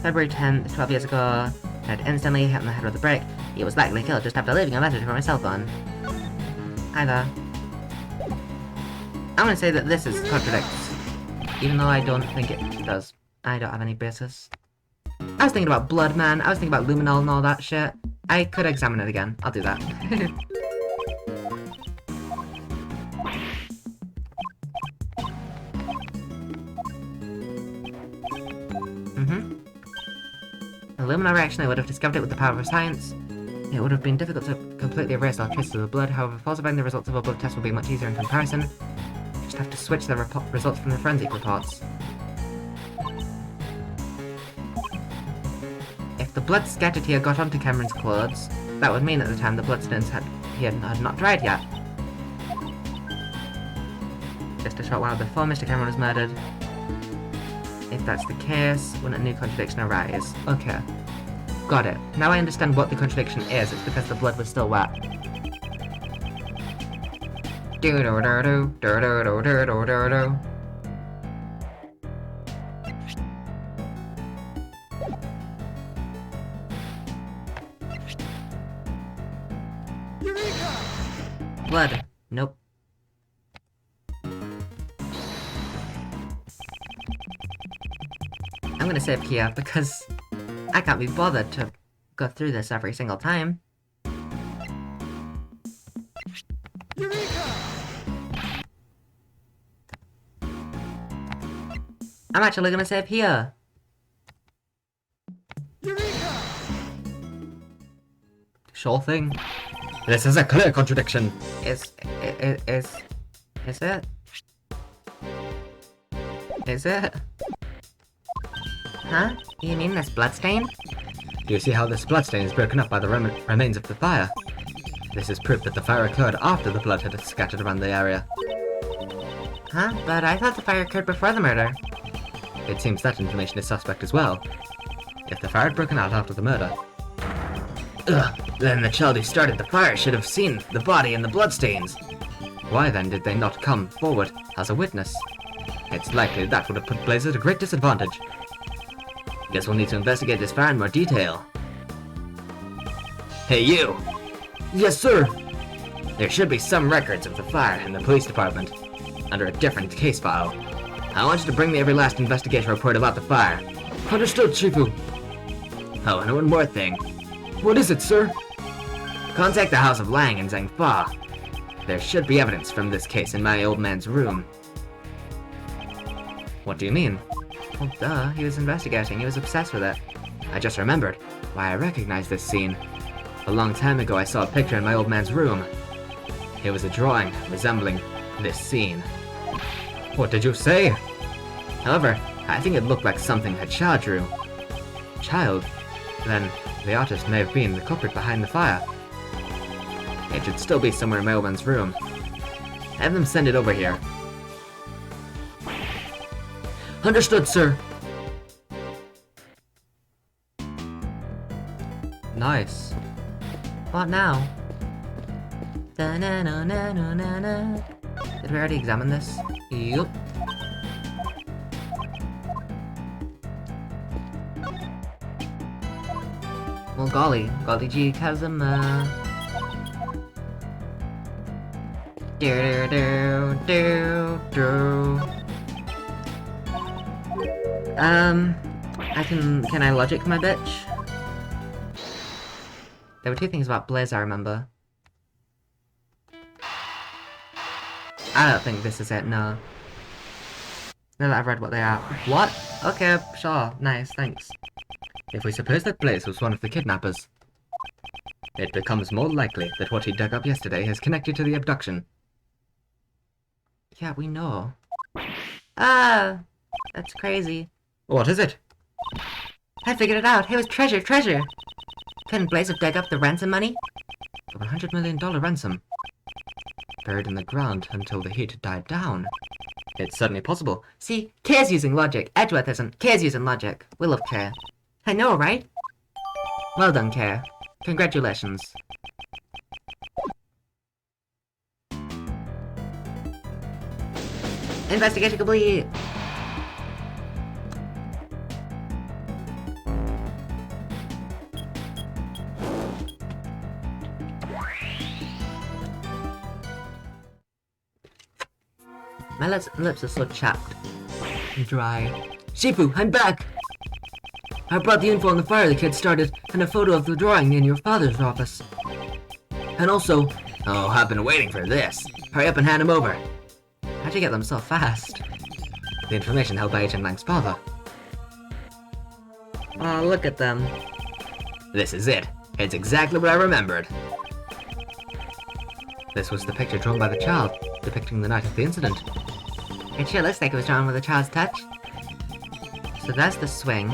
February 10th, 12 years ago, had instantly hit on the head with a brick. He was likely killed just after leaving a message from my cell phone. Hi there. I'm gonna say that this is contradicts, even though I don't think it does. I don't have any basis. I was thinking about blood, man. I was thinking about luminol and all that shit. I could examine it again. I'll do that. A luminol reaction, I would have discovered it with the power of science. It would have been difficult to completely erase all traces of the blood, however, falsifying the results of a blood test will be much easier in comparison. You just have to switch the results from the forensic reports. If the blood scattered here got onto Cameron's clothes, that would mean at the time the bloodstains had not dried yet. Just a short while before Mr. Cameron was murdered. If that's the case, wouldn't a new contradiction arise? Okay. Got it. Now I understand what the contradiction is. It's because the blood was still wet. Do-do-do-do, do-do-do-do-do-do-do. Blood. Nope. I'm gonna save here because I can't be bothered to go through this every single time. I'm actually gonna save here. Sure thing. This is a clear contradiction. Is it? Is it? Huh? You mean this bloodstain? Do you see how this bloodstain is broken up by the remains of the fire? This is proof that the fire occurred after the blood had scattered around the area. Huh? But I thought the fire occurred before the murder. It seems that information is suspect as well. If the fire had broken out after the murder... Then the child who started the fire should have seen the body and the bloodstains. Why then did they not come forward as a witness? It's likely that would have put Blaze at a great disadvantage. Guess we'll need to investigate this fire in more detail. Hey, you! Yes, sir. There should be some records of the fire in the police department, under a different case file. I want you to bring me every last investigation report about the fire. Understood, Chifu. Oh, and one more thing. What is it, sir? Contact the House of Lang in Zhengfa. There should be evidence from this case in my old man's room. What do you mean? Well, duh, he was investigating, he was obsessed with it. I just remembered why I recognize this scene. A long time ago I saw a picture in my old man's room. It was a drawing resembling this scene. What did you say? However, I think it looked like something a child drew. Child? Then the artist may have been the culprit behind the fire. It should still be somewhere in my old man's room. Have them send it over here. Understood, sir. Nice. What now? Da-na-na-na-na-na-na. Did we already examine this? Yup. Well, golly gee, Kazuma. Do do do do. Can I logic my bitch? There were two things about Blaze I remember. I don't think this is it, no. Now that I've read what they are. What? Okay, sure, nice, thanks. If we suppose that Blaze was one of the kidnappers, it becomes more likely that what he dug up yesterday is connected to the abduction. Yeah, we know. Ah! That's crazy. What is it? I figured it out. It was treasure, treasure! Couldn't Blaze have dug up the ransom money? A $100 million ransom. Buried in the ground until the heat died down. It's certainly possible. See, Kay's using logic. Edgeworth isn't. Kay's using logic. We love Kay. I know, right? Well done, Kay. Congratulations. Investigation complete! My lips are so chapped and dry. Shifu, I'm back! I brought the info on the fire the kid started, and a photo of the drawing in your father's office. And also... Oh, I've been waiting for this. Hurry up and hand him over. How'd you get them so fast? The information held by Agent Lang's father. Oh, look at them. This is it. It's exactly what I remembered. This was the picture drawn by the child, depicting the night of the incident. It sure looks like it was drawn with a child's touch. So there's the swing.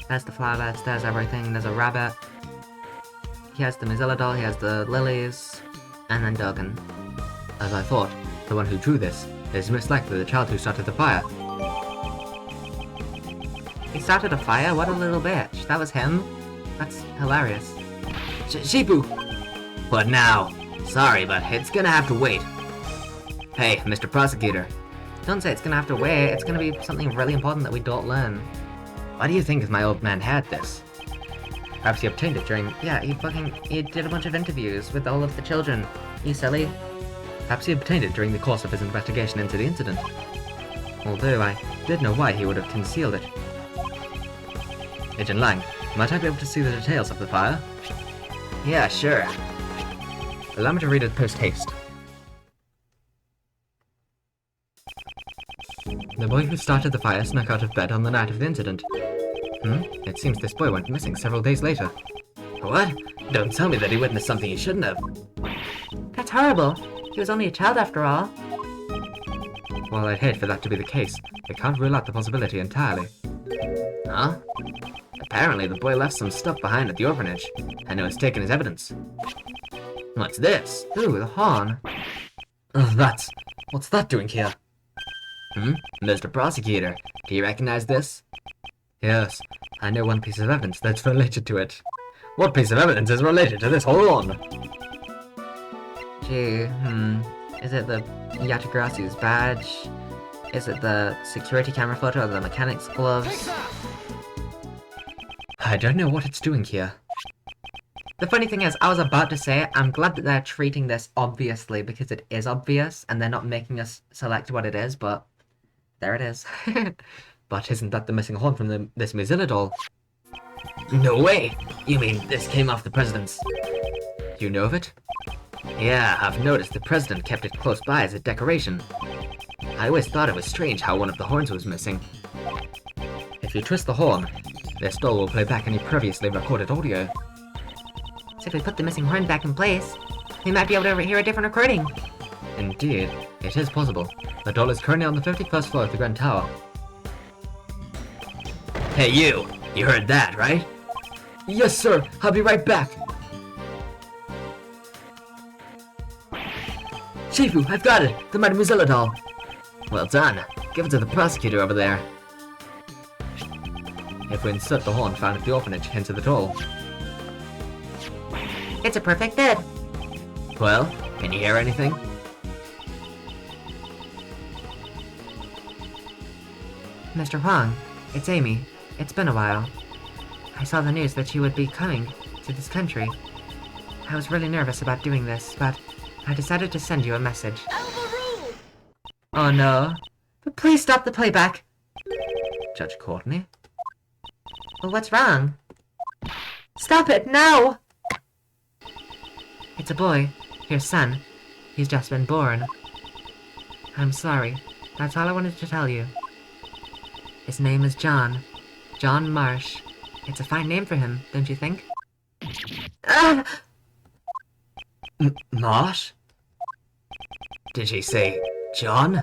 There's the flower beds, there's everything, there's a rabbit. He has the Mozilla doll, he has the lilies, and then Dogen. As I thought, the one who drew this is most likely the child who started the fire. He started a fire? What a little bitch. That was him? That's hilarious. Shifu! What now? Sorry, but it's gonna have to wait. Hey, Mr. Prosecutor. Don't say it's gonna have to wait, it's gonna be something really important that we don't learn. Why do you think if my old man had this? Perhaps he obtained it during... Yeah, he did a bunch of interviews with all of the children. You silly. Perhaps he obtained it during the course of his investigation into the incident. Although I did know why he would have concealed it. Agent Lang, might I be able to see the details of the fire? Yeah, sure. Allow me to read it post-haste. The boy who started the fire snuck out of bed on the night of the incident. It seems this boy went missing several days later. What? Don't tell me that he witnessed something he shouldn't have. That's horrible. He was only a child after all. While I'd hate for that to be the case, I can't rule out the possibility entirely. Huh? Apparently the boy left some stuff behind at the orphanage, and it was taken as evidence. What's this? Ooh, the horn. What's that doing here? Mr. Prosecutor, do you recognize this? Yes, I know one piece of evidence that's related to it. What piece of evidence is related to this? Hold on. Gee, is it the Yatagrasu's badge? Is it the security camera photo of the mechanic's gloves? I don't know what it's doing here. The funny thing is, I was about to say, I'm glad that they're treating this obviously, because it is obvious, and they're not making us select what it is, but there it is. But isn't that the missing horn from this Mozilla doll? No way! You mean this came off the president's... You know of it? Yeah, I've noticed the president kept it close by as a decoration. I always thought it was strange how one of the horns was missing. If you twist the horn, this doll will play back any previously recorded audio. So if we put the missing horn back in place, we might be able to overhear a different recording. Indeed, it is possible. The doll is currently on the 51st floor of the Grand Tower. Hey you! You heard that, right? Yes, sir. I'll be right back. Chifu, I've got it. The Mademoiselle doll. Well done. Give it to the prosecutor over there. If we insert the horn found at the orphanage into the doll. It's a perfect fit. Well, can you hear anything? Mr. Huang, it's Amy. It's been a while. I saw the news that you would be coming to this country. I was really nervous about doing this, but I decided to send you a message. Oh no. But please stop the playback! Judge Courtney? Well, what's wrong? Stop it, now! It's a boy. Your son. He's just been born. I'm sorry. That's all I wanted to tell you. His name is John. John Marsh. It's a fine name for him, don't you think? Ah! Marsh? Did she say John?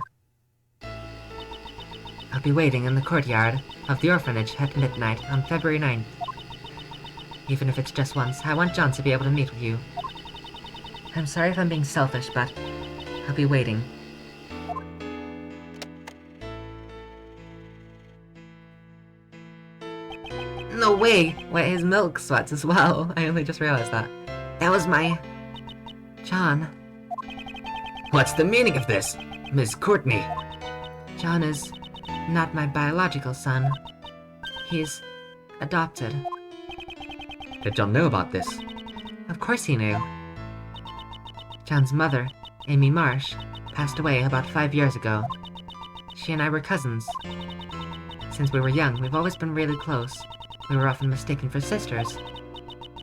I'll be waiting in the courtyard of the orphanage at midnight on February 9th. Even if it's just once, I want John to be able to meet with you. I'm sorry if I'm being selfish, but I'll be waiting. No way! Wait, his milk sweats as well. I only just realized that. That was my... John. What's the meaning of this, Miss Courtney? John is not my biological son. He's adopted. Did John know about this? Of course he knew. John's mother, Amy Marsh, passed away about 5 years ago. She and I were cousins. Since we were young, we've always been really close. We were often mistaken for sisters.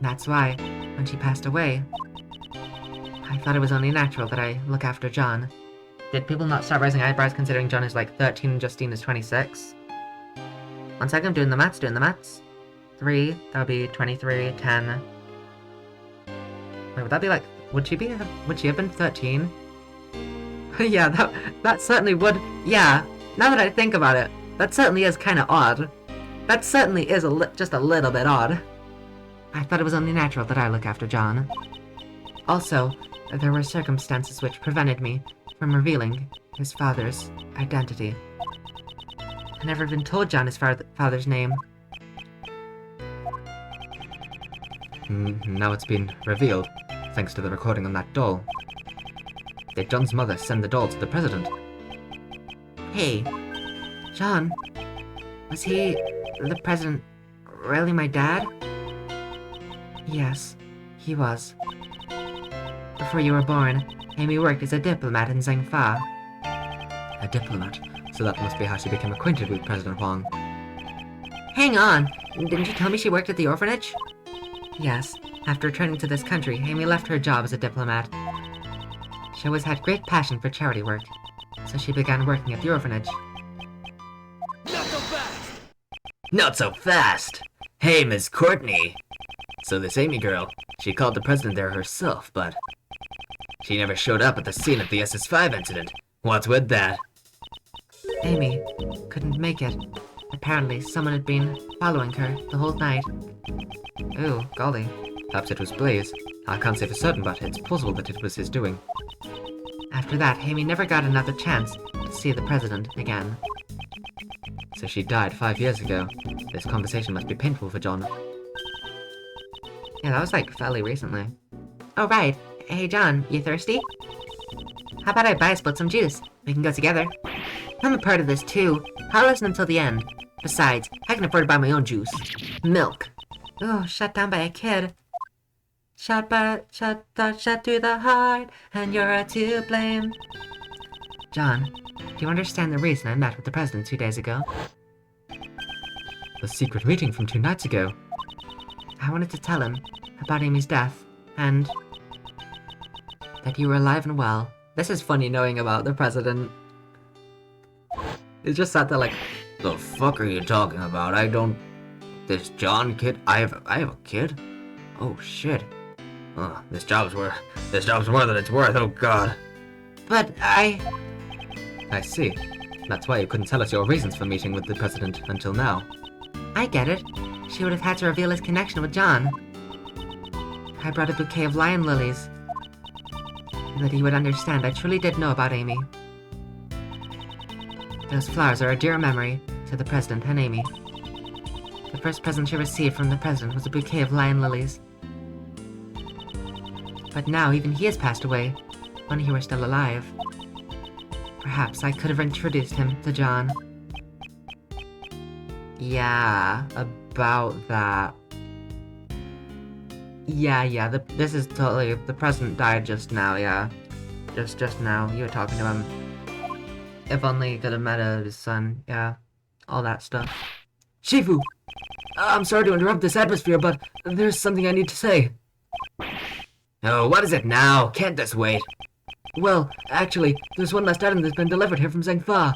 That's why, when she passed away, I thought it was only natural that I look after John. Did people not start raising eyebrows considering John is like 13 and Justine is 26? 1 second, I'm doing the maths. 3, that would be 23, 10. Wait, would that be like, would she have been 13? Yeah, that certainly would, yeah, now that I think about it, that certainly is kind of odd. That certainly is just a little bit odd. I thought it was only natural that I look after John. Also, there were circumstances which prevented me from revealing his father's identity. I never even told John his father's name. Now it's been revealed, thanks to the recording on that doll. Did John's mother send the doll to the president? Hey, John, was he, the president, really my dad? Yes, he was. Before you were born, Amy worked as a diplomat in Zhengfa. A diplomat, so that must be how she became acquainted with President Huang. Hang on! Didn't you tell me she worked at the orphanage? Yes. After returning to this country, Amy left her job as a diplomat. She always had great passion for charity work, so she began working at the orphanage. Not so fast! Not so fast! Hey, Miss Courtney! So this Amy girl, she called the president there herself, but she never showed up at the scene of the SS5 incident. What's with that? Amy couldn't make it. Apparently, someone had been following her the whole night. Ooh, golly. Perhaps it was Blaze. I can't say for certain, but it's possible that it was his doing. After that, Amy never got another chance to see the president again. So she died 5 years ago. This conversation must be painful for John. Yeah, that was like fairly recently. Oh, right. Hey, John, you thirsty? How about I buy a split some juice? We can go together. I'm a part of this too. I'll listen until the end. Besides, I can afford to buy my own juice. Milk. Oh, shut down by a kid. Shot to the heart, and you're to blame. John, do you understand the reason I met with the president 2 days ago? The secret meeting from 2 nights ago. I wanted to tell him about Amy's death, and that you were alive and well. This is funny knowing about the president. He's just sat there like, The fuck are you talking about? I don't... This John kid? I have a kid? Oh shit. This job's more than it's worth, oh god. but I see. That's why you couldn't tell us your reasons for meeting with the president until now. get it. She would have had to reveal his connection with John. I brought a bouquet of lion lilies. So that he would understand I truly did know about Amy. Those flowers are a dear memory to the president and Amy. The first present she received from the president was a bouquet of lion lilies. But now even he has passed away, when he were still alive. Perhaps I could have introduced him to John. Yeah, about that. Yeah, this is totally... The president died just now, yeah. Just now, you were talking to him. If only he could have met his son, yeah. All that stuff. Shifu! I'm sorry to interrupt this atmosphere, but there's something I need to say. Oh, what is it now? Can't this wait? Well, actually, there's one last item that's been delivered here from Zhengfa.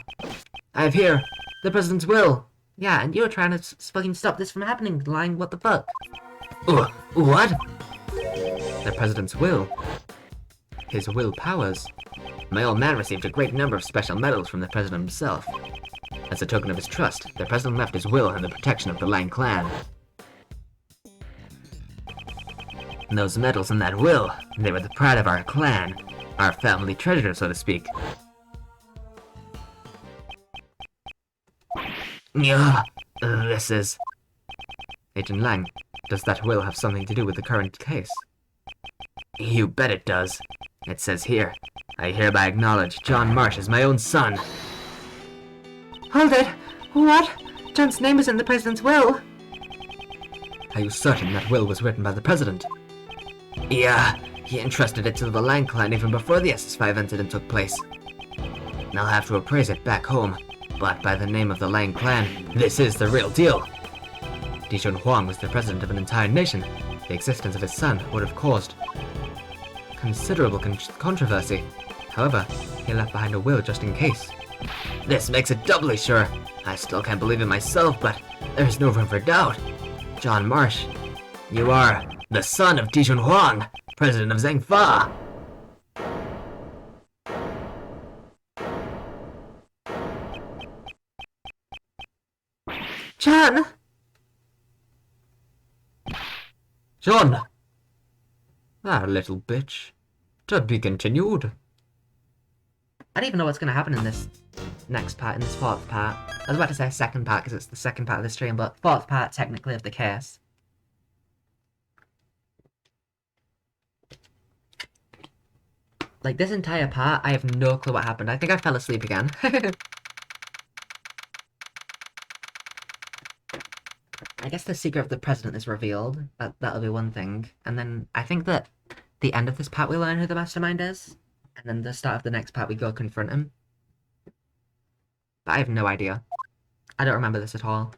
I have here the president's will. Yeah, and you're trying to fucking stop this from happening, lying. What the fuck? What? The president's will. His will powers. My old man received a great number of special medals from the president himself. As a token of his trust, The president left his will in the protection of the Lang clan. And those medals in that will, they were the pride of our clan. Our family treasure, so to speak. Yeah, this is... Agent Lang, does that will have something to do with the current case? You bet it does. It says here, I hereby acknowledge John Marsh as my own son. Hold it! What? John's name is in the president's will. Are you certain that will was written by the president? Yeah, he entrusted it to the Lang clan even before the SS5 incident took place. And I'll have to appraise it back home, but by the name of the Lang clan, this is the real deal. Dijun Huang was the president of an entire nation. The existence of his son would have caused considerable controversy. However, he left behind a will just in case. This makes it doubly sure. I still can't believe it myself, but there's no room for doubt. John Marsh, you are the son of Dijun Huang, president of Zhengfa. John! John! That little bitch. To be continued. I don't even know what's going to happen in this next part, in this fourth part. I was about to say second part because it's the second part of the stream, but fourth part technically of the case. Like, this entire part, I have no clue what happened. I think I fell asleep again. I guess the secret of the president is revealed. That'll be one thing. And then I think that the end of this part we learn who the mastermind is. And then the start of the next part we go confront him. But I have no idea. I don't remember this at all.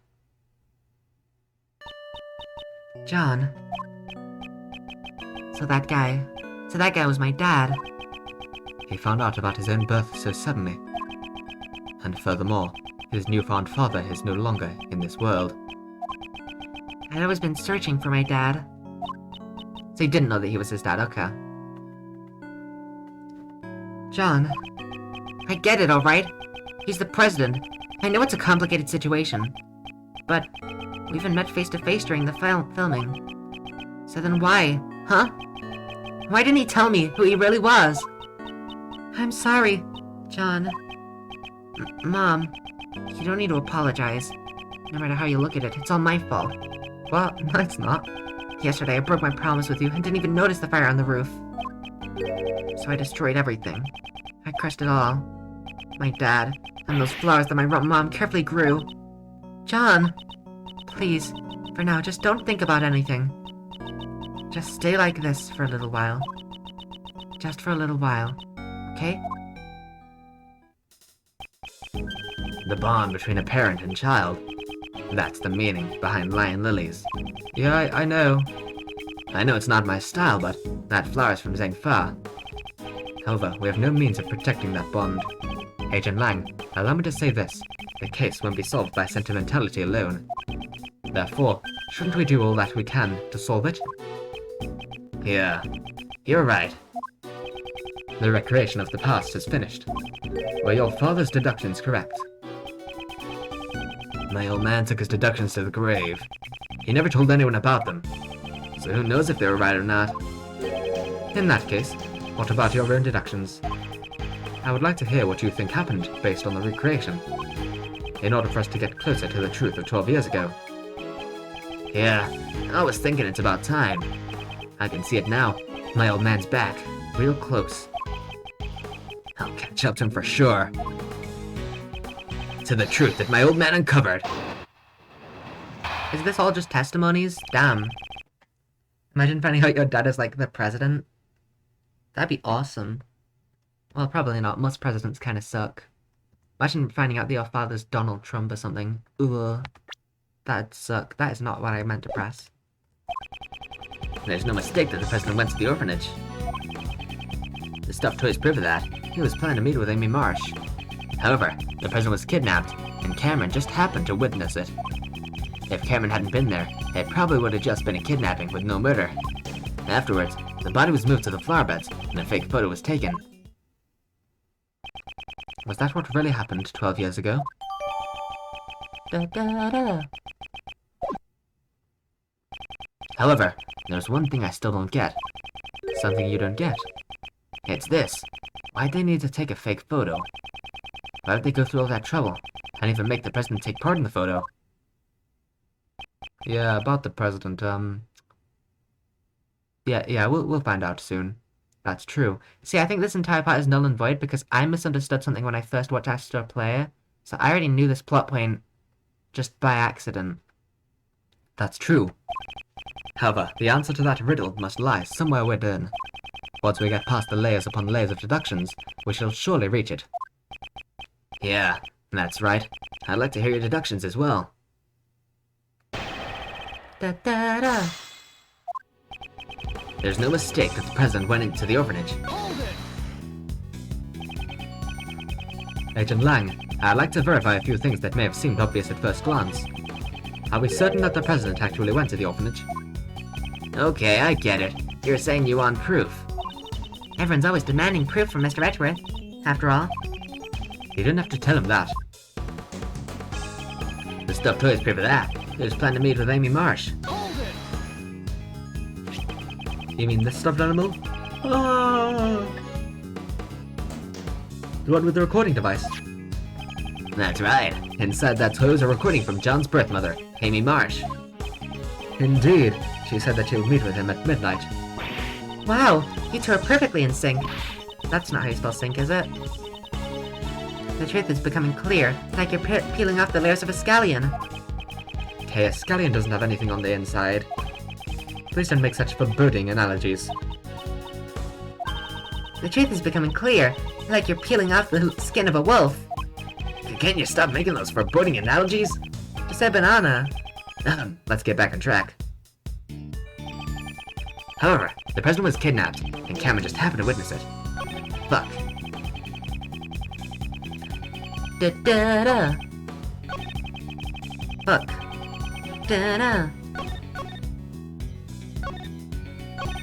John. So that guy was my dad. He found out about his own birth so suddenly. And furthermore, his newfound father is no longer in this world. I'd always been searching for my dad. So he didn't know that he was his dad, okay. John. I get it, alright? He's the president. I know it's a complicated situation. But we even met face to face during the filming. So then why? Huh? Why didn't he tell me who he really was? I'm sorry, John. Mom, you don't need to apologize. No matter how you look at it, it's all my fault. Well, no, it's not. Yesterday I broke my promise with you and didn't even notice the fire on the roof. So I destroyed everything. I crushed it all. My dad, and those flowers that my mom carefully grew. John! Please, for now, just don't think about anything. Just stay like this for a little while. Just for a little while. Okay? The bond between a parent and child. That's the meaning behind Lion Lilies. Yeah, I know. I know it's not my style, but that flower's from Zhengfa. However, we have no means of protecting that bond. Agent Lang, allow me to say this. The case won't be solved by sentimentality alone. Therefore, shouldn't we do all that we can to solve it? Yeah, you're right. The recreation of the past is finished. Were your father's deductions correct? My old man took his deductions to the grave. He never told anyone about them. So who knows if they were right or not. In that case, what about your own deductions? I would like to hear what you think happened based on the recreation, in order for us to get closer to the truth of 12 years ago. Yeah, I was thinking it's about time. I can see it now. My old man's back, real close. I'll catch up to him for sure. To the truth that my old man uncovered. Is this all just testimonies? Damn. Imagine finding out your dad is like the president. That'd be awesome. Well, probably not. Most presidents kind of suck. Imagine finding out that your father's Donald Trump or something. Ugh. That'd suck. That is not what I meant to press. There's no mistake that the president went to the orphanage. The stuffed toys prove of that. He was planning to meet with Amy Marsh. However, the president was kidnapped, and Cameron just happened to witness it. If Cameron hadn't been there, it probably would have just been a kidnapping with no murder. Afterwards, the body was moved to the flower beds, and a fake photo was taken. Was that what really happened 12 years ago? Da, da, da. However, there's one thing I still don't get. Something you don't get. It's this. Why'd they need to take a fake photo? Why did they go through all that trouble, and even make the president take part in the photo? Yeah, about the president, Yeah, we'll find out soon. That's true. See, I think this entire part is null and void because I misunderstood something when I first watched Astro Player, so I already knew this plot point just by accident. That's true. However, the answer to that riddle must lie somewhere within. Once we get past the layers upon layers of deductions, we shall surely reach it. Yeah, that's right. I'd like to hear your deductions as well. Da da da. There's no mistake that the president went into the orphanage. Hold it! Agent Lang, I'd like to verify a few things that may have seemed obvious at first glance. Are we certain that the president actually went to the orphanage? Okay, I get it. You're saying you want proof. Everyone's always demanding proof from Mr. Edgeworth, after all. You didn't have to tell him that. The stuffed toys prove of that. He was planning to meet with Amy Marsh. Hold it! You mean this stuffed animal? Ah! The one with the recording device. That's right. Inside that toy was a recording from John's birth mother, Amy Marsh. Indeed. She said that she would meet with him at midnight. Wow, you two are perfectly in sync. That's not how you spell sync, is it? The truth is becoming clear, like you're peeling off the layers of a scallion. Okay, a scallion doesn't have anything on the inside. Please don't make such foreboding analogies. The truth is becoming clear, like you're peeling off the skin of a wolf. Can't you stop making those foreboding analogies? Just a banana. Let's get back on track. However, the president was kidnapped, and Cameron just happened to witness it. Fuck. Da da da. Fuck. Da da.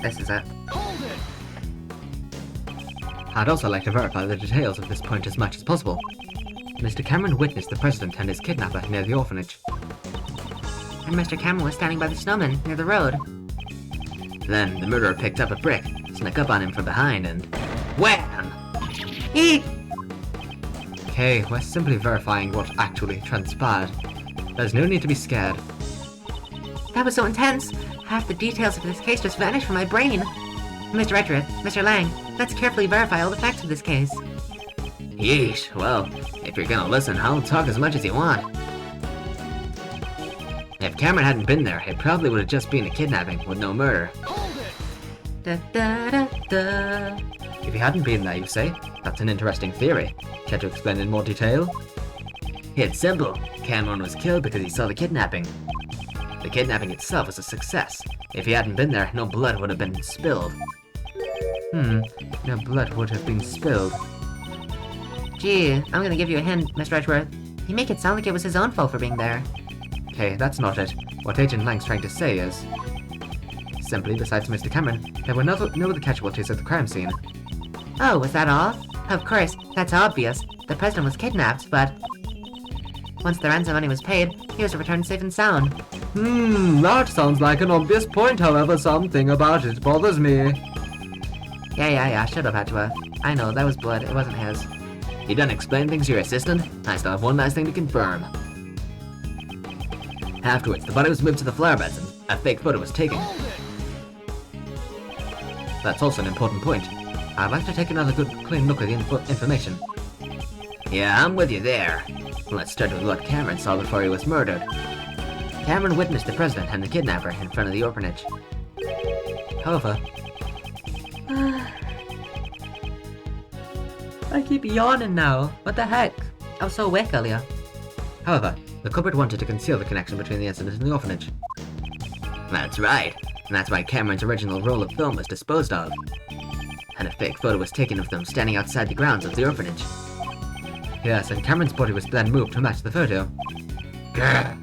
This is it. Hold it! I'd also like to verify the details of this point as much as possible. Mr. Cameron witnessed the president and his kidnapper near the orphanage. And Mr. Cameron was standing by the snowman near the road. Then the murderer picked up a brick, snuck up on him from behind, and wham! Eek! Okay, we're simply verifying what actually transpired. There's no need to be scared. That was so intense. Half the details of this case just vanished from my brain. Mr. Edgeworth, Mr. Lang, let's carefully verify all the facts of this case. Yeesh, well, if you're gonna listen, I'll talk as much as you want. If Cameron hadn't been there, it probably would have just been a kidnapping with no murder. Hold it! Da da da da. If he hadn't been there, you say? That's an interesting theory. Care to explain in more detail? It's simple. Cameron was killed because he saw the kidnapping. The kidnapping itself was a success. If he hadn't been there, no blood would have been spilled. No blood would have been spilled. Gee, I'm gonna give you a hint, Mr. Edgeworth. You make it sound like it was his own fault for being there. Hey, that's not it. What Agent Lang's trying to say is... Simply, besides Mr. Cameron, there were no other casualties at the crime scene. Oh, was that all? Of course, that's obvious. The president was kidnapped, but... once the ransom money was paid, he was returned safe and sound. That sounds like an obvious point, however, something about it bothers me. Yeah, should have had to have. I know, that was blood, it wasn't his. You done explain things to your assistant? I still have one last thing to confirm. Afterwards, the body was moved to the flower beds and a fake photo was taken. That's also an important point. I'd like to take another good, clean look at the information. Yeah, I'm with you there. Let's start with what Cameron saw before he was murdered. Cameron witnessed the president and the kidnapper in front of the orphanage. However, I keep yawning now. What the heck? I was so awake earlier. However, the culprit wanted to conceal the connection between the incident and the orphanage. That's right. And that's why Cameron's original roll of film was disposed of. And a fake photo was taken of them standing outside the grounds of the orphanage. Yes, and Cameron's body was then moved to match the photo. Grr.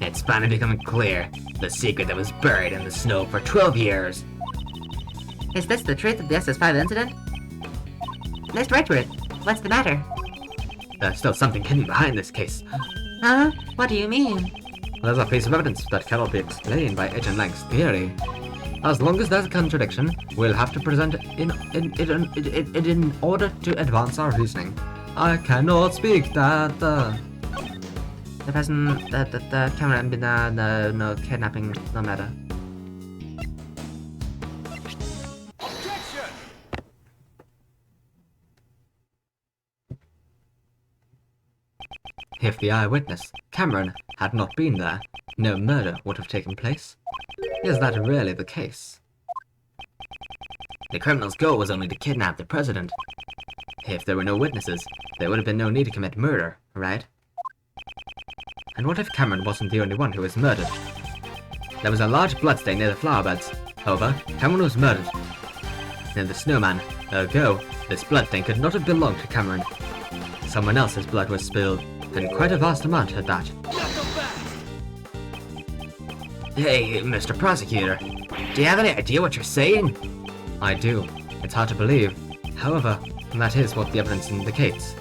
It's finally becoming clear. The secret that was buried in the snow for 12 years. Is this the truth of the SS5 incident? Mr. Edgeworth, what's the matter? There's still something hidden behind this case. Huh? What do you mean? There's a piece of evidence that cannot be explained by Agent Lang's theory. As long as there's a contradiction, we'll have to present it in order to advance our reasoning. I cannot speak that. The person, the camera, no kidnapping, no matter. Objection! If the eyewitness, Cameron, had not been there, no murder would have taken place. Is that really the case? The criminal's goal was only to kidnap the president. If there were no witnesses, there would have been no need to commit murder, right? And what if Cameron wasn't the only one who was murdered? There was a large bloodstain near the flower beds. However, Cameron was murdered near the snowman. Ergo, this bloodstain could not have belonged to Cameron. Someone else's blood was spilled, and quite a vast amount at that. Hey, Mr. Prosecutor, do you have any idea what you're saying? I do. It's hard to believe. However, that is what the evidence indicates.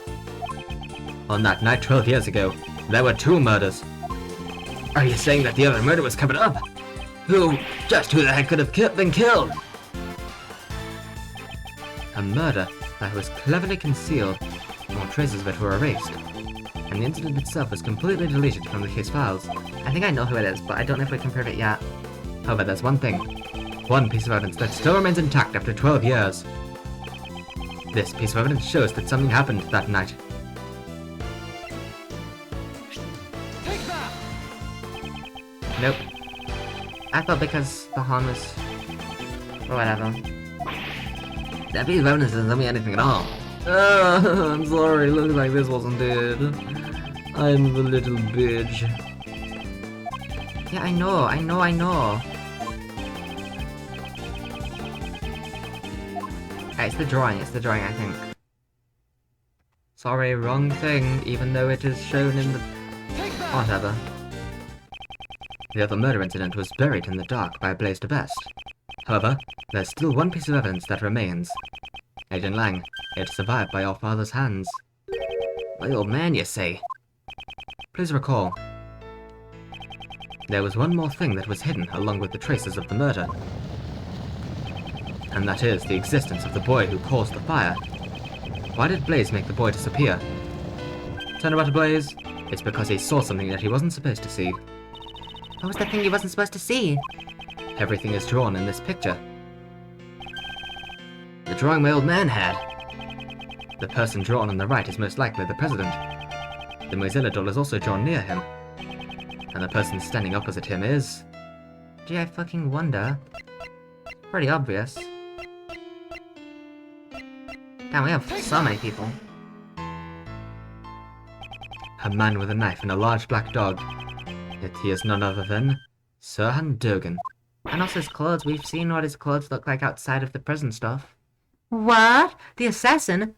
On that night 12 years ago, there were 2 murders. Are you saying that the other murder was covered up? Just who the heck could have been killed? A murder that was cleverly concealed, all traces of it were erased, and the incident itself was completely deleted from the case files. I think I know who it is, but I don't know if we can prove it yet. However, there's one piece of evidence that still remains intact after 12 years. This piece of evidence shows that something happened that night. Take that! Nope. I thought because the horn was... or whatever. That piece of evidence doesn't tell me anything at all. I'm sorry, looks like this wasn't it. I'm the little bitch. Yeah, I know. It's the drawing, I think. Sorry, wrong thing, even though it is shown in the... Take that! whatever. The other murder incident was buried in the dark by Blaze de Best. However, there's still one piece of evidence that remains. Agent Lang, it survived by your father's hands. My old man, you say? Please recall, there was one more thing that was hidden along with the traces of the murder. And that is the existence of the boy who caused the fire. Why did Blaze make the boy disappear? Turn about to Blaze. It's because he saw something that he wasn't supposed to see. What was the thing he wasn't supposed to see? Everything is drawn in this picture. The drawing my old man had. The person drawn on the right is most likely the president. The Mozilla doll is also drawn near him. And the person standing opposite him is... Gee, I fucking wonder. Pretty obvious. Damn, we have so many people. A man with a knife and a large black dog. Yet he is none other than... Sirhan Durgan. And also his clothes. We've seen what his clothes look like outside of the prison stuff. What? The assassin?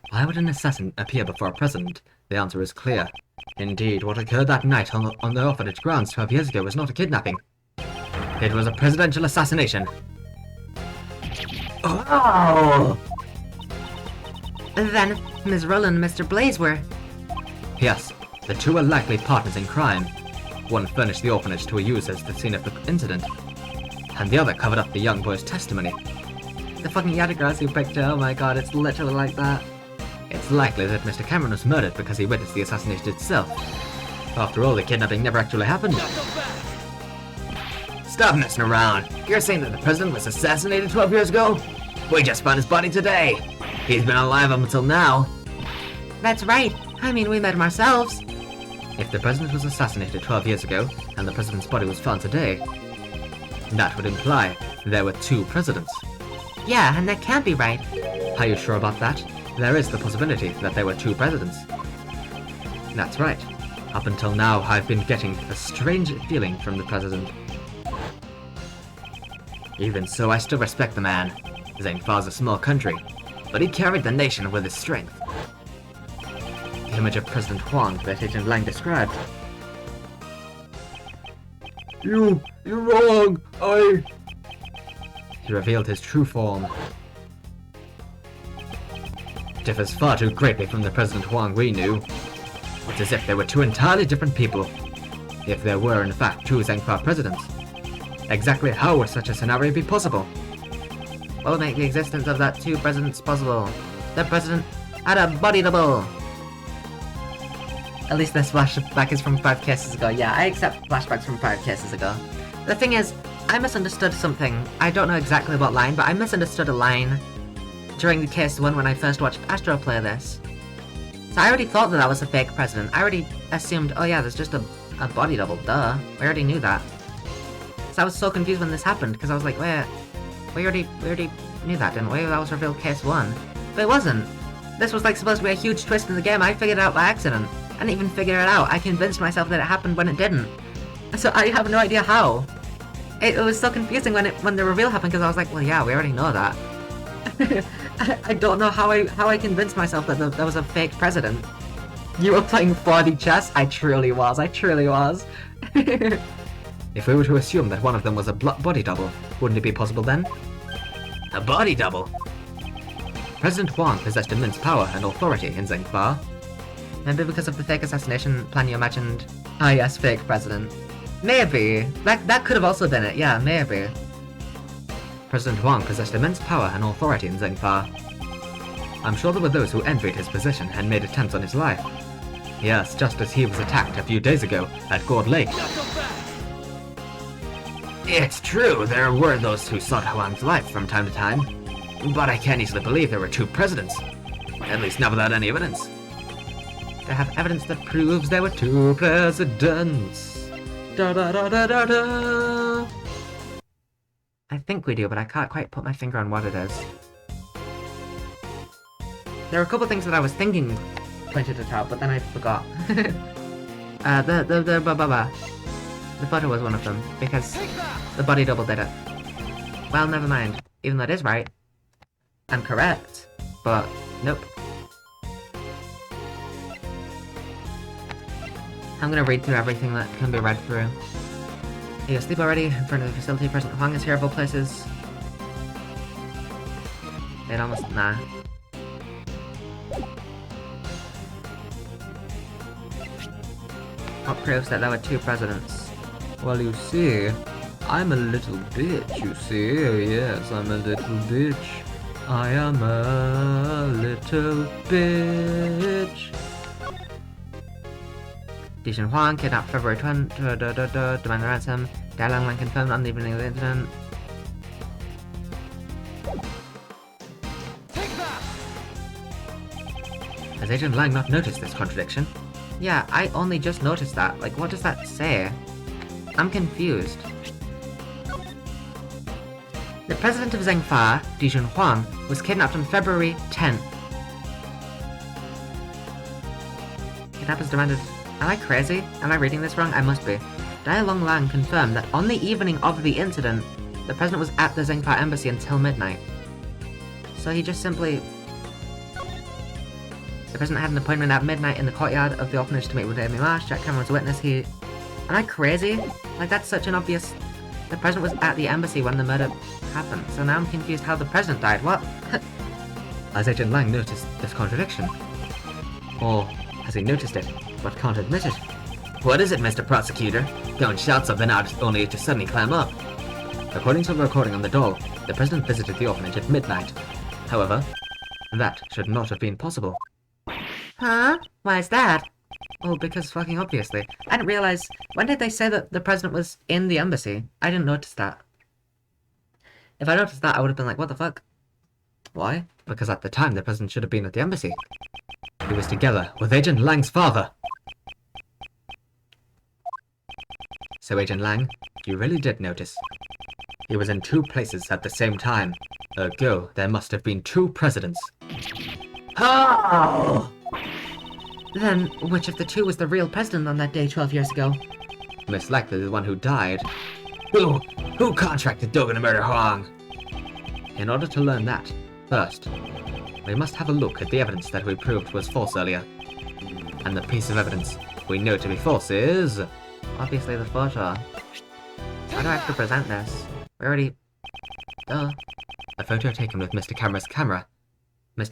Why would an assassin appear before a president? The answer is clear. Indeed, what occurred that night on the orphanage grounds 12 years ago was not a kidnapping. It was a presidential assassination. Oh! Then Ms. Roland and Mr. Blaze were... Yes, the two were likely partners in crime. One furnished the orphanage to use as the scene of the incident, and the other covered up the young boy's testimony. The fucking Yatagrasu picture, oh my god, it's literally like that. It's likely that Mr. Cameron was murdered because he witnessed the assassination itself. After all, the kidnapping never actually happened. Stop messing around. You're saying that the president was assassinated 12 years ago? We just found his body today. He's been alive up until now. That's right. I mean, we met him ourselves. If the president was assassinated 12 years ago, and the president's body was found today, that would imply there were two presidents. Yeah, and that can't be right. Are you sure about that? There is the possibility that there were two presidents. That's right. Up until now, I've been getting a strange feeling from the president. Even so, I still respect the man. Zhengfa's a small country, but he carried the nation with his strength. The image of President Huang that Agent Lang described. You're wrong. He revealed his true form. Differs far too greatly from the President Huang we knew. It's as if they were two entirely different people. If there were in fact two Zhengfa presidents. Exactly how would such a scenario be possible? What would make the existence of that two presidents possible? The president had a body double! At least this flashback is from 5 cases ago. Yeah, I accept flashbacks from 5 cases ago. The thing is, I misunderstood something. I don't know exactly what line, but I misunderstood a line during the case 1 when I first watched Astro play this. So I already thought that that was a fake president. I already assumed, oh yeah, there's just a body double, duh. We already knew that. So I was so confused when this happened, because I was like, wait, we already knew that, didn't we? That was revealed case 1. But it wasn't. This was like supposed to be a huge twist in the game. I figured it out by accident. I didn't even figure it out. I convinced myself that it happened when it didn't. So I have no idea how. It was so confusing when the reveal happened, because I was like, well yeah, we already know that. I don't know how I convinced myself that there was a fake president. You were playing 4D chess? I truly was. If we were to assume that one of them was a body double, wouldn't it be possible then? A body double? President Huang possessed immense power and authority in Zhengfa. Maybe because of the fake assassination plan you imagined. Ah yes, fake president. Maybe. That could have also been it, yeah, maybe. President Huang possessed immense power and authority in Zhengfa. I'm sure there were those who envied his position and made attempts on his life. Yes, just as he was attacked a few days ago at Gourd Lake. It's true, there were those who sought Huang's life from time to time. But I can't easily believe there were two presidents. At least not without any evidence. They have evidence that proves there were two presidents. Da da da da da da. I think we do, but I can't quite put my finger on what it is. There were a couple things that I was thinking pointed it out, but then I forgot. The butter was one of them, because the body double did it. Well, never mind. Even though it is right. I'm correct. But, nope. I'm gonna read through everything that can be read through. Are you asleep already? In front of the facility, President Huang is here of all places. It almost... nah. What proves that there were two presidents? Well, you see, I'm a little bitch, you see. Yes, I'm a little bitch. I am a little bitch. Dijin Huang kidnapped February 20, demand ransom. Dalang Lang confirmed on the evening of the incident. Has Agent Lang not noticed this contradiction? Yeah, I only just noticed that. Like, what does that say? I'm confused. The president of Zhengfa, Dijin Huang, was kidnapped on February 10th. Kidnappers demanded... Am I crazy? Am I reading this wrong? I must be. Dailong Lang confirmed that on the evening of the incident, the president was at the Zhengfa embassy until midnight. So he just simply... The president had an appointment at midnight in the courtyard of the orphanage to meet with Amy Marsh. Jack Cameron's a witness. Am I crazy? Like, that's such an obvious... The president was at the embassy when the murder happened, so now I'm confused how the president died. What? Has Agent Lang noticed this contradiction? Or has he noticed it, but can't admit it? What is it, Mr. Prosecutor? Don't shout something out only to suddenly climb up. According to the recording on the doll, the president visited the orphanage at midnight. However, that should not have been possible. Huh? Why is that? Oh, because fucking obviously. I didn't realize... When did they say that the president was in the embassy? I didn't notice that. If I noticed that, I would have been like, what the fuck? Why? Because at the time, the president should have been at the embassy. He was together with Agent Lang's father. So, Agent Lang, you really did notice. He was in 2 places at the same time. Ergo, there must have been 2 presidents. Oh! Then, which of the 2 was the real president on that day 12 years ago? Most likely the one who died. Who contracted Dogen to murder Huang? In order to learn that, first, we must have a look at the evidence that we proved was false earlier. And the piece of evidence we know to be false is... Obviously the photo. How do I have to present this? We already... Duh. A photo taken with Mr. Cameron's camera. With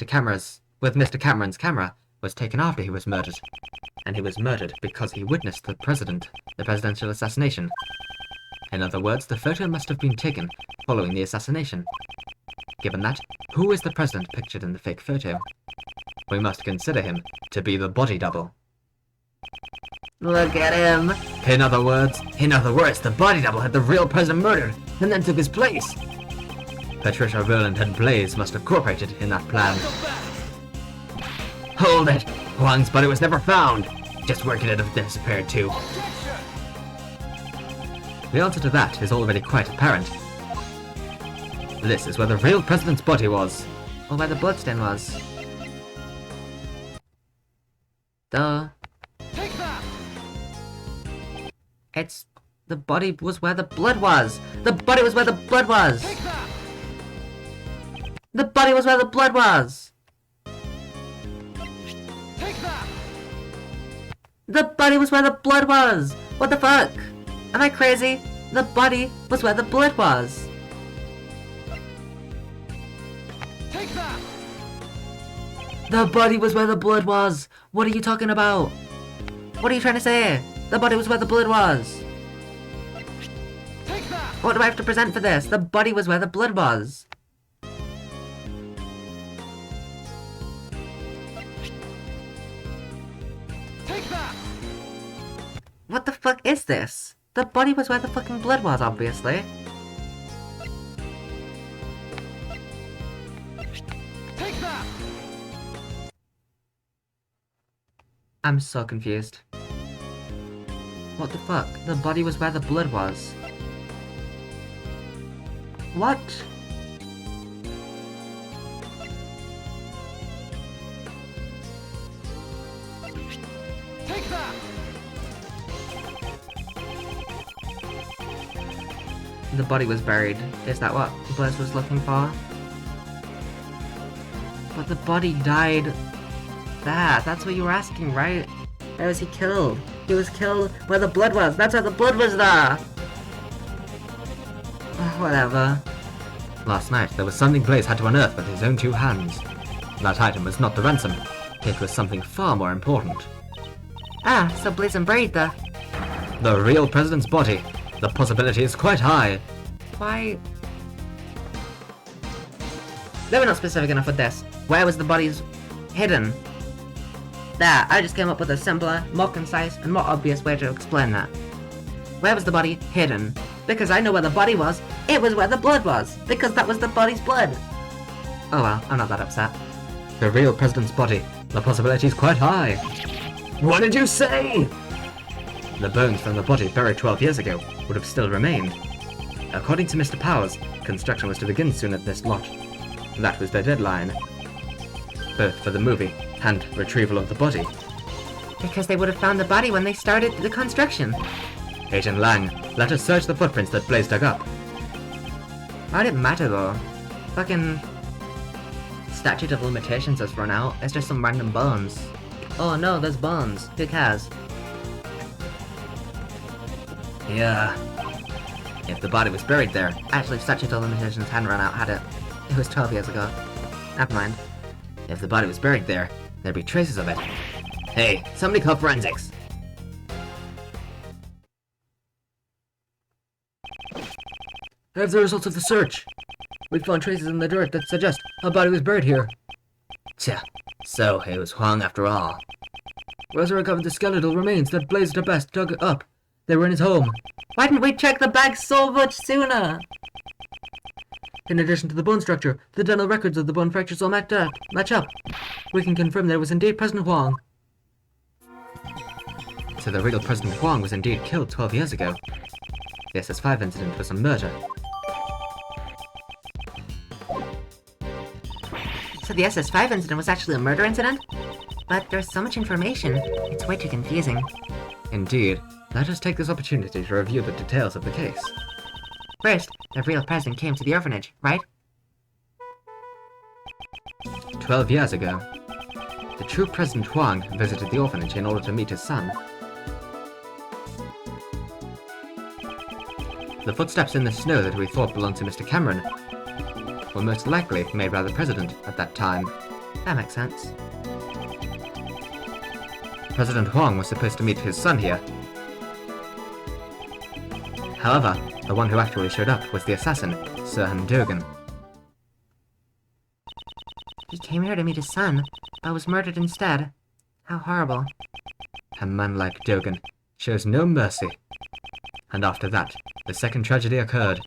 Mr. Cameron's camera was taken after he was murdered. And he was murdered because he witnessed the presidential assassination. In other words, the photo must have been taken following the assassination. Given that, who is the president pictured in the fake photo? We must consider him to be the body double. Look at him! In other words, the body double had the real president murdered, and then took his place. Patricia Rowland and Blaze must have cooperated in that plan. Hold it! Huang's body was never found. Just where could it have disappeared to? The answer to that is already quite apparent. This is where the real president's body was. Or where the bloodstain was. Duh. Take that! It's... The body was where the blood was! The body was where the blood was! Take that! The body was where the blood was! Take that! The body was where the blood was! What the fuck? Am I crazy? The body was where the blood was! Take that! The body was where the blood was! What are you talking about? What are you trying to say? The body was where the blood was! Take that! What do I have to present for this? The body was where the blood was! Take that! What the fuck is this? The body was where the fucking blood was, obviously. Take that! I'm so confused. What the fuck? The body was where the blood was. What? Take that! The body was buried. Is that what Blaze was looking for? But the body died... That's what you were asking, right? Where was he killed? He was killed where the blood was. That's where the blood was there! Whatever. Last night, there was something Blaze had to unearth with his own 2 hands. That item was not the ransom. It was something far more important. Ah, so Blaze buried the... The real president's body. The possibility is quite high. Why? They were not specific enough with this. Where was the bodies hidden? There, I just came up with a simpler, more concise, and more obvious way to explain that. Where was the body hidden? Because I know where the body was. It was where the blood was. Because that was the body's blood. Oh well, I'm not that upset. The real president's body. The possibility is quite high. What did you say? The bones from the body buried 12 years ago would have still remained. According to Mr. Powers, construction was to begin soon at this lot. That was their deadline. Both for the movie and retrieval of the body. Because they would have found the body when they started the construction. Agent Lang, let us search the footprints that Blaze dug up. Why did it matter though? Fucking... Statute of limitations has run out. It's just some random bones. Oh no, there's bones. Who cares? Yeah. If the body was buried there, Actually, statute of limitations hadn't run out, had it? It was 12 years ago. Never mind. if the body was buried there, there'd be traces of it. Hey, somebody call forensics. I have the results of the search. We found traces in the dirt that suggest a body was buried here. Tja, so it was Huang after all. Rosa recovered the skeletal remains that Blaze the Best dug up. They were in his home. Why didn't we check the bag so much sooner? In addition to the bone structure, the dental records of the bone fractures all match up. We can confirm that it was indeed President Huang. So the real President Huang was indeed killed 12 years ago. The SS5 incident was a murder. So the SS5 incident was actually a murder incident? But there's so much information, it's way too confusing. Indeed. Let us take this opportunity to review the details of the case. First, the real president came to the orphanage, right? 12 years ago, the true President Huang visited the orphanage in order to meet his son. The footsteps in the snow that we thought belonged to Mr. Cameron were most likely made by the President at that time. That makes sense. President Huang was supposed to meet his son here. However, the one who actually showed up was the assassin, Sir Dogan. He came here to meet his son, but was murdered instead. How horrible. A man like Dogan shows no mercy. And after that, the second tragedy occurred.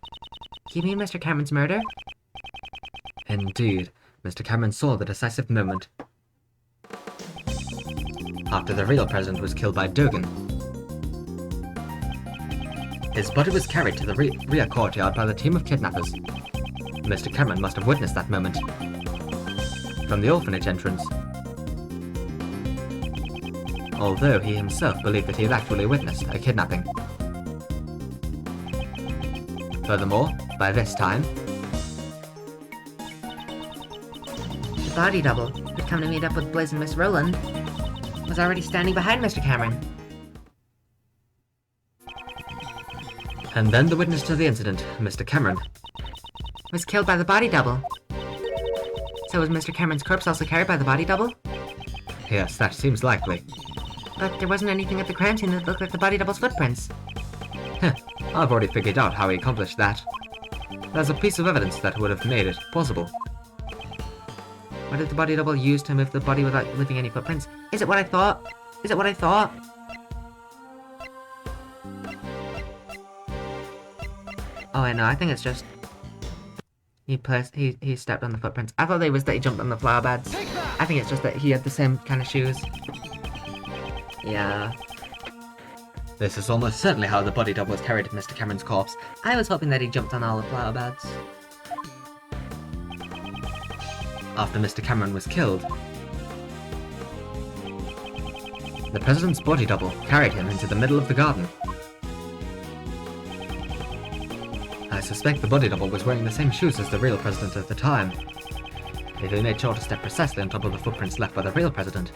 You mean Mr. Cameron's murder? Indeed, Mr. Cameron saw the decisive moment. After the real president was killed by Dogan, his body was carried to the rear courtyard by the team of kidnappers. Mr. Cameron must have witnessed that moment from the orphanage entrance, although he himself believed that he had actually witnessed a kidnapping. Furthermore, by this time, The body double, who'd come to meet up with Blaze and Miss Rowland, was already standing behind Mr. Cameron. and then the witness to the incident, Mr. Cameron. Was killed by the body double. So was Mr. Cameron's corpse also carried by the body double? Yes, that seems likely. But there wasn't anything at the crime scene that looked like the body double's footprints. Heh, I've already figured out how he accomplished that. There's a piece of evidence that would have made it possible. What did the body double use to move the body without leaving any footprints? Is it what I thought? Is it what I thought? Oh, I know. I think it's just he stepped on the footprints. I thought they was that he jumped on the flower beds. I think it's just that he had the same kind of shoes. Yeah. This is almost certainly how the body double was carried to Mr. Cameron's corpse. I was hoping that he jumped on all the flower beds. After Mr. Cameron was killed, the president's body double carried him into the middle of the garden. I suspect the body double was wearing the same shoes as the real president at the time, if he made sure to step precisely on top of the footprints left by the real president.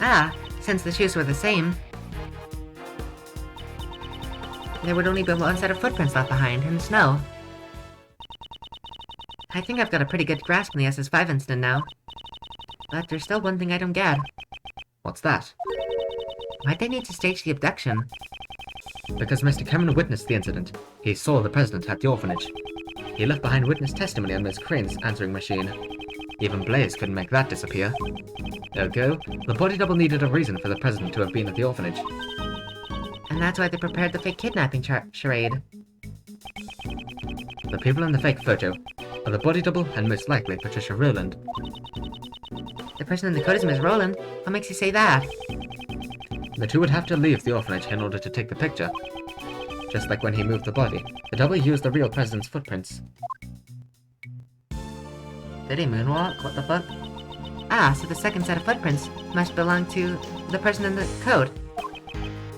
Ah, since the shoes were the same, there would only be one set of footprints left behind in the snow. I think I've got a pretty good grasp on the SS5 incident now. But there's still one thing I don't get. What's that? Why'd they need to stage the abduction? Because Mr. Cameron witnessed the incident. He saw the president at the orphanage. He left behind witness testimony on Ms. Crane's answering machine. Even Blaze couldn't make that disappear. Ergo, the body double needed a reason for the president to have been at the orphanage. And that's why they prepared the fake kidnapping charade. The people in the fake photo are the body double and most likely Patricia Rowland. The person in the code is Miss Rowland. What makes you say that? The two would have to leave the orphanage in order to take the picture. Just like when he moved the body, the double used the real president's footprints. Did he moonwalk? What the fuck? Ah, so the second set of footprints must belong to the person in the code.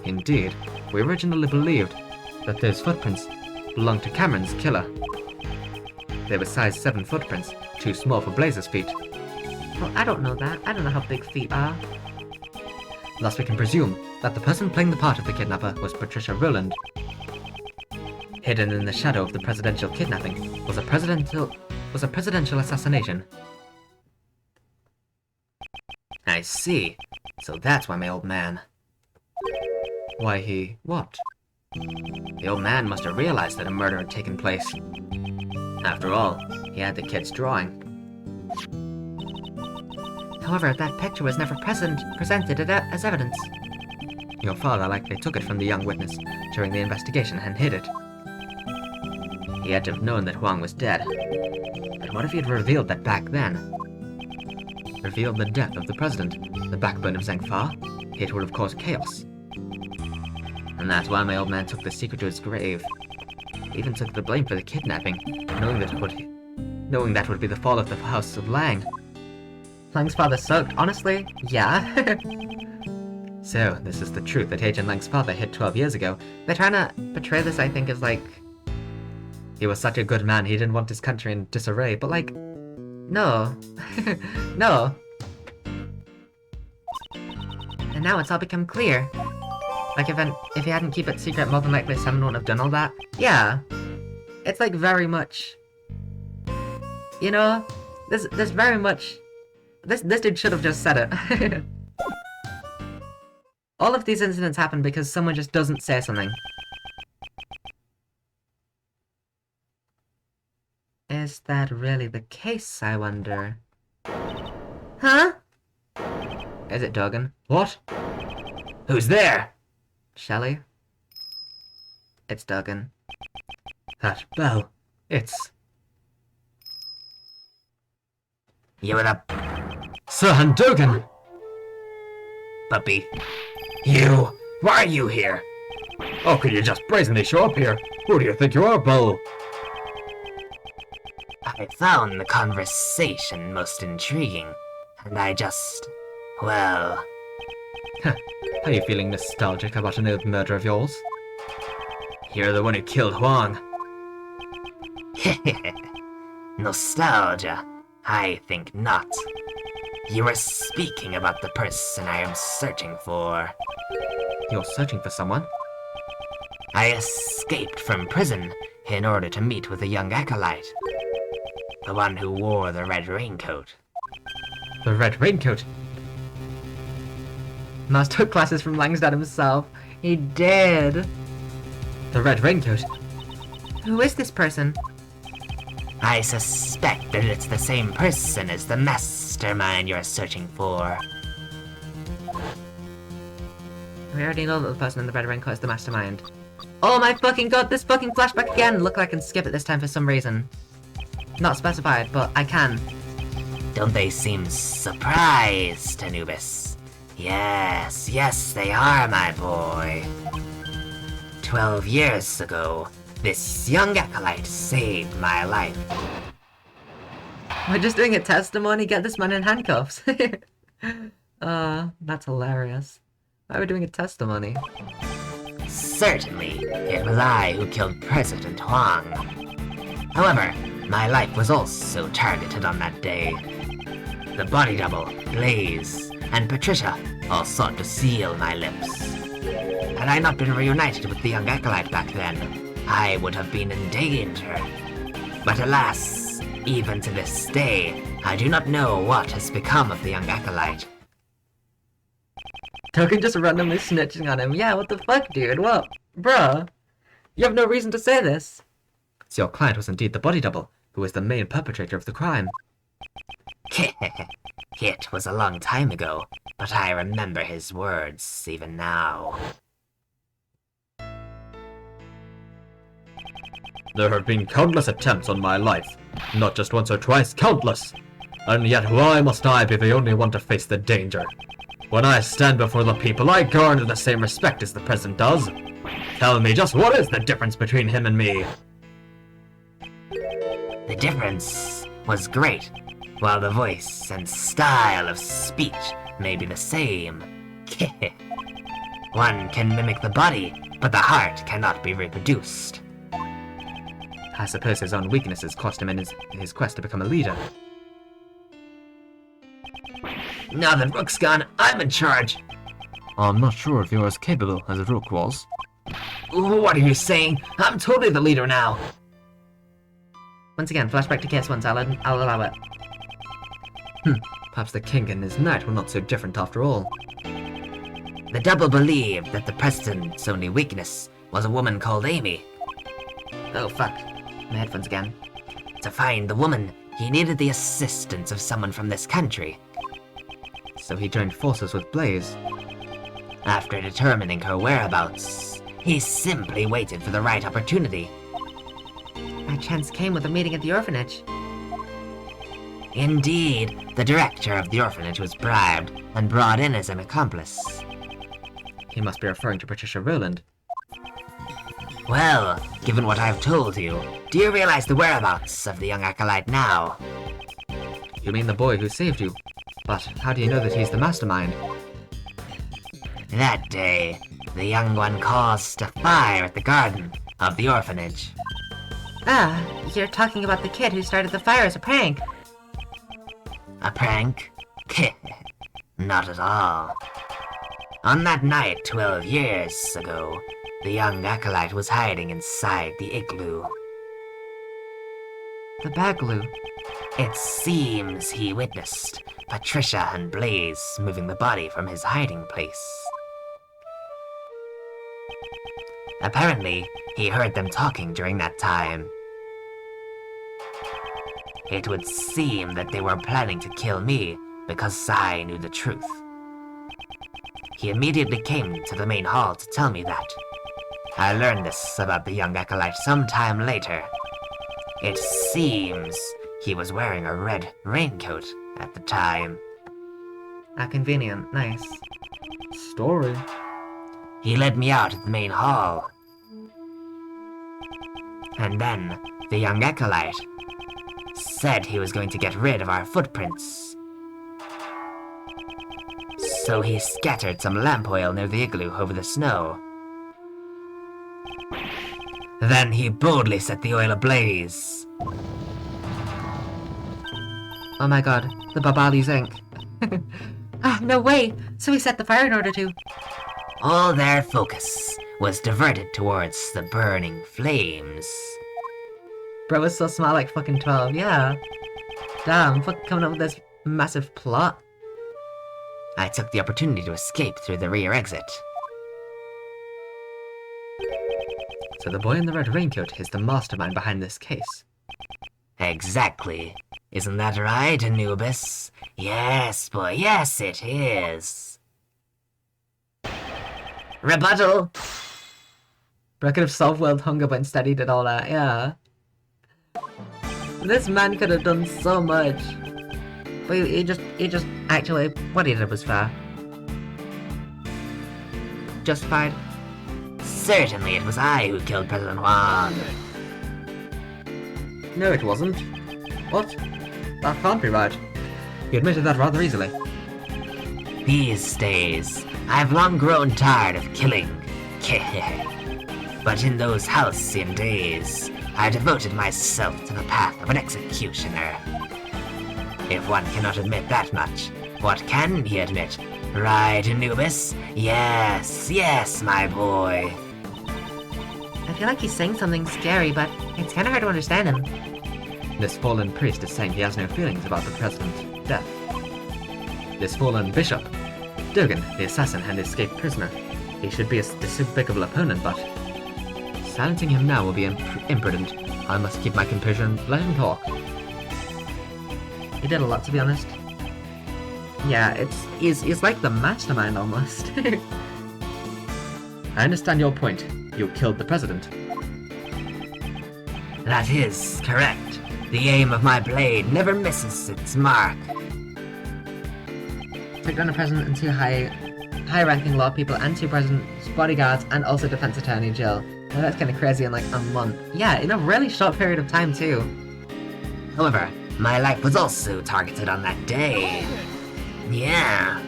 Indeed, we originally believed that those footprints belonged to Cameron's killer. They were size 7 footprints, too small for Blazer's feet. Well, I don't know that. I don't know how big feet are. Thus we can presume that the person playing the part of the kidnapper was Patricia Rowland. Hidden in the shadow of the presidential kidnapping was a presidential assassination. I see. So that's why my old man... Why he... what? The old man must have realized that a murder had taken place. After all, he had the kid's drawing. However, that picture was never presented as evidence. Your father likely took it from the young witness during the investigation and hid it. He had to have known that Huang was dead. But what if he had revealed that back then? Revealed the death of the president, the backbone of Zhengfa? It would have caused chaos. And that's why my old man took the secret to his grave. He even took the blame for the kidnapping, knowing that would be the fall of the house of Lang. Lang's father sucked, honestly? Yeah. So, this is the truth that Agent Lang's father hid 12 years ago. They're trying to portray this, I think, as like... He was such a good man, he didn't want his country in disarray, but like... No. No. And now it's all become clear. Like, if he hadn't kept it secret, more than likely someone wouldn't have done all that. Yeah. It's like very much... You know? There's very much... This dude should have just said it. All of these incidents happen because someone just doesn't say something. Is that really the case, I wonder? Huh? Is it Duggan? What? Who's there? Shelley? It's Duggan. That bell. It's... You were the Sir Handogan! puppy. You! Why are you here? How could you just brazenly show up here? Who do you think you are, Bull? I found the conversation most intriguing, and I just... well... Are you feeling nostalgic about an old murder of yours? You're the one who killed Huang. Nostalgia? I think not. You were speaking about the person I am searching for. You're searching for someone? I escaped from prison in order to meet with a young acolyte. The one who wore the red raincoat. The red raincoat? Must took classes from Langstad himself. He did. The red raincoat? Who is this person? I suspect that it's the same person as the mastermind you're searching for. We already know that the person in the red raincoat is the mastermind. Oh my fucking god, this fucking flashback again! Look like I can skip it this time for some reason. Not specified, but I can. Don't they seem surprised, Anubis? Yes, yes they are, my boy. 12 years ago, this young acolyte saved my life. We're just doing a testimony, get this man in handcuffs. That's hilarious. Why are we doing a testimony? Certainly, it was I who killed President Huang. However, my life was also targeted on that day. The body double, Blaze, and Patricia all sought to seal my lips. Had I not been reunited with the young acolyte back then, I would have been in danger. But alas, even to this day, I do not know what has become of the young acolyte. Token just randomly snitching on him. Yeah, what the fuck, dude? What? Bruh. You have no reason to say this. So your client was indeed the body double, who was the main perpetrator of the crime. It was a long time ago, but I remember his words even now. There have been countless attempts on my life. Not just once or twice, countless! And yet why must I be the only one to face the danger? When I stand before the people, I garner the same respect as the president does. Tell me, just what is the difference between him and me? The difference was great, while the voice and style of speech may be the same. One can mimic the body, but the heart cannot be reproduced. I suppose his own weaknesses cost him in his quest to become a leader. Now that Rook's gone, I'm in charge. I'm not sure if you're as capable as Rook was. What are you saying? I'm totally the leader now. Once again, flashback to case 1, so I'll allow it. Perhaps the king and his knight were not so different after all. The double believed that the president's only weakness was a woman called Amy. Oh fuck. My headphones again. To find the woman, he needed the assistance of someone from this country. So he joined forces with Blaze. After determining her whereabouts, he simply waited for the right opportunity. My chance came with a meeting at the orphanage. Indeed, the director of the orphanage was bribed and brought in as an accomplice. He must be referring to Patricia Rowland. Well, given what I've told you, do you realize the whereabouts of the young acolyte now? You mean the boy who saved you? But how do you know that he's the mastermind? That day, the young one caused a fire at the garden of the orphanage. Ah, you're talking about the kid who started the fire as a prank. A prank? Not at all. On that night 12 years ago, the young acolyte was hiding inside the igloo. The bagloo. It seems he witnessed Patricia and Blaze moving the body from his hiding place. Apparently, he heard them talking during that time. It would seem that they were planning to kill me because I knew the truth. He immediately came to the main hall to tell me that. I learned this about the young acolyte sometime later. It seems he was wearing a red raincoat at the time. Ah, convenient. Nice. Story. He led me out at the main hall. And then, the young acolyte said he was going to get rid of our footprints. So he scattered some lamp oil near the igloo over the snow. Then he boldly set the oil ablaze. Oh my god, the Babali's ink. Ah, no way! So he set the fire in order to... All their focus was diverted towards the burning flames. Bro was so small, like fucking 12, yeah. Damn, fucking coming up with this massive plot. I took the opportunity to escape through the rear exit. So the boy in the red raincoat is the mastermind behind this case. Exactly. Isn't that right, Anubis? Yes, boy, yes it is. Rebuttal! Bro could have solved world hunger, but instead he did all that, yeah. This man could have done so much. But he just actually, what he did was fair. Justified. Certainly it was I who killed President Juan. No, it wasn't. What? That can't be right. You admitted that rather easily. These days, I've long grown tired of killing. But in those halcyon days, I devoted myself to the path of an executioner. If one cannot admit that much, what can he admit? Right, Anubis? Yes, yes, my boy. I feel like he's saying something scary, but it's kinda hard to understand him. This fallen priest is saying he has no feelings about the president's death. This fallen bishop, Dogan, the assassin and escaped prisoner. He should be a despicable opponent, but silencing him now will be imprudent. I must keep my composure and let him talk. He did a lot, to be honest. Yeah, he's like the mastermind almost. I understand your point. You killed the president. That is correct. The aim of my blade never misses its mark. Took down a president and two high-ranking law people and two president's bodyguards and also defense attorney Jill. Now that's kind of crazy in like a month. Yeah, in a really short period of time too. However, my life was also targeted on that day. Yeah.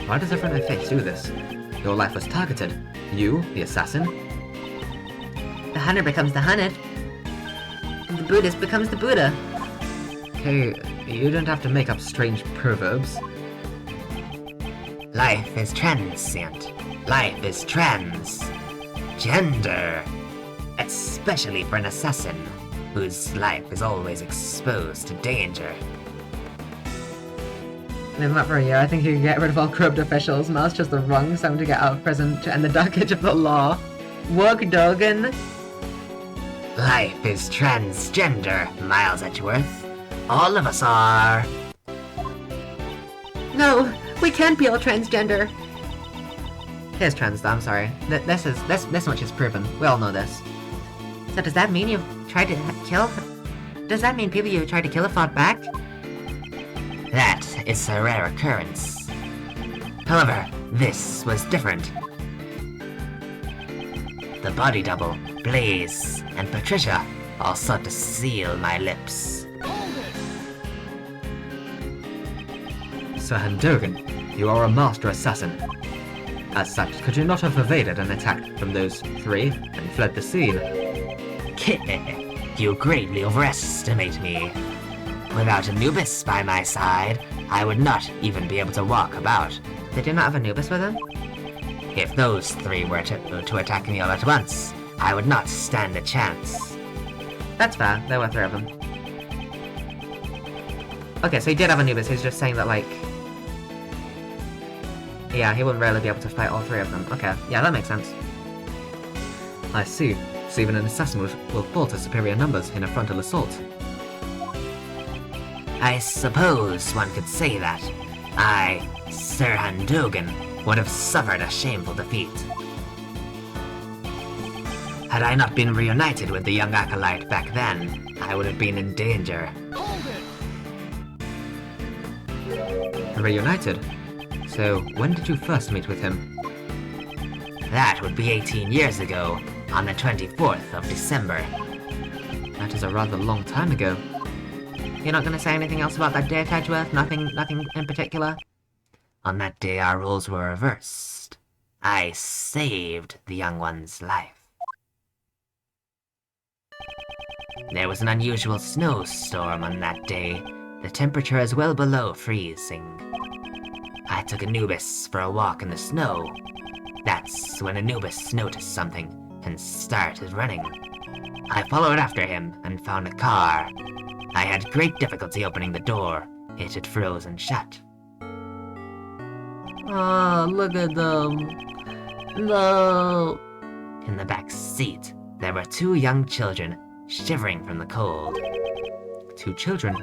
Why does everyone in Faith do this? Your life was targeted. You, the assassin? The hunter becomes the hunted. And the Buddhist becomes the Buddha. Okay, you don't have to make up strange proverbs. Life is transient. Life is transgender. Especially for an assassin, whose life is always exposed to danger. Live that for a year, I think you can get rid of all corrupt officials. Mal's just the wrong sound to get out of prison to end the dark age of the law. Work, Dogan. Life is transgender, Miles Edgeworth. All of us are. No, we can't be all transgender. He is trans, though, I'm sorry. This much is proven. We all know this. So does that mean you've tried to kill? Does that mean people you tried to kill have fought back? That is a rare occurrence. However, this was different. The body double, Blaze, and Patricia all sought to seal my lips. Sir Handogan, you are a master assassin. As such, could you not have evaded an attack from those three and fled the scene? You greatly overestimate me. Without Anubis by my side, I would not even be able to walk about. Did you not have Anubis with him? If those three were to attack me all at once, I would not stand a chance. That's fair, there were three of them. Okay, so he did have Anubis, he's just saying that, like... Yeah, he wouldn't really be able to fight all three of them. Okay, yeah, that makes sense. I see. So even an assassin will fall to superior numbers in a frontal assault. I suppose one could say that. I, Sir Handogan, would have suffered a shameful defeat. Had I not been reunited with the young acolyte back then, I would have been in danger. Reunited? So, when did you first meet with him? That would be 18 years ago, on the 24th of December. That is a rather long time ago. You're not gonna say anything else about that date, Edgeworth? Nothing in particular? On that day our roles were reversed. I saved the young one's life. There was an unusual snowstorm on that day. The temperature is well below freezing. I took Anubis for a walk in the snow. That's when Anubis noticed something and started running. I followed after him and found a car. I had great difficulty opening the door. It had frozen shut. Oh, look at them. No. In the back seat, there were two young children shivering from the cold. Two children.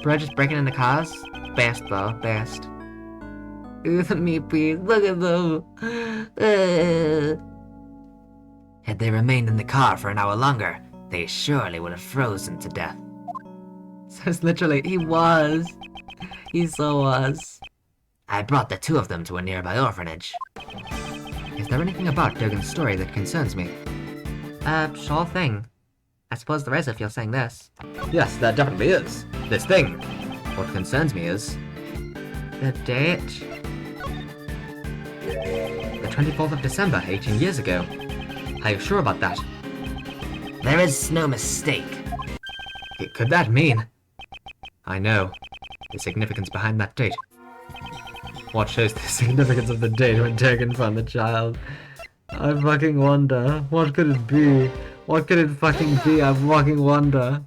Bro, just breaking into cars? Best though, best. Ooh, the meat please, look at them. Had they remained in the car for an hour longer, they surely would have frozen to death. So it's literally, he was. He so was. I brought the two of them to a nearby orphanage. Is there anything about Dogan's story that concerns me? Sure thing. I suppose there is if you're saying this. Yes, there definitely is. This thing. What concerns me is... The date? the 24th of December, 18 years ago. Are you sure about that? There is no mistake. Could that mean... I know. The significance behind that date. What shows the significance of the date when Dogan found the child? I fucking wonder. What could it be? What could it fucking be? I fucking wonder.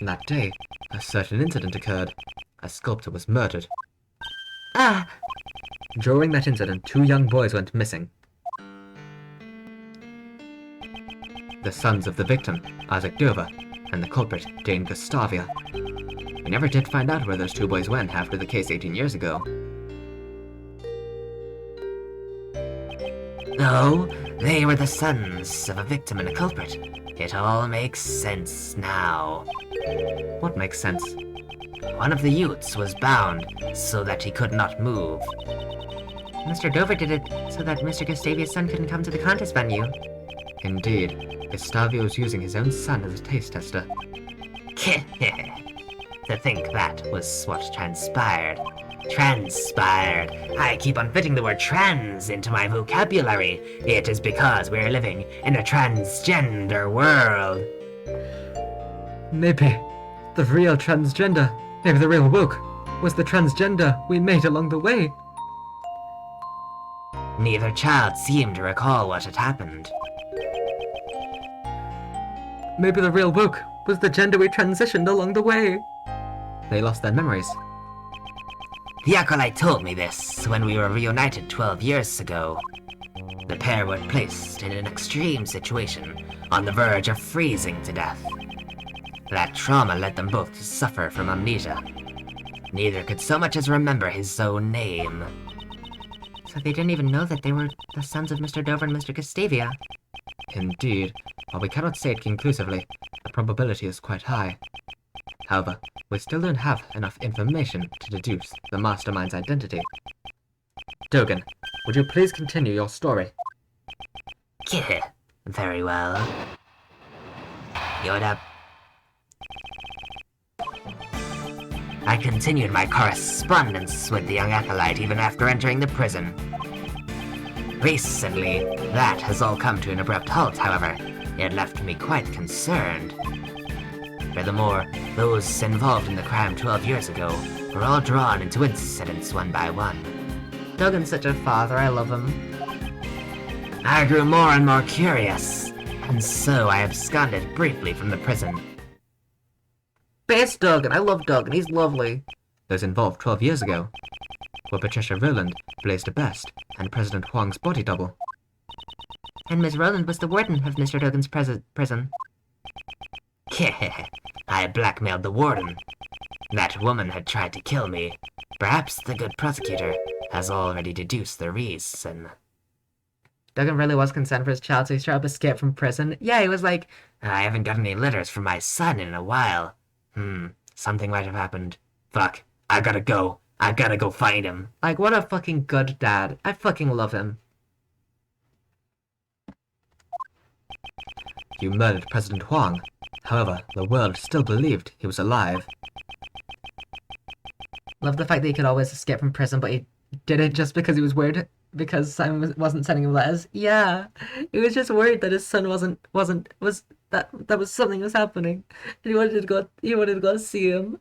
That day, a certain incident occurred. A sculptor was murdered. Ah! During that incident, two young boys went missing. The sons of the victim, Isaac Dover, and the culprit, Dane Gustavia. We never did find out where those two boys went after the case 18 years ago. No, they were the sons of a victim and a culprit. It all makes sense now. What makes sense? One of the youths was bound so that he could not move. Mr. Dover did it so that Mr. Gustavia's son couldn't come to the contest venue. Indeed, Gustavio was using his own son as a taste tester. To think that was what transpired. Transpired. I keep on fitting the word trans into my vocabulary. It is because we're living in a transgender world. Maybe the real transgender, maybe the real woke, was the transgender we made along the way. Neither child seemed to recall what had happened. Maybe the real woke was the gender we transitioned along the way. They lost their memories. The acolyte told me this when we were reunited 12 years ago. The pair were placed in an extreme situation, on the verge of freezing to death. That trauma led them both to suffer from amnesia. Neither could so much as remember his own name. So they didn't even know that they were the sons of Mr. Dover and Mr. Gustavia. Indeed, while we cannot say it conclusively, the probability is quite high. However, we still don't have enough information to deduce the mastermind's identity. Dogen, would you please continue your story? Very well. Yoda. I continued my correspondence with the young acolyte even after entering the prison. Recently, that has all come to an abrupt halt, however. It left me quite concerned. Furthermore, those involved in the crime 12 years ago were all drawn into incidents one by one. Dogen's such a father, I love him. I grew more and more curious, and so I absconded briefly from the prison. Best Dogen, I love Dogen, he's lovely. Those involved 12 years ago were Patricia Rowland, Blaise de Best, and President Huang's body double. And Miss Rowland was the warden of Mr. Dogen's prison. I blackmailed the warden. That woman had tried to kill me. Perhaps the good prosecutor has already deduced the reason. Dogen really was concerned for his child, so he tried to escape from prison. Yeah, he was like, I haven't got any letters from my son in a while. Something might have happened. Fuck, I gotta go. I gotta go find him. like, what a fucking good dad. I fucking love him. You murdered President Huang. However, the world still believed he was alive. Love the fact that he could always escape from prison, but he did it just because he was worried because Simon wasn't sending him letters. Yeah, he was just worried that his son that was something was happening, and he wanted to go see him.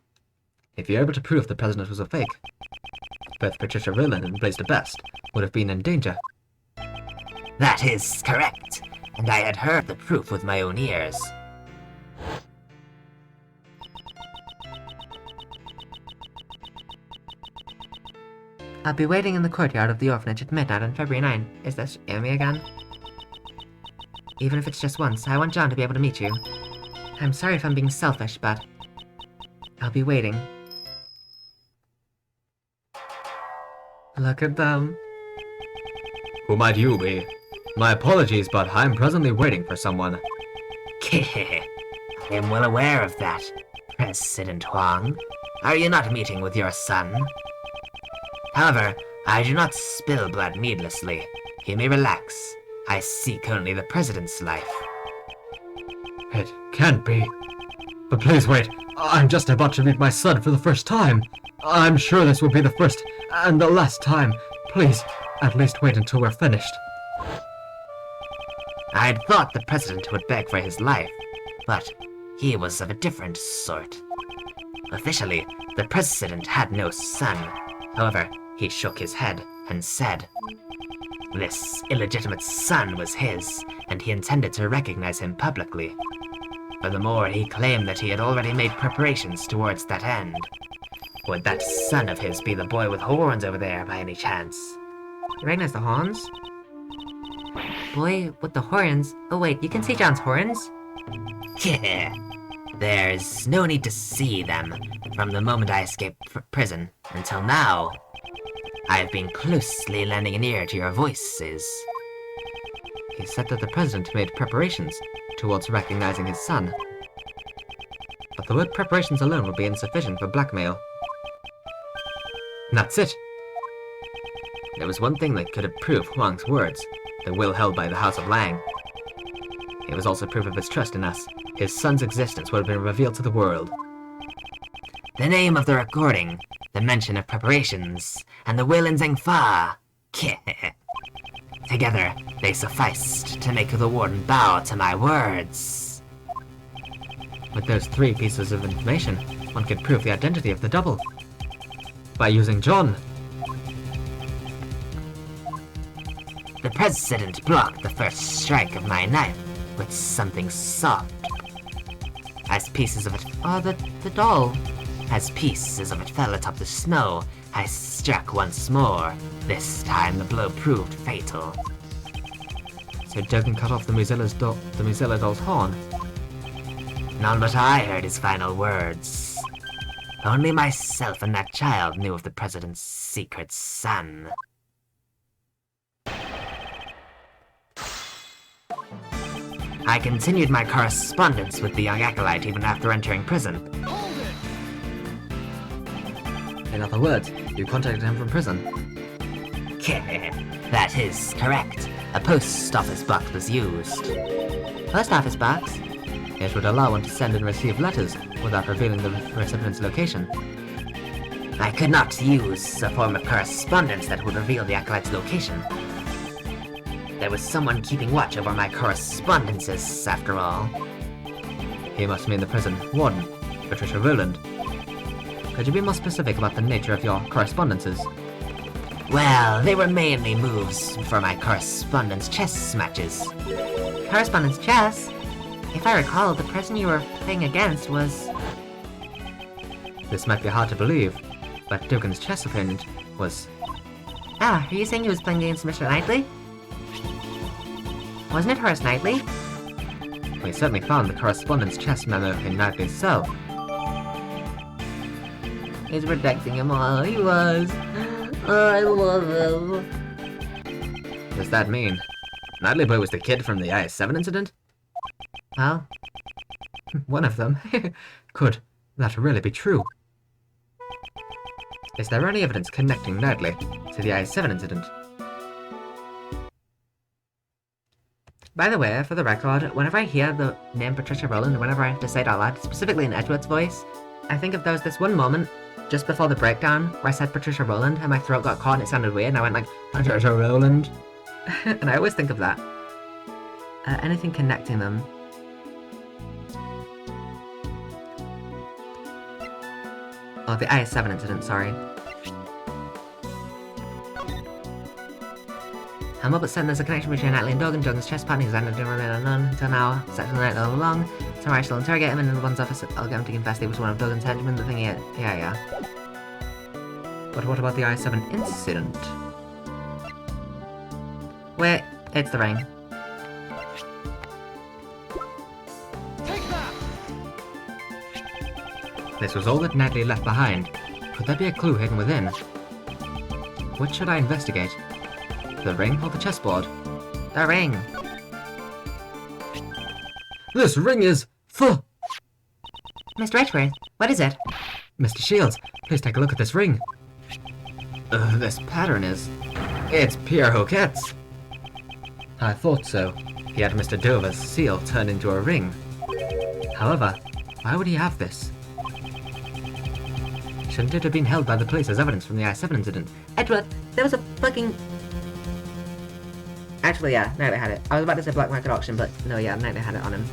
If you're able to prove the president was a fake, both Patricia Rowland and Blaise de Best would have been in danger. That is correct, and I had heard the proof with my own ears. I'll be waiting in the courtyard of the orphanage at midnight on February 9. Is this Amy again? Even if it's just once, I want John to be able to meet you. I'm sorry if I'm being selfish, but I'll be waiting. Look at them. Who might you be? My apologies, but I'm presently waiting for someone. I am well aware of that, President Huang. Are you not meeting with your son? However, I do not spill blood needlessly. You may relax. I seek only the President's life. It can't be. But please wait. I'm just about to meet my son for the first time. I'm sure this will be the first and the last time. Please, at least wait until we're finished. I had thought the President would beg for his life, but he was of a different sort. Officially, the President had no son. However, he shook his head and said this illegitimate son was his, and he intended to recognize him publicly. Furthermore, he claimed that he had already made preparations towards that end. Would that son of his be the boy with horns over there by any chance? You recognize the horns? Boy with the horns? Oh wait, you can see John's horns? There's no need to see them. From the moment I escaped prison until now, I have been closely lending an ear to your voices. He said that the president made preparations towards recognizing his son. But the word preparations alone would be insufficient for blackmail. And that's it. There was one thing that could have proved Huang's words, the will held by the House of Lang. It was also proof of his trust in us. His son's existence would have been revealed to the world. The name of the recording, the mention of preparations, and the will in Zhengfa. Together, they sufficed to make the warden bow to my words. With those 3 pieces of information, one could prove the identity of the double. By using John. The president blocked the first strike of my knife with something soft. As pieces of it... Oh, the doll. As pieces of it fell atop the snow, I struck once more. This time the blow proved fatal. So Dogen cut off the Muzilla doll's horn. None but I heard his final words. Only myself and that child knew of the president's secret son. I continued my correspondence with the young acolyte even after entering prison. Hold it! In other words, you contacted him from prison. That is correct. A post office box was used. Post office box? It would allow one to send and receive letters without revealing the recipient's location. I could not use a form of correspondence that would reveal the acolyte's location. There was someone keeping watch over my correspondences, after all. He must mean the prison warden, Patricia Rowland. Could you be more specific about the nature of your correspondences? Well, they were mainly moves for my correspondence chess matches. Correspondence chess? If I recall, the person you were playing against was... This might be hard to believe, but Dogen's chess opponent was... Ah, are you saying he was playing against Mr. Knightley? Wasn't it Horace Knightley? We certainly found the correspondence chess memo in Knightley's cell. He's protecting him all, he was. Oh, I love him. Does that mean Knightley Boy was the kid from the IS-7 incident? Well, One of them. Could that really be true? Is there any evidence connecting Knightley to the IS-7 incident? by the way, for the record, whenever I hear the name Patricia Rowland, whenever I have to say it out loud, specifically in Edgeworth's voice, I think if there was this one moment just before the breakdown where I said Patricia Rowland and my throat got caught and it sounded weird and I went like, Patricia Rowland. And I always think of that. Anything connecting them. Oh, the IS-7 incident, sorry. I'm up at 7, there's a connection between Natalie and Dogen. Dogen's chess partner is ended to remain unknown until now. Section the night all along. Tomorrow I shall interrogate him and in one's office I'll get him to confess he was one of Dogen's henchmen, the thing he... Yeah. But what about the I-7 incident? Wait, it's the ring. Take that! This was all that Natalie left behind. Could there be a clue hidden within? What should I investigate? The ring or the chessboard? The ring. This ring is full! Mr. Edgeworth, what is it? Mr. Shields, please take a look at this ring. This pattern is... It's Pierre Hoquet's. I thought so. He had Mr. Dover's seal turned into a ring. However, why would he have this? Shouldn't it have been held by the police as evidence from the I-7 incident? Edgeworth, there was a fucking... Actually, yeah, Knightley had it. I was about to say black market auction, but no, yeah, Knightley had it on him.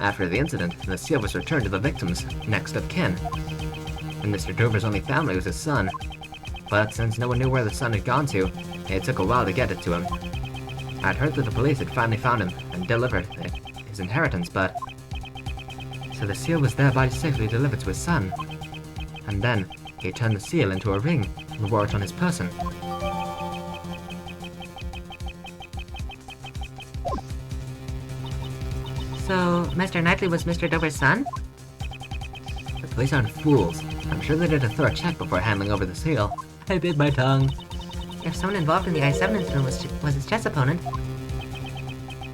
After the incident, the seal was returned to the victim's next of kin. And Mr. Dover's only family was his son. But since no one knew where the son had gone to, it took a while to get it to him. I'd heard that the police had finally found him and delivered his inheritance, but... So the seal was thereby safely delivered to his son. And then, he turned the seal into a ring and wore it on his person. So, Mr. Knightley was Mr. Dover's son? The police aren't fools. I'm sure they did a thorough check before handing over the seal. I bit my tongue. If someone involved in the I-7 incident was his chess opponent...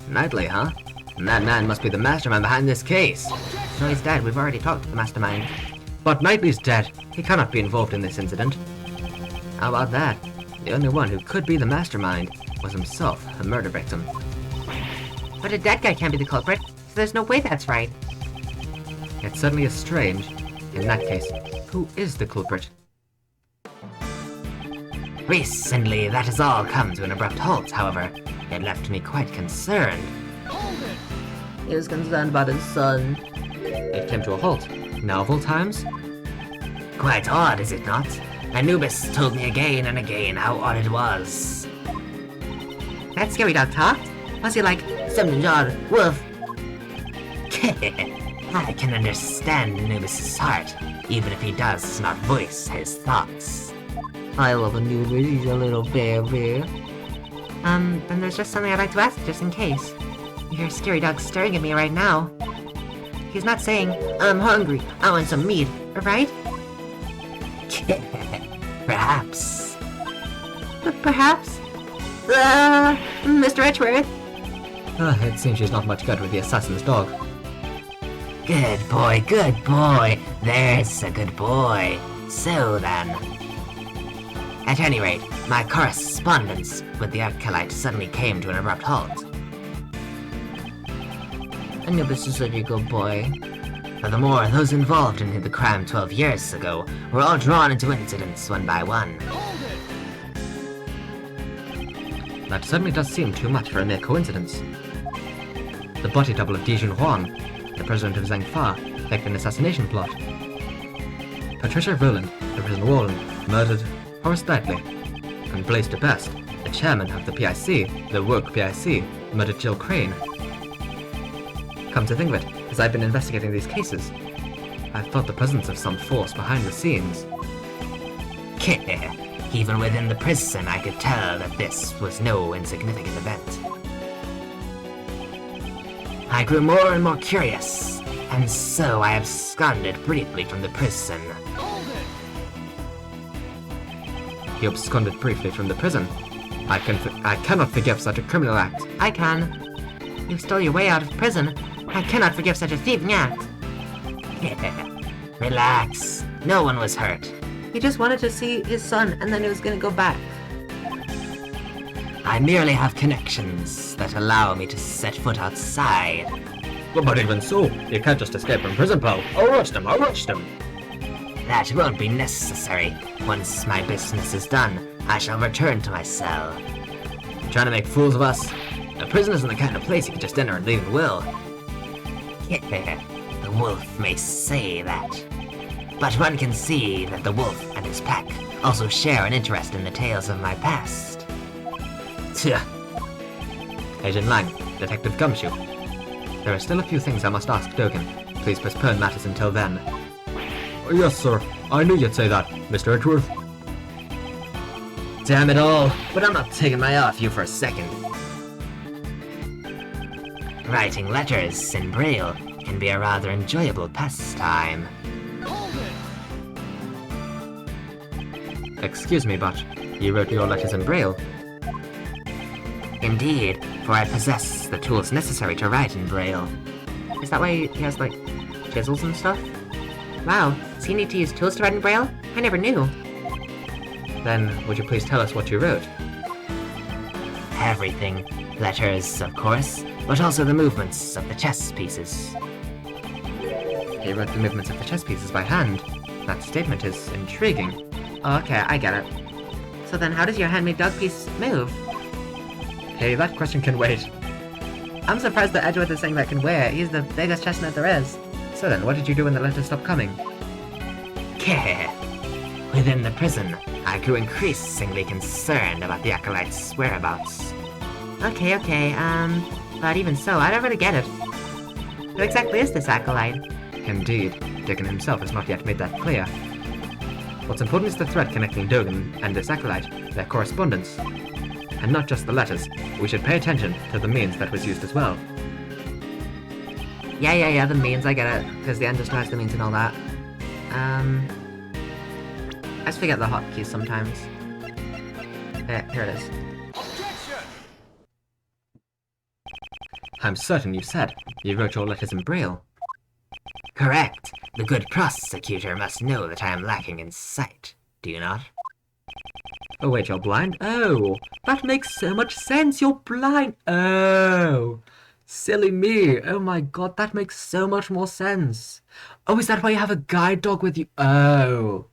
Knightley, huh? And that man must be the mastermind behind this case. No, he's dead. We've already talked to the mastermind. But Knightley's dead. He cannot be involved in this incident. How about that? The only one who could be the mastermind was himself, a murder victim. But a dead guy can't be the culprit, so there's no way that's right. It certainly is strange. In that case, who is the culprit? Recently, that has all come to an abrupt halt, however. It left me quite concerned. Hold it! He was concerned about his son. It came to a halt. Now of all times? Quite odd, is it not? Anubis told me again and again how odd it was. That scary dog talked? Was he like, 7-jawed wolf? I can understand Anubis' heart, even if he does not voice his thoughts. I love Anubis, he's a little baby. Then there's just something I'd like to ask, just in case. Your scary dog's staring at me right now. He's not saying, I'm hungry, I want some meat, right? Perhaps. Perhaps? Mr. Edgeworth? It seems she's not much good with the assassin's dog. Good boy, there's a good boy. So then. At any rate, my correspondence with the Acolyte suddenly came to an abrupt halt. Anubis is such a good boy. Furthermore, those involved in the crime 12 years ago were all drawn into incidents one by one. Hold it! That certainly does seem too much for a mere coincidence. The body double of Dijun Huang, the president of Zhangfa, faked an assassination plot. Patricia Rowland, the prison warden, murdered Horace Knightley. And Blaise de Best, the chairman of the PIC, the woke PIC, murdered Jill Crane. Come to think of it, as I've been investigating these cases, I've felt the presence of some force behind the scenes. Even within the prison, I could tell that this was no insignificant event. I grew more and more curious, and so I absconded briefly from the prison. Hold it! He absconded briefly from the prison. I cannot forgive such a criminal act. I can. You stole your way out of prison. I cannot forgive such a thieving act. Relax. No one was hurt. He just wanted to see his son, and then he was gonna go back. I merely have connections that allow me to set foot outside. But even so, you can't just escape from prison, pal. Arrest him! That won't be necessary. Once my business is done, I shall return to my cell. Trying to make fools of us? A prison isn't the kind of place you can just enter and leave at will. The wolf may say that. But one can see that the wolf and his pack also share an interest in the tales of my past. Agent Lang, Detective Gumshoe. There are still a few things I must ask Dogen. Please postpone matters until then. Yes, sir. I knew you'd say that, Mr. Edgeworth. Damn it all, but I'm not taking my eye off you for a second. Writing letters in Braille can be a rather enjoyable pastime. Hold it! Excuse me, but you wrote your letters in Braille? Indeed, for I possess the tools necessary to write in Braille. Is that why he has, like, chisels and stuff? Wow, does he need to use tools to write in Braille? I never knew. Then, would you please tell us what you wrote? Everything. Letters, of course, but also the movements of the chess pieces. He wrote the movements of the chess pieces by hand. That statement is intriguing. Oh, okay, I get it. So then how does your handmade dog piece move? Hey, that question can wait. I'm surprised that Edgeworth is saying that can wear. He's the biggest chestnut there is. So then, what did you do when the letters stopped coming? Within the prison, I grew increasingly concerned about the Acolyte's whereabouts. Okay, but even so, I don't really get it. Who exactly is this Acolyte? Indeed, Dogen himself has not yet made that clear. What's important is the thread connecting Dogen and this Acolyte, their correspondence. And not just the letters, we should pay attention to the means that was used as well. Yeah, the means, I get it, because the end just has the means and all that. I just forget the hotkeys sometimes. Here it is. Objection! I'm certain you said you wrote your letters in Braille. Correct. The good prosecutor must know that I am lacking in sight. Do you not? Oh wait, you're blind? Oh, that makes so much sense, you're blind! Oh! Silly me. Oh my god, that makes so much more sense. Oh, is that why you have a guide dog with you? Oh.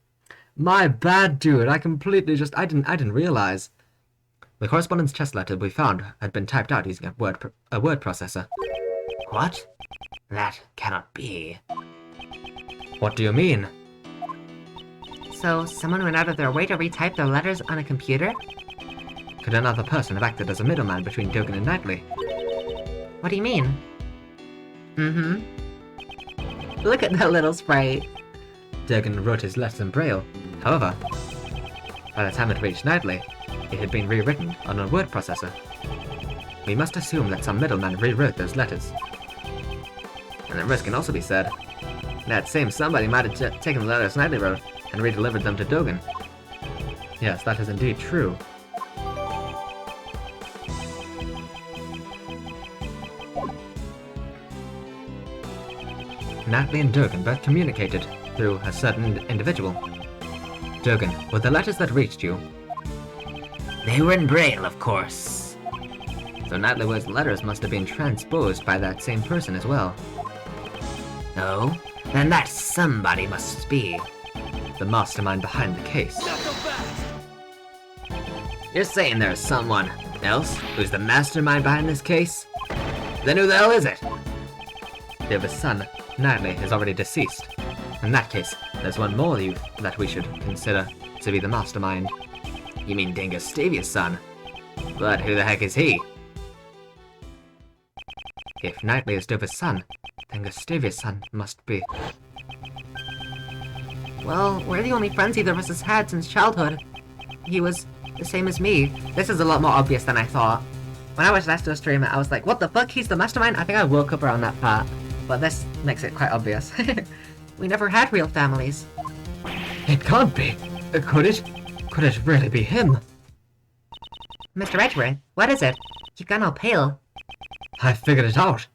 My bad, dude. I completely just... I didn't realize. The correspondence chest letter we found had been typed out using a word processor. What? That cannot be. What do you mean? So, someone went out of their way to retype their letters on a computer? Could another person have acted as a middleman between Dogen and Knightley? What do you mean? Mm-hmm. Look at that little sprite. Dogen wrote his letters in Braille. However, by the time it reached Knightley, it had been rewritten on a word processor. We must assume that some middleman rewrote those letters. And the risk can also be said. That same somebody might have taken the letters Knightley wrote and redelivered them to Dogen. Yes, that is indeed true. Knightley and Dogen both communicated through a certain individual. Dogen, were the letters that reached you? They were in Braille, of course. So Knightley's letters must have been transposed by that same person as well. No? Then that somebody must be the mastermind behind the case. Not so fast. You're saying there's someone else who's the mastermind behind this case? Then who the hell is it? David's son, Knightley, is already deceased. In that case, there's one more youth that we should consider to be the mastermind. You mean Dingus Stavia's son? But who the heck is he? If Knightley is Dover's son, then Gustavia's son must be. Well, we're the only friends either of us has had since childhood. He was the same as me. This is a lot more obvious than I thought. When I watched Astro stream it, I was like, what the fuck, he's the mastermind? I think I woke up around that part. But this makes it quite obvious. We never had real families. It can't be. Could it? Could it really be him? Mr. Edgeworth, what is it? You've gone all pale. I figured it out.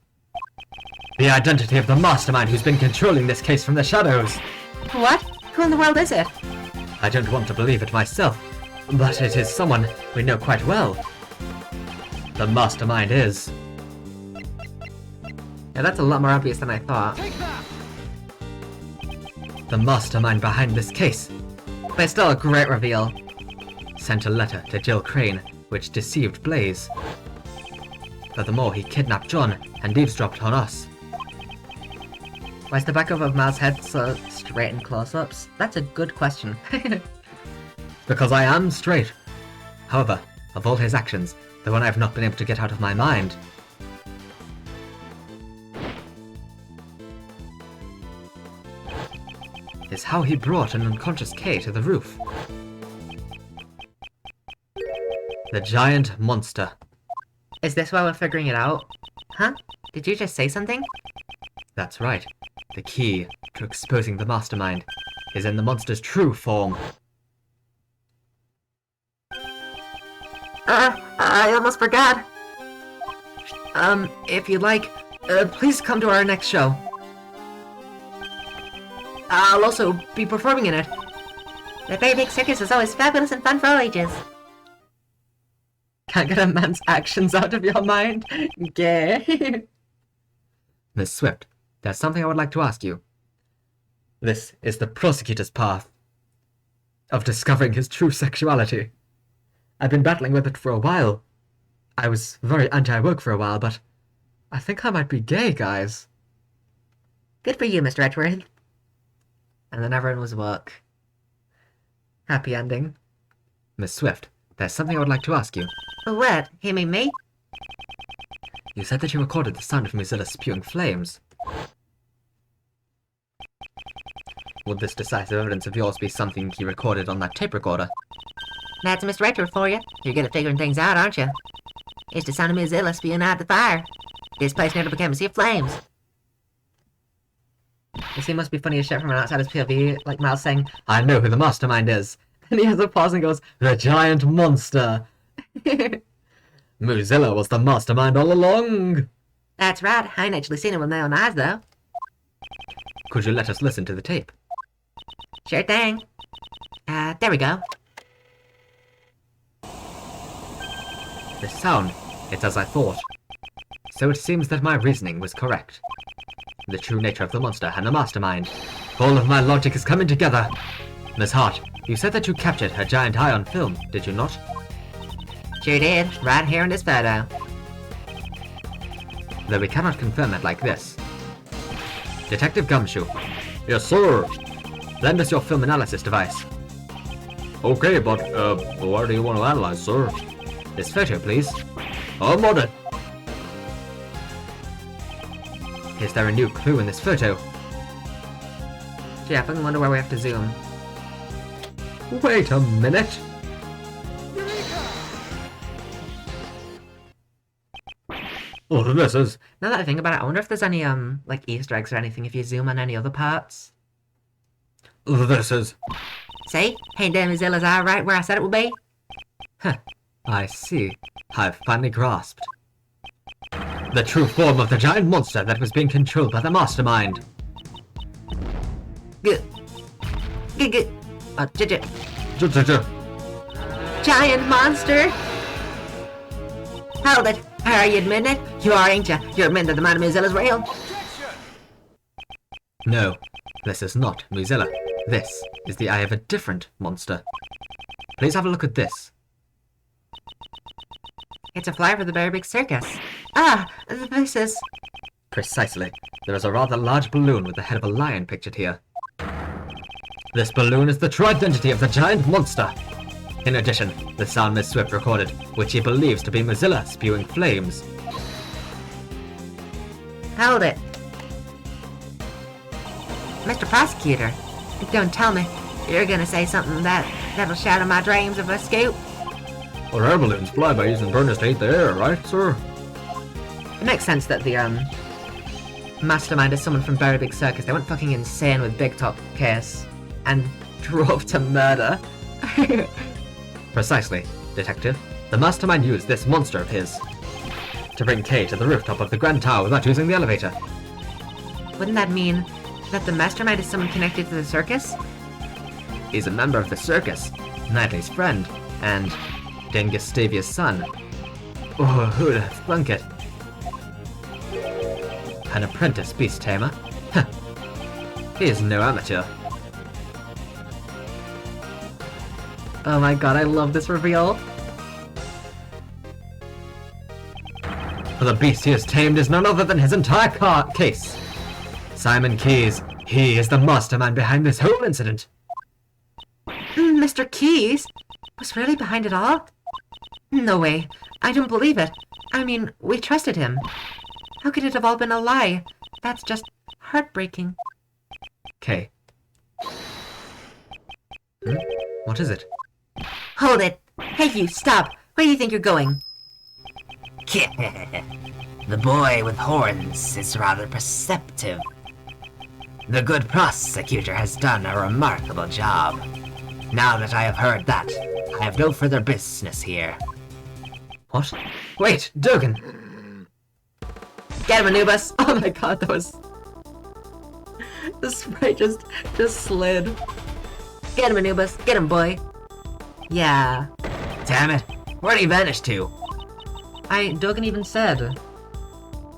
The identity of the mastermind who's been controlling this case from the shadows. What? Who in the world is it? I don't want to believe it myself, but it is someone we know quite well. The mastermind is... Yeah, that's a lot more obvious than I thought. Take that. The mastermind behind this case. But it's still a great reveal. Sent a letter to Jill Crane, which deceived Blaze. Furthermore, he kidnapped John and eavesdropped on us. Why is the back of Mal's head so straight in close-ups? That's a good question. Because I am straight. However, of all his actions, the one I've not been able to get out of my mind is how he brought an unconscious Kay to the roof. The giant monster. Is this why we're figuring it out? Huh? Did you just say something? That's right. The key to exposing the mastermind is in the monster's true form. I almost forgot. If you'd like, please come to our next show. I'll also be performing in it. The Very Big Circus is always fabulous and fun for all ages. Can't get a man's actions out of your mind? Gay. Miss Swift, there's something I would like to ask you. This is the prosecutor's path of discovering his true sexuality. I've been battling with it for a while. I was very anti-woke for a while, but I think I might be gay, guys. Good for you, Mr. Edgeworth. And then everyone was woke. Happy ending. Miss Swift, there's something I would like to ask you. What? Him and me? You said that you recorded the sound of Mozilla spewing flames. Would this decisive evidence of yours be something you recorded on that tape recorder? That's Mr. Edgeworth for you. You're good at figuring things out, aren't you? It's the sound of Mozilla spewing out the fire. This place never became a sea of flames. This scene must be funny as shit from an outsider's POV, like Miles saying, I know who the mastermind is. and he has a pause and goes, The giant monster. Mozilla was the mastermind all along. That's right, I ain't actually seen it with my own eyes, though. Could you let us listen to the tape? Sure thing. There we go. The sound, it's as I thought. So it seems that my reasoning was correct. The true nature of the monster and the mastermind. All of my logic is coming together. Miss Hart, you said that you captured her giant eye on film, did you not? Sure did, right here in this photo. Though we cannot confirm it like this. Detective Gumshoe, Yes, sir. lend us your film analysis device. Okay, but, what do you want to analyze, sir? This photo, please. I'm on it. Is there a new clue in this photo? Gee, I fucking wonder where we have to zoom. Wait a minute! Oh, this is... Now that I think about it, I wonder if there's any, like Easter eggs or anything if you zoom on any other parts. This is... See? Ain't them Mozilla's eye right where I said it would be? Huh. I see. I've finally grasped. The true form of the giant monster that was being controlled by the mastermind. Good. Good, good. Oh, giant monster! Hold it. Are you admitting it? You are, ain't you? You're admitting that the man of Mozilla's real? Objection! No, this is not Mozilla. This is the eye of a different monster. Please have a look at this. It's a flyer for the very big circus. Ah, this is... Precisely. There is a rather large balloon with the head of a lion pictured here. This balloon is the true identity of the giant monster. In addition, the sound Miss Swift recorded, which he believes to be Mozilla spewing flames. Hold it. Mr. Prosecutor, don't tell me you're gonna say something that'll shatter my dreams of a scoop. Well, air balloons fly by using burners to heat the air, right, sir? It makes sense that the, mastermind is someone from Very Big Circus. They went fucking insane with Big Top case and drove to murder. Precisely, Detective. The mastermind used this monster of his to bring Kay to the rooftop of the Grand Tower without using the elevator. Wouldn't that mean that the mastermind is someone connected to the circus? He's a member of the circus, Knightley's friend, and Dingustavia's son. Oh, who'd have thunk it? An apprentice beast tamer? Huh. He is no amateur. Oh my god, I love this reveal. For the beast he has tamed is none other than his entire case. Simon Keyes. He is the mastermind behind this whole incident. Mr. Keyes was really behind it all? No way. I don't believe it. I mean, we trusted him. How could it have all been a lie? That's just heartbreaking. Kay. What is it? Hold it! Hey you, stop! Where do you think you're going? The boy with horns is rather perceptive. The good prosecutor has done a remarkable job. Now that I have heard that, I have no further business here. What? Wait, Dogen! Get him, Anubis! Oh my god, that was... The spray just slid. Get him, Anubis! Get him, boy! Yeah. Damn it, where'd he vanish to? Dogen even said.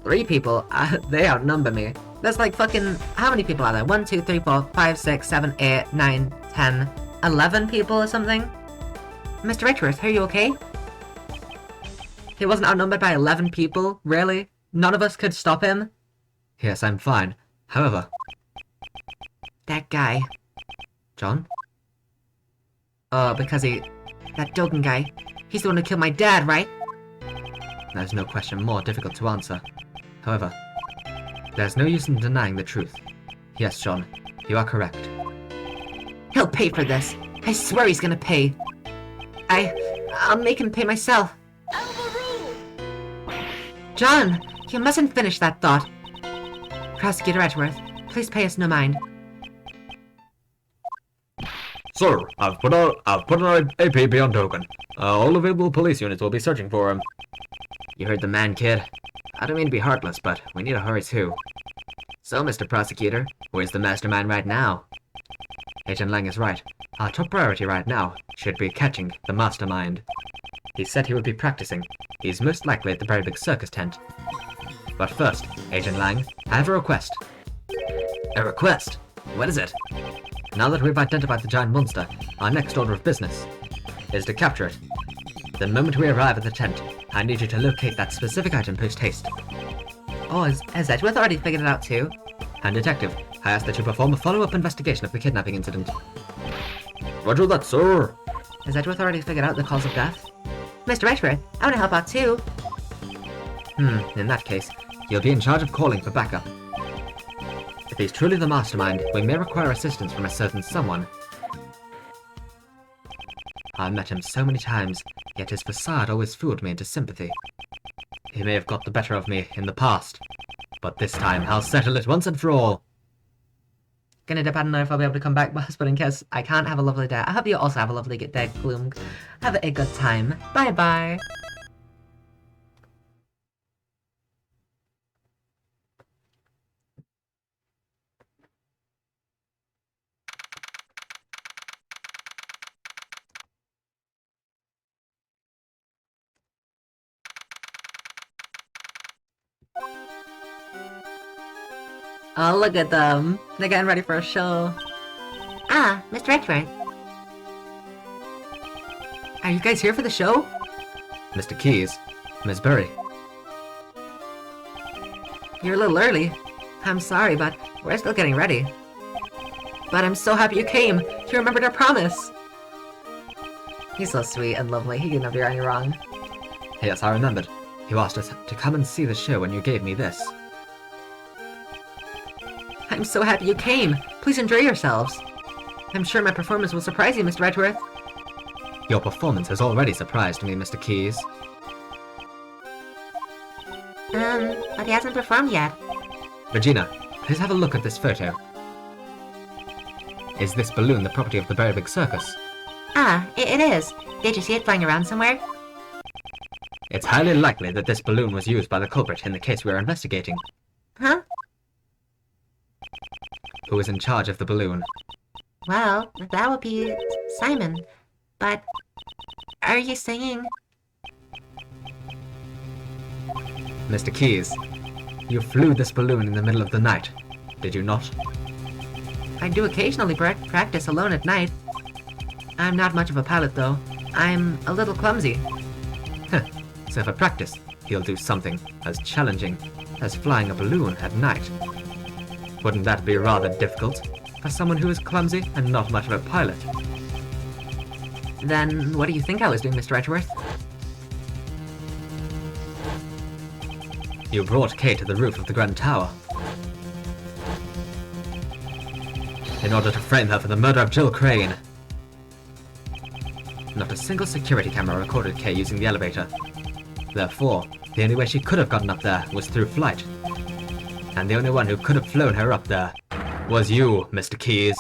3 people, they outnumber me. There's like fucking, how many people are there? 1, 2, 3, 4, 5, 6, 7, 8, 9, 10, 11 people or something? Mr. Richworth, are you okay? He wasn't outnumbered by 11 people? Really? None of us could stop him? Yes, I'm fine. However... That guy. John? Because that Dogen guy, he's the one who killed my dad, right? There's no question more difficult to answer. However, there's no use in denying the truth. Yes, John, you are correct. He'll pay for this. I swear he's gonna pay. I'll make him pay myself. John, you mustn't finish that thought. Prosecutor Edgeworth, please pay us no mind. Sir, I've put an APB on Dogen. All available police units will be searching for him. You heard the man, kid. I don't mean to be heartless, but we need to hurry too. So, Mr. Prosecutor, where's the mastermind right now? Agent Lang is right. Our top priority right now should be catching the mastermind. He said he would be practicing. He's most likely at the very big circus tent. But first, Agent Lang, I have a request. A request? What is it? Now that we've identified the giant monster, our next order of business is to capture it. The moment we arrive at the tent, I need you to locate that specific item post-haste. Oh, has Edgeworth already figured it out too? And Detective, I ask that you perform a follow-up investigation of the kidnapping incident. Roger that, sir. Has Edgeworth already figured out the cause of death? Mr. Edgeworth, I want to help out too. In that case, you'll be in charge of calling for backup. If he's truly the mastermind, we may require assistance from a certain someone. I've met him so many times, yet his facade always fooled me into sympathy. He may have got the better of me in the past, but this time I'll settle it once and for all. Gonna depend on if I'll be able to come back, boss, but in case I can't have a lovely day, I hope you also have a lovely day, Gloom. Have a good time. Bye-bye. Oh, look at them. They're getting ready for a show. Ah, Mr. Edgeworth. Are you guys here for the show? Mr. Keys, Miss Berry. You're a little early. I'm sorry, but we're still getting ready. But I'm so happy you came. You remembered our promise. He's so sweet and lovely. He could never do any wrong. Yes, I remembered. You asked us to come and see the show when you gave me this. I'm so happy you came. Please enjoy yourselves. I'm sure my performance will surprise you, Mr. Edgeworth. Your performance has already surprised me, Mr. Keys. But he hasn't performed yet. Regina, please have a look at this photo. Is this balloon the property of the Very Big Circus? Ah, it is. Did you see it flying around somewhere? It's highly likely that this balloon was used by the culprit in the case we are investigating. Huh? Who is in charge of the balloon? Well, that would be Simon. But are you singing? Mr. Keys, you flew this balloon in the middle of the night, did you not? I do occasionally practice alone at night. I'm not much of a pilot, though. I'm a little clumsy. So for practice, he'll do something as challenging as flying a balloon at night. Wouldn't that be rather difficult for someone who is clumsy and not much of a pilot? Then what do you think I was doing, Mr. Edgeworth? You brought Kay to the roof of the Grand Tower in order to frame her for the murder of Jill Crane. Not a single security camera recorded Kay using the elevator. Therefore, the only way she could have gotten up there was through flight. And the only one who could have flown her up there was you, Mr. Keys.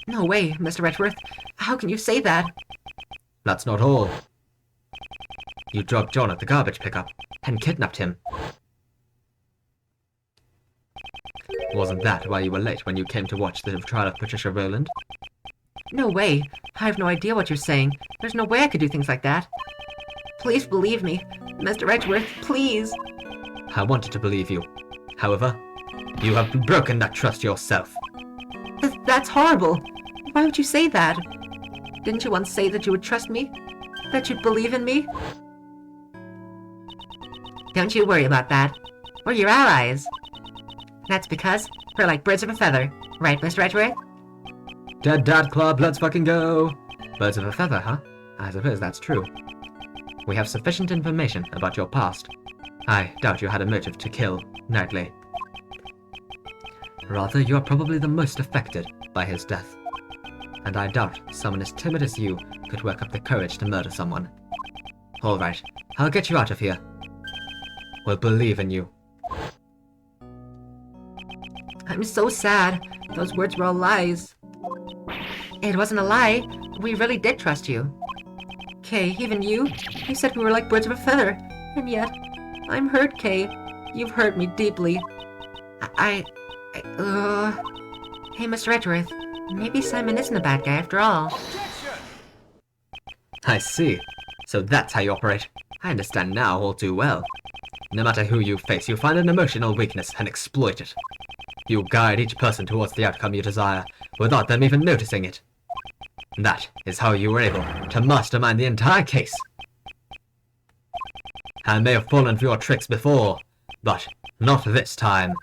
No way, Mr. Edgeworth. How can you say that? That's not all. You drugged John at the garbage pickup and kidnapped him. Wasn't that why you were late when you came to watch the trial of Patricia Rowland? No way. I have no idea what you're saying. There's no way I could do things like that. Please believe me. Mr. Edgeworth, please. I wanted to believe you. However, you have broken that trust yourself. That's horrible. Why would you say that? Didn't you once say that you would trust me? That you'd believe in me? Don't you worry about that. We're your allies. That's because we're like birds of a feather. Right, Mr. Edgeworth? Dead Dad Club, let's fucking go! Birds of a feather, huh? I suppose that's true. We have sufficient information about your past. I doubt you had a motive to kill Knightley. Rather, you are probably the most affected by his death. And I doubt someone as timid as you could work up the courage to murder someone. Alright, I'll get you out of here. We'll believe in you. I'm so sad. Those words were all lies. It wasn't a lie. We really did trust you. Kay, even you said we were like birds of a feather. And yet, I'm hurt, Kay. You've hurt me deeply. Hey, Mr. Edgeworth, maybe Simon isn't a bad guy after all. Objection! I see. So that's how you operate. I understand now all too well. No matter who you face, you find an emotional weakness and exploit it. You guide each person towards the outcome you desire, without them even noticing it. That is how you were able to mastermind the entire case. I may have fallen for your tricks before, but not this time.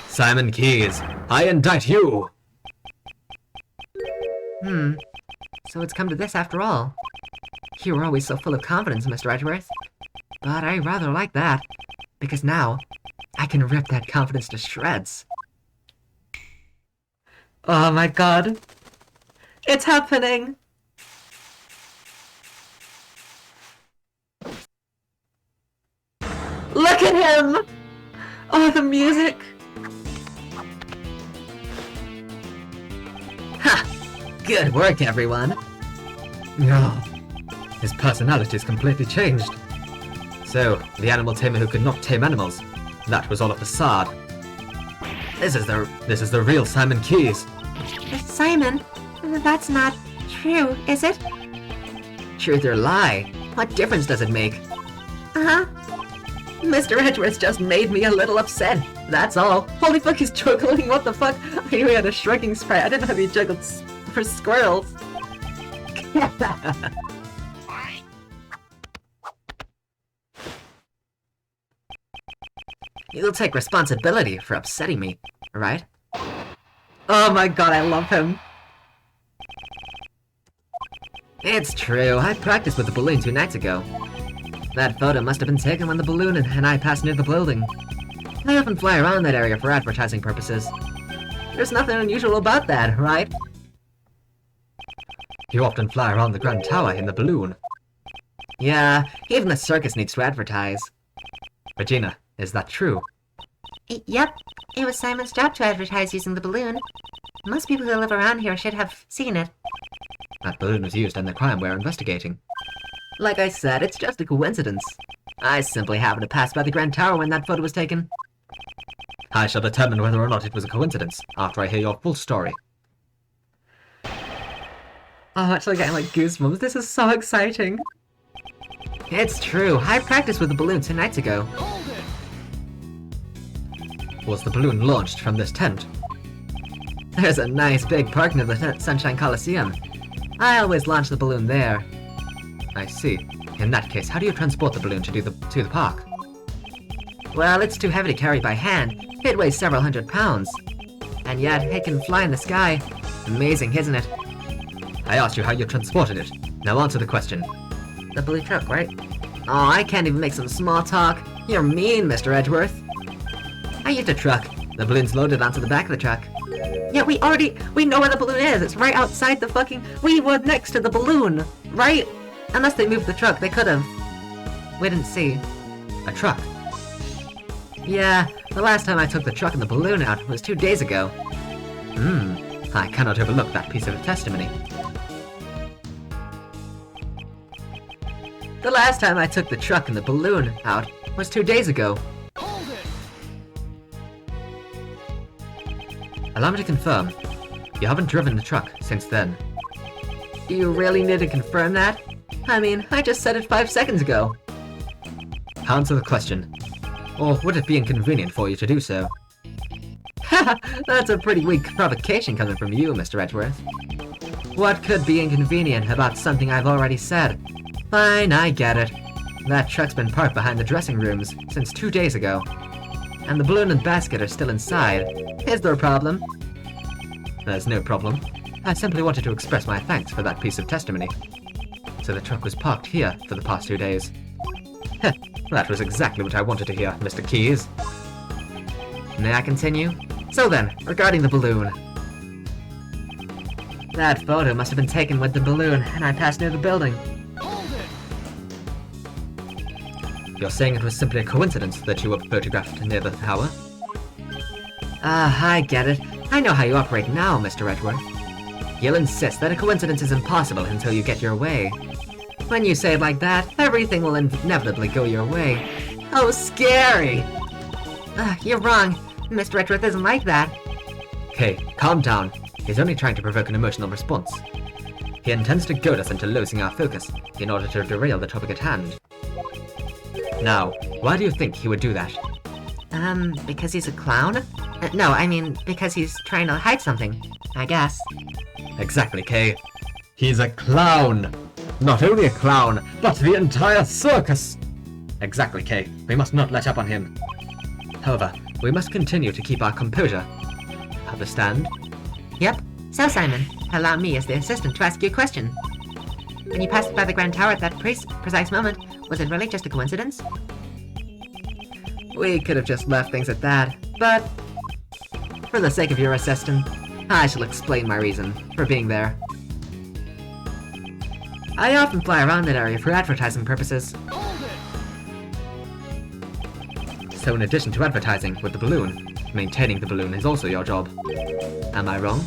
Simon Keys, I indict you! So it's come to this after all. You were always so full of confidence, Mr. Edgeworth. But I rather like that, because now I can rip that confidence to shreds. Oh my god. It's happening! Look at him! Oh, the music! Ha! Good work, everyone! No. His personality is completely changed. So, the animal tamer who could not tame animals, that was all a facade. This is the real Simon Keys. Simon, that's not true, is it? Truth or lie? What difference does it make? Uh-huh. Mr. Edgeworth just made me a little upset. That's all. Holy fuck, he's juggling. What the fuck? I knew he had a shrinking spray. I didn't know he juggled for squirrels. You'll take responsibility for upsetting me, right? Oh my god, I love him. It's true, I practiced with the balloon 2 nights ago. That photo must have been taken when the balloon and I passed near the building. I often fly around that area for advertising purposes. There's nothing unusual about that, right? You often fly around the Grand Tower in the balloon. Yeah, even the circus needs to advertise. Regina, is that true? Yep, it was Simon's job to advertise using the balloon. Most people who live around here should have seen it. That balloon was used in the crime we're investigating. Like I said, it's just a coincidence. I simply happened to pass by the Grand Tower when that photo was taken. I shall determine whether or not it was a coincidence after I hear your full story. Oh, I'm actually getting like goosebumps. This is so exciting. It's true. I practiced with the balloon 2 nights ago. Hold it! Was the balloon launched from this tent? There's a nice big park near the Sunshine Coliseum. I always launch the balloon there. I see. In that case, how do you transport the balloon to the park? Well, it's too heavy to carry by hand. It weighs several hundred pounds. And yet, it can fly in the sky. Amazing, isn't it? I asked you how you transported it. Now answer the question. The blue truck, right? Oh, I can't even make some small talk. You're mean, Mr. Edgeworth. I used a truck. The balloon's loaded onto the back of the truck. Yeah, we know where the balloon is. It's right outside the fucking... We were next to the balloon, right? Unless they moved the truck, they could've. We didn't see. A truck? Yeah, the last time I took the truck and the balloon out was 2 days ago. I cannot overlook that piece of testimony. The last time I took the truck and the balloon out was 2 days ago. Hold it! Allow me to confirm. You haven't driven the truck since then. Do you really need to confirm that? I mean, I just said it 5 seconds ago. Answer the question. Or would it be inconvenient for you to do so? Haha, that's a pretty weak provocation coming from you, Mr. Edgeworth. What could be inconvenient about something I've already said? Fine, I get it. That truck's been parked behind the dressing rooms since 2 days ago. And the balloon and basket are still inside. Is there a problem? There's no problem. I simply wanted to express my thanks for that piece of testimony. So the truck was parked here for the past 2 days. Heh, that was exactly what I wanted to hear, Mr. Keys. May I continue? So then, regarding the balloon. That photo must have been taken with the balloon, and I passed near the building. Hold it! You're saying it was simply a coincidence that you were photographed near the tower? I get it. I know how you operate now, Mr. Edgeworth. You'll insist that a coincidence is impossible until you get your way. When you say it like that, everything will inevitably go your way. Oh, scary! You're wrong. Mr. Edgeworth isn't like that. Hey, calm down. He's only trying to provoke an emotional response. He intends to goad us into losing our focus in order to derail the topic at hand. Now, why do you think he would do that? Because he's a clown? No, I mean, because he's trying to hide something, I guess. Exactly, Kay. He's a clown! Not only a clown, but the entire circus! Exactly, Kay. We must not let up on him. However, we must continue to keep our composure. Understand? Yep. So, Simon, allow me as the assistant to ask you a question. When you passed by the Grand Tower at that precise moment, was it really just a coincidence? We could have just left things at that, but for the sake of your assistant, I shall explain my reason for being there. I often fly around that area for advertising purposes. So in addition to advertising with the balloon, maintaining the balloon is also your job. Am I wrong?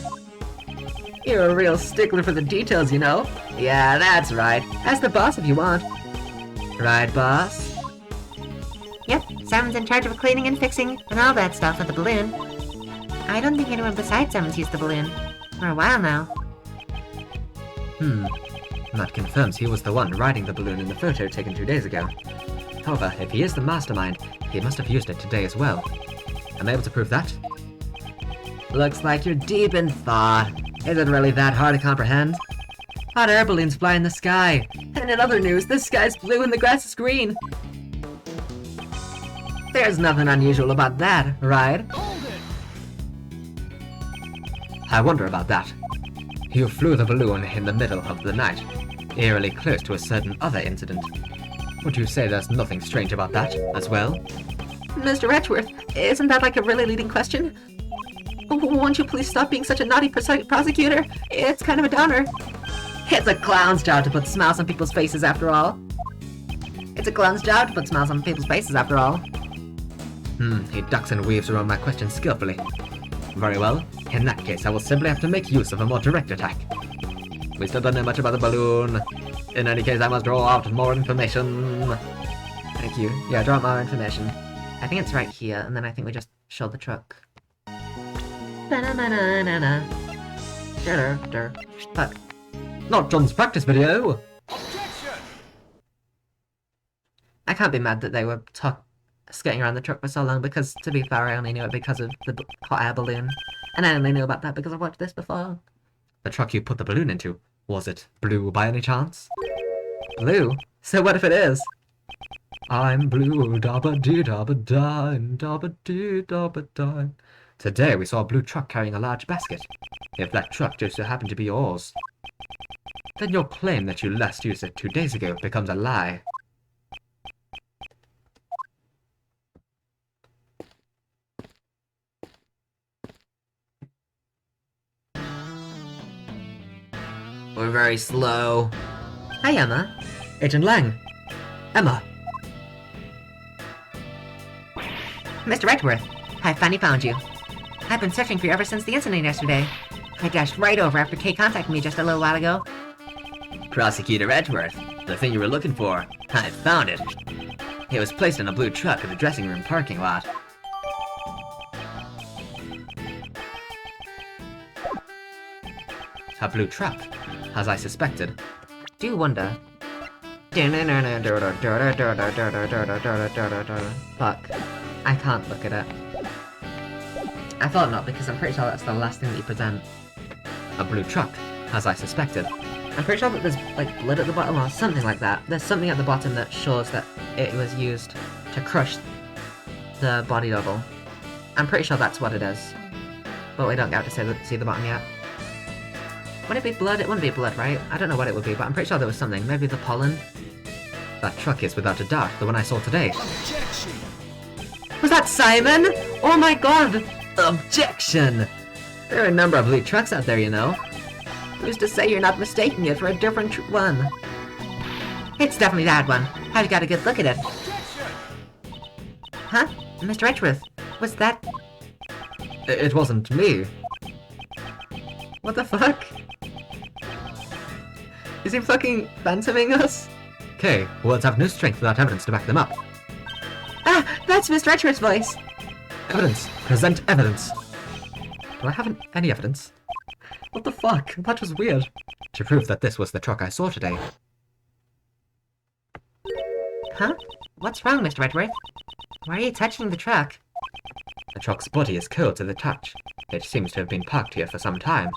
You're a real stickler for the details, you know? Yeah, that's right. Ask the boss if you want. Right, boss? Yep, Simon's in charge of cleaning and fixing and all that stuff with the balloon. I don't think anyone besides Simon's used the balloon for a while now. That confirms he was the one riding the balloon in the photo taken 2 days ago. However, if he is the mastermind, he must have used it today as well. Am I able to prove that? Looks like you're deep in thought. Is it really that hard to comprehend? Hot air balloons fly in the sky. And in other news, the sky's blue and the grass is green. There's nothing unusual about that, right? I wonder about that. You flew the balloon in the middle of the night, eerily close to a certain other incident. Would you say there's nothing strange about that, as well? Mr. Edgeworth, isn't that like a really leading question? Won't you please stop being such a naughty prosecutor? It's kind of a downer. It's a clown's job to put smiles on people's faces after all. It's a clown's job to put smiles on people's faces after all. He ducks and weaves around my question skillfully. Very well. In that case, I will simply have to make use of a more direct attack. We still don't know much about the balloon. In any case, I must draw out more information. Thank you. Yeah, draw out more information. I think it's right here, and then I think we just show the truck. Ba-na-na-na-na-na. Fuck. Not John's practice video! I can't be mad that they were skating around the truck for so long, because, to be fair, I only knew it because of the hot air balloon. And I only knew about that because I've watched this before. The truck you put the balloon into, was it blue by any chance? Blue? So what if it is? I'm blue, dabba-dee-dabba-dine, dabba-dee-dabba-dine. Today we saw a blue truck carrying a large basket. If that truck just so happened to be yours, then your claim that you last used it 2 days ago becomes a lie. We're very slow. Hi, Emma. Agent Lang! Emma! Mr. Edgeworth, I finally found you. I've been searching for you ever since the incident yesterday. I dashed right over after Kay contacted me just a little while ago. Prosecutor Edgeworth, the thing you were looking for, I found it. It was placed in a blue truck in the dressing room parking lot. A blue truck, as I suspected. Do wonder. Fuck. I can't look at it. I thought not, because I'm pretty sure that's the last thing that you present. A blue truck, as I suspected. I'm pretty sure that there's, like, blood at the bottom or something like that. There's something at the bottom that shows that it was used to crush the body double. I'm pretty sure that's what it is. But we don't get to see the bottom yet. Would it be blood? It wouldn't be blood, right? I don't know what it would be, but I'm pretty sure there was something. Maybe the pollen? That truck is without a doubt the one I saw today. Was that Simon? Oh my god! Objection! There are a number of blue trucks out there, you know. Who's to say you're not mistaking it for a different one? It's definitely that one. I've got a good look at it. Huh? Mr. Edgeworth, was that... It wasn't me. What the fuck? Is he fucking phantoming us? Okay, words have no strength without evidence to back them up. Ah! That's Mr. Edgeworth's voice! Evidence! Present evidence! Do I have any evidence? What the fuck? That was weird. To prove that this was the truck I saw today. Huh? What's wrong, Mr. Edgeworth? Why are you touching the truck? The truck's body is cold to the touch. It seems to have been parked here for some time.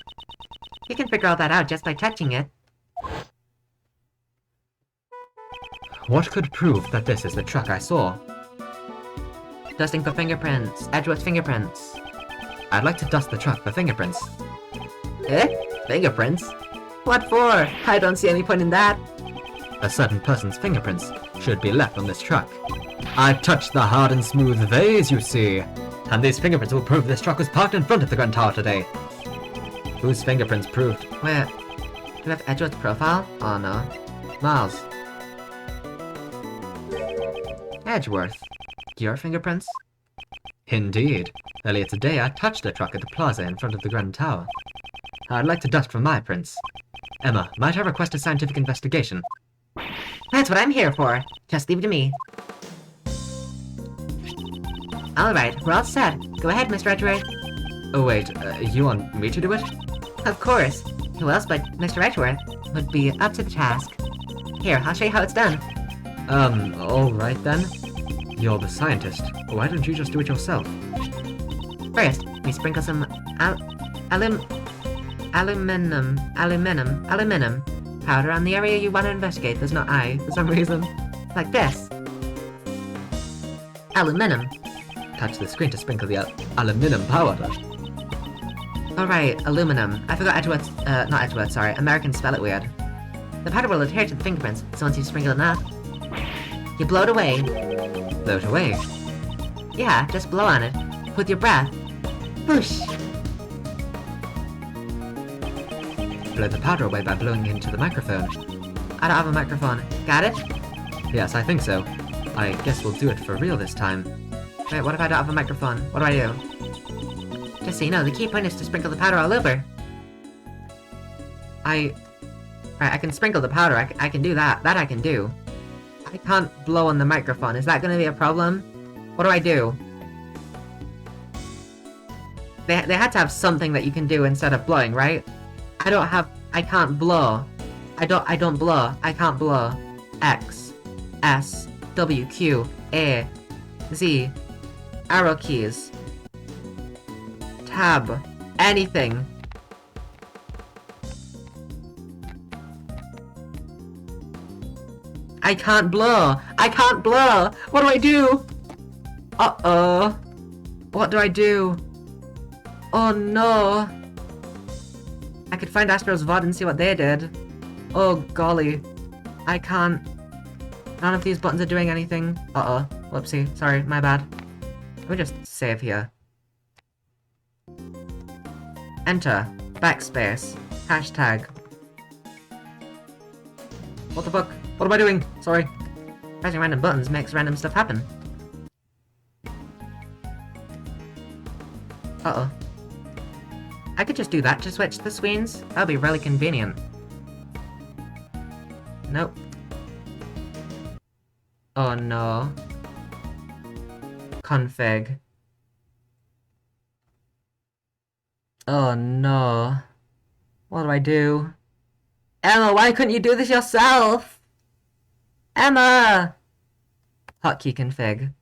You can figure all that out just by touching it. What could prove that this is the truck I saw? Dusting for fingerprints. Edgeworth's fingerprints. I'd like to dust the truck for fingerprints. Eh? Fingerprints? What for? I don't see any point in that. A certain person's fingerprints should be left on this truck. I've touched the hard and smooth vase, you see. And these fingerprints will prove this truck was parked in front of the Grand Tower today. Whose fingerprints proved? Wait, do we have Edgeworth's profile? Oh no. Miles. Edgeworth. Your fingerprints? Indeed. Earlier today I touched a truck at the plaza in front of the Grand Tower. I'd like to dust from my prints. Emma, might I request a scientific investigation? That's what I'm here for. Just leave it to me. Alright, we're all set. Go ahead, Mr. Edgeworth. Oh wait, you want me to do it? Of course. Who else but Mr. Edgeworth would be up to the task? Here, I'll show you how it's done. Alright then. You're the scientist. Why don't you just do it yourself? First, we sprinkle some aluminum powder on the area you want to investigate. There's no I for some reason. Like this. Aluminum. Touch the screen to sprinkle the aluminum powder. Alright, aluminum. I forgot Edgeworth's, not Edgeworth, sorry. Americans spell it weird. The powder will adhere to the fingerprints, so once you sprinkle enough, you blow it away. Blow it away. Yeah, just blow on it. With your breath. Whoosh! Blow the powder away by blowing into the microphone. I don't have a microphone. Got it? Yes, I think so. I guess we'll do it for real this time. Wait, what if I don't have a microphone? What do I do? Just so you know, the key point is to sprinkle the powder all over. Right, I can sprinkle the powder. I can do that. That I can do. I can't blow on the microphone. Is that going to be a problem? What do I do? They had to have something that you can do instead of blowing, right? I can't blow. I don't blow. I can't blow. X, S, W, Q, A, Z, arrow keys, tab, anything. I can't blow. I can't blow. What do I do? Uh-oh. What do I do? Oh no. I could find Astro's VOD and see what they did. Oh golly. I can't. None of these buttons are doing anything. Uh-oh. Whoopsie. Sorry, my bad. Let me just save here. Enter. Backspace. Hashtag. What the fuck? What am I doing? Sorry. Pressing random buttons makes random stuff happen. Uh-oh. I could just do that to switch the screens. That would be really convenient. Nope. Oh no. Config. Oh no. What do I do? Emma, why couldn't you do this yourself? Emma! Hotkey config.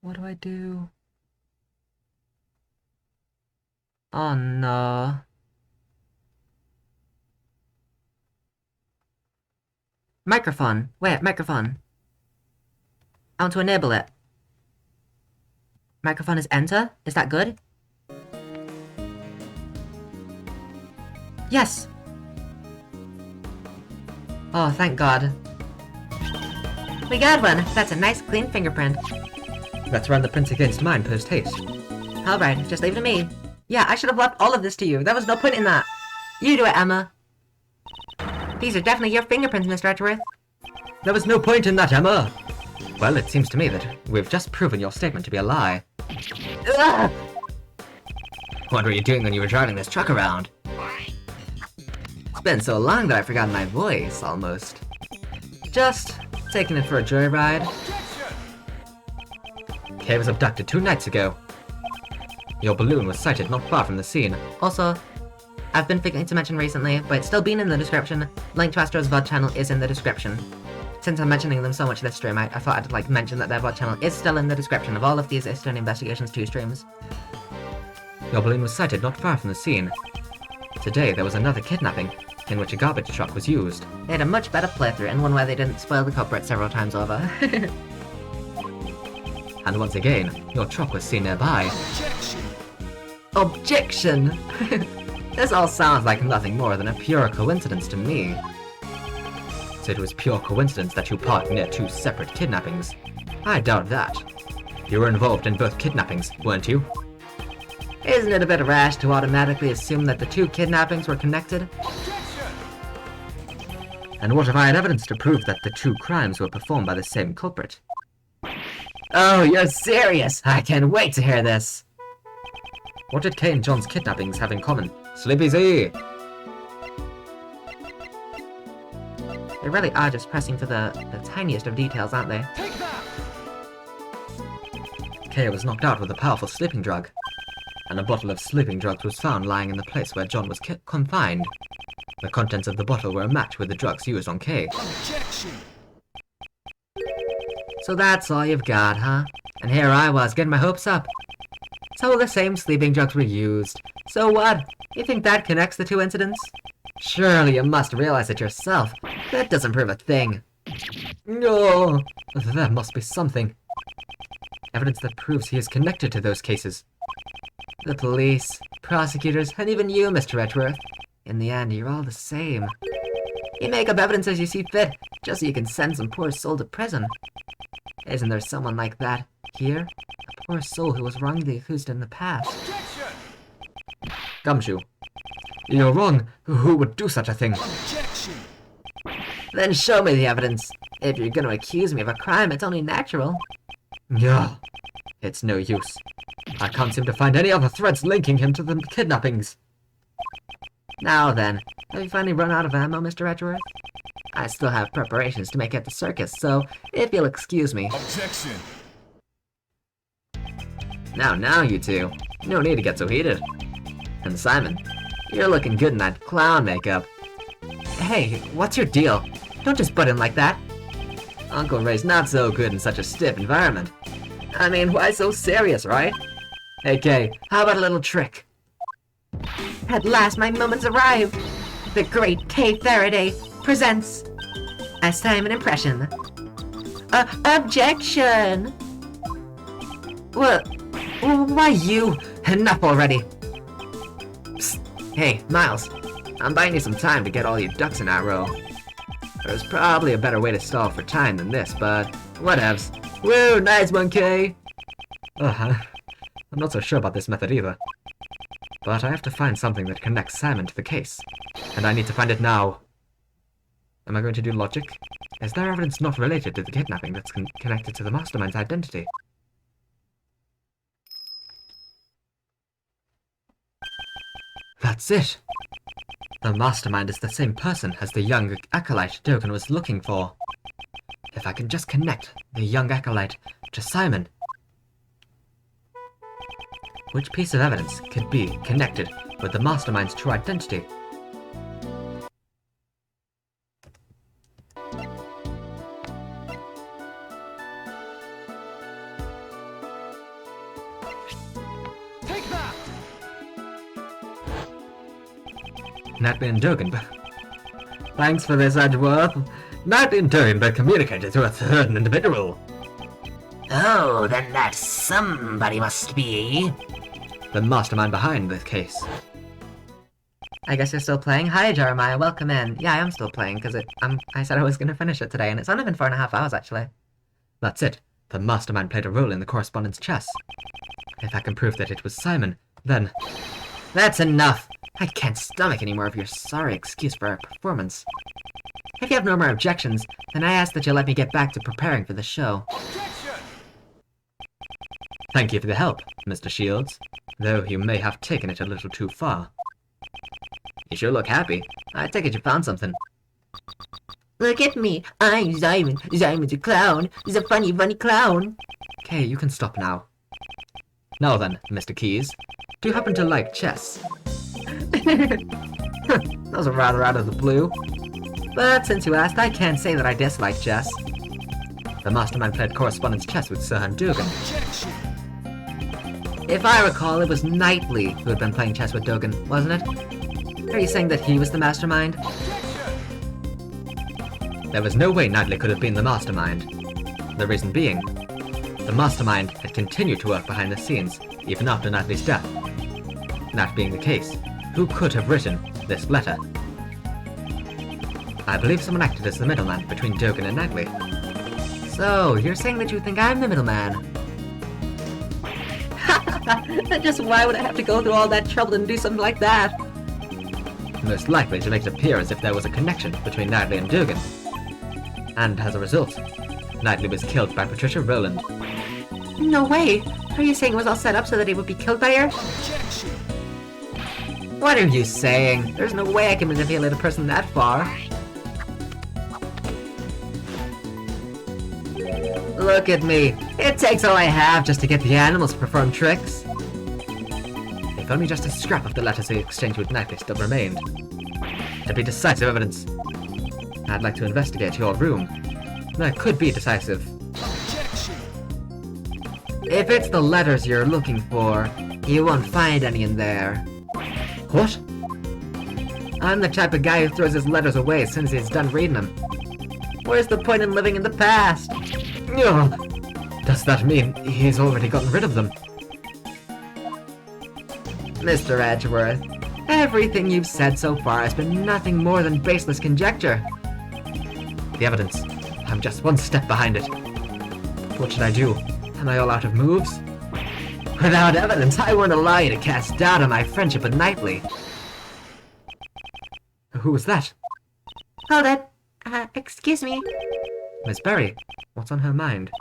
What do I do? Oh no. Microphone. Wait, microphone. I want to enable it. Microphone is enter? Is that good? Yes! Oh, thank God. We got one! That's a nice clean fingerprint. Let's run the prints against mine post-haste. Alright, just leave it to me. Yeah, I should have left all of this to you. There was no point in that. You do it, Emma. These are definitely your fingerprints, Mr. Edgeworth. There was no point in that, Emma! Well, it seems to me that we've just proven your statement to be a lie. Ugh! What were you doing when you were driving this truck around? It's been so long that I've forgotten my voice, almost. Just taking it for a joyride. Kay was abducted 2 nights ago. Your balloon was sighted not far from the scene. Also, I've been forgetting to mention recently, but it's still been in the description. Link to Astro's VOD channel is in the description. Since I'm mentioning them so much this stream, I thought I'd like mention that their VOD channel is still in the description of all of these Eastern Investigations 2 streams. Your balloon was sighted not far from the scene. Today, there was another kidnapping, in which a garbage truck was used. They had a much better playthrough, and one where they didn't spoil the culprit several times over. And once again, your truck was seen nearby. Objection! This all sounds like nothing more than a pure coincidence to me. So it was pure coincidence that you parked near 2 separate kidnappings. I doubt that. You were involved in both kidnappings, weren't you? Isn't it a bit rash to automatically assume that the 2 kidnappings were connected? And what if I had evidence to prove that the 2 crimes were performed by the same culprit? Oh, you're serious! I can't wait to hear this! What did Kay and John's kidnappings have in common? Sleepy Z! They really are just pressing for the tiniest of details, aren't they? Kay was knocked out with a powerful sleeping drug, and a bottle of sleeping drugs was found lying in the place where John was confined. The contents of the bottle were a match with the drugs used on Kay. So that's all you've got, huh? And here I was, getting my hopes up. So the same sleeping drugs were used. So what? You think that connects the 2 incidents? Surely you must realize it yourself. That doesn't prove a thing. No, there must be something. Evidence that proves he is connected to those cases. The police, prosecutors, and even you, Mr. Edgeworth. In the end, you're all the same. You make up evidence as you see fit, just so you can send some poor soul to prison. Isn't there someone like that here? A poor soul who was wrongly accused in the past. Gumshoe. You're wrong. Who would do such a thing? Then show me the evidence. If you're gonna accuse me of a crime, it's only natural. Yeah. It's no use. I can't seem to find any other threads linking him to the kidnappings. Now then, have you finally run out of ammo, Mr. Edgeworth? I still have preparations to make at the circus, so if you'll excuse me. Objection! Now, you two. No need to get so heated. And Simon, you're looking good in that clown makeup. Hey, what's your deal? Don't just butt in like that. Uncle Ray's not so good in such a stiff environment. I mean, why so serious, right? Hey, Kay, how about a little trick? At last, my moment's arrived. The great Kay Faraday presents a Simon impression. Objection! What? Why you? Enough already. Psst. Hey, Miles. I'm buying you some time to get all your ducks in a row. There's probably a better way to stall for time than this, but whatevs. Woo, nice one, Kay! I'm not so sure about this method either. But I have to find something that connects Simon to the case. And I need to find it now. Am I going to do logic? Is there evidence not related to the kidnapping that's connected to the mastermind's identity? That's it! The mastermind is the same person as the young acolyte Dogen was looking for. If I can just connect the young acolyte to Simon. Which piece of evidence could be connected with the mastermind's true identity? Take that! Natalie and Dogen. Thanks for this, Edgeworth. Natalie and Dogen communicated to a third individual. Oh, then that somebody must be the mastermind behind this case. I guess you're still playing? Hi, Jeremiah. Welcome in. Yeah, I am still playing, because I said I was going to finish it today, and it's only been 4.5 hours, actually. That's it. The mastermind played a role in the correspondence chess. If I can prove that it was Simon, then... That's enough! I can't stomach any more of your sorry excuse for our performance. If you have no more objections, then I ask that you let me get back to preparing for the show. Thank you for the help, Mr. Shields, though you may have taken it a little too far. You sure look happy. I take it you found something. Look at me. I'm Simon. Simon's a clown. He's a funny, funny clown. Okay, you can stop now. Now then, Mr. Keys, do you happen to like chess? Those are rather out of the blue. But since you asked, I can't say that I dislike chess. The mastermind played correspondence chess with Sirhan Dugan. If I recall, it was Knightley who had been playing chess with Dugan, wasn't it? Are you saying that he was the mastermind? There was no way Knightley could have been the mastermind. The reason being, the mastermind had continued to work behind the scenes, even after Knightley's death. That being the case, who could have written this letter? I believe someone acted as the middleman between Dugan and Knightley. So, you're saying that you think I'm the middleman? Just why would I have to go through all that trouble and do something like that? Most likely to make it appear as if there was a connection between Knightley and Dugan. And as a result, Knightley was killed by Patricia Rowland. No way! Are you saying it was all set up so that he would be killed by her? What are you saying? There's no way I can manipulate a person that far. Look at me. It takes all I have just to get the animals to perform tricks. If only just a scrap of the letters he exchanged with Knightley still remained. To be decisive evidence. I'd like to investigate your room. That could be decisive. If it's the letters you're looking for, you won't find any in there. What? I'm the type of guy who throws his letters away as soon as he's done reading them. Where's the point in living in the past? Ugh. Does that mean he's already gotten rid of them? Mr. Edgeworth, everything you've said so far has been nothing more than baseless conjecture. The evidence. I'm just one step behind it. What should I do? Am I all out of moves? Without evidence, I won't allow you to cast doubt on my friendship with Knightley. Who was that? Hold it. Excuse me. Miss Berry. What's on her mind?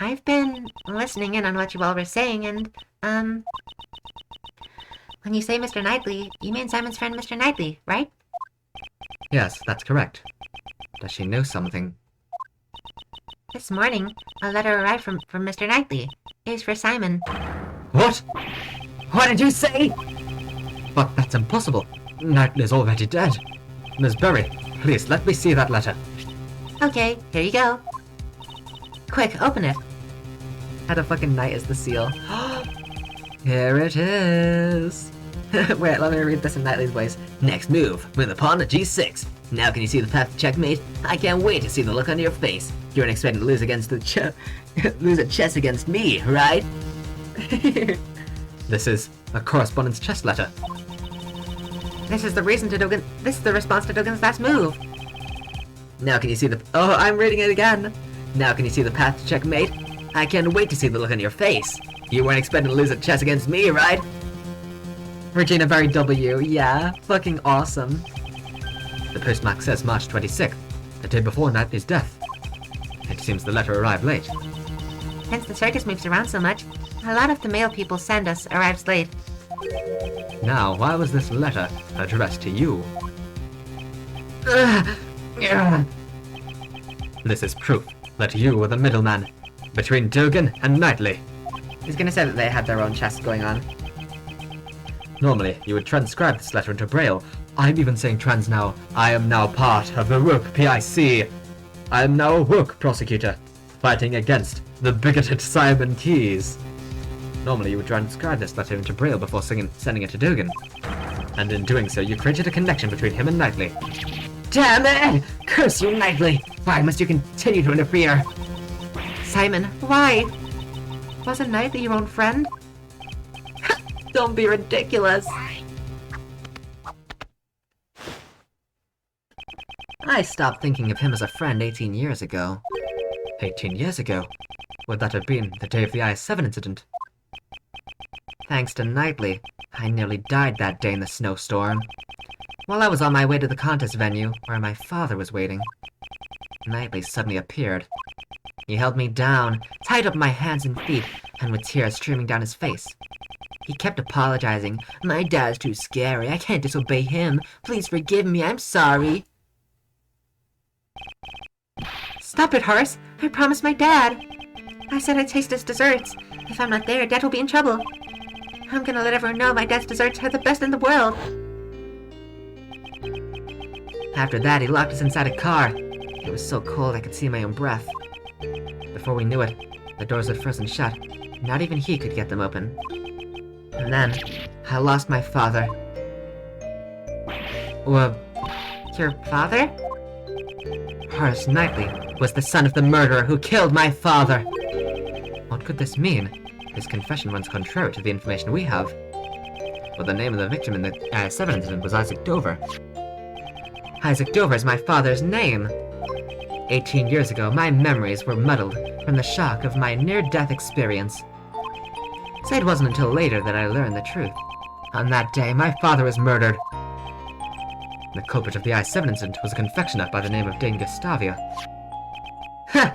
I've been listening in on what you all were saying, and, when you say Mr. Knightley, you mean Simon's friend Mr. Knightley, right? Yes, that's correct. Does she know something? This morning, a letter arrived from Mr. Knightley. It was for Simon. What? What did you say? But that's impossible. Knightley's already dead. Miss Berry, please let me see that letter. Okay, here you go. Quick, open it. How the fucking knight is the seal? Here it is. Wait, let me read this in Knightley's voice. Next move, with a pawn at g6. Now can you see the path to checkmate? I can't wait to see the look on your face. You weren't expecting to lose against the lose at chess against me, right? This is a correspondence chess letter. This is the reason to Dugan. This is the response to Dugan's last move. Now can you see the... Oh, I'm reading it again. Now can you see the path to checkmate? I can't wait to see the look on your face. You weren't expecting to lose at chess against me, right? Regina Berry W, yeah, fucking awesome. The postmark says March 26th, the day before Knightley's death. It seems the letter arrived late. Since the circus moves around so much, a lot of the mail people send us arrives late. Now, why was this letter addressed to you? This is proof that you were the middleman between Dugan and Knightley. He's gonna say that they had their own chess going on. Normally, you would transcribe this letter into Braille. I'm even saying trans now. I am now part of the Rook PIC. I am now a woke prosecutor, fighting against the bigoted Simon Keyes. Normally, you would transcribe this letter into Braille before sending it to Dugan. And in doing so, you created a connection between him and Knightley. Damn it! Curse you, Knightley! Why must you continue to interfere? Simon, why? Wasn't Knightley your own friend? Don't be ridiculous! I stopped thinking of him as a friend 18 years ago. 18 years ago? Would that have been the day of the IS-7 incident? Thanks to Knightley, I nearly died that day in the snowstorm. While I was on my way to the contest venue, where my father was waiting, Knightley suddenly appeared. He held me down, tied up my hands and feet, and with tears streaming down his face. He kept apologizing. My dad's too scary. I can't disobey him. Please forgive me. I'm sorry. Stop it, Horace. I promised my dad. I said I'd taste his desserts. If I'm not there, Dad will be in trouble. I'm gonna let everyone know my dad's desserts are the best in the world. After that, he locked us inside a car. It was so cold I could see my own breath. Before we knew it, the doors had frozen shut. Not even he could get them open. And then, I lost my father. Well, Your father? Horace Knightley was the son of the murderer who killed my father. What could this mean? His confession runs contrary to the information we have. But the name of the victim in the I-7 incident was Isaac Dover. Isaac Dover is my father's name. 18 years ago, my memories were muddled from the shock of my near-death experience. So it wasn't until later that I learned the truth. On that day, my father was murdered. The culprit of the I-7 incident was a confectioner by the name of Dane Gustavia. Ha!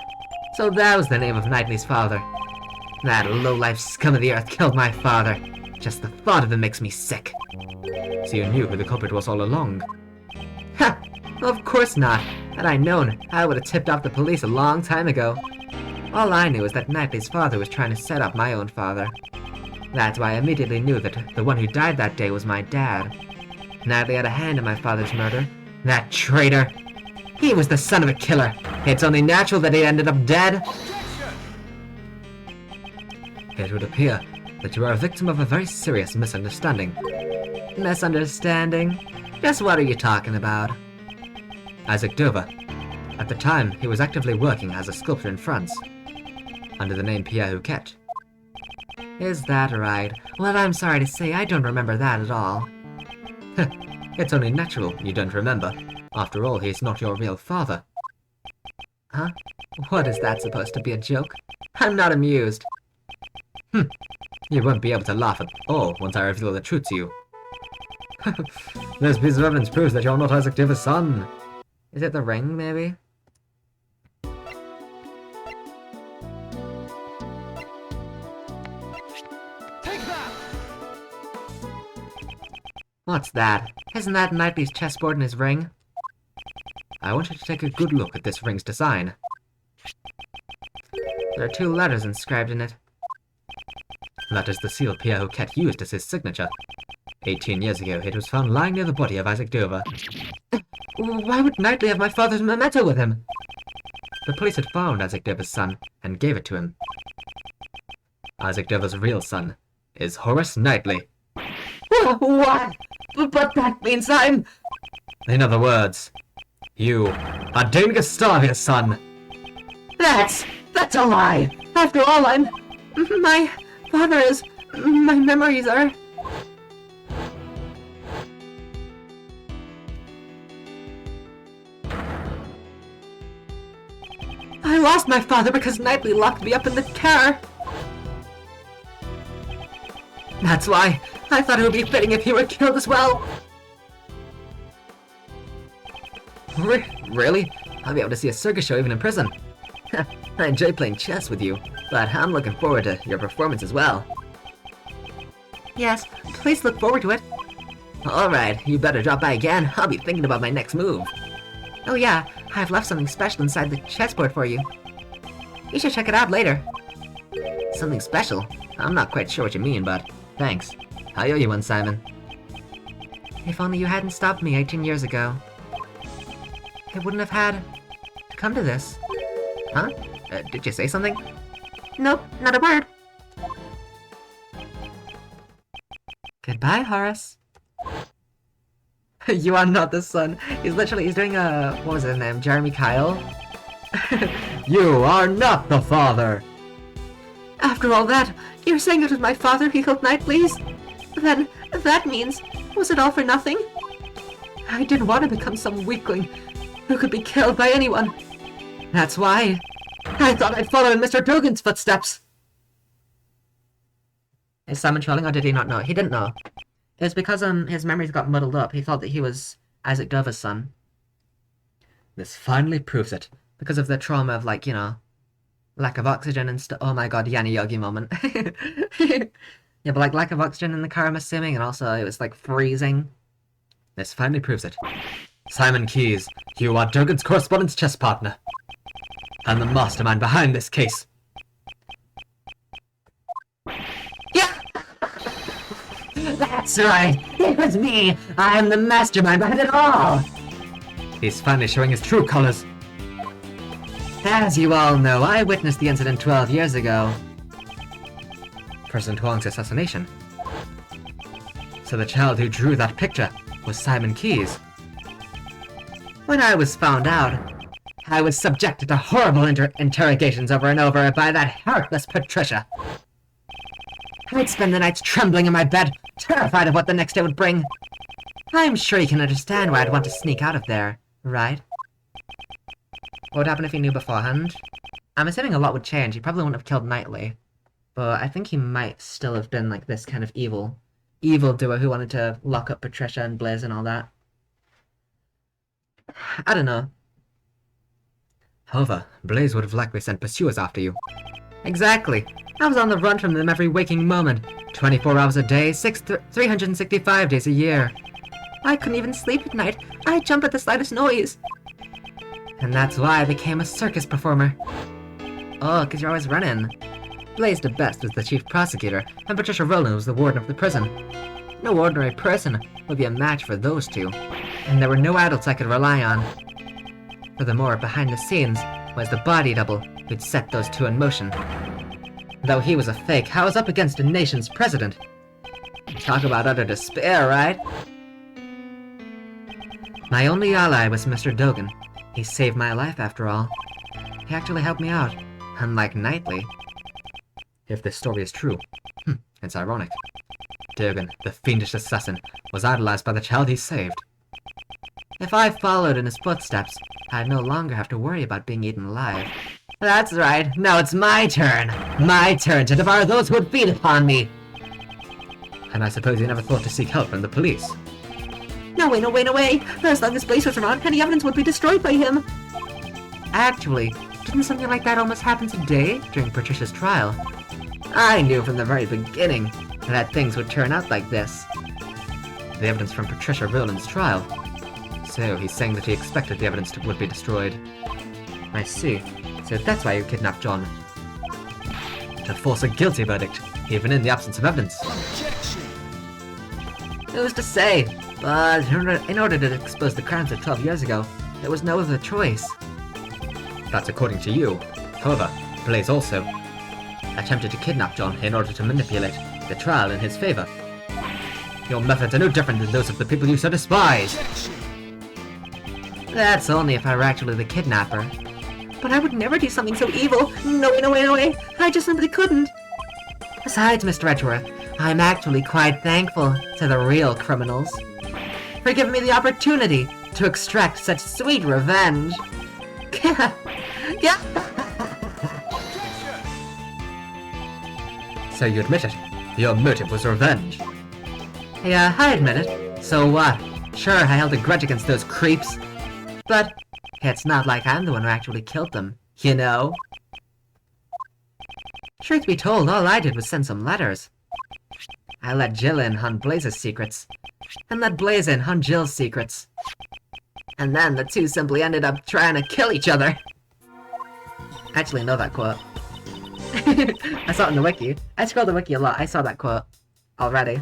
So that was the name of Knightley's father. That low-life scum of the earth killed my father. Just the thought of it makes me sick. So you knew who the culprit was all along? Ha! Of course not. Had I known, I would have tipped off the police a long time ago. All I knew is that Knightley's father was trying to set up my own father. That's why I immediately knew that the one who died that day was my dad. Knightley had a hand in my father's murder. That traitor! He was the son of a killer. It's only natural that he ended up dead. It would appear that you are a victim of a very serious misunderstanding. Misunderstanding? Just what are you talking about? Isaac Dover. At the time, he was actively working as a sculptor in France, under the name Pierre Huquet. Is that right? Well, I'm sorry to say I don't remember that at all. It's only natural you don't remember. After all, he's not your real father. Huh? What is that supposed to be a joke? I'm not amused. You won't be able to laugh at all once I reveal the truth to you. This piece of evidence proves that you're not Isaac Dover's son. Is it the ring, maybe? Take that! What's that? Isn't that Knightley's chessboard and his ring? I want you to take a good look at this ring's design. There are 2 letters inscribed in it. That is the seal Pierre Huquet used as his signature. 18 years ago, it was found lying near the body of Isaac Dover. Why would Knightley have my father's memento with him? The police had found Isaac Dover's son and gave it to him. Isaac Dover's real son is Horace Knightley. What? But that means I'm... In other words, you are Dane Gustavia's son. That's a lie! After all, my father is... My memories are... I lost my father because Knightley locked me up in the car. That's why I thought it would be fitting if he were killed as well. Really? I'll be able to see a circus show even in prison. I enjoy playing chess with you, but I'm looking forward to your performance as well. Yes, please look forward to it. Alright, you better drop by again. I'll be thinking about my next move. Oh yeah, I've left something special inside the chessboard for you. You should check it out later. Something special? I'm not quite sure what you mean, but thanks. I owe you one, Simon. If only you hadn't stopped me 18 years ago. I wouldn't have had to come to this. Huh? Did you say something? Nope, not a word. Goodbye, Horace. You are not the son. He's doing a, what was his name, Jeremy Kyle? You are not the father! After all that, you're saying it was my father who killed Knightley's? Then, that means, was it all for nothing? I didn't want to become some weakling who could be killed by anyone. That's why I thought I'd follow in Mr. Dugan's footsteps. Is Simon trolling, or did he not know? He didn't know. It was because his memories got muddled up. He thought that he was Isaac Dover's son. This finally proves it. Because of the trauma of, like, you know, lack of oxygen and stuff. Oh my god, Yanni Yogi moment. Yeah, but like lack of oxygen in the car, I'm assuming, and also it was like freezing. This finally proves it. Simon Keyes, you are Dugan's correspondence chess partner. And the mastermind behind this case. Yeah! That's right! It was me! I'm the mastermind behind it all! He's finally showing his true colors. As you all know, I witnessed the incident 12 years ago. President Huang's assassination. So the child who drew that picture was Simon Keyes. When I was found out, I was subjected to horrible interrogations over and over by that heartless Patricia. I'd spend the nights trembling in my bed, terrified of what the next day would bring. I'm sure you can understand why I'd want to sneak out of there, right? What would happen if he knew beforehand? I'm assuming a lot would change. He probably wouldn't have killed Knightley. But I think he might still have been like this kind of evildoer who wanted to lock up Patricia and Blaze and all that. I don't know. However, Blaze would have likely sent pursuers after you. Exactly. I was on the run from them every waking moment. 24 hours a day, 365 days a year. I couldn't even sleep at night. I'd jump at the slightest noise. And that's why I became a circus performer. Oh, 'cause you're always running. Blaze the Best was the chief prosecutor, and Patricia Rowland was the warden of the prison. No ordinary person would be a match for those two, and there were no adults I could rely on. Furthermore, behind the scenes was the body double who'd set those two in motion. Though he was a fake, I was up against a nation's president. Talk about utter despair, right? My only ally was Mr. Dogan. He saved my life, after all. He actually helped me out, unlike Knightley. If this story is true, it's ironic. Dogan, the fiendish assassin, was idolized by the child he saved. If I followed in his footsteps, I'd no longer have to worry about being eaten alive. That's right, now it's my turn! My turn to devour those who would feed upon me! And I suppose you never thought to seek help from the police. No way, no way, no way! As long as Blaze was around, any evidence would be destroyed by him! Actually, didn't something like that almost happen today during Patricia's trial? I knew from the very beginning that things would turn out like this. The evidence from Patricia Rowland's trial. So he's saying that he expected the evidence would be destroyed. I see. So that's why you kidnapped John. To force a guilty verdict, even in the absence of evidence. Who's to say? But in order to expose the crimes of 12 years ago, there was no other choice. That's according to you. However, Blaze also attempted to kidnap John in order to manipulate the trial in his favor. Your methods are no different than those of the people you so despise. That's only if I were actually the kidnapper. But I would never do something so evil. No way, no way, no way. I just simply couldn't. Besides, Mr. Edgeworth, I'm actually quite thankful to the real criminals for giving me the opportunity to extract such sweet revenge. Yeah. So you admit it. Your motive was revenge. Yeah, I admit it. So what? Sure, I held a grudge against those creeps. But it's not like I'm the one who actually killed them, you know? Truth be told, all I did was send some letters. I let Jill in on Blaze's secrets, and let Blaze in on Jill's secrets. And then the two simply ended up trying to kill each other. I actually know that quote. I saw it in the wiki. I scrolled the wiki a lot. I saw that quote already.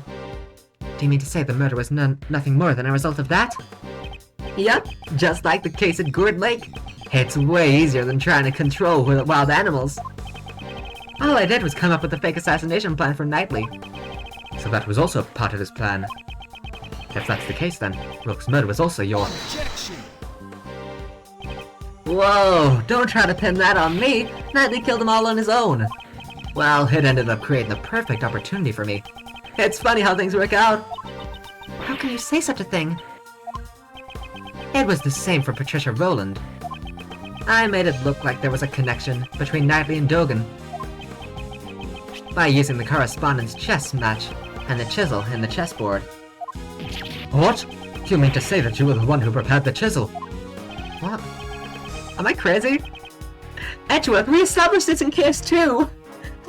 Do you mean to say the murder was nothing more than a result of that? Yep, just like the case at Gourd Lake. It's way easier than trying to control wild animals. All I did was come up with a fake assassination plan for Knightley. So that was also part of his plan. If that's the case then, Rook's murder was also your... Whoa, don't try to pin that on me. Knightley killed them all on his own. Well, it ended up creating the perfect opportunity for me. It's funny how things work out. How can you say such a thing? It was the same for Patricia Rowland. I made it look like there was a connection between Knightley and Dogan by using the correspondence chess match and the chisel in the chessboard. What? You mean to say that you were the one who prepared the chisel? What? Am I crazy? Edgeworth, we established this in case 2!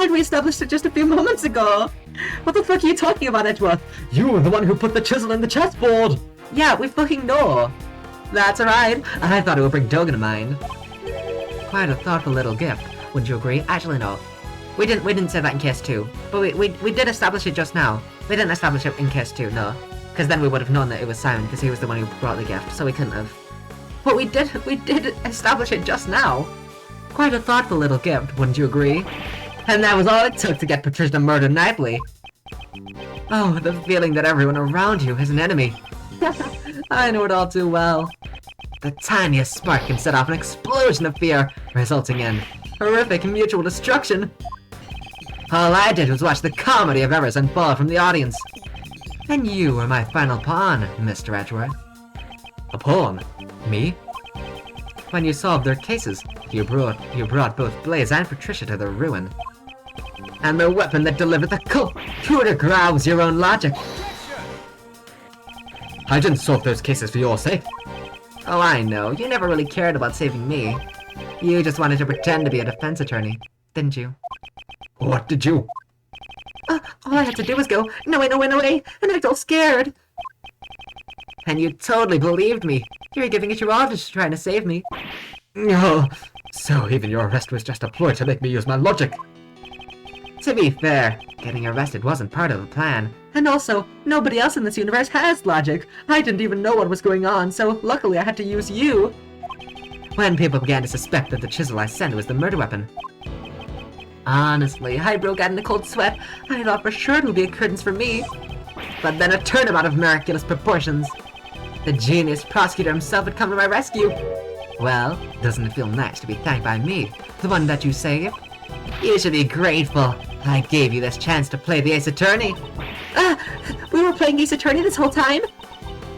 And we established it just a few moments ago! What the fuck are you talking about, Edgeworth? You were the one who put the chisel in the chessboard! Yeah, we fucking know! That's right! I thought it would bring Dogan to mind. Quite a thoughtful little gift, wouldn't you agree? Actually, no. We didn't say that in case 2, but we did establish it just now. We didn't establish it in case 2, no. Because then we would have known that it was Simon, because he was the one who brought the gift, so we couldn't have. But we did establish it just now. Quite a thoughtful little gift, wouldn't you agree? And that was all it took to get Patricia to murder Knightley. Oh, the feeling that everyone around you is an enemy. I know it all too well. The tiniest spark can set off an explosion of fear, resulting in horrific mutual destruction. All I did was watch the comedy of errors unfold from the audience. And you were my final pawn, Mr. Edgeworth. A pawn? Me? When you solved their cases, you brought both Blaze and Patricia to their ruin. And the weapon that delivered the computer grabs your own logic. I didn't solve those cases for your sake. Oh, I know. You never really cared about saving me. You just wanted to pretend to be a defense attorney, didn't you? What did you? All I had to do was go, no way, no way, no way, and I got scared. And you totally believed me. You were giving it your all just trying to save me. Oh, so even your arrest was just a ploy to make me use my logic. To be fair, getting arrested wasn't part of the plan. And also, nobody else in this universe has logic. I didn't even know what was going on, so luckily I had to use you. When people began to suspect that the chisel I sent was the murder weapon. Honestly, I broke out in a cold sweat. I thought for sure it would be a curtains for me. But then a turnabout of miraculous proportions. The genius prosecutor himself had come to my rescue. Well, doesn't it feel nice to be thanked by me, the one that you saved? You should be grateful. I gave you this chance to play the Ace Attorney. We were playing Ace Attorney this whole time?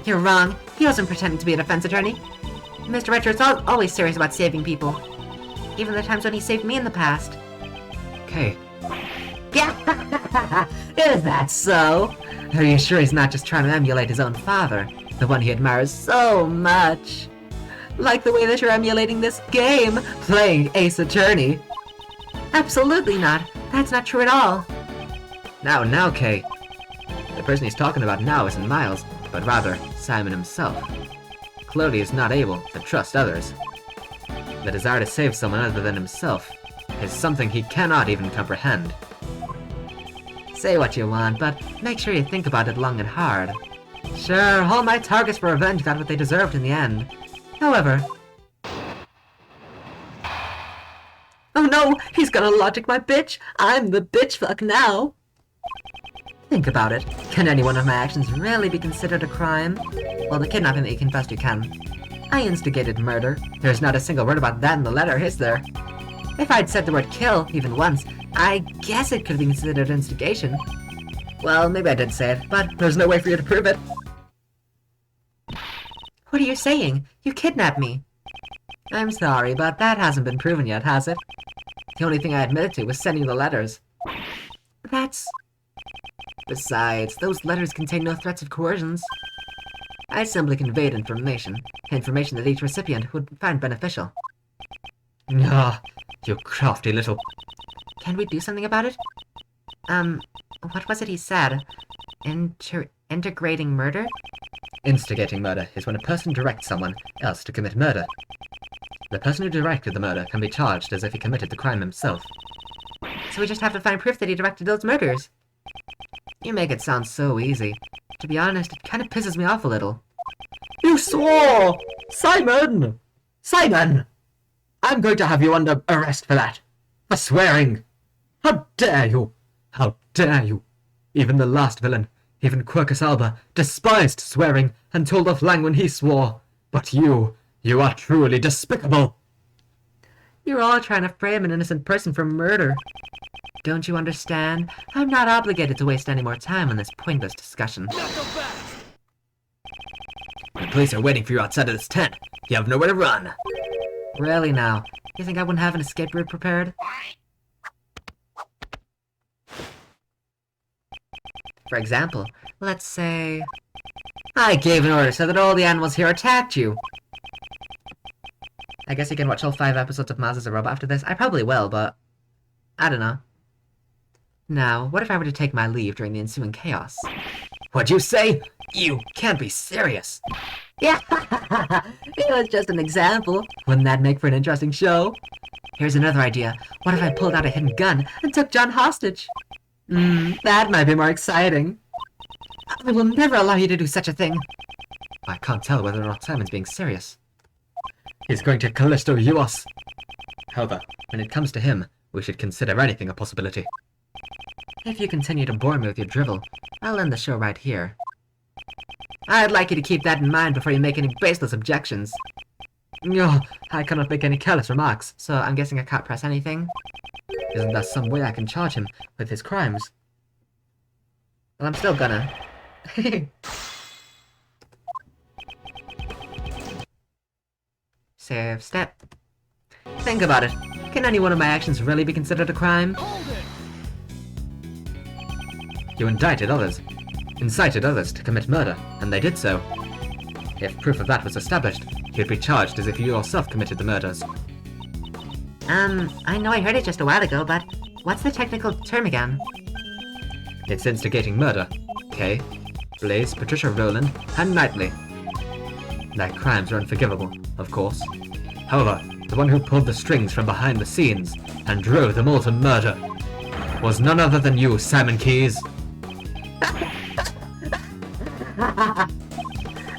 You're wrong. He wasn't pretending to be a defense attorney. Mr. Richards is always serious about saving people. Even the times when he saved me in the past. Okay. Yeah, is that so? Are you sure he's not just trying to emulate his own father, the one he admires so much? Like the way that you're emulating this game, playing Ace Attorney. Absolutely not. That's not true at all. Now, Kay. The person he's talking about now isn't Miles, but rather Simon himself. Clearly is not able to trust others. The desire to save someone other than himself is something he cannot even comprehend. Say what you want, but make sure you think about it long and hard. Sure, all my targets for revenge got what they deserved in the end. However... Oh no! He's gonna logic my bitch! I'm the bitch fuck now! Think about it. Can any one of my actions really be considered a crime? Well, the kidnapping that you confessed you can. I instigated murder. There's not a single word about that in the letter, is there? If I'd said the word kill, even once, I guess it could be considered instigation. Well, maybe I did say it, but there's no way for you to prove it. What are you saying? You kidnapped me. I'm sorry, but that hasn't been proven yet, has it? The only thing I admitted to was sending the letters. That's... Besides, those letters contain no threats of coercions. I simply conveyed information that each recipient would find beneficial. Ah, you crafty little... Can we do something about it? What was it he said? Integrating murder? Instigating murder is when a person directs someone else to commit murder. The person who directed the murder can be charged as if he committed the crime himself. So we just have to find proof that he directed those murders. You make it sound so easy. To be honest, it kind of pisses me off a little. You swore! Simon! Simon! I'm going to have you under arrest for that. For swearing. How dare you! How dare you! Even the last villain, even Quercus Alba, despised swearing and told off Lang when he swore. But you are truly despicable! You're all trying to frame an innocent person for murder. Don't you understand? I'm not obligated to waste any more time on this pointless discussion. The police are waiting for you outside of this tent. You have nowhere to run. Really now? You think I wouldn't have an escape route prepared? For example, let's say... I gave an order so that all the animals here attacked you. I guess you can watch all 5 episodes of Miles as a Robot after this. I probably will, but... I don't know. Now, what if I were to take my leave during the ensuing chaos? What'd you say? You can't be serious. Yeah, it was just an example. Wouldn't that make for an interesting show? Here's another idea. What if I pulled out a hidden gun and took John hostage? That might be more exciting. I will never allow you to do such a thing. I can't tell whether or not Simon's being serious. He's going to Callisto you us. However, when it comes to him, we should consider anything a possibility. If you continue to bore me with your drivel, I'll end the show right here. I'd like you to keep that in mind before you make any baseless objections. No, I cannot make any careless remarks. So I'm guessing I can't press anything? Isn't there some way I can charge him with his crimes? Well, I'm still gonna. Save step. Think about it. Can any one of my actions really be considered a crime? You incited others to commit murder, and they did so. If proof of that was established, you'd be charged as if you yourself committed the murders. I know I heard it just a while ago, but what's the technical term again? It's instigating murder. Kay, Blaze, Patricia Rowland, and Knightley. Their crimes are unforgivable, of course. However, the one who pulled the strings from behind the scenes and drove them all to murder was none other than you, Simon Keyes.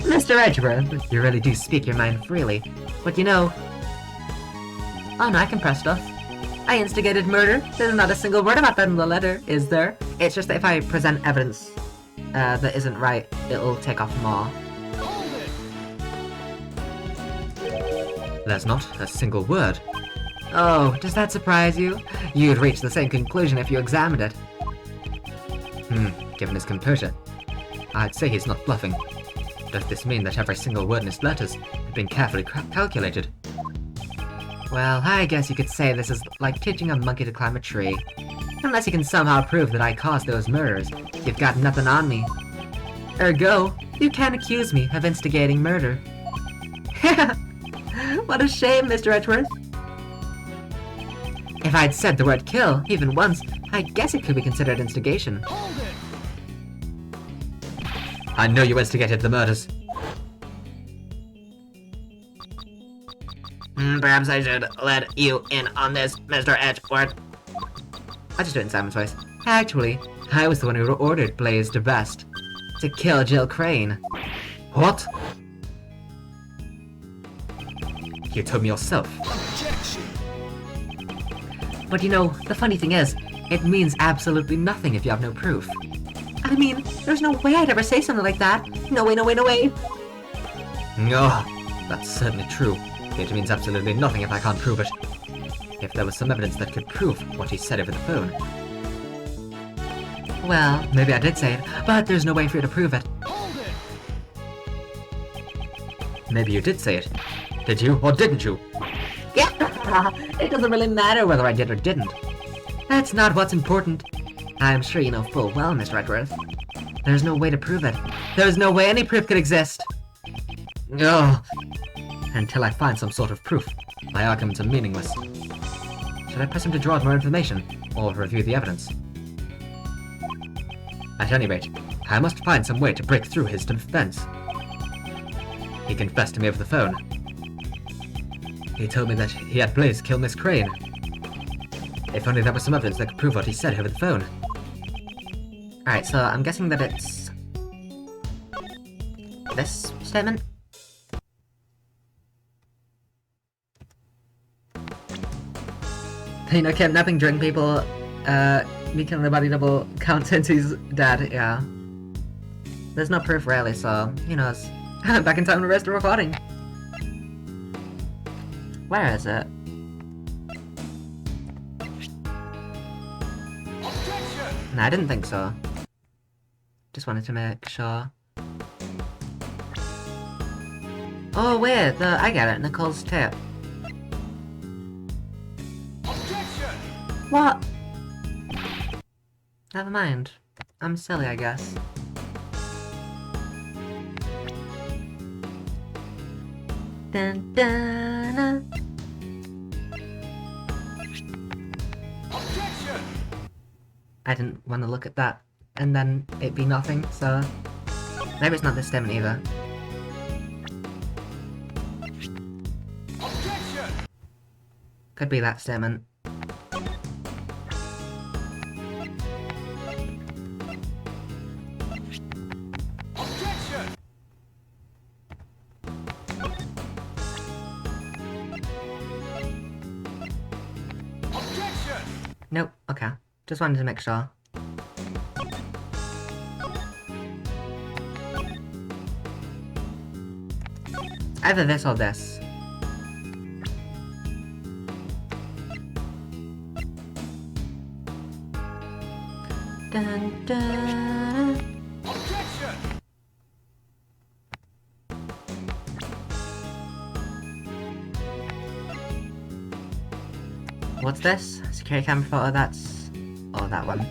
Mr. Edgeworth, you really do speak your mind freely. But you know... Oh no, I can press stuff. I instigated murder. There's not a single word about that in the letter, is there? It's just that if I present evidence that isn't right, it'll take off more. There's not a single word. Oh, does that surprise you? You'd reach the same conclusion if you examined it. Given his composure, I'd say he's not bluffing. Does this mean that every single word in his letters had been carefully calculated? Well, I guess you could say this is like teaching a monkey to climb a tree. Unless you can somehow prove that I caused those murders, you've got nothing on me. Ergo, you can't accuse me of instigating murder. What a shame, Mr. Edgeworth. If I'd said the word kill, even once, I guess it could be considered instigation. I know you instigated the murders. Perhaps I should let you in on this, Mr. Edgeworth. I'll just do it in Simon's voice. Actually, I was the one who ordered Blaze to Best to kill Jill Crane. What? You told me yourself. But you know, the funny thing is, it means absolutely nothing if you have no proof. I mean, there's no way I'd ever say something like that. No way, no way, no way. No, that's certainly true. It means absolutely nothing if I can't prove it. If there was some evidence that could prove what he said over the phone. Well, maybe I did say it, but there's no way for you to prove it. Maybe you did say it. Did you, or didn't you? Yeah, it doesn't really matter whether I did or didn't. That's not what's important. I'm sure you know full well, Mr. Edgeworth. There's no way to prove it. There's no way any proof could exist. Ugh. Until I find some sort of proof, my arguments are meaningless. Should I press him to draw out more information, or review the evidence? At any rate, I must find some way to break through his defense. He confessed to me over the phone. He told me that he had Blaze kill Miss Crane. If only there was some evidence that could prove what he said over the phone. Alright, so I'm guessing that it's... this statement? You know, kidnapping, drugging people, me killing the body double counts since he's dead, yeah. There's no proof really, so, you know, it's back in time to rest the recording. Where is it? No, I didn't think so. Just wanted to make sure. Oh wait, I get it, Nicole's tip. What? Never mind. I'm silly, I guess. Dun, dun, dun. I didn't want to look at that, and then it be nothing, so... Maybe it's not this statement either. Could be that statement. Nope, okay. Just wanted to make sure. Either this or this. Dun, dun. Objection! What's this? Security camera photo, that's... Oh, that one.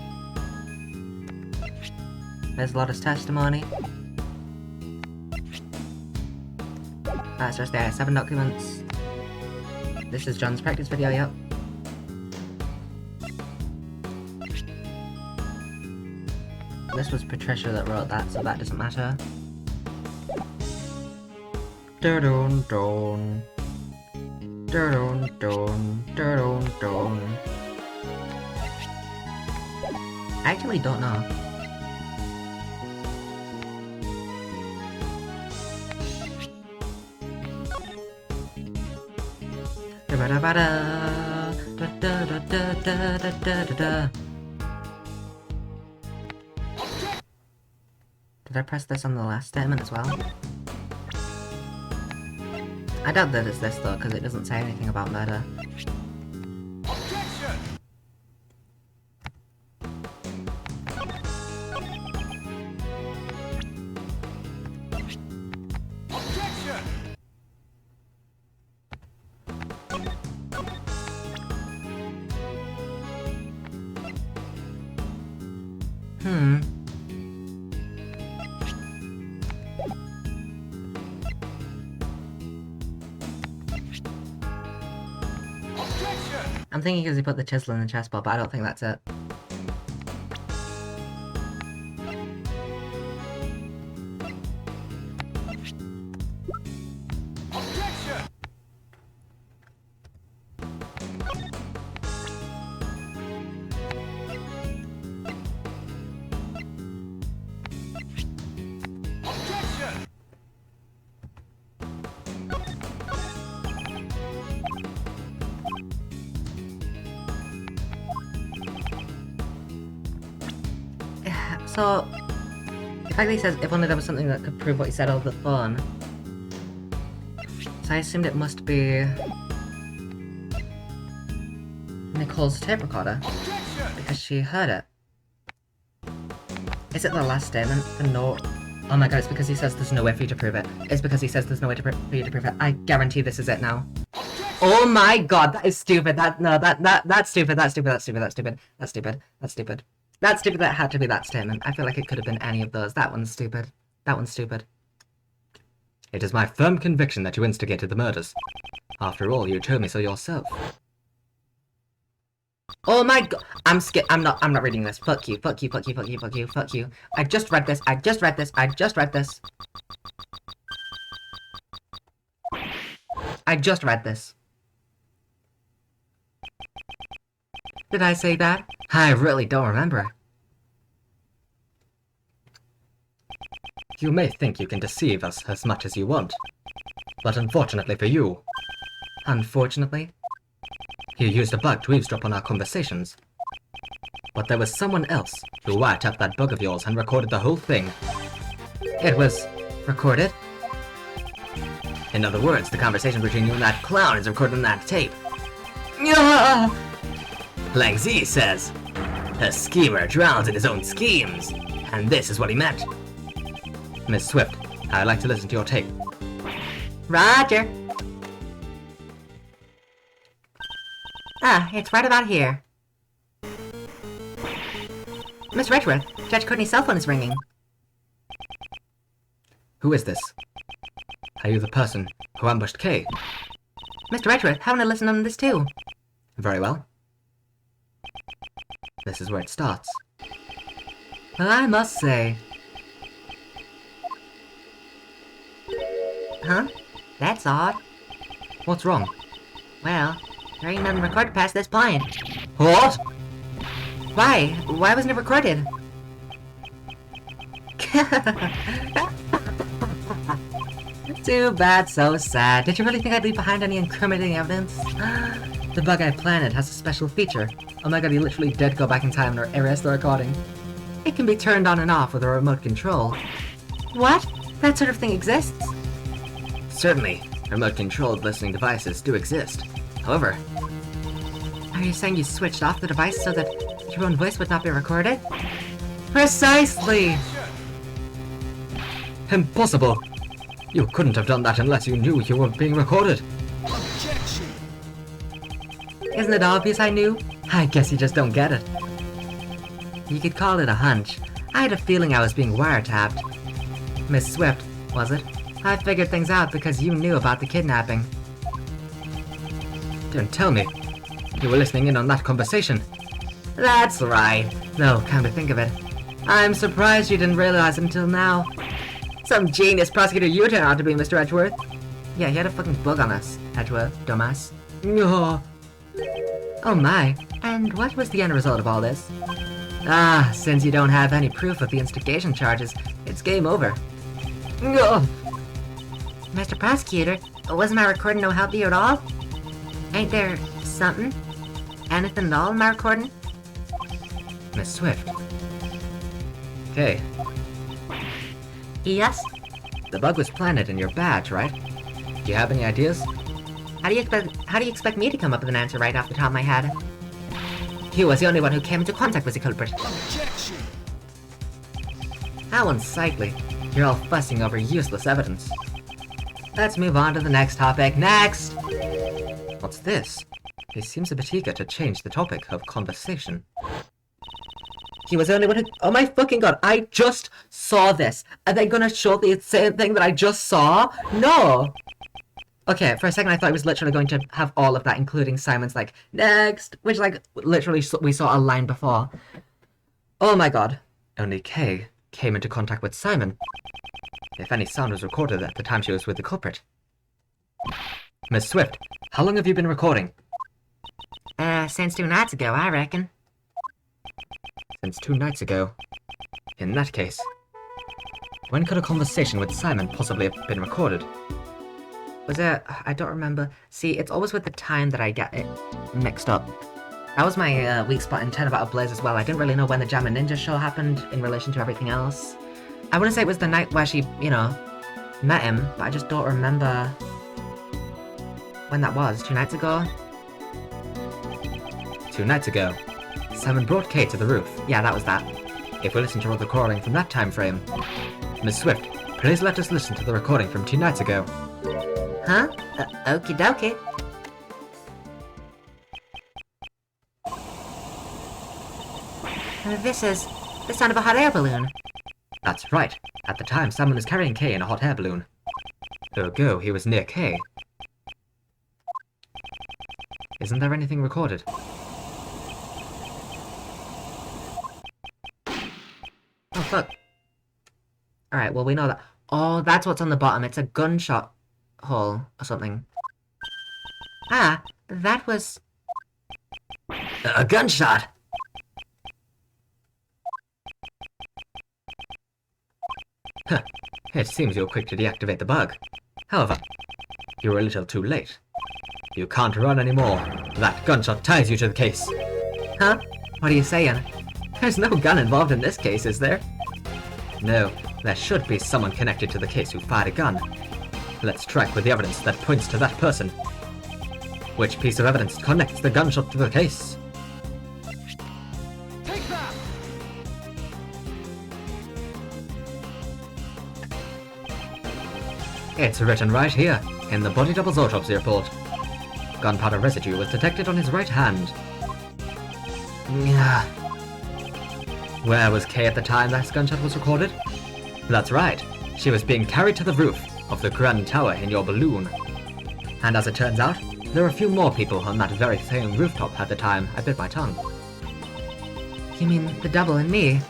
There's Lotta's testimony. That's just the I-7 documents. This is John's practice video, yep. This was Patricia that wrote that, so that doesn't matter. Dun dun. Dun dun dun dun. I actually don't know. Did I press this on the last statement as well? I doubt that it's this though, because it doesn't say anything about murder. Objection! Objection! Hmm. Objection! I'm thinking because he put the chisel in the chessboard, but I don't think that's it. Objection! Objection! So, the fact that he says if only there was something that could prove what he said over the phone. So I assumed it must be Nicole's tape recorder, Objection! because she heard it. Is it the last statement? The note? Oh my god, it's because he says there's no way for you to prove it. It's because he says there's no way for you to prove it. I guarantee this is it now. Oh my god, that is stupid. That's stupid. That's stupid. That's stupid. That's stupid. That's stupid. That's stupid. That's stupid. That had to be that statement. I feel like it could have been any of those. That one's stupid. That one's stupid. It is my firm conviction that you instigated the murders. After all, you told me so yourself. Oh my god. I'm scared. I'm not reading this. Fuck you. Fuck you. Fuck you. Fuck you. Fuck you. Fuck you. I just read this. I just read this. I just read this. I just read this. Did I say that? I really don't remember. You may think you can deceive us as much as you want. But unfortunately for you, Unfortunately. you used a bug to eavesdrop on our conversations. But there was someone else who wiretapped that bug of yours and recorded the whole thing. It was recorded. In other words, the conversation between you and that clown is recorded on that tape. Yeah. Lang Z says, a schemer drowns in his own schemes. And this is what he meant. Miss Swift, I'd like to listen to your tape. Roger. Ah, it's right about here. Miss Redworth, Judge Courtney's cell phone is ringing. Who is this? Are you the person who ambushed Kay? Mr. Redworth, haven't I listened on this too? Very well. This is where it starts. Well, I must say. Huh? That's odd. What's wrong? Well, there ain't nothing recorded past this point. What? Why? Why wasn't it recorded? Too bad, so sad. Did you really think I'd leave behind any incriminating evidence? The bug I planted has a special feature. Oh my god, he literally did go back in time and erase the recording. It can be turned on and off with a remote control. What? That sort of thing exists? Certainly, remote-controlled listening devices do exist. However, Are you saying you switched off the device so that your own voice would not be recorded? Precisely! Impossible! You couldn't have done that unless you knew you were being recorded. Objection! Isn't it obvious I knew? I guess you just don't get it. You could call it a hunch. I had a feeling I was being wiretapped. Miss Swift, was it? I figured things out because you knew about the kidnapping. Don't tell me. You were listening in on that conversation. That's right. No, come to think of it. I'm surprised you didn't realize until now. Some genius prosecutor you turned out to be, Mr. Edgeworth. Yeah, he had a fucking bug on us, Edgeworth, dumbass. No. Oh my. And what was the end result of all this? Ah, since you don't have any proof of the instigation charges, it's game over. Ugh. Mr. Prosecutor, wasn't my recording no help to you at all? Ain't there something? Anything at all in my recording? Miss Swift. Okay, Yes? the bug was planted in your badge, right? Do you have any ideas? How do you expect me to come up with an answer right off the top of my head? He was the only one who came into contact with the culprit. Objection! How unsightly. You're all fussing over useless evidence. Let's move on to the next topic. Next! What's this? He seems a bit eager to change the topic of conversation. He was the only one who— oh my fucking god, I just saw this. Are they gonna show the same thing that I just saw? No! Okay, for a second I thought he was literally going to have all of that, including Simon's like, next! Which like, literally we saw a line before. Oh my god. Only Kay came into contact with Simon. If any sound was recorded at the time she was with the culprit. Miss Swift, how long have you been recording? Since 2 nights ago, I reckon. Since 2 nights ago. In that case, when could a conversation with Simon possibly have been recorded? Was it— I don't remember. See, it's always with the time that I get it mixed up. That was my weak spot in 10 About a Blaze as well. I didn't really know when the Jam and Ninja show happened in relation to everything else. I wouldn't say it was the night where she, you know, met him, but I just don't remember when that was. 2 nights ago? 2 nights ago, Simon brought Kay to the roof. Yeah, that was that. If we listen to the recording from that time frame, Miss Swift, please let us listen to the recording from 2 nights ago. Huh? Okie dokie. This is the sound of a hot air balloon. That's right. At the time, Simon was carrying Kay in a hot air balloon. Ergo, he was near Kay. Isn't there anything recorded? Oh, fuck. Alright, well, we know that. Oh, that's what's on the bottom. It's a gunshot hole or something. Ah, that was... A gunshot! Huh. It seems you were quick to deactivate the bug. However, you were a little too late. You can't run anymore. That gunshot ties you to the case. Huh? What are you saying? There's no gun involved in this case, is there? No, there should be someone connected to the case who fired a gun. Let's track with the evidence that points to that person. Which piece of evidence connects the gunshot to the case? Take that! It's written right here, in the body double's autopsy report. Gunpowder residue was detected on his right hand. Where was Kay at the time that gunshot was recorded? That's right, she was being carried to the roof of the Grand Tower in your balloon. And as it turns out, there were a few more people on that very same rooftop at the time I bit my tongue. You mean the double and me?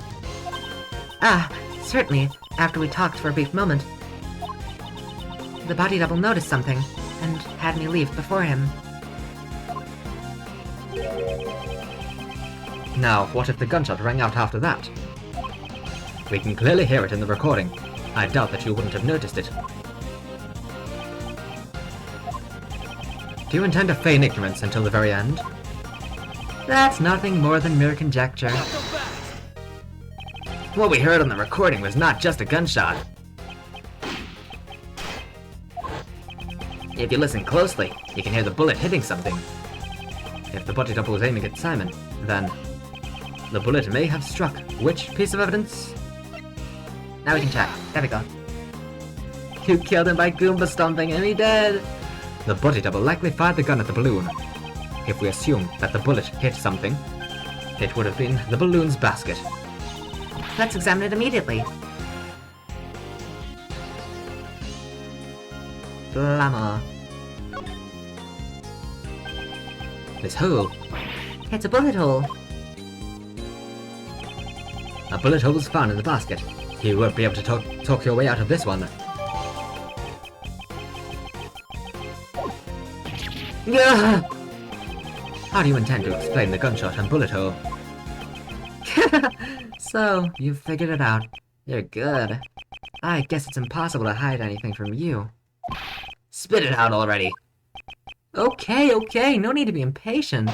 Ah, certainly, after we talked for a brief moment. The body double noticed something, and had me leave before him. Now, what if the gunshot rang out after that? We can clearly hear it in the recording. I doubt that you wouldn't have noticed it. Do you intend to feign ignorance until the very end? That's nothing more than mere conjecture. What we heard on the recording was not just a gunshot. If you listen closely, you can hear the bullet hitting something. If the body double was aiming at Simon, then the bullet may have struck which piece of evidence? Now we can check. There we go. You killed him by Goomba stomping and he dead. The body double likely fired the gun at the balloon. If we assume that the bullet hit something, it would have been the balloon's basket. Let's examine it immediately. Blammo. This hole. It's a bullet hole. A bullet hole was found in the basket. You won't be able to talk your way out of this one. Gah! How do you intend to explain the gunshot and bullet hole? So, you figured it out. You're good. I guess it's impossible to hide anything from you. Spit it out already. Okay, no need to be impatient.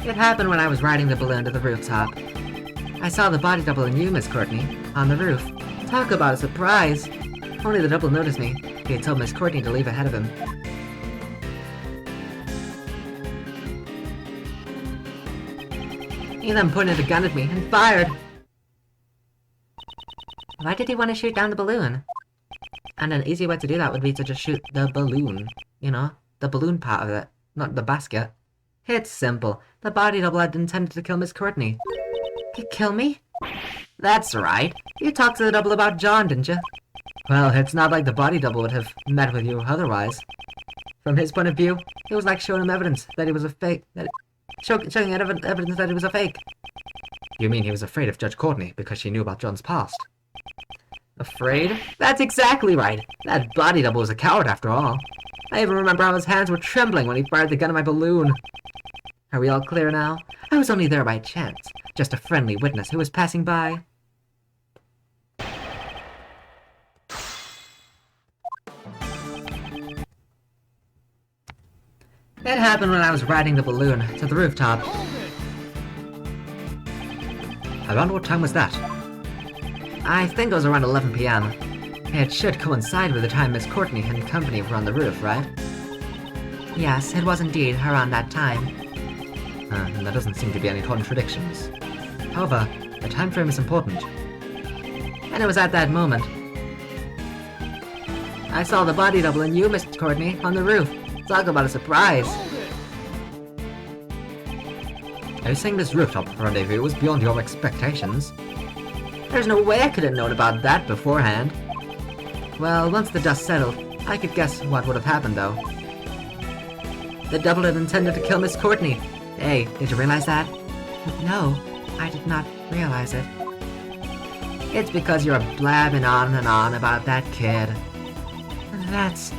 It happened when I was riding the balloon to the rooftop. I saw the body double and you, Miss Courtney, on the roof. Talk about a surprise! Only the double noticed me. He had told Miss Courtney to leave ahead of him. He then pointed a gun at me and fired! Why did he want to shoot down the balloon? And an easy way to do that would be to just shoot the balloon. You know, the balloon part of it, not the basket. It's simple. The body double had intended to kill Miss Courtney. Kill me? That's right. You talked to the double about John, didn't you? Well, it's not like the body double would have met with you otherwise. From his point of view, it was like showing him evidence that he was a fake. Showing evidence that he was a fake. You mean he was afraid of Judge Courtney because she knew about John's past? Afraid? That's exactly right. That body double was a coward after all. I even remember how his hands were trembling when he fired the gun at my balloon. Are we all clear now? I was only there by chance. Just a friendly witness who was passing by. It happened when I was riding the balloon to the rooftop. Around what time was that? I think it was around 11 p.m. It should coincide with the time Miss Courtney and company were on the roof, right? Yes, it was indeed around that time. And there doesn't seem to be any contradictions. However, the time frame is important. And it was at that moment I saw the body double and you, Miss Courtney, on the roof. Talk about a surprise. Are you saying this rooftop rendezvous was beyond your expectations? There's no way I could have known about that beforehand. Well, once the dust settled, I could guess what would have happened, though. The double had intended to kill Miss Courtney. Hey, did you realize that? No, I did not realize it. It's because you're blabbing on and on about that kid. That's...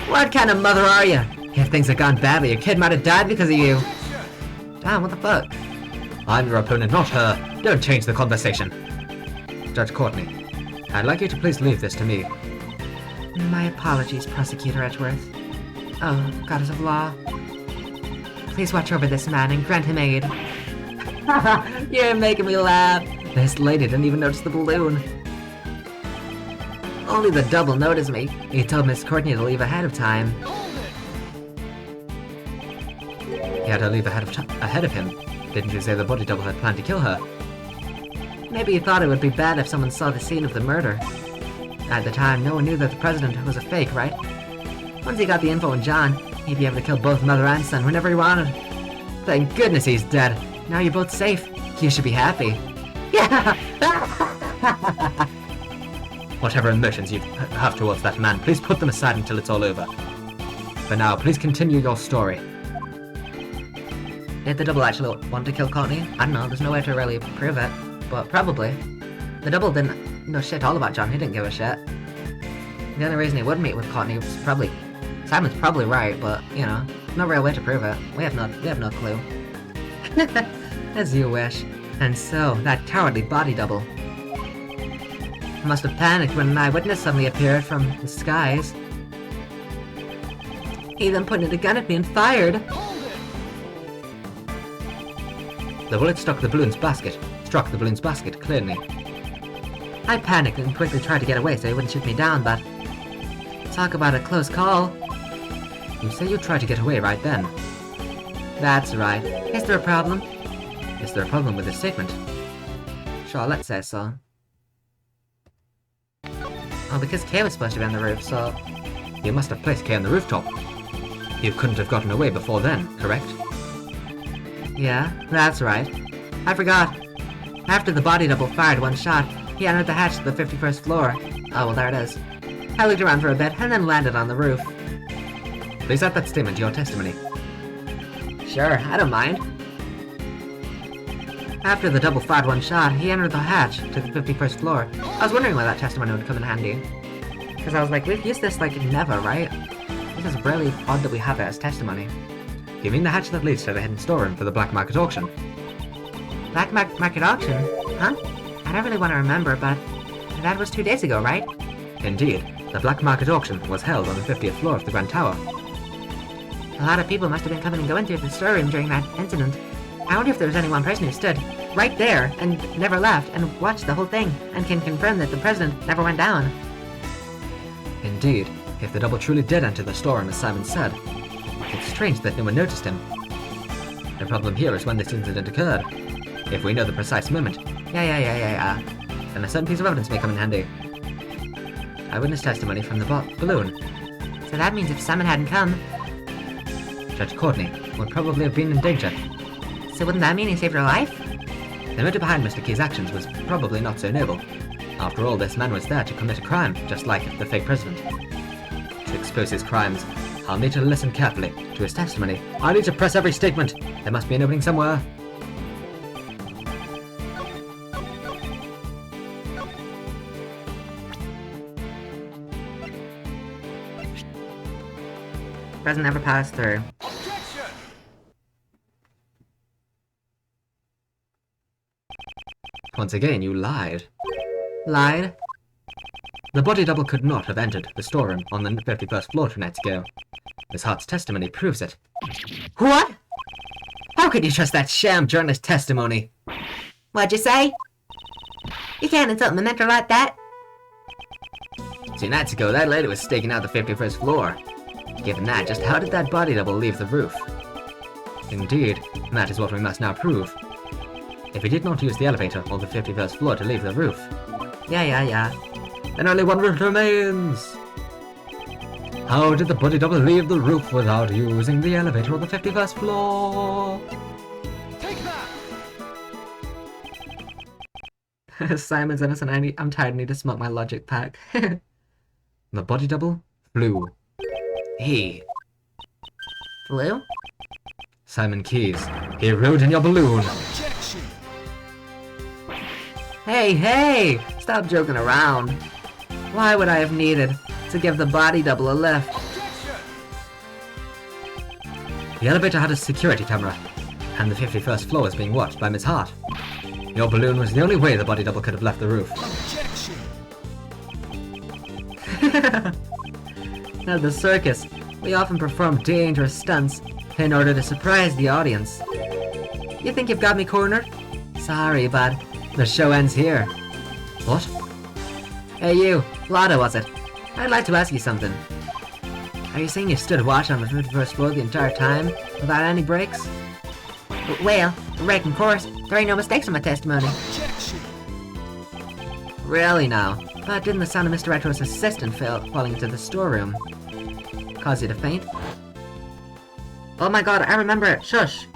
What kind of mother are you? If things had gone badly, your kid might have died because of you. Damn, what the fuck? I'm your opponent, not her. Don't change the conversation. Judge Courtney, I'd like you to please leave this to me. My apologies, Prosecutor Edgeworth. Oh, goddess of law. Please watch over this man and grant him aid. You're making me laugh. This lady didn't even notice the balloon. Only the double noticed me. He told Miss Courtney to leave ahead of time. He had her leave ahead of him. Didn't you say the body double had planned to kill her? Maybe he thought it would be bad if someone saw the scene of the murder. At the time, no one knew that the president was a fake, right? Once he got the info on John, he'd be able to kill both mother and son whenever he wanted. Thank goodness he's dead. Now you're both safe. You should be happy. Yeah! Whatever emotions you have towards that man, please put them aside until it's all over. For now, please continue your story. Did the double actually want to kill Courtney? I don't know, there's no way to really prove it. But probably. The double didn't know shit all about John, he didn't give a shit. The only reason he would meet with Courtney was probably... Simon's probably right, but, you know, no real way to prove it. We have no clue. As you wish. And so, that cowardly body double. I must have panicked when an eyewitness suddenly appeared from the skies. He then pointed a gun at me and fired. The bullet struck the balloon's basket, clearly. I panicked and quickly tried to get away so he wouldn't shoot me down, but... Talk about a close call. You say you tried to get away right then. That's right. Is there a problem? Is there a problem with this statement? Sure, let's say so. Oh, because Kay was supposed to be on the roof, so... You must have placed Kay on the rooftop. You couldn't have gotten away before then, correct? Yeah, that's right. I forgot. After the body double fired one shot, he entered the hatch to the 51st floor. Oh, well, there it is. I looked around for a bit and then landed on the roof. Please add that statement to your testimony. Sure, I don't mind. After the double fired one shot, he entered the hatch to the 51st floor. I was wondering why that testimony would come in handy. Because I was like, we've used this like never, right? This is really odd that we have it as testimony. You mean the hatch that leads to the hidden storeroom for the black market auction? Black market auction? Huh? I don't really want to remember, but that was 2 days ago, right? Indeed. The black market auction was held on the 50th floor of the Grand Tower. A lot of people must have been coming and going through the storeroom during that incident. I wonder if there was any one person who stood right there and never left and watched the whole thing and can confirm that the president never went down. Indeed. If the double truly did enter the storeroom as Simon said, it's strange that no one noticed him. The problem here is when this incident occurred. If we know the precise moment, Yeah. then a certain piece of evidence may come in handy. Eyewitness testimony from the balloon. So that means if Simon hadn't come, Judge Courtney would probably have been in danger. so wouldn't that mean he saved her life? The motive behind Mr. Key's actions was probably not so noble. After all, this man was there to commit a crime, just like the fake president. To expose his crimes, I'll need to listen carefully to his testimony. I need to press every statement. There must be an opening somewhere. President never passed through. Once again, you lied. Lied? The body double could not have entered the storeroom on the 51st floor 2 nights ago. Miss Hart's testimony proves it. What? How could you trust that sham journalist testimony? What'd you say? You can't insult my mentor like that. 2 nights ago, that lady was staking out the 51st floor. Given that, just how did that body double leave the roof? Indeed, that is what we must now prove. If he did not use the elevator or the 51st floor to leave the roof, Yeah. then only one route remains! How did the body double leave the roof without using the elevator or the 51st floor? Take that! Simon's innocent. I'm tired. I need to smoke my logic pack. The body double flew. He, Flew? Simon Keys, he rode in your balloon. Objection! Hey! Stop joking around. Why would I have needed to give the body double a lift? Objection! The elevator had a security camera, and the 51st floor was being watched by Miss Hart. Your balloon was the only way the body double could have left the roof. Objection! At the circus, we often perform dangerous stunts in order to surprise the audience. You think you've got me cornered? Sorry, bud. The show ends here. What? Hey you, Lotto was it? I'd like to ask you something. Are you saying you stood watch on the 51st floor the entire time, without any breaks? Well, reckon course, there ain't no mistakes in my testimony. Objection! Really now? But didn't the sound of Mr. Retro's assistant falling into the storeroom cause you to faint? Oh my god, I remember it. Shush!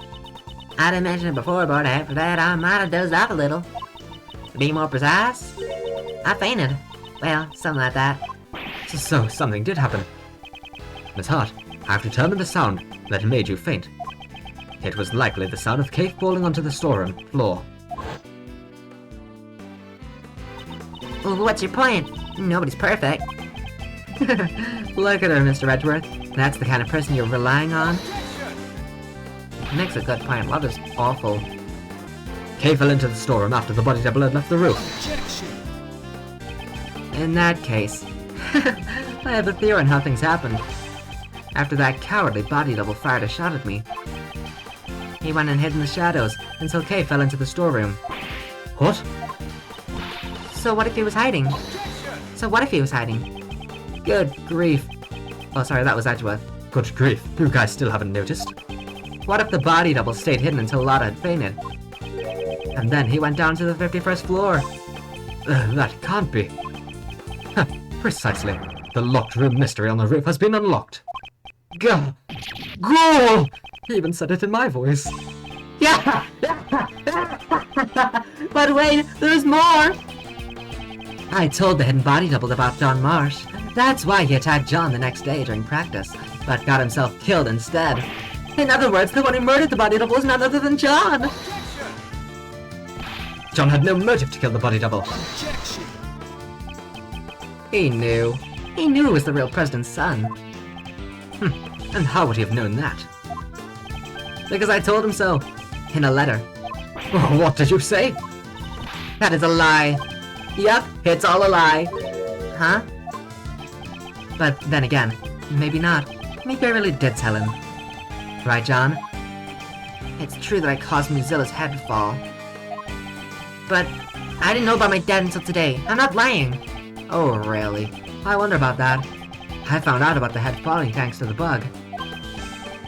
I didn't mention it before, but after that I might have dozed off a little. To be more precise, I fainted. Well, something like that. So something did happen. Miss Hart, I've determined the sound that made you faint. It was likely the sound of cake falling onto the storeroom floor. Well, what's your point? Nobody's perfect. Look at her, Mr. Edgeworth. That's the kind of person you're relying on? Makes a good point. Love is awful. Kay fell into the storeroom after the body double had left the roof. Objection! In that case, I have a theory on how things happened. After that cowardly body double fired a shot at me, he went and hid in the shadows until Kay fell into the storeroom. What? So what if he was hiding? Good grief. Oh, sorry, that was Edgeworth. Good grief, you guys still haven't noticed? What if the body double stayed hidden until Lotta had fainted? And then he went down to the 51st floor. That can't be. Huh, precisely. The locked room mystery on the roof has been unlocked. Gah! Go! He even said it in my voice. Yeah! But wait, there's more! I told the hidden body double about John Marsh. That's why he attacked John the next day during practice, but got himself killed instead. In other words, the one who murdered the body double was none other than John! John had no motive to kill the body double. Objection. He knew. He knew he was the real president's son. And how would he have known that? Because I told him so. In a letter. Oh, what did you say? That is a lie. Yup, it's all a lie. Huh? But then again, maybe not. Maybe I really did tell him. Right, John? It's true that I caused Muzilla's head to fall. But I didn't know about my dad until today. I'm not lying. Oh, really? I wonder about that. I found out about the head falling thanks to the bug.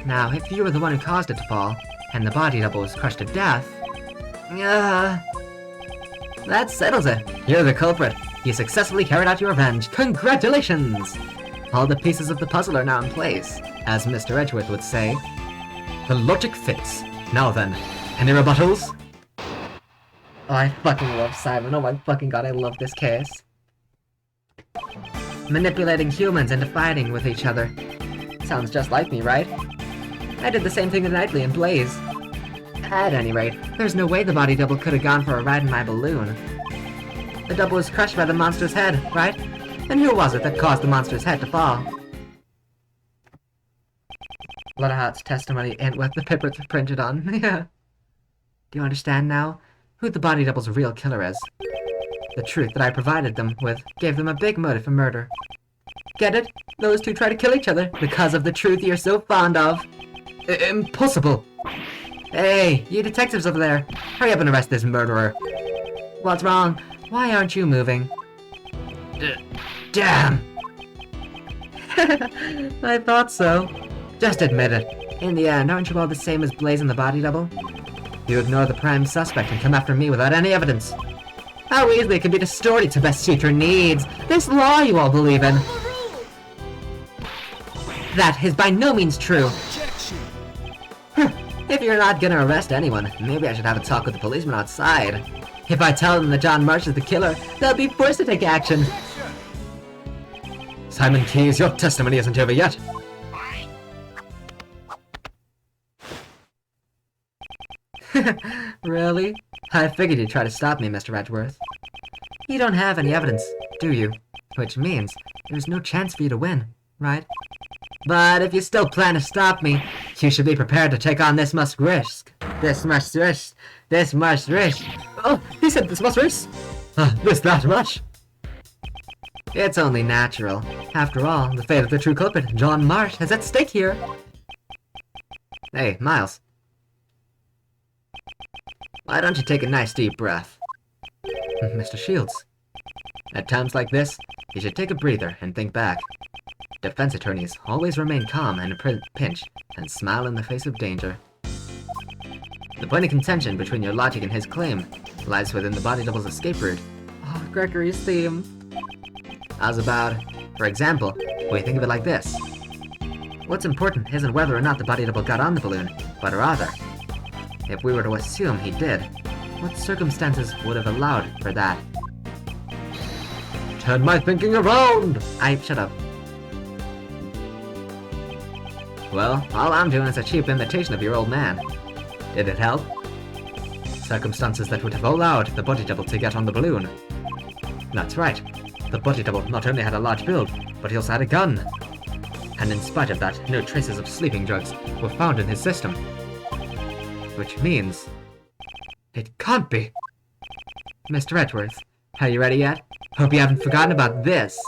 Now, if you were the one who caused it to fall, and the body double was crushed to death... that settles it. You're the culprit. You successfully carried out your revenge. Congratulations! All the pieces of the puzzle are now in place, as Mr. Edgeworth would say. The logic fits. Now then, any rebuttals? Oh, I fucking love Simon. Oh my fucking god, I love this case. Manipulating humans into fighting with each other. Sounds just like me, right? I did the same thing to Knightley and Blaze. At any rate, there's no way the body double could have gone for a ride in my balloon. The double was crushed by the monster's head, right? And who was it that caused the monster's head to fall? Lottahart's testimony and what the papers are printed on. Yeah. Do you understand now? Who the body double's real killer is? The truth that I provided them with gave them a big motive for murder. Get it? Those two try to kill each other because of the truth you're so fond of. Impossible! Hey, you detectives over there, hurry up and arrest this murderer. What's wrong? Why aren't you moving? Damn! I thought so. Just admit it. In the end, aren't you all the same as Blaze and the body double? You ignore the prime suspect and come after me without any evidence. How easily it can be distorted to best suit your needs. This law you all believe in. That is by no means true. Objection. If you're not gonna arrest anyone, maybe I should have a talk with the policeman outside. If I tell them that John Marsh is the killer, they'll be forced to take action. Simon Keyes, your testimony isn't over yet. Really? I figured you'd try to stop me, Mr. Edgeworth. You don't have any evidence, do you? Which means there's no chance for you to win, right? But if you still plan to stop me, you should be prepared to take on this much risk. This much risk. This much risk. Oh, he said this much risk? This that much? It's only natural. After all, the fate of the true culprit, John Marsh, is at stake here. Hey, Miles. Why don't you take a nice deep breath? Mr. Shields. At times like this, you should take a breather and think back. Defense attorneys always remain calm in a pinch and smile in the face of danger. The point of contention between your logic and his claim lies within the body double's escape route. Oh, Gregory's theme. How's about, for example, we think of it like this. What's important isn't whether or not the body double got on the balloon, but rather, if we were to assume he did, what circumstances would have allowed for that? Turn my thinking around! Shut up. Well, all I'm doing is a cheap imitation of your old man. Did it help? Circumstances that would have allowed the body double to get on the balloon. That's right. The body double not only had a large build, but he also had a gun. And in spite of that, no traces of sleeping drugs were found in his system. Which means... it can't be! Mr. Edgeworth, Are you ready yet? Hope you haven't forgotten about this.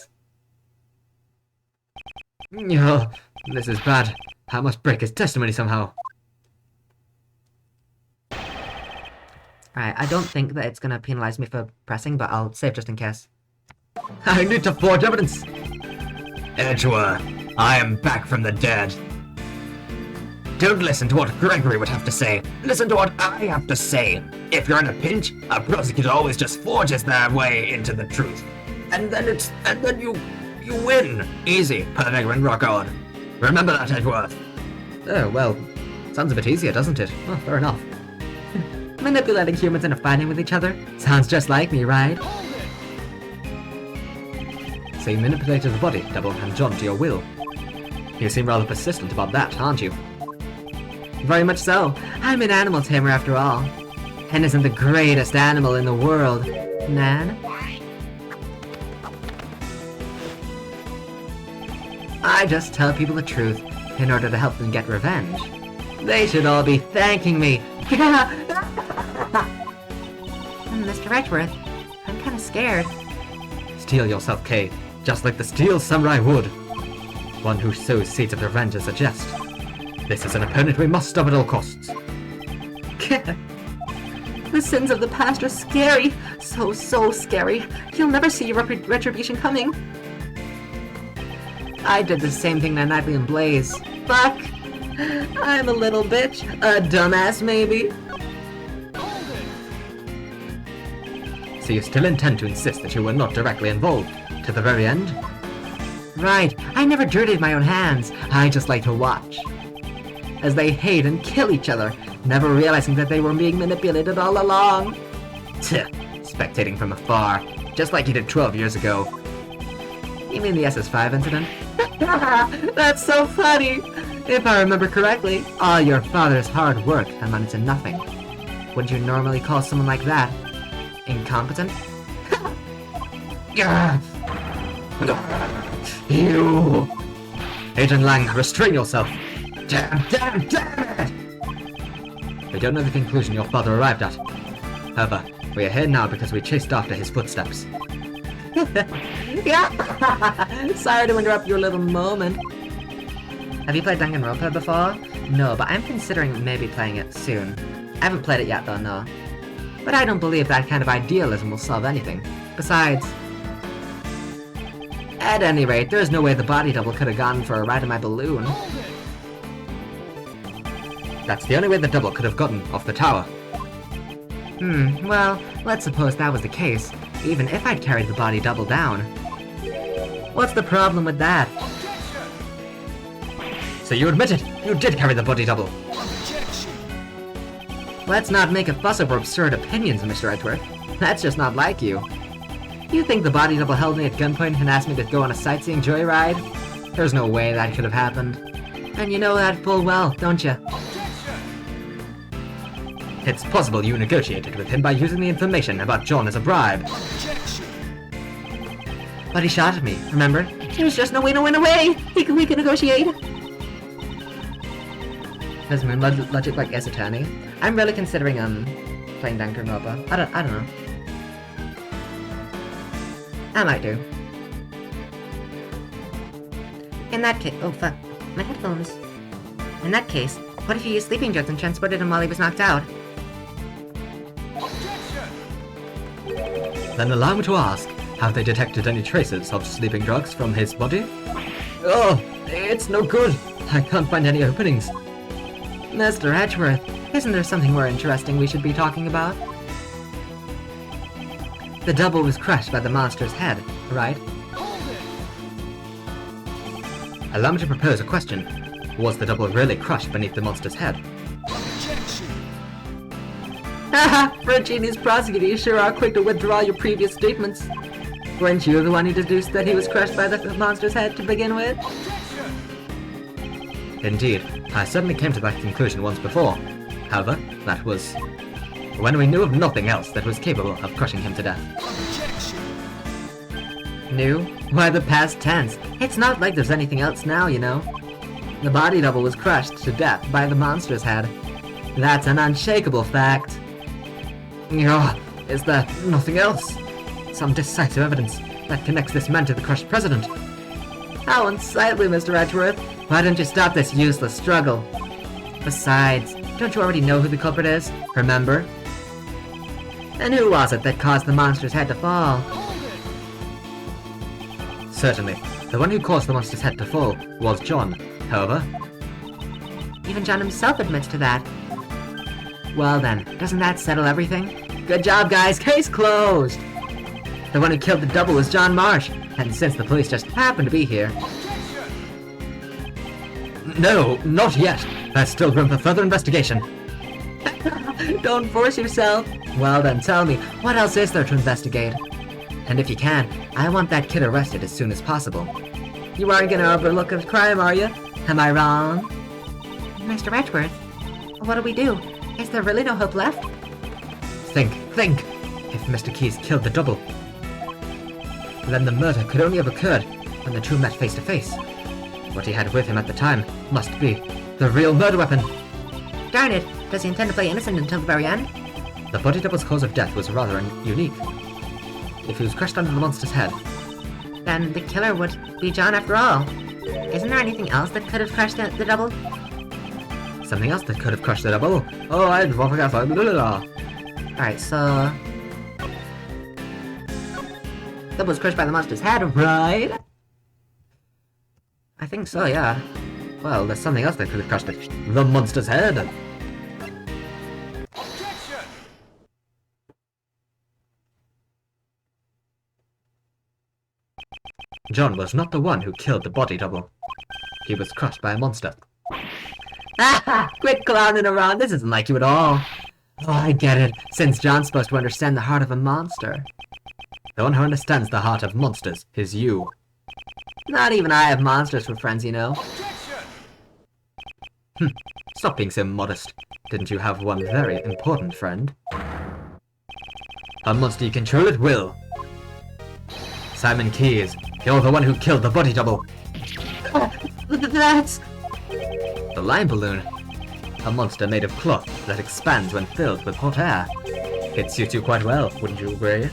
Oh, this is bad. I must break his testimony somehow. Alright, I don't think that it's gonna penalize me for pressing, but I'll save just in case. I need to forge evidence. Edgeworth, I am back from the dead. Don't listen to what Gregory would have to say. Listen to what I have to say. If you're in a pinch, a prosecutor always just forges their way into the truth. And then you win. Easy, perfect, and rock on. Remember that, Edgeworth. Oh, well, sounds a bit easier, doesn't it? Oh, fair enough. Manipulating humans into fighting with each other? Sounds just like me, right? So you manipulated the body double and John to your will. You seem rather persistent about that, aren't you? Very much so. I'm an animal tamer after all. And isn't the greatest animal in the world, Nan? I just tell people the truth in order to help them get revenge. They should all be thanking me. Mr. Edgeworth, I'm kind of scared. Steel yourself, Kay, just like the steel samurai would. One who sows seeds of revenge as a jest. This is an opponent we must stop at all costs. The sins of the past are scary. So scary. You'll never see your retribution coming. I did the same thing to Nightly and Blaze. Fuck. I'm a little bitch. A dumbass, maybe. So you still intend to insist that you were not directly involved, to the very end? Right. I never dirtied my own hands. I just like to watch. As they hate and kill each other, never realizing that they were being manipulated all along. Tch, spectating from afar, just like you did 12 years ago. You mean the SS5 incident? That's so funny! If I remember correctly, all your father's hard work amounted to nothing. Wouldn't you normally call someone like that incompetent? You! Agent Lang, restrain yourself! Damn it! We don't know the conclusion your father arrived at. However, we are here now because we chased after his footsteps. Sorry to interrupt your little moment. Have you played Danganronpa before? No, but I'm considering maybe playing it soon. I haven't played it yet though, no. But I don't believe that kind of idealism will solve anything. Besides... At any rate, there's no way the body double could have gone for a ride in my balloon. That's the only way the double could have gotten off the tower. Well, let's suppose that was the case, even if I'd carried the body double down. What's the problem with that? So you admit it, you did carry the body double. Let's not make a fuss over absurd opinions, Mr. Edgeworth. That's just not like you. You think the body double held me at gunpoint and asked me to go on a sightseeing joyride? There's no way that could have happened. And you know that full well, don't you? It's possible you negotiated with him by using the information about John as a bribe. But he shot at me, remember? There's just no way to win away! We can negotiate! Does Moon logic like S attorney? I'm really considering, playing Danganronpa. I don't know. I might do. In that case, oh fuck, my headphones. In that case, what if you used sleeping drugs and transported him while he was knocked out? Then allow me to ask, have they detected any traces of sleeping drugs from his body? Oh, it's no good. I can't find any openings. Mr. Edgeworth, isn't there something more interesting we should be talking about? The double was crushed by the monster's head, right? Allow me to propose a question. Was the double really crushed beneath the monster's head? Haha! For a genius prosecutor, you sure are quick to withdraw your previous statements. Weren't you the one who deduced that he was crushed by the monster's head to begin with? Indeed, I certainly came to that conclusion once before. However, that was when we knew of nothing else that was capable of crushing him to death. Knew? Why the past tense? It's not like there's anything else now, you know. The body double was crushed to death by the monster's head. That's an unshakable fact. Yeah, is there nothing else? Some decisive evidence that connects this man to the crushed president. How unsightly, Mr. Edgeworth. Why don't you stop this useless struggle? Besides, don't you already know who the culprit is? Remember? And who was it that caused the monster's head to fall? Certainly. The one who caused the monster's head to fall was John. However, Even John himself admits to that. Well then, doesn't that settle everything? Good job, guys. Case closed. The one who killed the double was John Marsh, and since the police just happened to be here, no, not yet. There's still room for further investigation. don't force yourself. Well then, tell me, what else is there to investigate? And if you can, I want that kid arrested as soon as possible. You aren't gonna overlook a crime, are you? Am I wrong? Mr. Edgeworth, what do we do? Is there really no hope left? Think. If Mr. Keyes killed the double, then the murder could only have occurred when the two met face to face. What he had with him at the time must be the real murder weapon. Darn it, does he intend to play innocent until the very end? The body double's cause of death was rather unique. If he was crushed under the monster's head, Then the killer would be John after all. Isn't there anything else that could have crushed the double? something else that could have crushed the double. Oh, I forgot. Blah, blah, blah. Alright, so... Double was crushed by the monster's head, Right? I think so, yeah. Well, there's something else that could have crushed it. The monster's head. Objection! John was not the one who killed the body double. He was crushed by a monster. Ah, quit clowning around. This isn't like you at all. Oh, I get it. Since John's supposed to understand the heart of a monster. The one who understands the heart of monsters is you. Not even I have monsters for friends, you know. Objection! Stop being so modest. Didn't you have one very important friend? A monster you control at will. Simon Keyes, you're the one who killed the body double. That's... The lime balloon. A monster made of cloth that expands when filled with hot air. It suits you quite well, wouldn't you agree?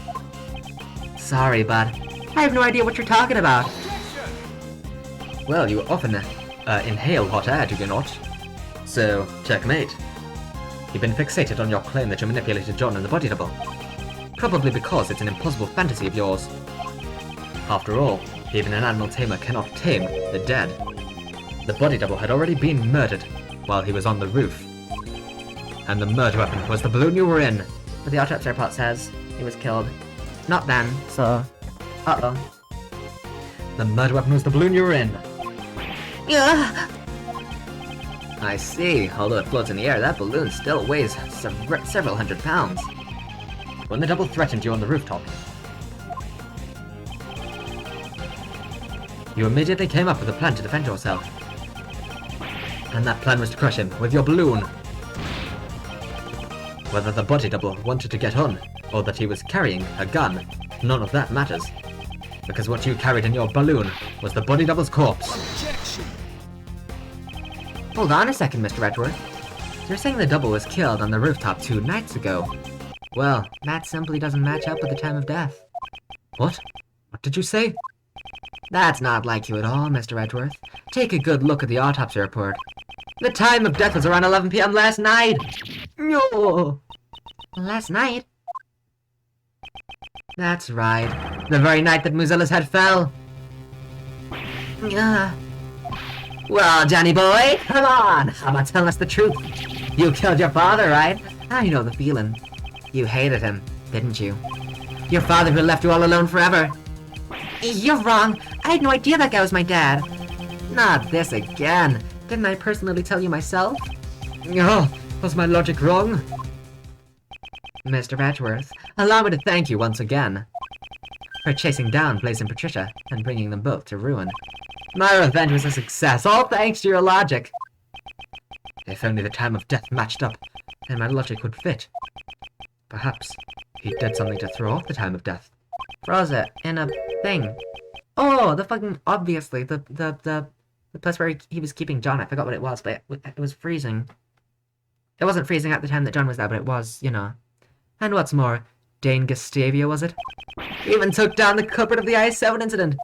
Sorry, bud. I have no idea what you're talking about. Objection! Well, you often inhale hot air, do you not? So, checkmate. You've been fixated on your claim that you manipulated John and the body double. Probably because it's an impossible fantasy of yours. After all, even an animal tamer cannot tame the dead. The body double had already been murdered while he was on the roof. And the murder weapon was the balloon you were in. But the autopsy report says he was killed. Not then, so... Uh-oh. The murder weapon was the balloon you were in. Yeah. I see. Although it floats in the air, that balloon still weighs several hundred pounds. When the double threatened you on the rooftop, you immediately came up with a plan to defend yourself. And that plan was to crush him with your balloon. Whether the body double wanted to get on, or that he was carrying a gun, none of that matters. Because what you carried in your balloon was the body double's corpse. Objection! Hold on a second, Mr. Edgeworth. You're saying the double was killed on the rooftop 2 nights ago. Well, that simply doesn't match up with the time of death. What? What did you say? That's not like you at all, Mr. Edgeworth. Take a good look at the autopsy report. The time of death was around 11 p.m. last night! No! Last night? That's right. The very night that Muzilla's head fell. Well, Johnny boy, come on! How about telling us the truth? You killed your father, right? I know the feeling. You hated him, didn't you? Your father who left you all alone forever. You're wrong. I had no idea that guy was my dad. Not this again. Didn't I personally tell you myself? Oh, was my logic wrong? Mr. Edgeworth, allow me to thank you once again for chasing down Blaze and Patricia and bringing them both to ruin. My revenge was a success, all thanks to your logic. If only the time of death matched up, then my logic would fit. Perhaps he did something to throw off the time of death. Froze it in a thing. Oh, the fucking, obviously, the place where he was keeping John. I forgot what it was, but it was freezing. It wasn't freezing at the time that John was there, but it was, you know. And what's more, Dane Gustavia, was it? Even took down the culprit of the IS-7 incident.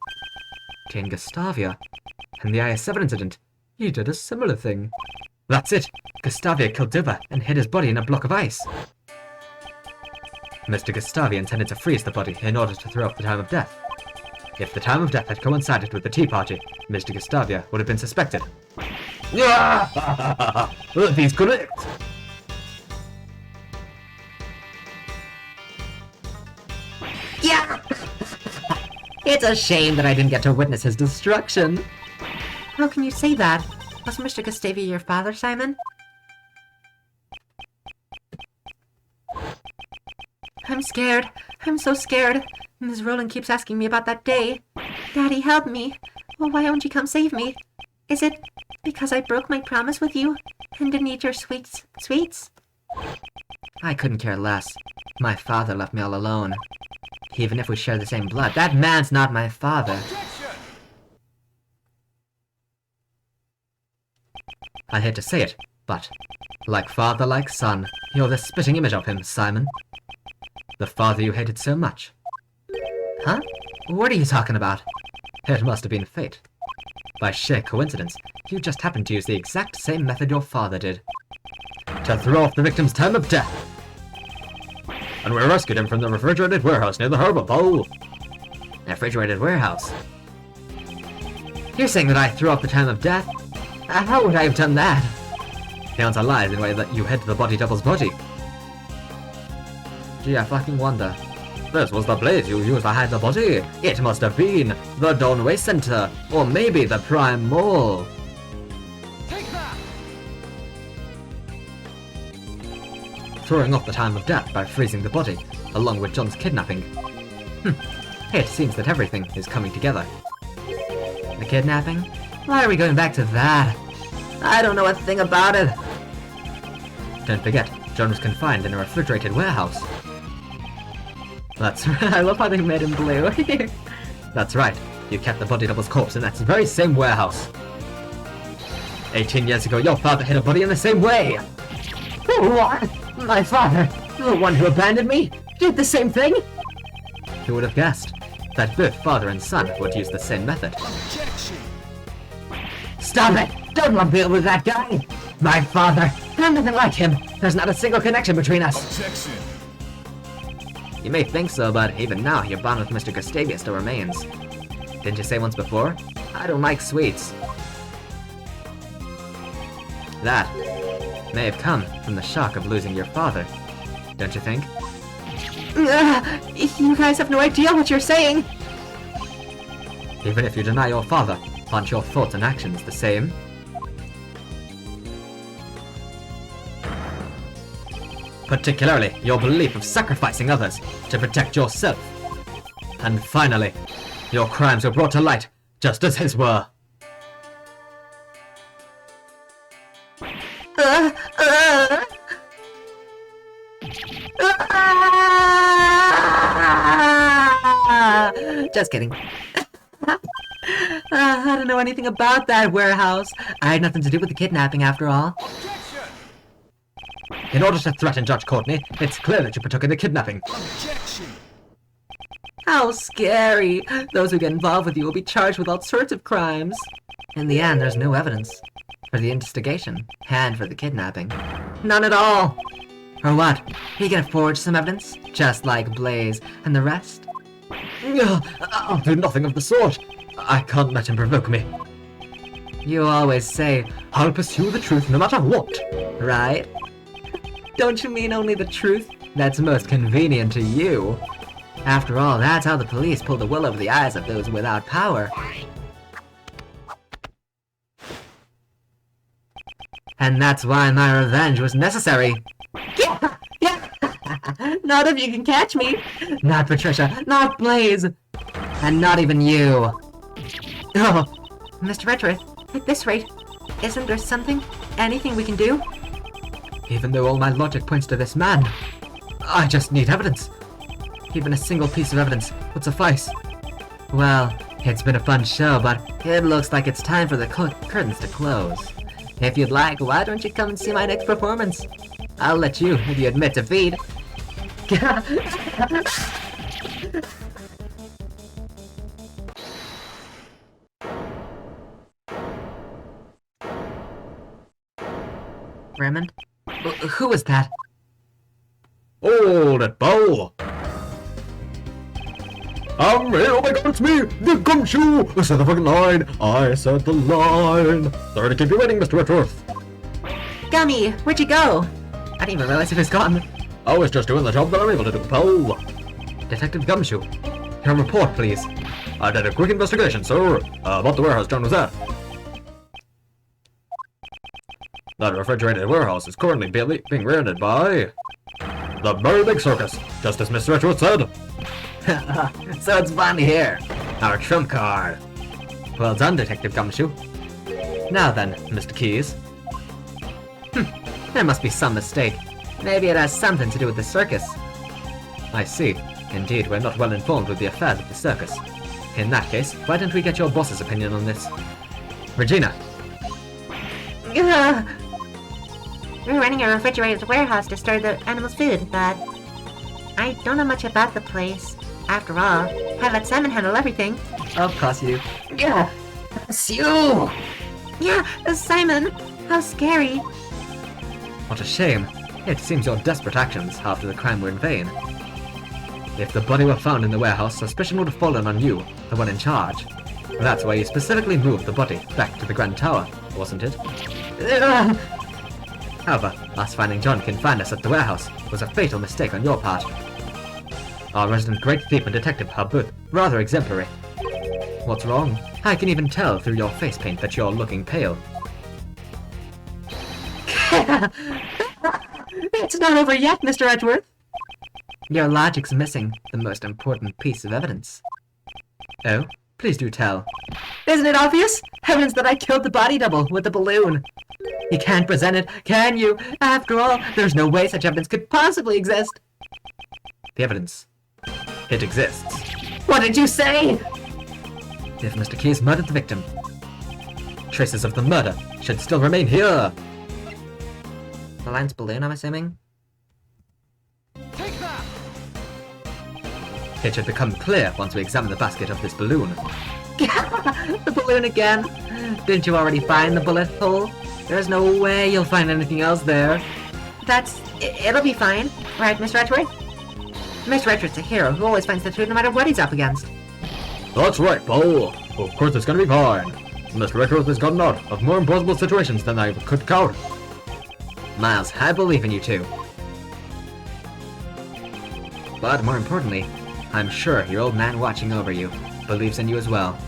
Jane Gustavia. And the IS-7 incident. He did a similar thing. That's it. Gustavia killed Diva and hid his body in a block of ice. Mr. Gustavia intended to freeze the body in order to throw up the time of death. If the time of death had coincided with the tea party, Mr. Gustavia would have been suspected. He's correct! Yeah! It's a shame that I didn't get to witness his destruction. How can you say that? Was Mr. Gustavia your father, Simon? I'm scared. I'm so scared. Ms. Rowland keeps asking me about that day. Daddy, help me. Well, why won't you come save me? Is it because I broke my promise with you and didn't eat your sweets? I couldn't care less. My father left me all alone. Even if we share the same blood, that man's not my father. Objection! I hate to say it, but like father, like son, you're the spitting image of him, Simon. The father you hated so much. Huh? What are you talking about? It must have been fate. By sheer coincidence, you just happened to use the exact same method your father did. To throw off the victim's time of death. And we rescued him from the refrigerated warehouse near the harbor bowl. Refrigerated warehouse? You're saying that I threw off the time of death? How would I have done that? The answer lies in the way that you hid the body double's body. Gee, I fucking wonder. This was the place you used to hide the body. It must have been the Donway Center, or maybe the Prime Mall. Take that! Throwing off the time of death by freezing the body, along with John's kidnapping. It seems that everything is coming together. The kidnapping? Why are we going back to that? I don't know a thing about it. Don't forget, John was confined in a refrigerated warehouse. That's right, I love how they made him blue. That's right, you kept the body double's corpse in that very same warehouse. 18 years ago, your father hid a body in the same way. What? My father, the one who abandoned me, did the same thing? Who would have guessed that both father and son would use the same method? Objection! Stop it! Don't lump me with that guy! My father! I'm nothing like him! There's not a single connection between us! Objection! You may think so, but even now, your bond with Mr. Gustavia still remains. Didn't you say once before? I don't like sweets. That may have come from the shock of losing your father, don't you think? You guys have no idea what you're saying! Even if you deny your father, aren't your thoughts and actions the same? Particularly, your belief of sacrificing others to protect yourself. And finally, your crimes were brought to light, just as his were. Just kidding. I don't know anything about that warehouse. I had nothing to do with the kidnapping after all. Objection! In order to threaten Judge Courtney, it's clear that you partook in the kidnapping. Objection! How scary! Those who get involved with you will be charged with all sorts of crimes. In the end, there's no evidence for the instigation and for the kidnapping. None at all! Or what? Are you gonna forge some evidence? Just like Blaze and the rest? I'll do nothing of the sort. I can't let him provoke me. You always say, I'll pursue the truth no matter what. right? Don't you mean only the truth that's most convenient to you? After all, that's how the police pull the wool over the eyes of those without power. And that's why my revenge was necessary. Yeah! Not if you can catch me! Not Patricia, not Blaze, and not even you. Oh, Mr. Redworth, at this rate, isn't there anything we can do? Even though all my logic points to this man, I just need evidence. Even a single piece of evidence would suffice. well, it's been a fun show, but it looks like it's time for the curtains to close. If you'd like, why don't you come and see my next performance? I'll let you if you admit defeat. Raymond? Who was that? Hold it, Bo! Oh my god, it's me, the gumshoe! I said the fucking line! I said the line! Sorry to keep you waiting, Mr. Whitworth. Gummy, where'd you go? I didn't even realize it was gone. I was just doing the job that I'm able to do, Bo. Detective Gumshoe, your report, please. I did a quick investigation, sir. About the warehouse John was at. That refrigerated warehouse is currently being rented by the Very Big Circus, just as Mr. Whitworth said. So it's Bonnie here. Our trump card. Well done, Detective Gumshoe. Now then, Mr. Keys. There must be some mistake. Maybe it has something to do with the circus. I see. Indeed, we're not well informed with the affairs of the circus. In that case, why don't we get your boss's opinion on this? Regina! We're renting a refrigerated warehouse to store the animals' food, but I don't know much about the place. After all, I let Simon handle everything. Of course you do. Yeah, it's you! Yeah, Simon, how scary. What a shame. It seems your desperate actions after the crime were in vain. If the body were found in the warehouse, suspicion would have fallen on you, the one in charge. That's why you specifically moved the body back to the Grand Tower, wasn't it? However, us finding John confined us at the warehouse was a fatal mistake on your part. Our resident great thief and detective are both rather exemplary. What's wrong? I can even tell through your face paint that you're looking pale. It's not over yet, Mr. Edgeworth. Your logic's missing the most important piece of evidence. Oh? Please do tell. Isn't it obvious? Evidence that I killed the body double with the balloon. You can't present it, can you? After all, there's no way such evidence could possibly exist. The evidence. It exists. What did you say? If Mr. Keys murdered the victim, traces of the murder should still remain here. The lion's balloon, I'm assuming? Take that! It should become clear once we examine the basket of this balloon. The balloon again? Didn't you already find the bullet hole? There's no way you'll find anything else there. It'll be fine. Right, Mr. Edgeworth? Mr. Edgeworth's a hero who always finds the truth no matter what he's up against. That's right, Bo. Of course it's gonna be fine. Mr. Whitworth has gotten out of more impossible situations than I could count. Miles, I believe in you too. But more importantly, I'm sure your old man watching over you believes in you as well.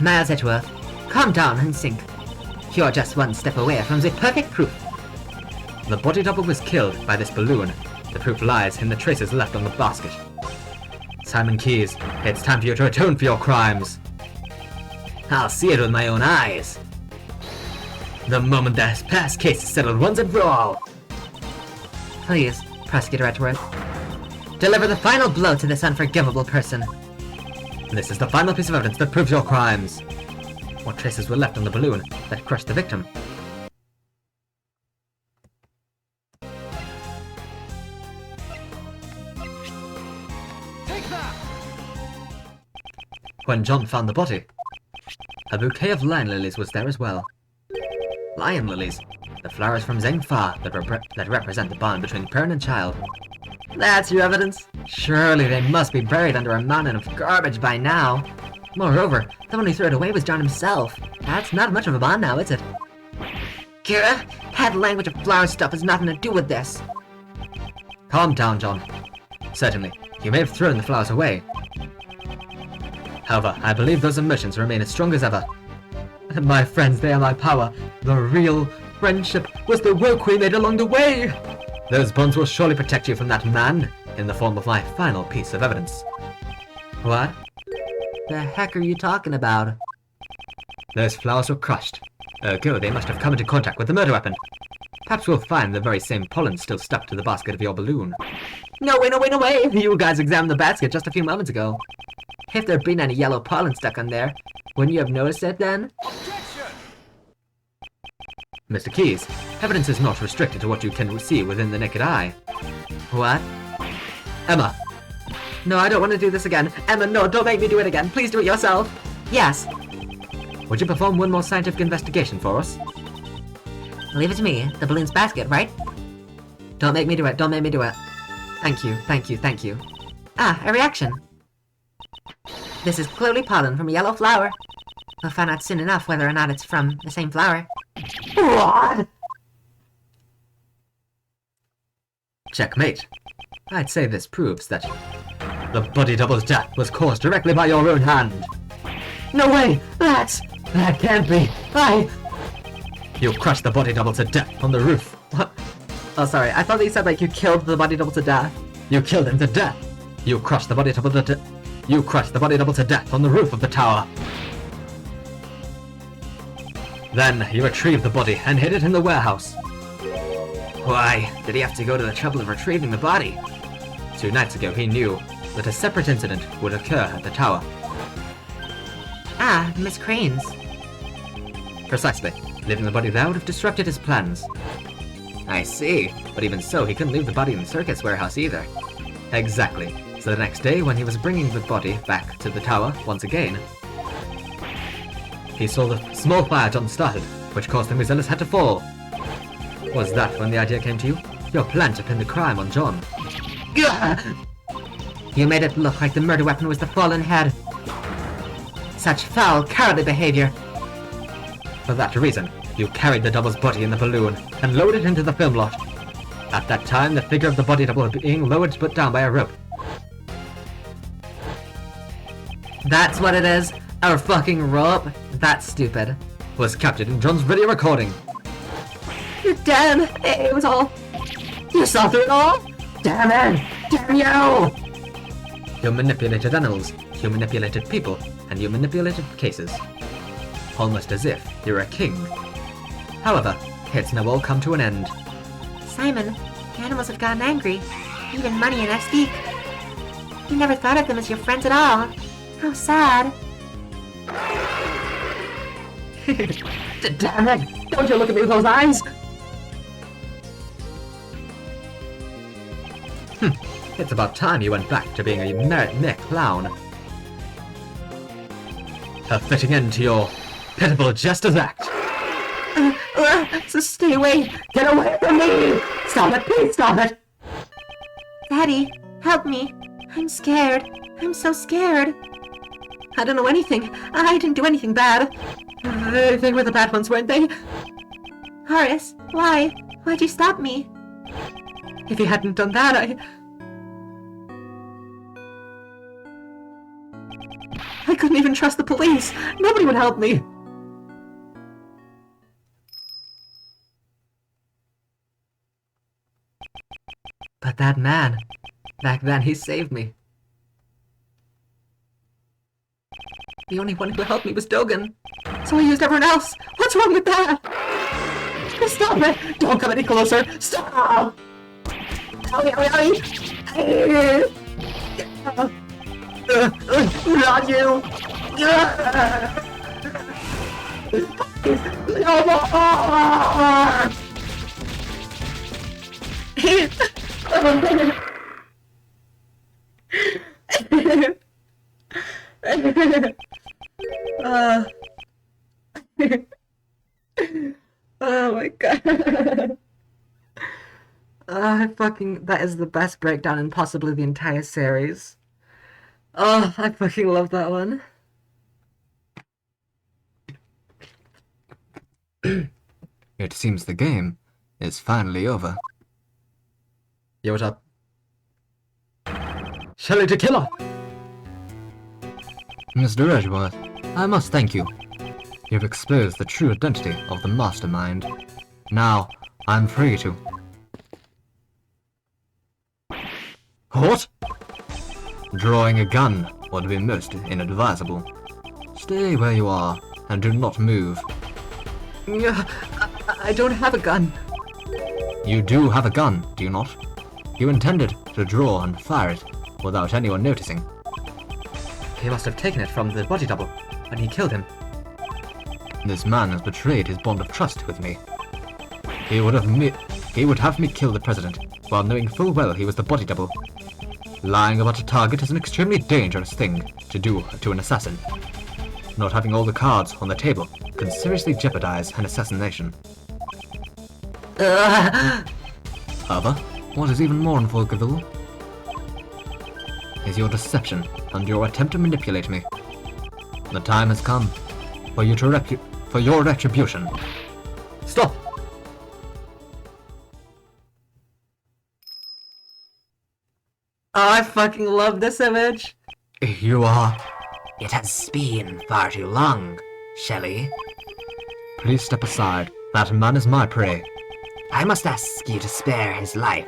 Miles Edgeworth, calm down and think. You're just one step away from the perfect proof. The body double was killed by this balloon. The proof lies in the traces left on the basket. Simon Keys, it's time for you to atone for your crimes. I'll see it with my own eyes. The moment this past case is settled once and for all. Please, Prosecutor Edgeworth, deliver the final blow to this unforgivable person. This is the final piece of evidence that proves your crimes. What traces were left on the balloon that crushed the victim? Take that! When John found the body, a bouquet of lion lilies was there as well. Lion lilies, the flowers from Zengfa that represent the bond between parent and child. That's your evidence? Surely they must be buried under a mountain of garbage by now. Moreover, the one who threw it away was John himself. That's not much of a bond now, is it? Kira, that language of flower stuff has nothing to do with this. Calm down, John. Certainly, you may have thrown the flowers away. However, I believe those emotions remain as strong as ever. My friends, they are my power. The real friendship was the work we made along the way. Those bonds will surely protect you from that man, in the form of my final piece of evidence. What? The heck are you talking about? Those flowers were crushed. Ergo, they must have come into contact with the murder weapon. Perhaps we'll find the very same pollen still stuck to the basket of your balloon. No way, no way, no way! You guys examined the basket just a few moments ago. If there'd been any yellow pollen stuck on there, wouldn't you have noticed it then? Objection! Mr. Keys, evidence is not restricted to what you can see within the naked eye. What? Emma, No, I don't want to do this again. Emma, no, don't make me do it again. Please do it yourself. Yes. Would you perform one more scientific investigation for us? Leave it to me. The balloon's basket, right? Don't make me do it. Don't make me do it. Thank you. Thank you. Thank you. Ah, a reaction. This is clearly pollen from a yellow flower. We'll find out soon enough whether or not it's from the same flower. What? Checkmate. I'd say this proves that the body double's death was caused directly by your own hand. No way! That can't be! You crushed the body double to death on the roof. What? Oh, sorry. I thought that you said, like, you killed the body double to death. You killed him to death. You crushed the body double to death. You crushed the body double to death on the roof of the tower. Then you retrieved the body and hid it in the warehouse. Why did he have to go to the trouble of retrieving the body? 2 nights ago he knew that a separate incident would occur at the tower. Ah, Miss Cranes. Precisely. Leaving the body there would have disrupted his plans. I see, but even so, he couldn't leave the body in the circus warehouse either. Exactly. So the next day, when he was bringing the body back to the tower once again, he saw the small fire John started, which caused the Musella's head to fall. Was that when the idea came to you? Your plan to pin the crime on John. You made it look like the murder weapon was the fallen head. Such foul, cowardly behavior. For that reason, you carried the double's body in the balloon and lowered it into the film lot. At that time, the figure of the body double was being lowered but down by a rope. That's what it is? Our fucking rope? That's stupid. Was captured in John's video recording. You're damn! It was all... You saw through it all? Damn it! Damn you! You manipulated animals, you manipulated people, and you manipulated cases. Almost as if you're a king. However, it's now all come to an end. Simon, the animals have gotten angry. Even Money and Estique. You never thought of them as your friends at all. How sad. Damn it! Don't you look at me with those eyes! It's about time you went back to being a mere clown. A fitting end to your pitiful jester's act. So stay away! Get away from me! Stop it! Please stop it! Daddy, help me. I'm scared. I'm so scared. I don't know anything. I didn't do anything bad. They were the bad ones, weren't they? Horace, why? Why'd you stop me? If you hadn't done that, I couldn't even trust the police. Nobody would help me. But that man, back then he saved me. The only one who helped me was Dogan. So I used everyone else. What's wrong with that? Stop it! Don't come any closer! Stop! Owie, owie, owie! Not you! No more! Oh my god. That is the best breakdown in possibly the entire series. Oh, I fucking love that one. It seems the game is finally over. Yo, what's up? Shelley to killer! Mr. Edgeworth, I must thank you. You've exposed the true identity of the mastermind. Now, I'm free to... What? Drawing a gun would be most inadvisable. Stay where you are, and do not move. I don't have a gun. You do have a gun, do you not? You intended to draw and fire it, without anyone noticing. He must have taken it from the body double, when he killed him. This man has betrayed his bond of trust with me. He would have me kill the president, while knowing full well he was the body double. Lying about a target is an extremely dangerous thing to do to an assassin. Not having all the cards on the table can seriously jeopardize an assassination. However, what is even more unforgivable is your deception and your attempt to manipulate me. The time has come for you to for your retribution. Stop! Oh, I fucking love this image. You are... It has been far too long, Shelley. Please step aside. That man is my prey. I must ask you to spare his life.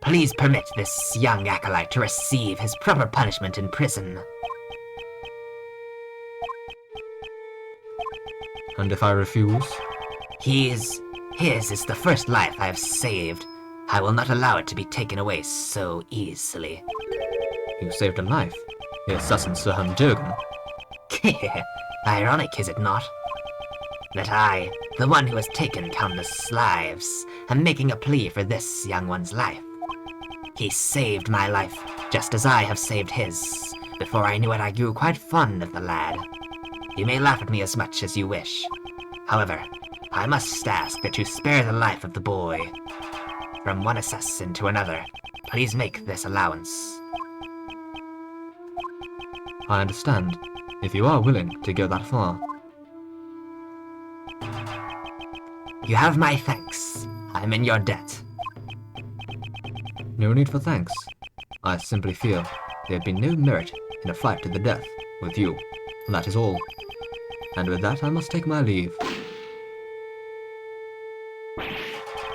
Please permit this young acolyte to receive his proper punishment in prison. And if I refuse? His is the first life I have saved. I will not allow it to be taken away so easily. You saved a life. The assassin Sir Durgan. Ironic, is it not? That I, the one who has taken countless lives, am making a plea for this young one's life. He saved my life, just as I have saved his. Before I knew it, I grew quite fond of the lad. You may laugh at me as much as you wish. However, I must ask that you spare the life of the boy. From one assassin to another, please make this allowance. I understand, if you are willing to go that far. You have my thanks. I'm in your debt. No need for thanks. I simply feel there had been no merit in a fight to the death with you. That is all. And with that, I must take my leave.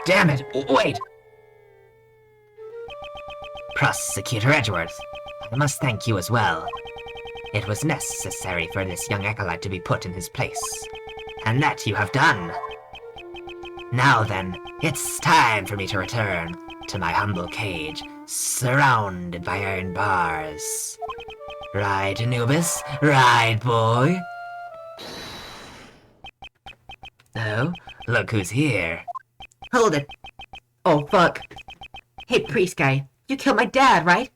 Damn it! Wait! Prosecutor Edgeworth, I must thank you as well. It was necessary for this young acolyte to be put in his place. And that you have done. Now then, it's time for me to return to my humble cage, surrounded by iron bars. Ride, Anubis, ride, boy! Oh, look who's here. Hold it. Oh, fuck. Hey, priest guy. You killed my dad, right?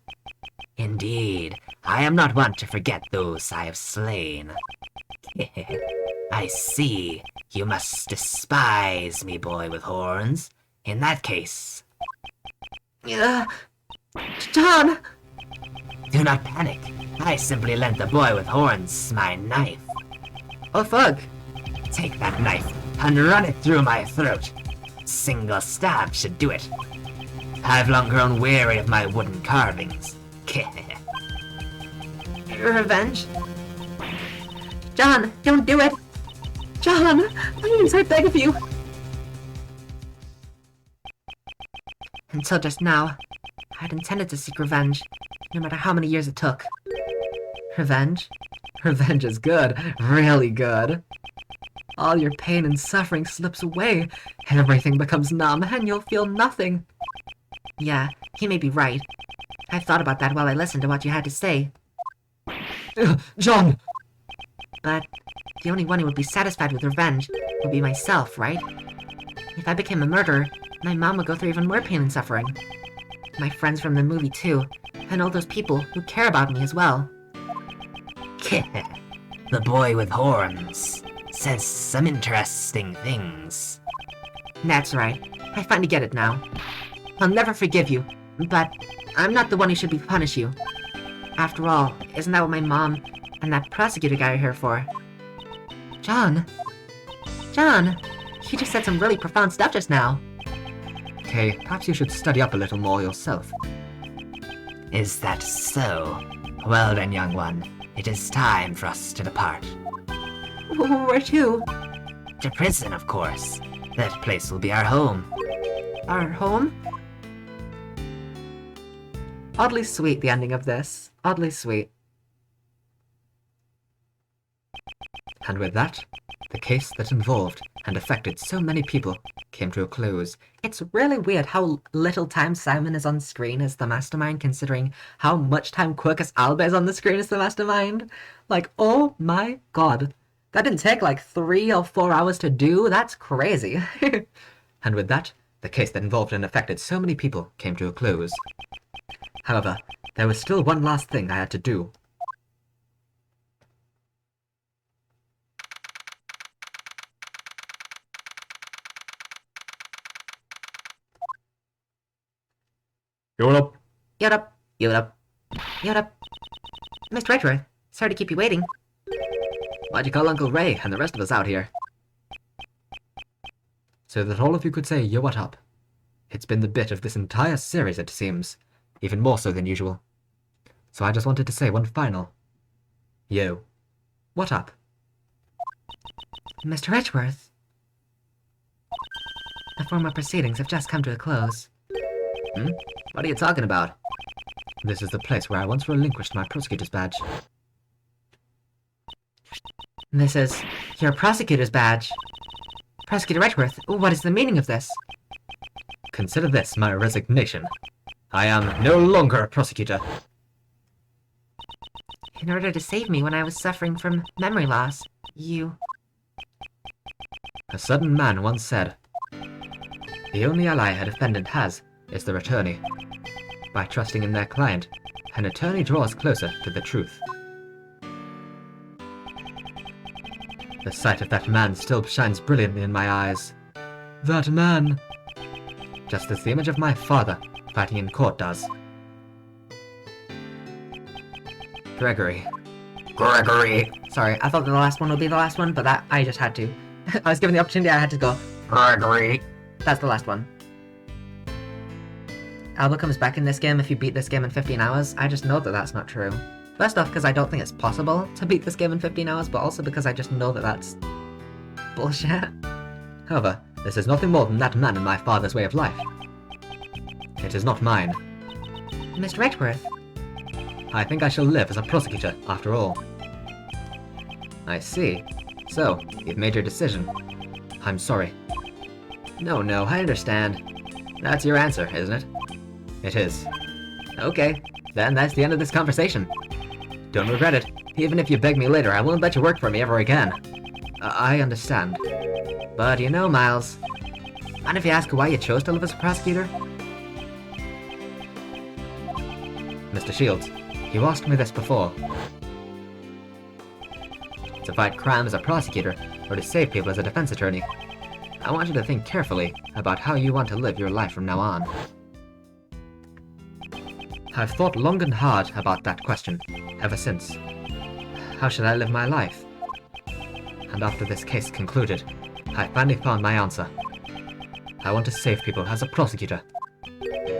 Indeed, I am not one to forget those I have slain. I see. You must despise me, boy with horns. In that case... John! Do not panic. I simply lent the boy with horns my knife. Oh, fuck. Take that knife and run it through my throat. Single stab should do it. I've long grown weary of my wooden carvings. Revenge? John, don't do it! John, please, I beg of you! Until just now, I'd intended to seek revenge, no matter how many years it took. Revenge? Revenge is good, really good. All your pain and suffering slips away, everything becomes numb, and you'll feel nothing. Yeah, he may be right. I thought about that while I listened to what you had to say. John! But the only one who would be satisfied with revenge would be myself, right? If I became a murderer, my mom would go through even more pain and suffering. My friends from the movie too, and all those people who care about me as well. The boy with horns says some interesting things. That's right. I finally get it now. I'll never forgive you, but I'm not the one who should be punish you. After all, isn't that what my mom and that prosecutor guy are here for? John? John, you just said some really profound stuff just now. Okay, perhaps you should study up a little more yourself. Is that so? Well then, young one, it is time for us to depart. Where to? To prison, of course. That place will be our home. Our home? Oddly sweet, the ending of this. Oddly sweet. And with that, the case that involved and affected so many people came to a close. It's really weird how little time Simon is on screen as the mastermind, considering how much time Quercus Alba is on the screen as the mastermind. Like, oh my god. That didn't take like 3 or 4 hours to do. That's crazy. And with that, the case that involved and affected so many people came to a close. However, there was still one last thing I had to do. You're up. Yodap, yodap, yodap. Mr. Edgeworth, sorry to keep you waiting. Why'd you call Uncle Ray and the rest of us out here? So that all of you could say, yo, what up? It's been the bit of this entire series, it seems. Even more so than usual. So I just wanted to say one final. Yo, what up? Mr. Edgeworth. The formal proceedings have just come to a close. What are you talking about? This is the place where I once relinquished my prosecutor's badge. This is your prosecutor's badge. Prosecutor Edgeworth, what is the meaning of this? Consider this my resignation. I am no longer a prosecutor. In order to save me when I was suffering from memory loss, you... A certain man once said, "The only ally a defendant has is their attorney. By trusting in their client, an attorney draws closer to the truth." The sight of that man still shines brilliantly in my eyes. That man! Just as the image of my father fighting in court does. Gregory. Sorry, I thought the last one would be the last one, but that I just had to. I was given the opportunity, I had to go. Gregory. That's the last one. Alba comes back in this game if you beat this game in 15 hours. I just know that that's not true. First off, because I don't think it's possible to beat this game in 15 hours, but also because I just know that that's bullshit. However, this is nothing more than that man and my father's way of life. It is not mine. Mr. Edgeworth, I think I shall live as a prosecutor, after all. I see. So, you've made your decision. I'm sorry. No, I understand. That's your answer, isn't it? It is. Okay, then that's the end of this conversation. Don't regret it. Even if you beg me later, I won't let you work for me ever again. I understand. But you know, Miles, mind if you ask why you chose to live as a prosecutor? Mr. Shields, you asked me this before. To fight crime as a prosecutor, or to save people as a defense attorney? I want you to think carefully about how you want to live your life from now on. I've thought long and hard about that question, ever since. How should I live my life? And after this case concluded, I finally found my answer. I want to save people as a prosecutor.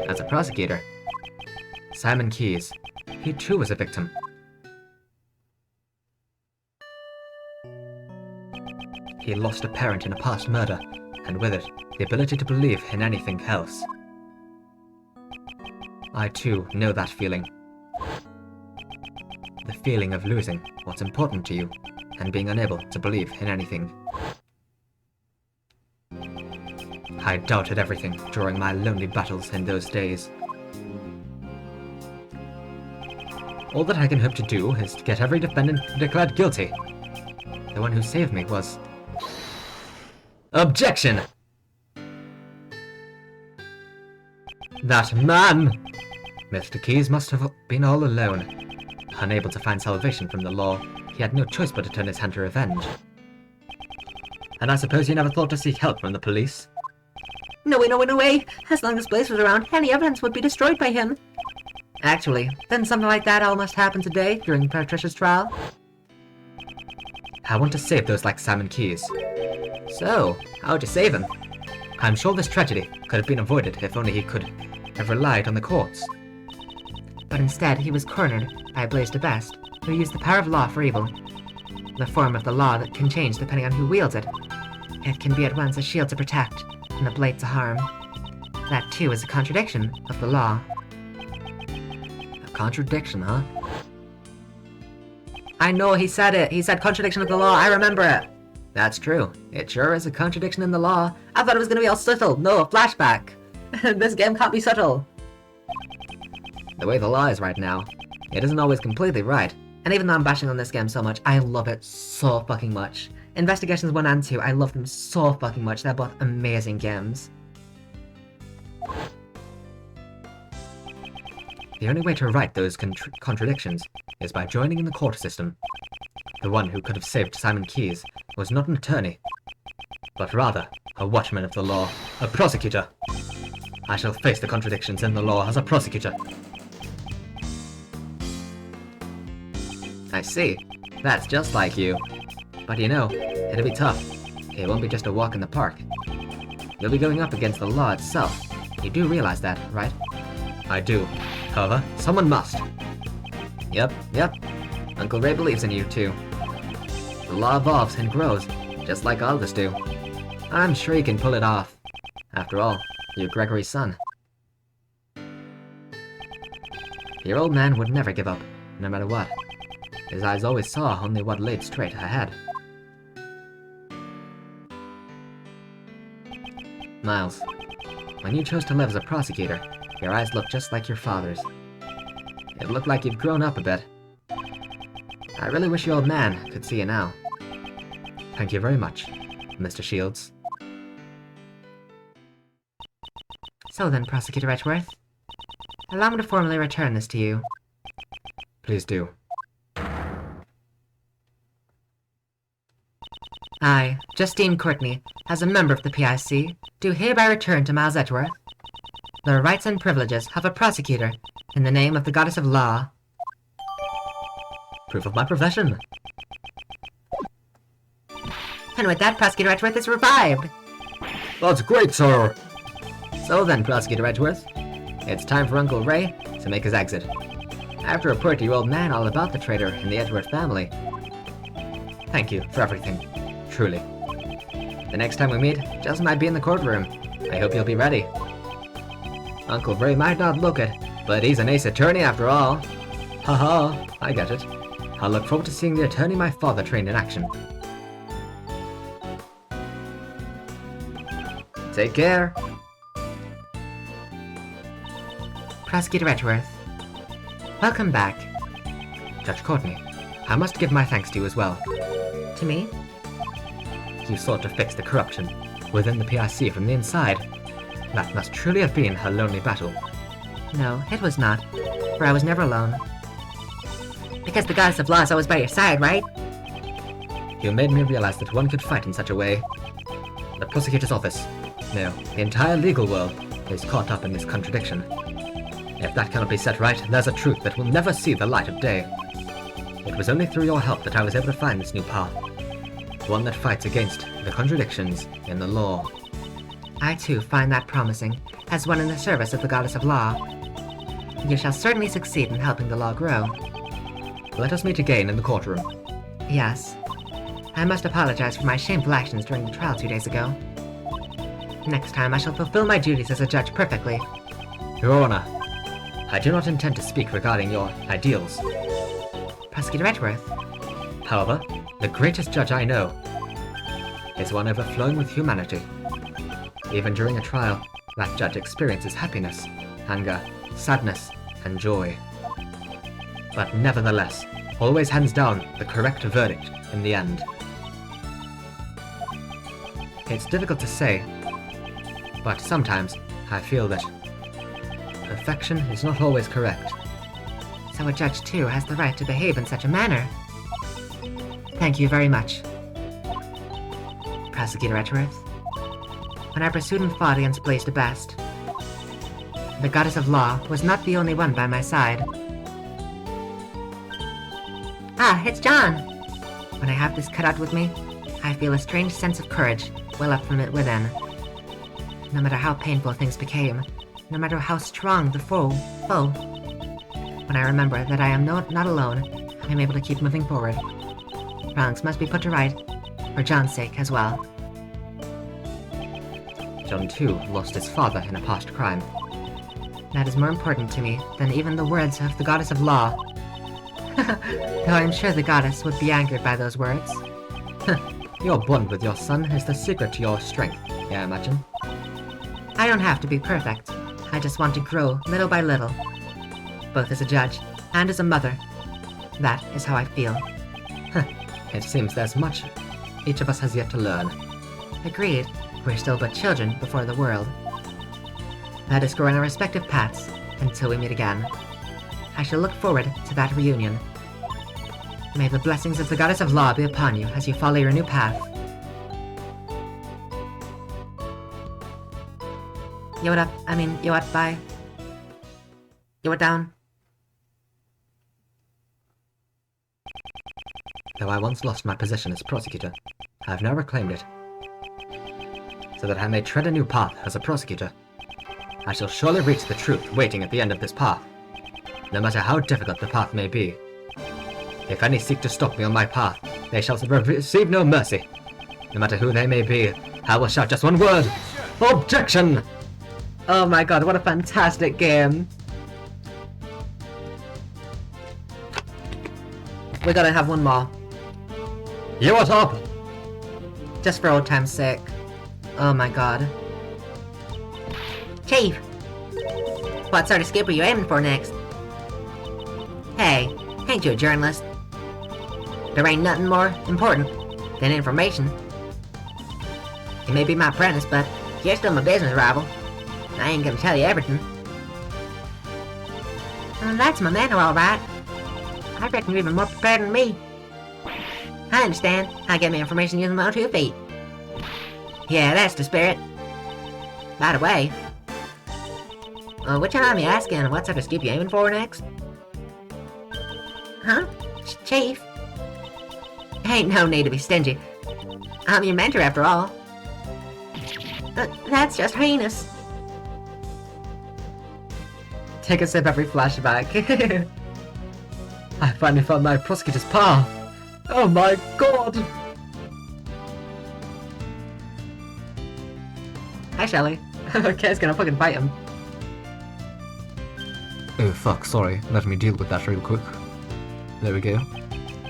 As a prosecutor? Simon Keyes, he too was a victim. He lost a parent in a past murder, and with it, the ability to believe in anything else. I too know that feeling. The feeling of losing what's important to you, and being unable to believe in anything. I doubted everything during my lonely battles in those days. All that I can hope to do is to get every defendant declared guilty. The one who saved me was... Objection! That man! Mr. Keyes must have been all alone. Unable to find salvation from the law, he had no choice but to turn his hand to revenge. And I suppose you never thought to seek help from the police? no way. As long as Blaze was around, any evidence would be destroyed by him. Actually, didn't something like that almost happen today during Patricia's trial? I want to save those like Simon Keyes. So, how'd you save him? I'm sure this tragedy could have been avoided if only he could have relied on the courts. But instead, he was cornered by Blaze the Best, who used the power of law for evil. The form of the law that can change depending on who wields it. It can be at once a shield to protect and a blade to harm. That too is a contradiction of the law. A contradiction, huh? I know, he said it. He said contradiction of the law. I remember it. That's true. It sure is a contradiction in the law. I thought it was going to be all subtle. No, a flashback. This game can't be subtle. The way the law is right now, it isn't always completely right. And even though I'm bashing on this game so much, I love it so fucking much. Investigations 1 and 2, I love them so fucking much. They're both amazing games. The only way to right those contradictions is by joining in the court system. The one who could have saved Simon Keyes was not an attorney, but rather a watchman of the law, a prosecutor. I shall face the contradictions in the law as a prosecutor. I see. That's just like you. But you know, it'll be tough. It won't be just a walk in the park. You'll be going up against the law itself. You do realize that, right? I do. However, someone must. Yep. Uncle Ray believes in you, too. The law evolves and grows, just like all of us do. I'm sure you can pull it off. After all, you're Gregory's son. Your old man would never give up, no matter what. His eyes always saw only what laid straight ahead. Miles, when you chose to live as a prosecutor, your eyes looked just like your father's. It looked like you've grown up a bit. I really wish your old man could see you now. Thank you very much, Mr. Shields. So then, Prosecutor Edgeworth, allow me to formally return this to you. Please do. I, Justine Courtney, as a member of the PIC, do hereby return to Miles Edgeworth the rights and privileges of a prosecutor in the name of the Goddess of Law. Proof of my profession. And with that, Prosecutor Edgeworth is revived! That's great, sir! So then, Prosecutor Edgeworth, it's time for Uncle Ray to make his exit. I have to report to your old man all about the traitor in the Edgeworth family. Thank you for everything. Truly. The next time we meet, just might be in the courtroom. I hope you'll be ready. Uncle Ray might not look it, but he's an ace attorney after all. Haha, I get it. I'll look forward to seeing the attorney my father trained in action. Take care. Prosecutor Edgeworth, welcome back. Judge Courtney, I must give my thanks to you as well. To me? You sought to fix the corruption within the PIC from the inside. That must truly have been a lonely battle. No, it was not, for I was never alone. Because the Goddess of Law is always by your side, right? You made me realize that one could fight in such a way. The prosecutor's office, no, the entire legal world, is caught up in this contradiction. If that cannot be set right, there's a truth that will never see the light of day. It was only through your help that I was able to find this new path. One that fights against the contradictions in the law. I too find that promising, as one in the service of the Goddess of Law. You shall certainly succeed in helping the law grow. Let us meet again in the courtroom. Yes. I must apologize for my shameful actions during the trial 2 days ago. Next time I shall fulfill my duties as a judge perfectly. Your Honor, I do not intend to speak regarding your ideals. Prosecutor Edgeworth. However, the greatest judge I know is one overflowing with humanity. Even during a trial, that judge experiences happiness, anger, sadness, and joy. But nevertheless, always hands down the correct verdict in the end. It's difficult to say, but sometimes I feel that perfection is not always correct. So a judge too has the right to behave in such a manner. Thank you very much, Prosecutor Edgeworth. When I pursued and fought against Blaze the Best, the Goddess of Law was not the only one by my side. Ah, it's John! When I have this cut out with me, I feel a strange sense of courage well up from it within. No matter how painful things became, no matter how strong the foe, when I remember that I am not alone, I am able to keep moving forward. Wrongs must be put to right, for John's sake as well. John too lost his father in a past crime. That is more important to me than even the words of the Goddess of Law. Though I'm sure the goddess would be angered by those words. Your bond with your son is the secret to your strength, I imagine. I don't have to be perfect. I just want to grow little by little. Both as a judge and as a mother. That is how I feel. It seems there's much each of us has yet to learn. Agreed. We're still but children before the world. Let us grow in our respective paths until we meet again. I shall look forward to that reunion. May the blessings of the Goddess of Law be upon you as you follow your new path. Yo, what up? I mean, yo, what? Bye. Yo, what down? Though I once lost my position as prosecutor, I have now reclaimed it, so that I may tread a new path as a prosecutor. I shall surely reach the truth waiting at the end of this path, no matter how difficult the path may be. If any seek to stop me on my path, they shall receive no mercy. No matter who they may be, I will shout just one word: OBJECTION! Oh my god, what a fantastic game. We gotta have one more. You what's up? Just for old time's sake. Oh my god. Chief, what sort of scoop are you aiming for next? Hey, ain't you a journalist? There ain't nothing more important than information. You may be my apprentice, but you're still my business rival. I ain't gonna tell you everything. That's my manner, alright. I reckon you're even more prepared than me. I understand. I get my information using my own 2 feet. Yeah, that's the spirit. By the way, which arm you asking? What sort of scoop you aiming for next? Huh? Chief? Ain't no need to be stingy. I'm your mentor after all. That's just heinous. Take a sip every flashback. I finally found my prosecutor's path. Oh my god. Hi, Shelly. Okay, it's gonna fucking fight him. Oh fuck, sorry. Let me deal with that real quick. There we go.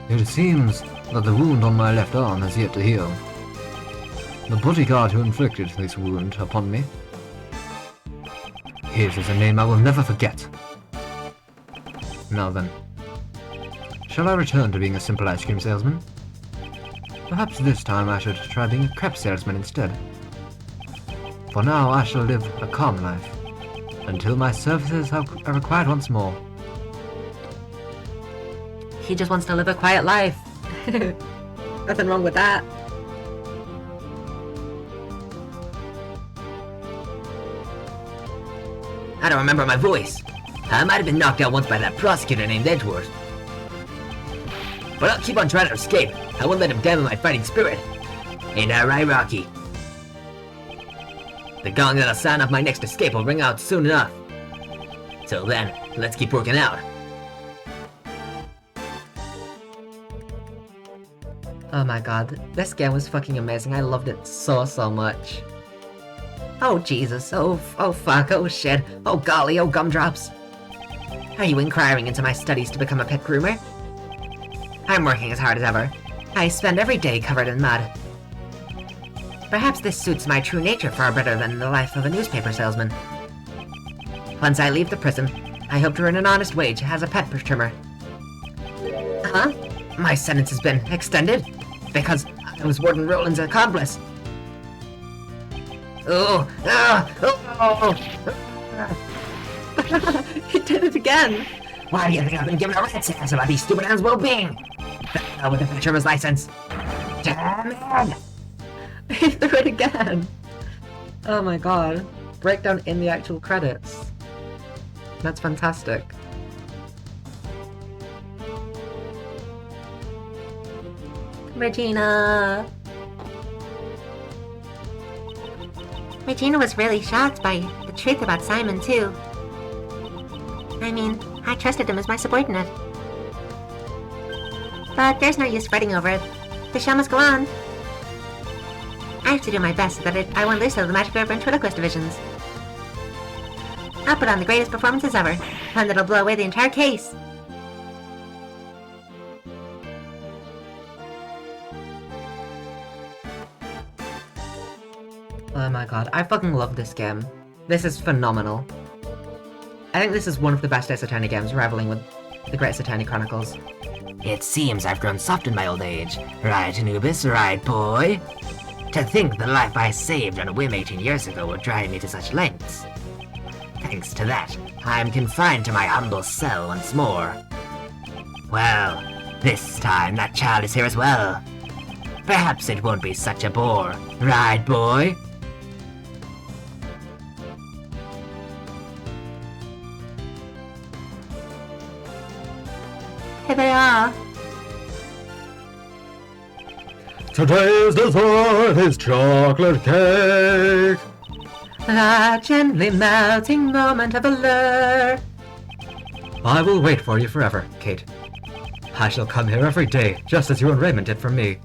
It seems that the wound on my left arm has yet to heal. The bodyguard who inflicted this wound upon me, his is a name I will never forget. Now then, shall I return to being a simple ice cream salesman? Perhaps this time I should try being a crepe salesman instead. For now I shall live a calm life, until my services are required once more. He just wants to live a quiet life. Nothing wrong with that. I don't remember my voice. I might have been knocked out once by that prosecutor named Edgeworth. But I'll keep on trying to escape. I won't let him dampen my fighting spirit. Ain't that right, Rocky? The gong that'll sound off my next escape will ring out soon enough. Till then, let's keep working out. Oh my god, this game was fucking amazing. I loved it so much. Oh Jesus, oh fuck, oh shit, oh golly, oh gumdrops. Are you inquiring into my studies to become a pet groomer? I'm working as hard as ever. I spend every day covered in mud. Perhaps this suits my true nature far better than the life of a newspaper salesman. Once I leave the prison, I hope to earn an honest wage as a pet trimmer. Huh? My sentence has been extended? Because I was Warden Roland's accomplice. Oh! He did it again! Why do you think I've been given a rat's ass about these stupid animals' well-being? The hell with the pet trimmer's license. Damn it! He threw it again! Oh my god. Breakdown in the actual credits. That's fantastic. Regina. Regina was really shocked by the truth about Simon, too. I mean, I trusted him as my subordinate. But there's no use fretting over it. The show must go on. I have to do my best so that I won't lose to the Magic River and Twiddlequist divisions. I'll put on the greatest performances ever, one that'll blow away the entire case. Oh my god, I fucking love this game. This is phenomenal. I think this is one of the best Ace Attorney games, rivaling with the Great Attorney Chronicles. It seems I've grown soft in my old age. Right, Anubis, right, boy? To think the life I saved on a whim 18 years ago would drive me to such lengths. Thanks to that, I'm confined to my humble cell once more. Well, this time that child is here as well. Perhaps it won't be such a bore, right, boy? Here they are. Today's dessert is chocolate cake. A gently melting moment of allure. I will wait for you forever, Kate. I shall come here every day, just as you and Raymond did for me.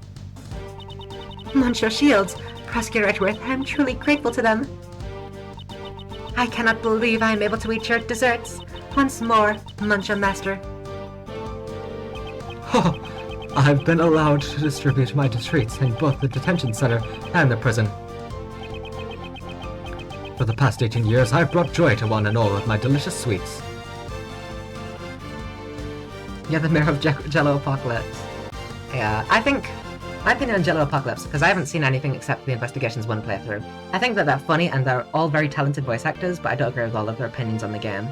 Monsieur Shields, Prosecutor Edgeworth, I am truly grateful to them. I cannot believe I am able to eat your desserts. Once more, Monsieur Master. Oh, I've been allowed to distribute my treats in both the detention center and the prison. For the past 18 years, I've brought joy to one and all with my delicious sweets. You're the mayor of Jello Apocalypse. Yeah, I think my opinion on Jello Apocalypse, because I haven't seen anything except the Investigations 1 playthrough. I think that they're funny and they're all very talented voice actors, but I don't agree with all of their opinions on the game.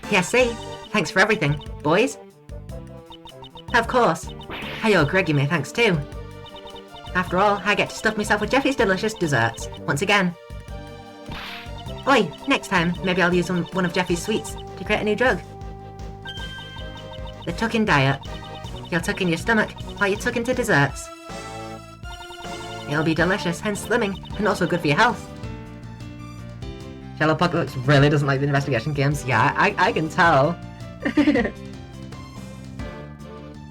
Yes, see? Thanks for everything, boys. Of course. I owe Greg you my thanks too. After all, I get to stuff myself with Jeffy's delicious desserts, once again. Oi, next time, maybe I'll use one of Jeffy's sweets to create a new drug. The tuck-in diet. You'll tuck in your stomach while you tuck into desserts. It'll be delicious, hence slimming, and also good for your health. Jello Apocalypse really doesn't like the investigation games. Yeah, I can tell.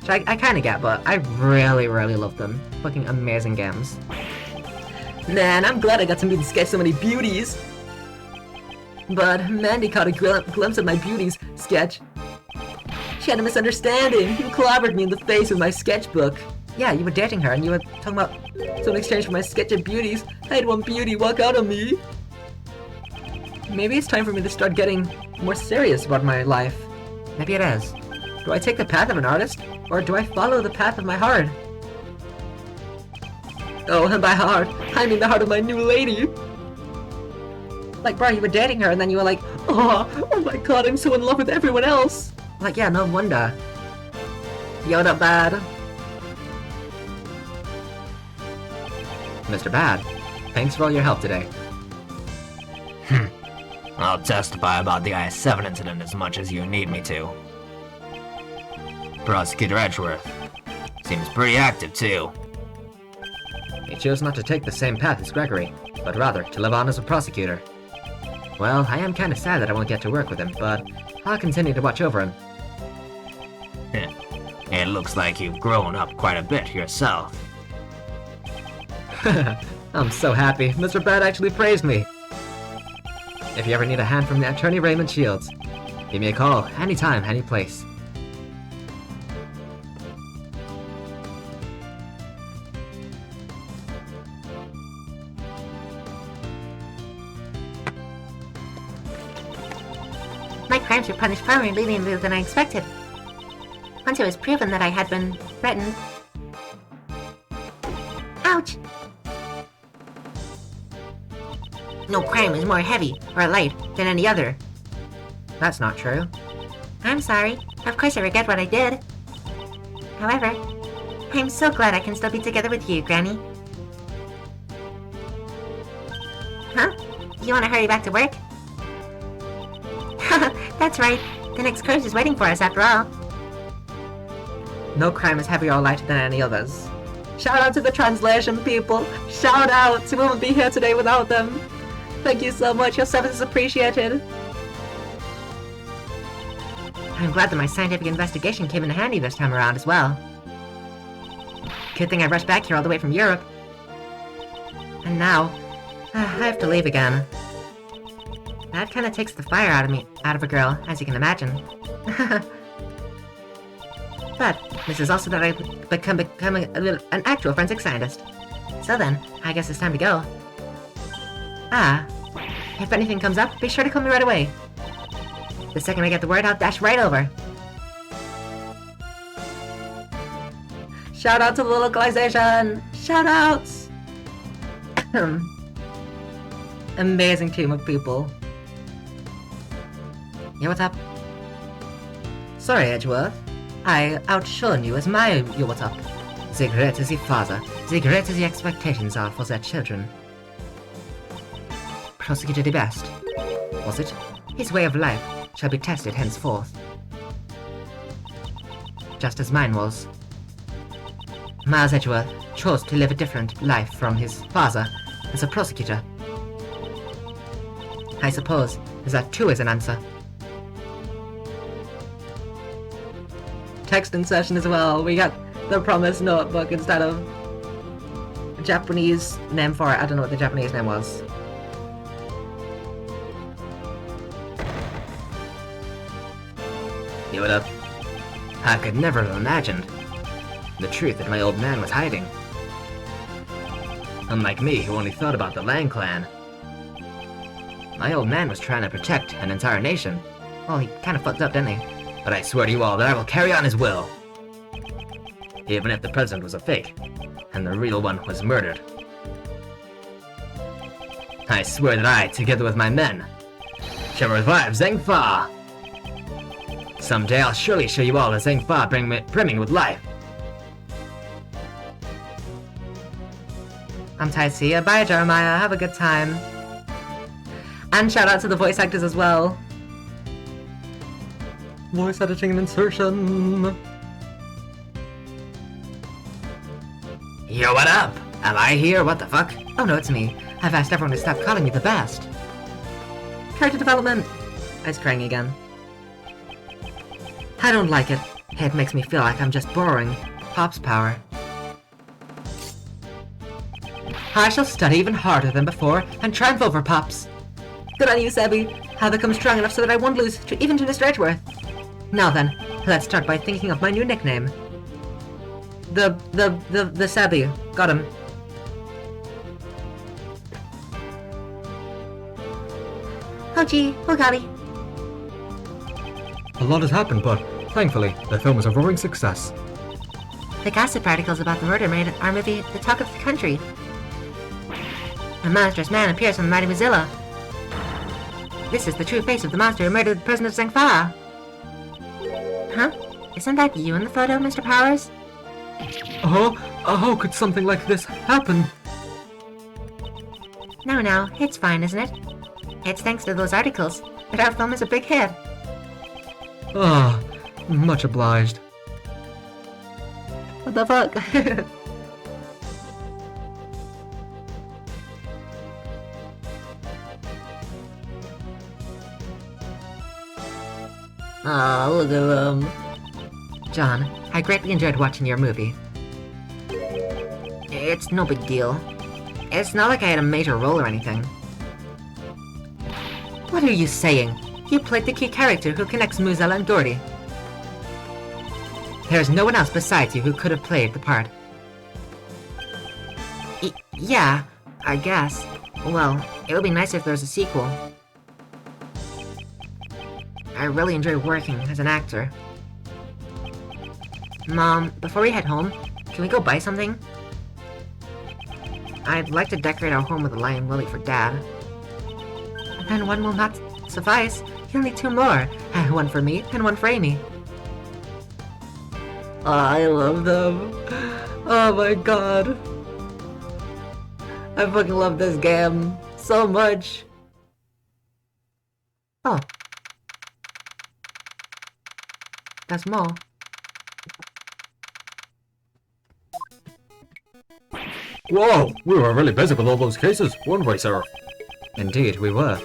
Which I kind of get, but I really, really love them. Fucking amazing games. Man, I'm glad I got to meet and sketch so many beauties. But Mandy caught a glimpse of my beauties sketch. She had a misunderstanding. You clobbered me in the face with my sketchbook. Yeah, you were dating her and you were talking about, so in exchange for my sketch of beauties, I had one beauty walk out on me. Maybe it's time for me to start getting more serious about my life. Maybe it is. Do I take the path of an artist, or do I follow the path of my heart? Oh, and by heart, I mean the heart of my new lady. Like, bro, you were dating her and then you were like, oh my god, I'm so in love with everyone else. Like, yeah, no wonder. Yoda Bad. Mr. Bad, thanks for all your help today. I'll testify about the I-7 incident as much as you need me to. Prosecutor Edgeworth. Seems pretty active, too. He chose not to take the same path as Gregory, but rather to live on as a prosecutor. Well, I am kinda sad that I won't get to work with him, but I'll continue to watch over him. It looks like you've grown up quite a bit yourself. I'm so happy. Mr. Bad actually praised me. If you ever need a hand from the attorney Raymond Shields, give me a call, anytime, any place. My crimes were punished far more leniently than I expected. Once it was proven that I had been threatened. Ouch! No crime is more heavy or light than any other. That's not true. I'm sorry. Of course I regret what I did. However, I'm so glad I can still be together with you, Granny. Huh? You want to hurry back to work? That's right. The next cruise is waiting for us after all. No crime is heavier or lighter than any others. Shout out to the translation people! Shout out! We wouldn't be here today without them! Thank you so much, your service is appreciated! I'm glad that my scientific investigation came in handy this time around as well. Good thing I rushed back here all the way from Europe. And now, I have to leave again. That kinda takes the fire out of a girl, as you can imagine. But this is also that I've become an actual forensic scientist. So then, I guess it's time to go. Ah, if anything comes up, be sure to call me right away. The second I get the word, I'll dash right over. Shout out to the localization! Shout outs! Amazing team of people. Yeah, what's up? Sorry, Edgeworth. I outshone you as my you what's up. The great is the father, the great as the expectations are for their children. Prosecuted the best. Was it? His way of life shall be tested henceforth. just as mine was. Miles Edgeworth chose to live a different life from his father as a prosecutor. I suppose that too is an answer. Text in session as well. We got the Promise Notebook instead of a Japanese name for it. I don't know what the Japanese name was. Give it up. I could never have imagined the truth that my old man was hiding. Unlike me, who only thought about the Lang clan. My old man was trying to protect an entire nation. Well, he kind of fucked up, didn't he? But I swear to you all that I will carry on his will. Even if the president was a fake, and the real one was murdered. I swear that I, together with my men, shall revive Zhengfa. Someday I'll surely show you all the Zhengfa brimming with life. I'm tired. See ya. Bye, Jeremiah. Have a good time. And shout out to the voice actors as well. Voice editing and insertion. Yo, what up? Am I here? What the fuck? Oh no, it's me. I've asked everyone to stop calling me the best. Character development. I was crying again. I don't like it. It makes me feel like I'm just borrowing Pop's power. I shall study even harder than before and triumph over Pops. Good on you, Sebby. I'll become strong enough so that I won't lose even to Mr. Edgeworth. Now then, let's start by thinking of my new nickname. The Sebby. Got him. Oh gee, oh golly. A lot has happened, but thankfully, the film is a roaring success. The gossip articles about the murder made our movie the talk of the country. A monstrous man appears from the mighty Mozilla. This is the true face of the monster who murdered the president of Zhengfa. Huh? Isn't that you in the photo, Mr. Powers? How could something like this happen? No, it's fine, isn't it? It's thanks to those articles that our film is a big hit. Much obliged. What the fuck? Aw, look at them. John, I greatly enjoyed watching your movie. It's no big deal. It's not like I had a major role or anything. What are you saying? You played the key character who connects Muzella and Doherty. There's no one else besides you who could have played the part. Yeah, I guess. Well, it would be nice if there was a sequel. I really enjoy working as an actor. Mom, before we head home, can we go buy something? I'd like to decorate our home with a lion lily for Dad. And then one will not suffice. You'll need two more. One for me and one for Amy. Oh, I love them. Oh my god. I fucking love this game so much. Oh. That's more. Whoa, we were really busy with all those cases, weren't we, sir? Indeed, we were.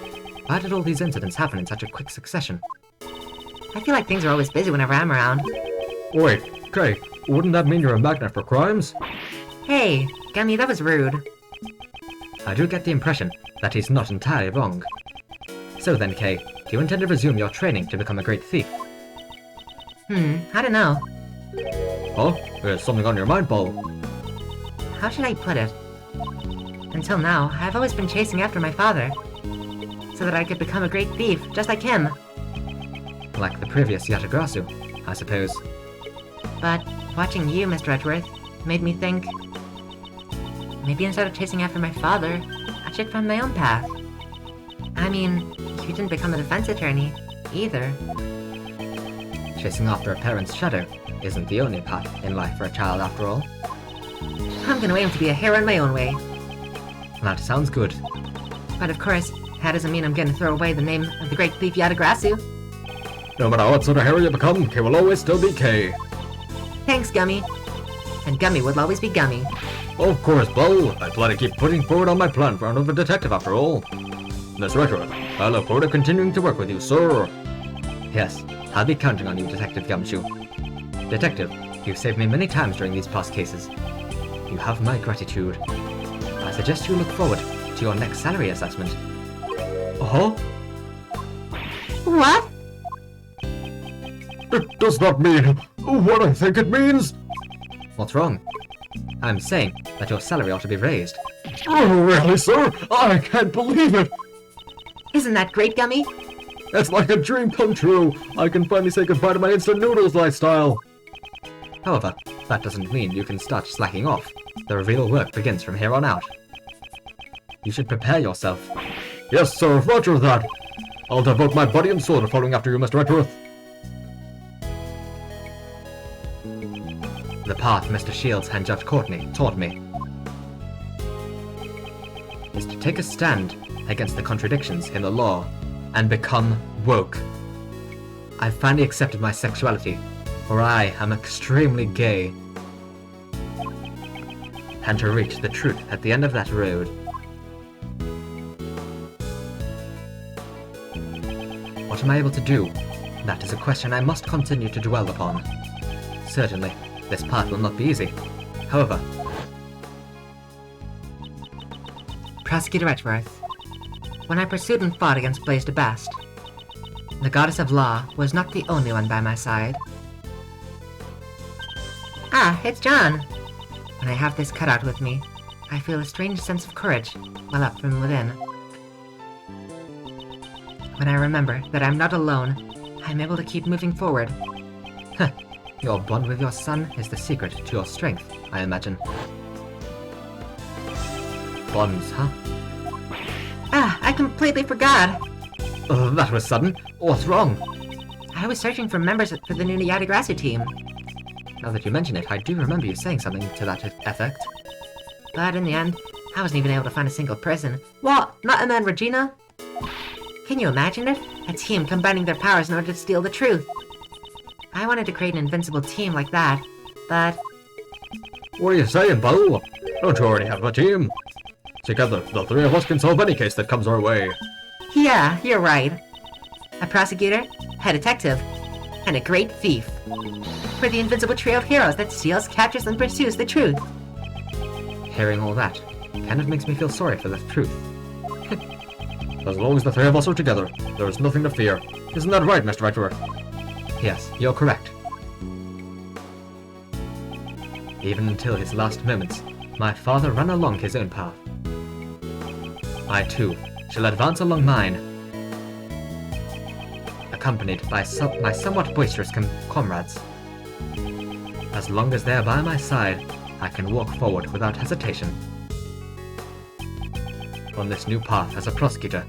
Why did all these incidents happen in such a quick succession? I feel like things are always busy whenever I'm around. Wait, Kay, wouldn't that mean you're a magnet for crimes? Hey, Gummy, that was rude. I do get the impression that he's not entirely wrong. So then, Kay, do you intend to resume your training to become a great thief? I don't know. Oh, there's something on your mind, Paul. How should I put it? Until now, I've always been chasing after my father, so that I could become a great thief, just like him. Like the previous Yatagrasu, I suppose. But watching you, Mr. Edgeworth, made me think... maybe instead of chasing after my father, I should find my own path. I mean, you didn't become a defense attorney, either. Chasing after a parent's shadow isn't the only path in life for a child, after all. I'm gonna aim to be a hero in my own way. That sounds good. But of course, that doesn't mean I'm gonna throw away the name of the great thief Yatagrasu. No matter what sort of hero you become, Kay will always still be Kay. Thanks, Gummy. And Gummy will always be Gummy. Of course, Bull. I plan to keep putting forward on my plan for another detective after all. Miss Redworth, I look forward to continuing to work with you, sir. Yes, I'll be counting on you, Detective Gumshoe. Detective, you've saved me many times during these past cases. You have my gratitude. I suggest you look forward to your next salary assessment. Uh-huh. What? It does not mean what I think it means. What's wrong? I'm saying that your salary ought to be raised. Oh, really, sir? I can't believe it. Isn't that great, Gummy? It's like a dream come true. I can finally say goodbye to my instant noodles lifestyle. However, that doesn't mean you can start slacking off. The real work begins from here on out. You should prepare yourself. Yes, sir, roger that. I'll devote my body and soul to following after you, Mr. Redworth. The path Mr. Shields and Judge Courtney taught me is to take a stand against the contradictions in the law and become woke. I've finally accepted my sexuality, for I am extremely gay. And to reach the truth at the end of that road. What am I able to do? That is a question I must continue to dwell upon. Certainly, this path will not be easy. However, Prosecutor Edgeworth, when I pursued and fought against Blaise de Bast, the goddess of law was not the only one by my side. Ah, it's John. When I have this cut out with me, I feel a strange sense of courage well up from within. When I remember that I'm not alone, I'm able to keep moving forward. your bond with your son is the secret to your strength, I imagine. Bonds, huh? Ah, I completely forgot. That was sudden. What's wrong? I was searching for members for the new Yadigrasu team, Now that you mention it, I do remember you saying something to that effect. but in the end, I wasn't even able to find a single person. What? Not Emma and Regina? Can you imagine it? A team combining their powers in order to steal the truth. I wanted to create an invincible team like that, but What are you saying, Bull? Don't you already have a team? Together, the three of us can solve any case that comes our way. yeah, you're right. A prosecutor, a detective, and a great thief. We're the invincible trio of heroes that steals, captures, and pursues the truth. Hearing all that kind of makes me feel sorry for the truth. As long as the three of us are together, there is nothing to fear. Isn't that right, Mr. Redworth? Yes, you're correct. Even until his last moments, my father ran along his own path. I too shall advance along mine, accompanied by my somewhat boisterous comrades. As long as they are by my side, I can walk forward without hesitation. On this new path as a prosecutor.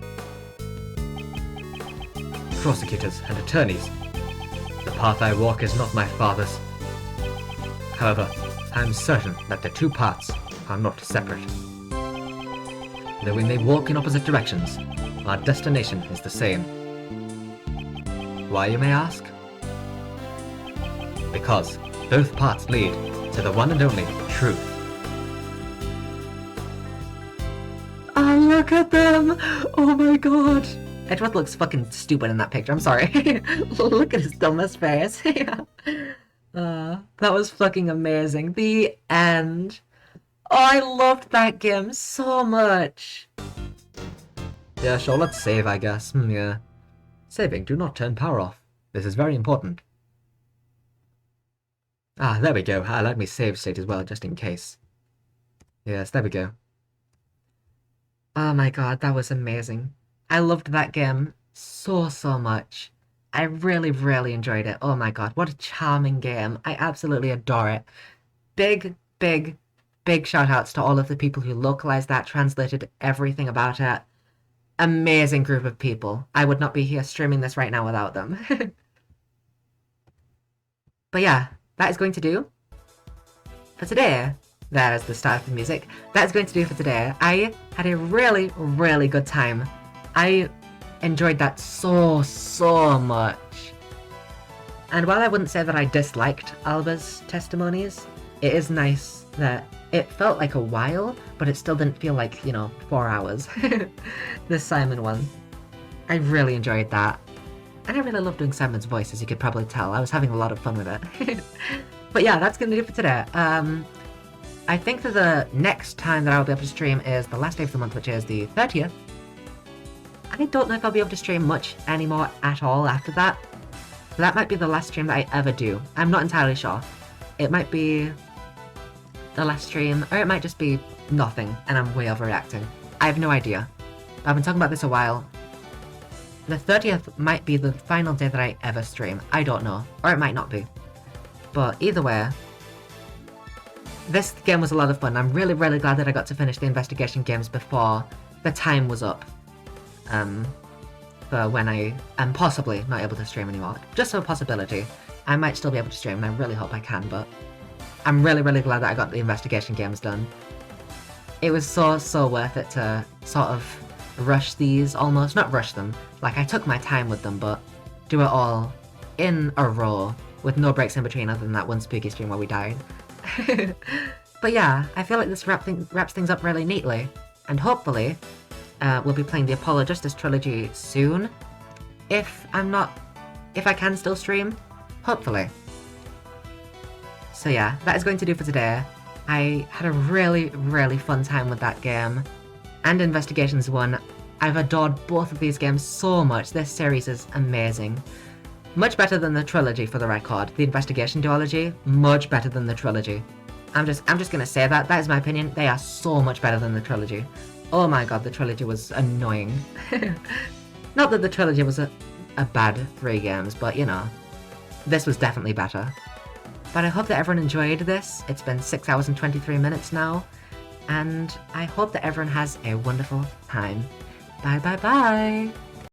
Prosecutors and attorneys. The path I walk is not my father's. However, I am certain that the two paths are not separate. Though we may walk in opposite directions, our destination is the same. Why, you may ask? Because both paths lead to the one and only truth. Oh, look at them! Oh my god! Edgeworth looks fucking stupid in that picture, I'm sorry. Look at his dumbest face. Yeah. That was fucking amazing. The end. Oh, I loved that game so much. Yeah, sure, let's save, I guess. Yeah. Saving, do not turn power off. This is very important. Ah, there we go. Let me save state as well, just in case. Yes, there we go. Oh my god, that was amazing. I loved that game so much. I really, really enjoyed it. Oh my god, what a charming game. I absolutely adore it. Big shout outs to all of the people who localized that, translated everything about it. Amazing group of people. I would not be here streaming this right now without them. But yeah, that is going to do for today. There's the start of the music. That's going to do for today. I had a really, really good time. I enjoyed that so much. And while I wouldn't say that I disliked Alba's testimonies, it is nice that it felt like a while, but it still didn't feel like, 4 hours. This Simon one. I really enjoyed that. And I really love doing Simon's voice, as you could probably tell. I was having a lot of fun with it. But yeah, that's gonna do it for today. I think that the next time that I'll be able to stream is the last day of the month, which is the 30th. I don't know if I'll be able to stream much anymore at all after that. That might be the last stream that I ever do. I'm not entirely sure. It might be the last stream, or it might just be nothing, and I'm way overreacting. I have no idea. I've been talking about this a while. The 30th might be the final day that I ever stream. I don't know. Or it might not be. But either way, this game was a lot of fun. I'm really, really glad that I got to finish the investigation games before the time was up. For when I am possibly not able to stream anymore. Just a possibility. I might still be able to stream, and I really hope I can, but I'm really, really glad that I got the investigation games done. It was so worth it to sort of rush these, almost. Not rush them. Like, I took my time with them, but do it all in a row, with no breaks in between other than that one spooky stream where we died. But yeah, I feel like this wraps things up really neatly, and hopefully we'll be playing the Apollo Justice trilogy soon. If I can still stream, hopefully. So yeah, that is going to do for today. I had a really, really fun time with that game. And Investigations 1. I've adored both of these games so much. This series is amazing. Much better than the trilogy, for the record. The Investigation duology, much better than the trilogy. I'm just gonna say that. That is my opinion. They are so much better than the trilogy. Oh my god, the trilogy was annoying. Not that the trilogy was a bad 3 games, but this was definitely better. But I hope that everyone enjoyed this. It's been 6 hours and 23 minutes now, and I hope that everyone has a wonderful time. Bye bye bye!